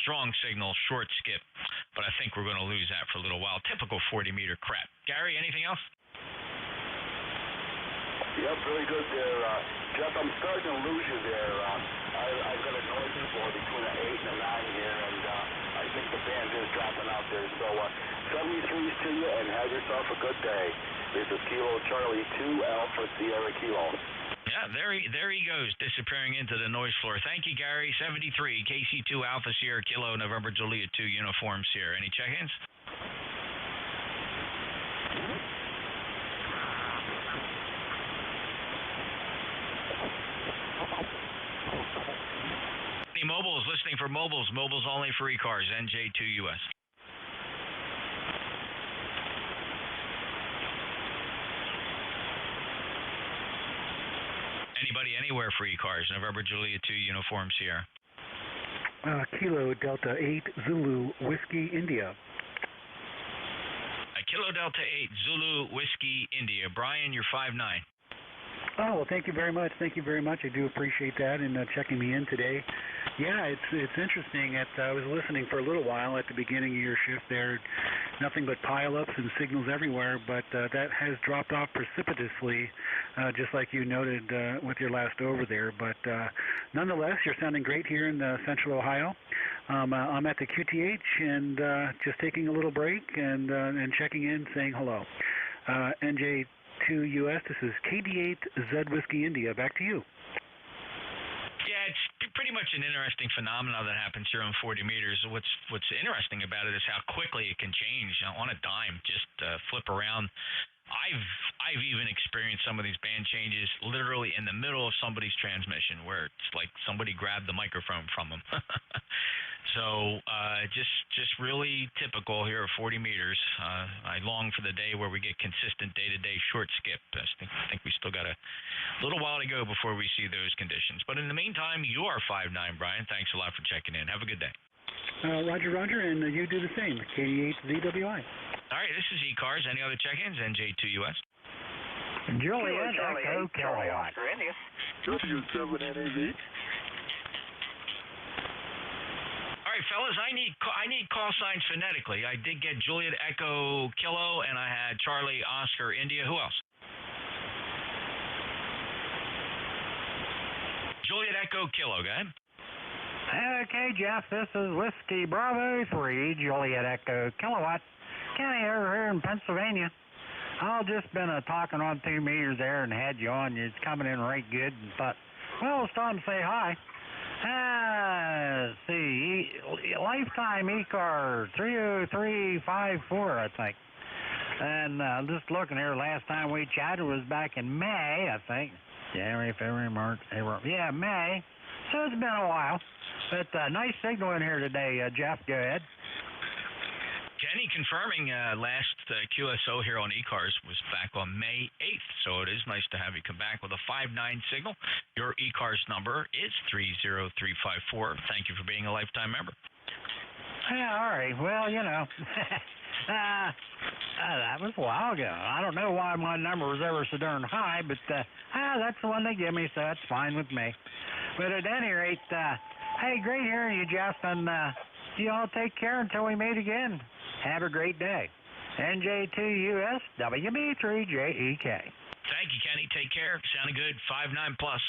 strong signal, short skip. But I think we're going to lose that for a little while. Typical 40-meter crap. Gary, anything else? Yep, really good there. Jeff, I'm starting to lose you there. I've got a noise floor between an 8 and a 9 here, and I think the band is dropping out there. So 73s to you, and have yourself a good day. This is Kilo Charlie 2 Alpha Sierra Kilo. Yeah, there he goes, disappearing into the noise floor. Thank you, Gary. 73, KC2 Alpha Sierra Kilo, November Juliet 2, Uniform Sierra. Any check-ins? Any mobiles listening for mobiles? Mobiles only for ECARS, NJ2US. Anybody anywhere for ECARS, November Juliet 2, Uniform Sierra. Kilo Delta 8 Zulu Whiskey India. Kilo Delta 8 Zulu Whiskey India. Brian, you're 5'9". Oh, well, thank you very much. Thank you very much. I do appreciate that and checking me in today. Yeah, it's interesting. I was listening for a little while at the beginning of your shift there. Nothing but pile-ups and signals everywhere, but that has dropped off precipitously, just like you noted with your last over there. But nonetheless, you're sounding great here in Central Ohio. I'm at the QTH and just taking a little break and checking in, saying hello. NJ2US, this is KD8Z Whiskey India. Back to you. Yeah, it's pretty much an interesting phenomenon that happens here on 40 meters. What's interesting about it is how quickly it can change on a dime, just flip around. I've even experienced some of these band changes literally in the middle of somebody's transmission, where it's like somebody grabbed the microphone from them. So just really typical here at 40 meters. I long for the day where we get consistent day-to-day short skip. I think we still got a little while to go before we see those conditions. But in the meantime, you are 5'9", Brian. Thanks a lot for checking in. Have a good day. Roger, and you do the same. KD8ZWI. All right, this is ECARS. Any other check-ins? NJ2US. Juliet Echo Kilowatt. W7NAV. All right, fellas, I need call signs phonetically. I did get Juliet Echo Kilo, and I had Charlie Oscar India. Who else? Juliet Echo Kilo, go ahead. Okay, Jeff, this is Whiskey Bravo 3, Juliet Echo Kilowatt. County here in Pennsylvania. I've just been talking on 2 meters there and had you on. It's coming in right good and thought, well, it's time to say hi. Let's see, lifetime ECARS 30354, I think. And just looking here, last time we chatted was back in May, I think. January, February, March, April. Yeah, May. So it's been a while. But nice signal in here today, Jeff. Go ahead. Kenny confirming last QSO here on ECARS was back on May 8th, so it is nice to have you come back with a 5'9" signal. Your ECARS number is 30354. Thank you for being a lifetime member. Yeah, all right. Well, you know, that was a while ago. I don't know why my number was ever so darn high, but that's the one they give me, so that's fine with me. But at any rate, hey, great hearing you, Jeff, and you all take care until we meet again. Have a great day. NJ2US WB3JEK. Thank you, Kenny. Take care. Sounded good. 5'9" plus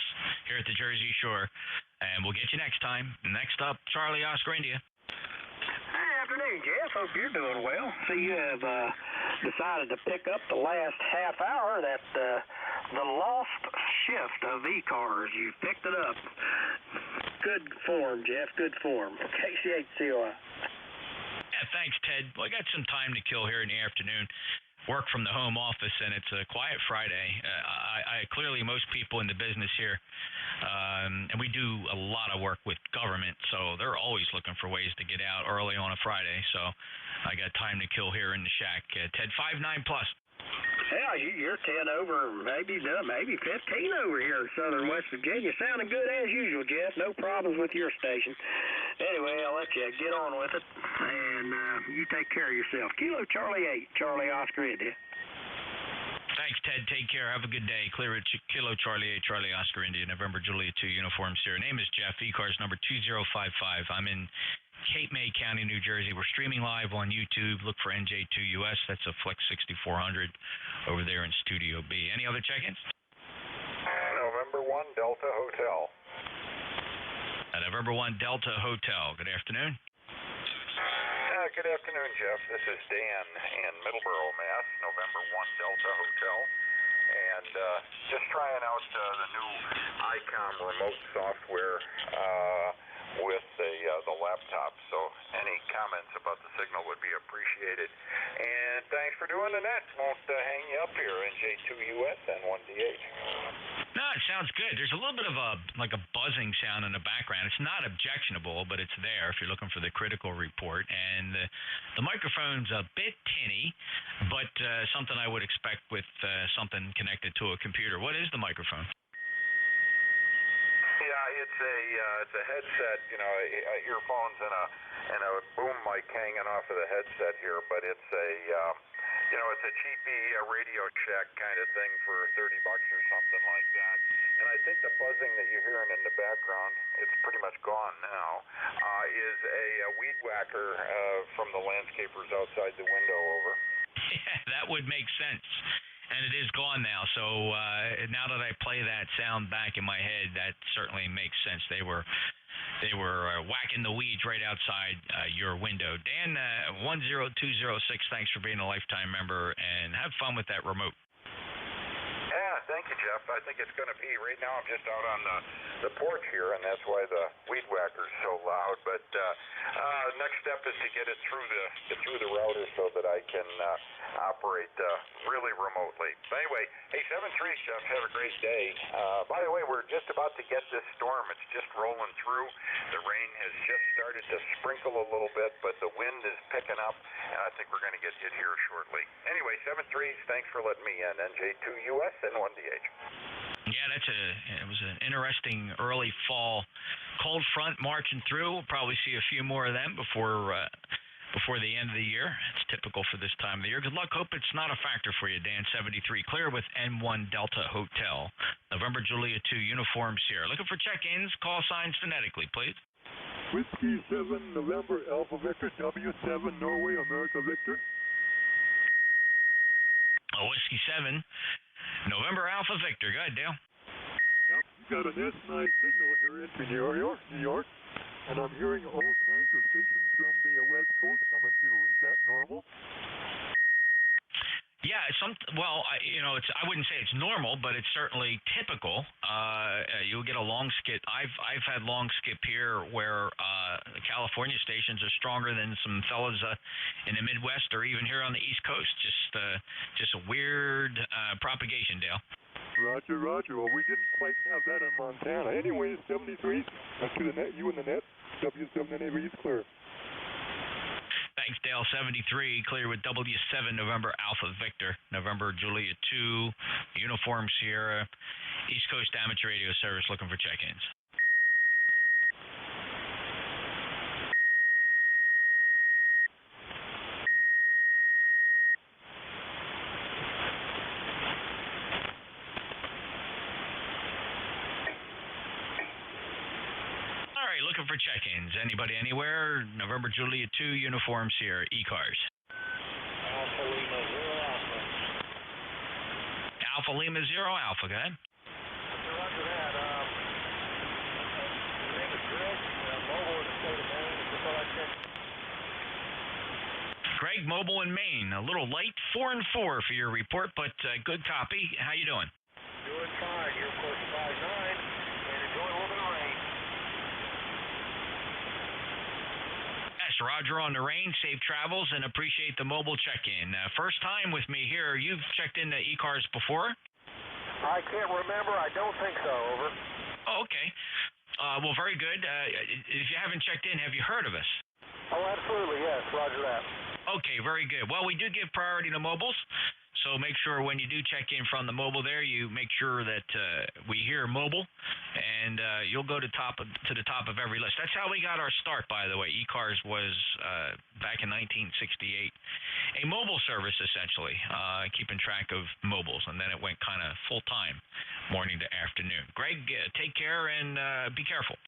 here at the Jersey Shore. And we'll get you next time. Next up, Charlie Oscar India. Good afternoon, Jeff. Hope you're doing well. So you have decided to pick up the last half hour that the lost shift of ECARS. You picked it up. Good form, Jeff. Good form. KC8COI. Yeah, thanks, Ted. Well, I got some time to kill here in the afternoon. Work from the home office, and it's a quiet Friday. Clearly, most people in the business here, and we do a lot of work with government, so they're always looking for ways to get out early on a Friday. So I got time to kill here in the shack. Ted, 5'9" plus. Yeah, you're 10 over, maybe 15 over here in southern West Virginia. Sounding good as usual, Jeff. No problems with your station. Anyway, I'll let you get on with it, and you take care of yourself. Kilo Charlie 8, Charlie Oscar India. Thanks, Ted. Take care. Have a good day. Clear at Kilo Charlie 8, Charlie Oscar India, November Juliet 2, Uniform Sierra. Name is Jeff, ECARS number 2055. I'm in Cape May County, New Jersey. We're streaming live on YouTube. Look for NJ2US. That's a Flex 6400 over there in Studio B. Any other check-ins? November 1 Delta Hotel. November 1 Delta Hotel. Good afternoon. good afternoon, Jeff. This is Dan in Middleborough, Mass., November 1 Delta Hotel. And just trying out the new ICOM remote software with the laptop. So any comments about the signal would be appreciated. And thanks for doing the net. Won't hang you up here, NJ2US and 1DH. No, it sounds good. There's a little bit of a buzzing sound in the background. It's not objectionable, but it's there if you're looking for the critical report. And the microphone's a bit tinny, but something I would expect with something connected to a computer. What is the microphone? Yeah, it's a headset, earphones and a boom mic hanging off of the headset here, but it's a it's a cheapy Radio Shack kind of thing for $30 or something like that. And I think the buzzing that you're hearing in the background, it's pretty much gone now, is a weed whacker from the landscapers outside the window. Over. Yeah, that would make sense. And it is gone now, so now that I play that sound back in my head, that certainly makes sense. They were whacking the weeds right outside your window. Dan, 10206, thanks for being a lifetime member, and have fun with that remote. Yeah, thank you, Jeff. I think it's going to be. Right now I'm just out on the porch here, and that's why the weed whacker's so loud. But next step is to get it through the router so that I can operate really remotely. But anyway, hey, 7-3, Jeff, have a great day. By the way, we're just about to get this storm. It's just rolling through. The rain has just started to sprinkle a little bit, but the wind is picking up, and I think we're going to get hit here shortly. Anyway, 7-3, thanks for letting me in. NJ2US and 1DH. Yeah, it was an interesting early fall cold front marching through. We'll probably see a few more of them before the end of the year. It's typical for this time of the year. Good luck. Hope it's not a factor for you, Dan. 73 clear with N1 Delta Hotel. November Julia 2 Uniform Sierra. Looking for check-ins. Call signs phonetically, please. Whiskey 7 November Alpha Victor W7 Norway America Victor. Whiskey 7 November Alpha Victor. Go ahead, Dale. Yep, you got an S9 signal here in New York, and I'm hearing all kinds of stations from the West Coast coming through. Is that normal? Yeah, I wouldn't say it's normal, but it's certainly typical. You'll get a long skip. I've had long skip here where California stations are stronger than some fellas in the Midwest or even here on the East Coast. Just a weird propagation, Dale. Roger. Well, we didn't quite have that in Montana. Anyway, 73. That's to the net. You and the net. W7NA reads clear. Thanks, Dale. 73, clear with W7 November Alpha Victor, November Julia 2, Uniform Sierra, East Coast Amateur Radio Service looking for check-ins. Looking for check-ins. Anybody anywhere? November Julia 2, Uniform Sierra, ECARS. Alpha Lima 0 Alpha. Alpha Lima 0 Alpha, go ahead. Roger that. My name is Greg, mobile in the state of Maine. Is this all I check? Greg, mobile in Maine. A little late, 4 and 4 for your report, but good copy. How you doing? Doing fine. You're, of course, 5'9", and enjoying a little bit of rain. Yes, Roger on the rain. Safe travels and appreciate the mobile check-in. First time with me here. You've checked into ECARS before? I can't remember. I don't think so. Over. Oh, okay. Well, very good. If you haven't checked in, have you heard of us? Oh, absolutely. Yes. Roger that. Okay, very good. Well, we do give priority to mobiles. So make sure when you do check in from the mobile there, you make sure that we hear mobile, and you'll go to the top of every list. That's how we got our start, by the way. ECARS was back in 1968 a mobile service, essentially, keeping track of mobiles, and then it went kind of full-time, morning to afternoon. Greg, take care and be careful.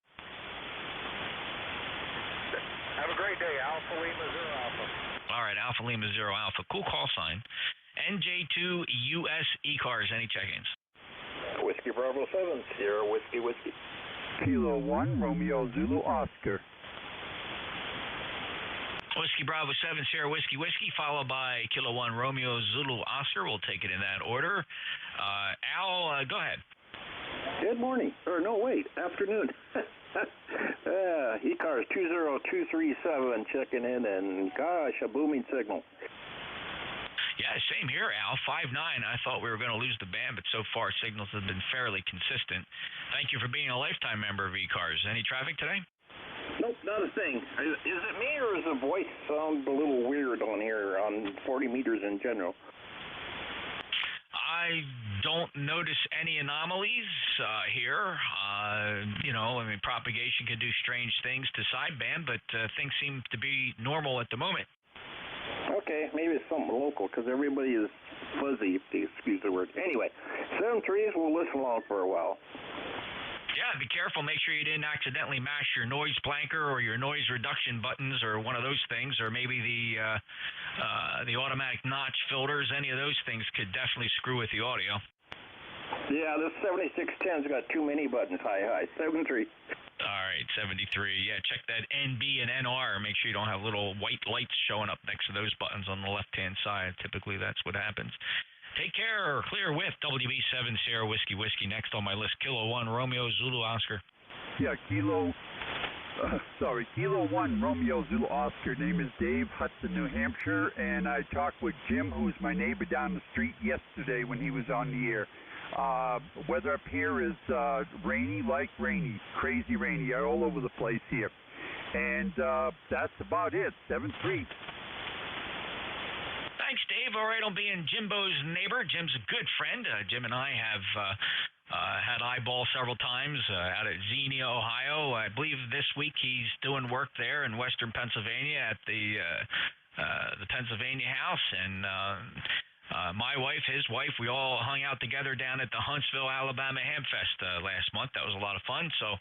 Have a great day. Alpha Lima 0 Alpha. All right, Alpha Lima 0 Alpha. Cool call sign. NJ2US ECARS, any check-ins? Whiskey Bravo 7, Sierra Whiskey. Kilo 1, Romeo Zulu Oscar. Whiskey Bravo 7, Sierra Whiskey, followed by Kilo 1 Romeo Zulu Oscar. We'll take it in that order. Al, go ahead. Good morning. Or no, wait, afternoon. ECARS 20237 checking in, and gosh, a booming signal. Yeah, same here, Al. 5.9. I thought we were going to lose the band, but so far signals have been fairly consistent. Thank you for being a lifetime member of ECARS. Any traffic today? Nope, not a thing. Is it me, or does the voice sound a little weird on here on 40 meters in general? I don't notice any anomalies here. You know, I mean, propagation can do strange things to sideband, but things seem to be normal at the moment. Okay, maybe it's something local, because everybody is fuzzy, if you excuse the word. Anyway, 7 trees, we'll listen along for a while. Yeah, be careful. Make sure you didn't accidentally mash your noise blanker or your noise reduction buttons or one of those things, or maybe the automatic notch filters. Any of those things could definitely screw with the audio. Yeah, this 7610's got too many buttons. Hi. 7-3. All right, 73. Yeah, check that NB and NR. Make sure you don't have little white lights showing up next to those buttons on the left-hand side. Typically, that's what happens. Take care. Clear with WB7 Sierra Whiskey. Next on my list, Kilo 1 Romeo Zulu Oscar. Yeah, Kilo 1 Romeo Zulu Oscar. Name is Dave, Hudson, New Hampshire, and I talked with Jim, who's my neighbor down the street, yesterday when he was on the air. Weather up here is rainy, crazy rainy, all over the place here. And that's about it, 7-3. Thanks, Dave. All right, on being Jimbo's neighbor. Jim's a good friend. Jim and I have had eyeball several times out at Xenia, Ohio. I believe this week he's doing work there in western Pennsylvania at the Pennsylvania House, and my wife, his wife, we all hung out together down at the Huntsville, Alabama Hamfest last month. That was a lot of fun. So,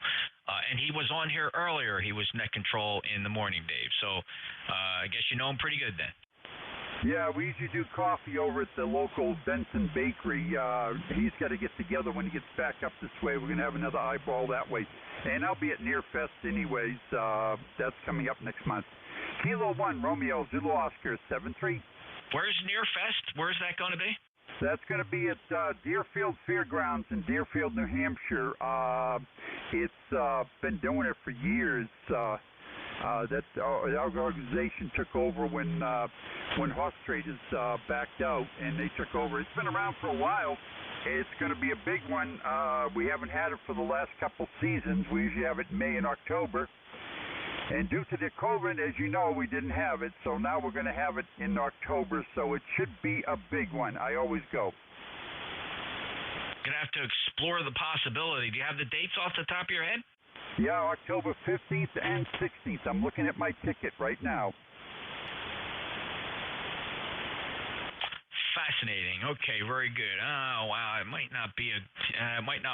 and he was on here earlier. He was net control in the morning, Dave. So I guess you know him pretty good then. Yeah, we usually do coffee over at the local Benson Bakery. He's got to get together when he gets back up this way. We're going to have another eyeball that way. And I'll be at Nearfest anyways. That's coming up next month. Kilo 1, Romeo Zulu Oscar, 7-3. Where's Nearfest? Where's that going to be? That's going to be at Deerfield Fairgrounds in Deerfield, New Hampshire. It's been doing it for years. Our organization took over when Horse Traders backed out, and they took over. It's been around for a while. It's going to be a big one. We haven't had it for the last couple seasons. We usually have it in May and October. And due to the COVID, as you know, we didn't have it, so now we're going to have it in October, so it should be a big one. I always go. Going to have to explore the possibility. Do you have the dates off the top of your head? Yeah, October 15th and 16th. I'm looking at my ticket right now. Fascinating. Okay, very good. Oh wow, it might not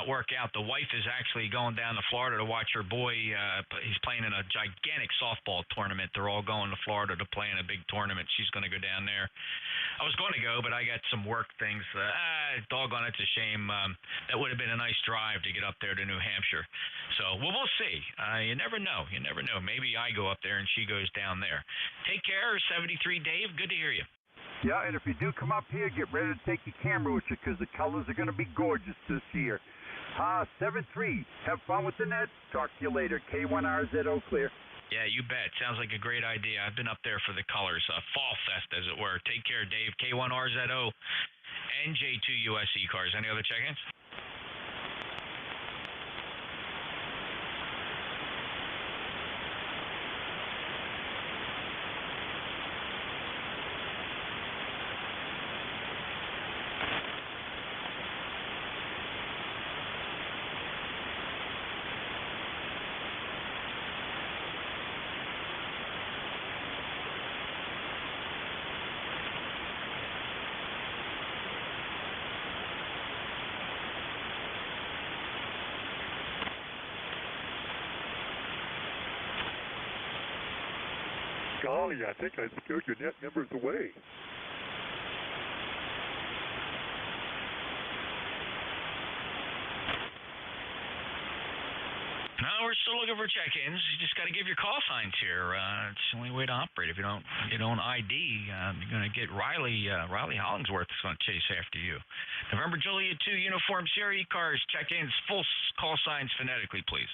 work out. The wife is actually going down to Florida to watch her boy. He's playing in a gigantic softball tournament. They're all going to Florida to play in a big tournament. She's going to go down there. I was going to go, but I got some work things. Doggone, it's a shame. That would have been a nice drive to get up there to New Hampshire. So we'll see. You never know. You never know. Maybe I go up there and she goes down there. Take care, 73 Dave. Good to hear you. Yeah, and if you do come up here, get ready to take your camera with you because the colors are going to be gorgeous this year. 7-3. Have fun with the net. Talk to you later. K1RZO clear. Yeah, you bet. Sounds like a great idea. I've been up there for the colors. Fall Fest, as it were. Take care, Dave. K1RZO. NJ2US ECARS. Any other check-ins? Golly, I think I scared your net members away. No, we're still looking for check-ins. You just got to give your call signs here. It's the only way to operate. If you don't ID, you're going to get Riley Hollingsworth is going to chase after you. November Juliet 2 Uniform Sierra ECARS check-ins, full call signs phonetically, please.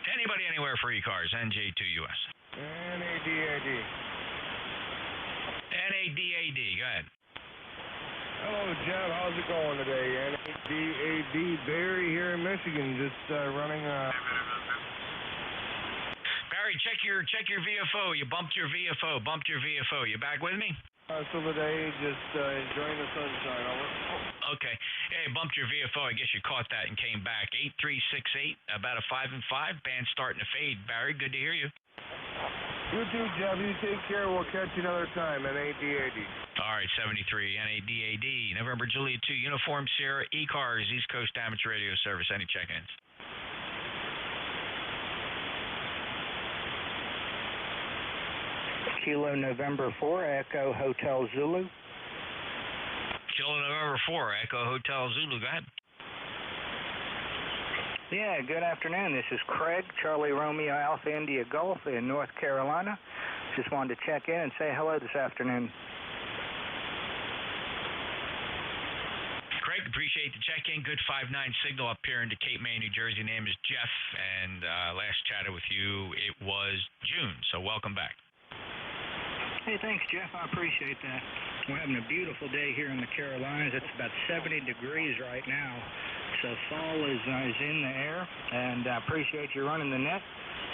Anybody anywhere for ECARS, NJ2US. NADAD. NADAD, go ahead. Hello, Jeff. How's it going today? NADAD Barry here in Michigan, just running. Barry, check your VFO. You bumped your VFO. You back with me? So today, just enjoying the sunshine. Over. Okay. Hey, bumped your VFO. I guess you caught that and came back. 8368, about a 5 and 5. Band starting to fade. Barry, good to hear you. You too, Jeff. You take care. We'll catch you another time. NADAD. All right, 73, NADAD. November Juliet 2, Uniform Sierra, ECARS, East Coast Amateur Radio Service. Any check-ins? Kilo November 4, Echo Hotel Zulu. Kilo November 4, Echo Hotel Zulu. Go ahead. Yeah, good afternoon. This is Craig, Charlie Romeo Alpha India Golf in North Carolina. Just wanted to check in and say hello this afternoon. Craig, appreciate the check-in. Good 5-9 signal up here into Cape May, New Jersey. Name is Jeff, and last chatted with you, it was June, so welcome back. Hey, thanks, Jeff. I appreciate that. We're having a beautiful day here in the Carolinas. It's about 70 degrees right now, so fall is in the air, and I appreciate you running the net.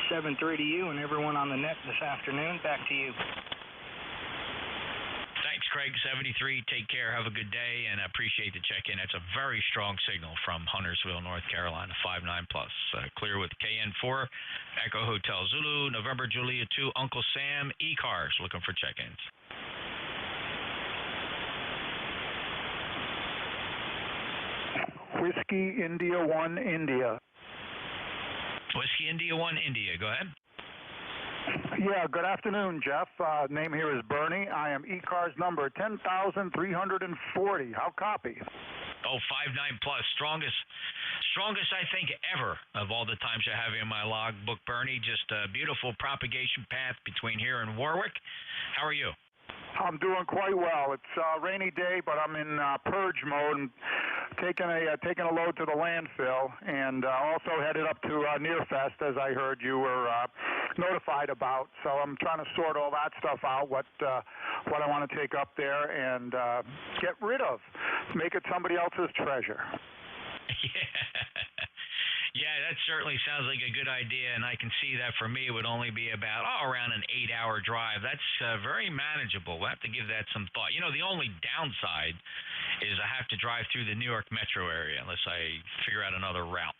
7-3 to you and everyone on the net this afternoon. Back to you. Thanks, Craig. 73. Take care. Have a good day, and I appreciate the check-in. That's a very strong signal from Huntersville, North Carolina, 5-9 plus. Clear with KN4, Echo Hotel Zulu, November Juliet 2, Uncle Sam, ECARS, looking for check-ins. Whiskey India 1 India. Whiskey India 1 India. Go ahead. Yeah, good afternoon, Jeff. Name here is Bernie. I am ECARS number 10,340. How copy? Oh, 5-9 plus. Strongest I think ever of all the times I have in my logbook, Bernie. Just a beautiful propagation path between here and Warwick. How are you? I'm doing quite well. It's a rainy day, but I'm in purge mode and taking a load to the landfill, and also headed up to Nearfest, as I heard you were notified about. So I'm trying to sort all that stuff out, what I want to take up there and get rid of, make it somebody else's treasure. Yeah, that certainly sounds like a good idea, and I can see that for me it would only be about around an 8-hour drive. That's very manageable. We'll have to give that some thought. You know, the only downside is I have to drive through the New York metro area unless I figure out another route.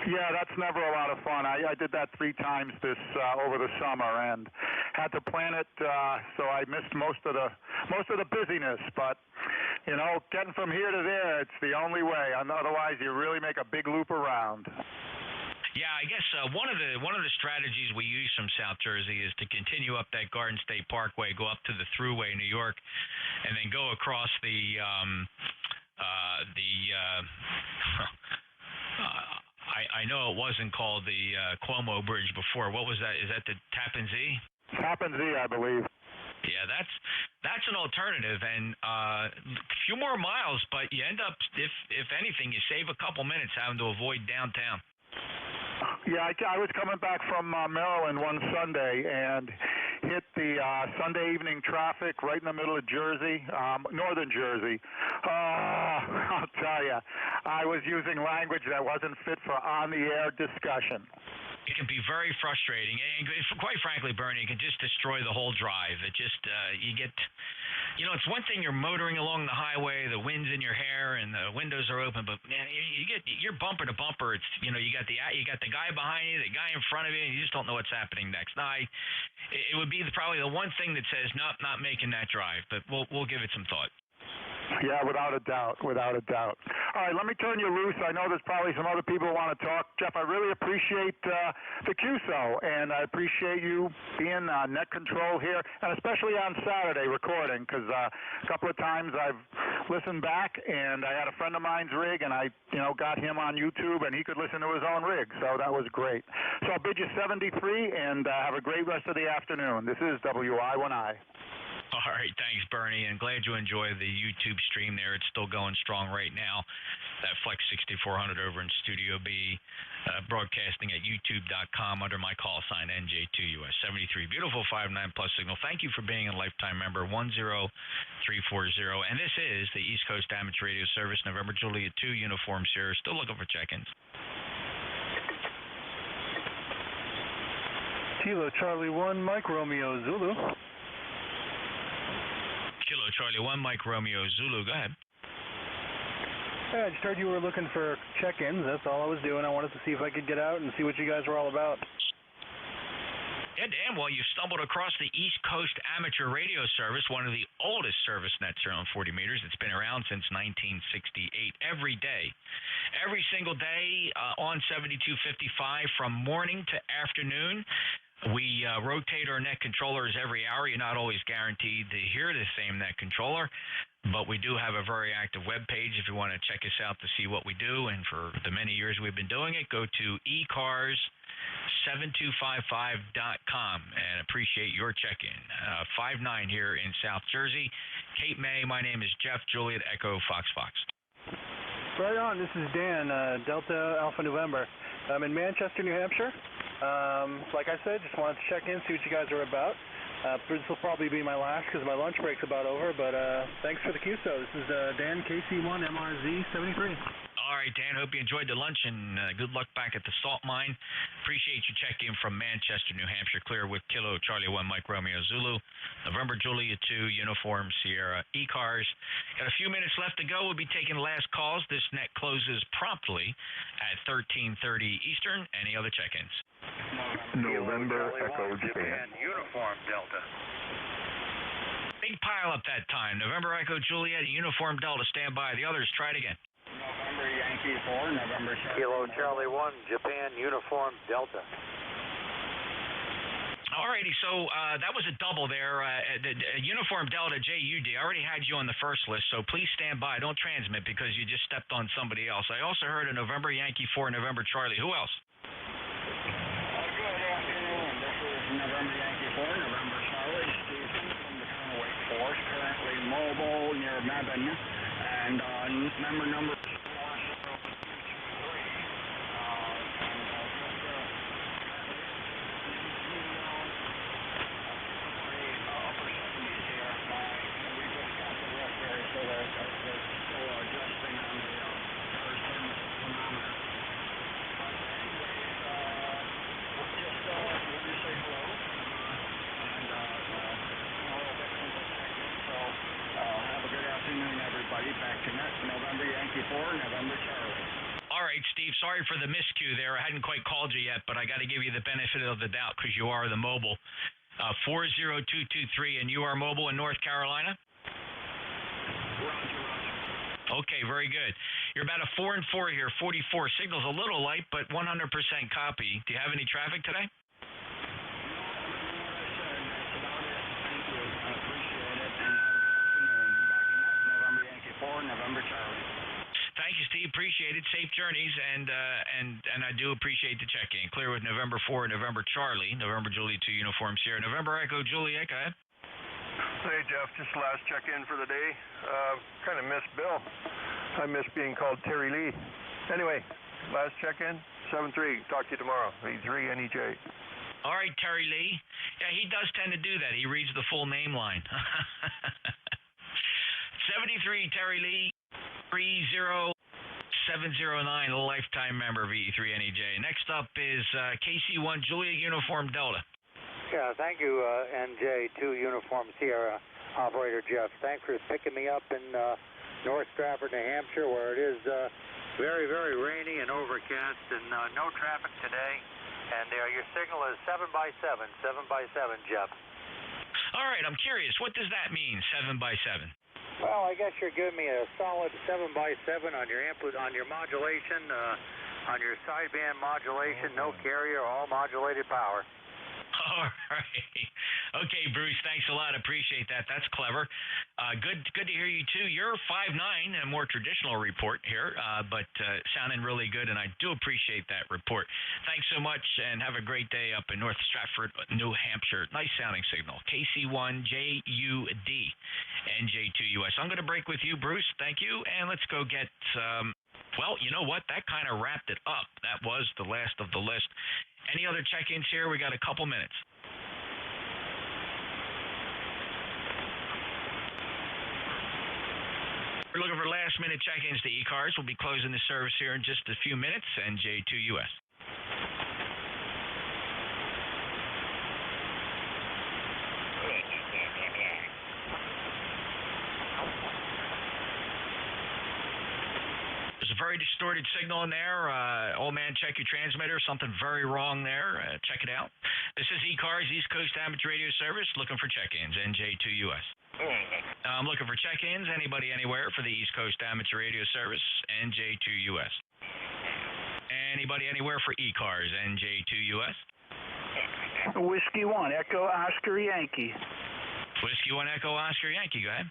Yeah, that's never a lot of fun. I did that 3 times this over the summer and had to plan it, so I missed most of the busyness. But you know, getting from here to there, it's the only way. Otherwise, you really make a big loop around. Yeah, I guess one of the strategies we use from South Jersey is to continue up that Garden State Parkway, go up to the Thruway, New York, and then go across I know it wasn't called the Cuomo Bridge before. What was that? Is that the Tappan Zee? Tappan Zee, I believe. Yeah, that's an alternative, and a few more miles, but you end up, if anything, you save a couple minutes having to avoid downtown. Yeah, I was coming back from Maryland one Sunday and hit the Sunday evening traffic right in the middle of Jersey, northern Jersey. I'll tell you, I was using language that wasn't fit for on-the-air discussion. It can be very frustrating, and quite frankly, Bernie, it can just destroy the whole drive. It just you get, you know, it's one thing you're motoring along the highway, the wind's in your hair, and the windows are open, but man, you're bumper to bumper. It's, you know, you got the guy behind you, the guy in front of you, and you just don't know what's happening next. Now, it would be probably the one thing that says not making that drive, but we'll give it some thought. Yeah, without a doubt. All right, let me turn you loose. I know there's probably some other people who want to talk. Jeff, I really appreciate the QSO, and I appreciate you being net control here, and especially on Saturday recording, because a couple of times I've listened back, and I had a friend of mine's rig, and I got him on YouTube, and he could listen to his own rig, so that was great. So I'll bid you 73, and have a great rest of the afternoon. This is WI1I. All right, thanks, Bernie, and glad you enjoy the YouTube stream there. It's still going strong right now. That Flex 6400 over in Studio B, broadcasting at youtube.com under my call sign, NJ2US 73. Beautiful 5.9 plus signal. Thank you for being a lifetime member, 10340. And this is the East Coast Amateur Radio Service, November Juliet 2, Uniform Sierra. Still looking for check-ins. Kilo Charlie 1, Mike Romeo Zulu. Kilo Charlie 1, Mike Romeo Zulu. Go ahead. Yeah, I just heard you were looking for check-ins. That's all I was doing. I wanted to see if I could get out and see what you guys were all about. Yeah, Dan, well, you stumbled across the East Coast Amateur Radio Service, one of the oldest service nets here on 40 meters. It's been around since 1968. Every day, every single day on 7255 from morning to afternoon. We rotate our net controllers every hour. You're not always guaranteed to hear the same net controller, but we do have a very active web page if you want to check us out to see what we do. And for the many years we've been doing it, go to ECARS7255.com and appreciate your check-in. 5-9 here in South Jersey. Cape May, my name is Jeff, Juliet, Echo, Fox. Right on. This is Dan, Delta Alpha November. I'm in Manchester, New Hampshire. Like I said, just wanted to check in, see what you guys are about. This will probably be my last because my lunch break's about over, but thanks for the QSO. This is Dan, KC1, MRZ 73. All right, Dan, hope you enjoyed the lunch, and good luck back at the salt mine. Appreciate you checking in from Manchester, New Hampshire, clear with Kilo Charlie 1, Mike Romeo Zulu, November Juliet 2, Uniform Sierra, ECARS. Got a few minutes left to go. We'll be taking last calls. This net closes promptly at 13:30 Eastern. Any other check-ins? November Echo Japan. Uniform Delta. Big pile up that time. November Echo Juliet, Uniform Delta, stand by. The others, try it again. November Yankee 4, November Charlie. Kilo Charlie 1, Japan, Uniform Delta. Alrighty, so that was a double there. Uniform Delta JUD. I already had you on the first list, so please stand by. Don't transmit because you just stepped on somebody else. I also heard a November Yankee 4, November Charlie. Who else? Good afternoon. This is November Yankee 4, November Charlie. Stephen from the town of Wake Forest, currently mobile near Mebane, and member number 4. Back to net, November Yankee 4, November Charlie. All right, Steve, sorry for the miscue there. I hadn't quite called you yet, but I got to give you the benefit of the doubt because you are the mobile. 40223, and you are mobile in North Carolina? Roger. Okay, very good. You're about a 4 and 4 here, 44. Signal's a little light, but 100% copy. Do you have any traffic today? November Charlie. Thank you, Steve. Appreciate it. Safe journeys, and I do appreciate the check-in. Clear with November 4, November Charlie, November Juliet 2, Uniform Sierra, November Echo Juliet. Go ahead. Hey, Jeff. Just last check-in for the day. Kind of missed Bill. I miss being called Terry Lee. Anyway, last check-in, 7-3. Talk to you tomorrow. E3 NEJ. All right, Terry Lee. Yeah, he does tend to do that. He reads the full name line. 73, Terry Lee, 30709, a lifetime member of E3 NEJ. Next up is KC1 Juliet Uniform Delta. Yeah, thank you, NJ2 Uniform Sierra operator Jeff. Thanks for picking me up in North Stratford, New Hampshire, where it is very, very rainy and overcast and no traffic today. And your signal is 7x7, 7x7, Jeff. All right, I'm curious. What does that mean, 7x7? Well, I guess you're giving me a solid 7x7 on your modulation, on your sideband modulation, no carrier, all modulated power. All right. Okay, Bruce, thanks a lot. Appreciate that. That's clever. Good to hear you, too. You're 5'9", a more traditional report here, but sounding really good, and I do appreciate that report. Thanks so much, and have a great day up in North Stratford, New Hampshire. Nice sounding signal. KC1JUD, NJ2US. I'm going to break with you, Bruce. Thank you, and let's go get... well, you know what? That kind of wrapped it up. That was the last of the list. Any other check-ins here? We got a couple minutes. We're looking for last-minute check-ins to ECARS. We'll be closing the service here in just a few minutes. NJ2US. There's a very distorted signal in there. Old man, check your transmitter. Something very wrong there. Check it out. This is ECARS, East Coast Amateur Radio Service, looking for check-ins, NJ2US. I'm looking for check-ins, anybody, anywhere for the East Coast Amateur Radio Service, NJ2US. Anybody, anywhere for ECARS, NJ2US. Whiskey 1, Echo Oscar Yankee. Whiskey 1, Echo Oscar Yankee, go ahead.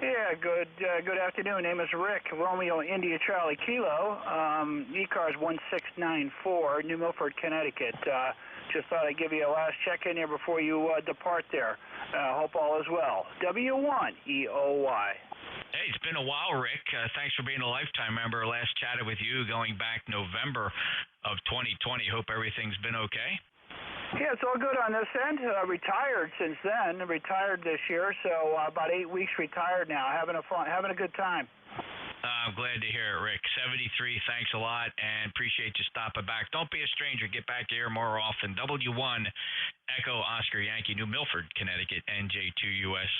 Yeah, good afternoon. Name is Rick, Romeo India Charlie Kilo, ECARS 1694, New Milford, Connecticut. Just thought I'd give you a last check-in here before you depart there. Hope all is well. W1EOY. Hey, it's been a while, Rick. Thanks for being a lifetime member. Last chatted with you going back November of 2020. Hope everything's been okay. Yeah, it's all good on this end. Retired since then. Retired this year, so about 8 weeks retired now. Having a good time. I'm glad to hear it, Rick. 73, thanks a lot, and appreciate you stopping back. Don't be a stranger. Get back here more often. W1 Echo Oscar Yankee, New Milford, Connecticut, NJ2US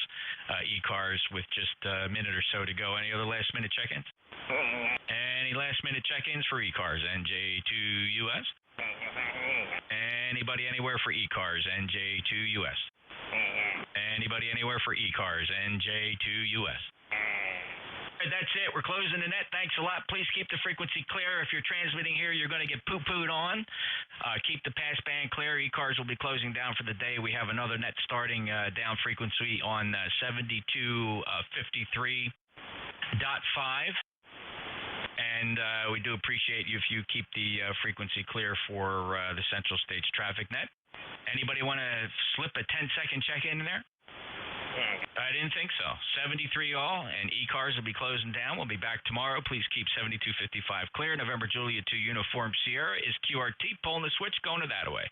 ECARS with just a minute or so to go. Any other last-minute check-ins? Any last-minute check-ins for ECARS, NJ2US? Anybody anywhere for ECARS, NJ2US? Anybody anywhere for ECARS, NJ2US? That's it. We're closing the net. Thanks a lot. Please keep the frequency clear. If you're transmitting here, you're going to get poo-pooed on. Keep the passband clear. ECARS will be closing down for the day. We have another net starting down frequency on 7253.5. And we do appreciate you if you keep the frequency clear for the Central States Traffic Net. Anybody want to slip a 10-second check-in there? I didn't think so. 73 all, and ECARS will be closing down. We'll be back tomorrow. Please keep 7255 clear. November Juliet 2 Uniform Sierra is QRT. Pulling the switch, going to that away.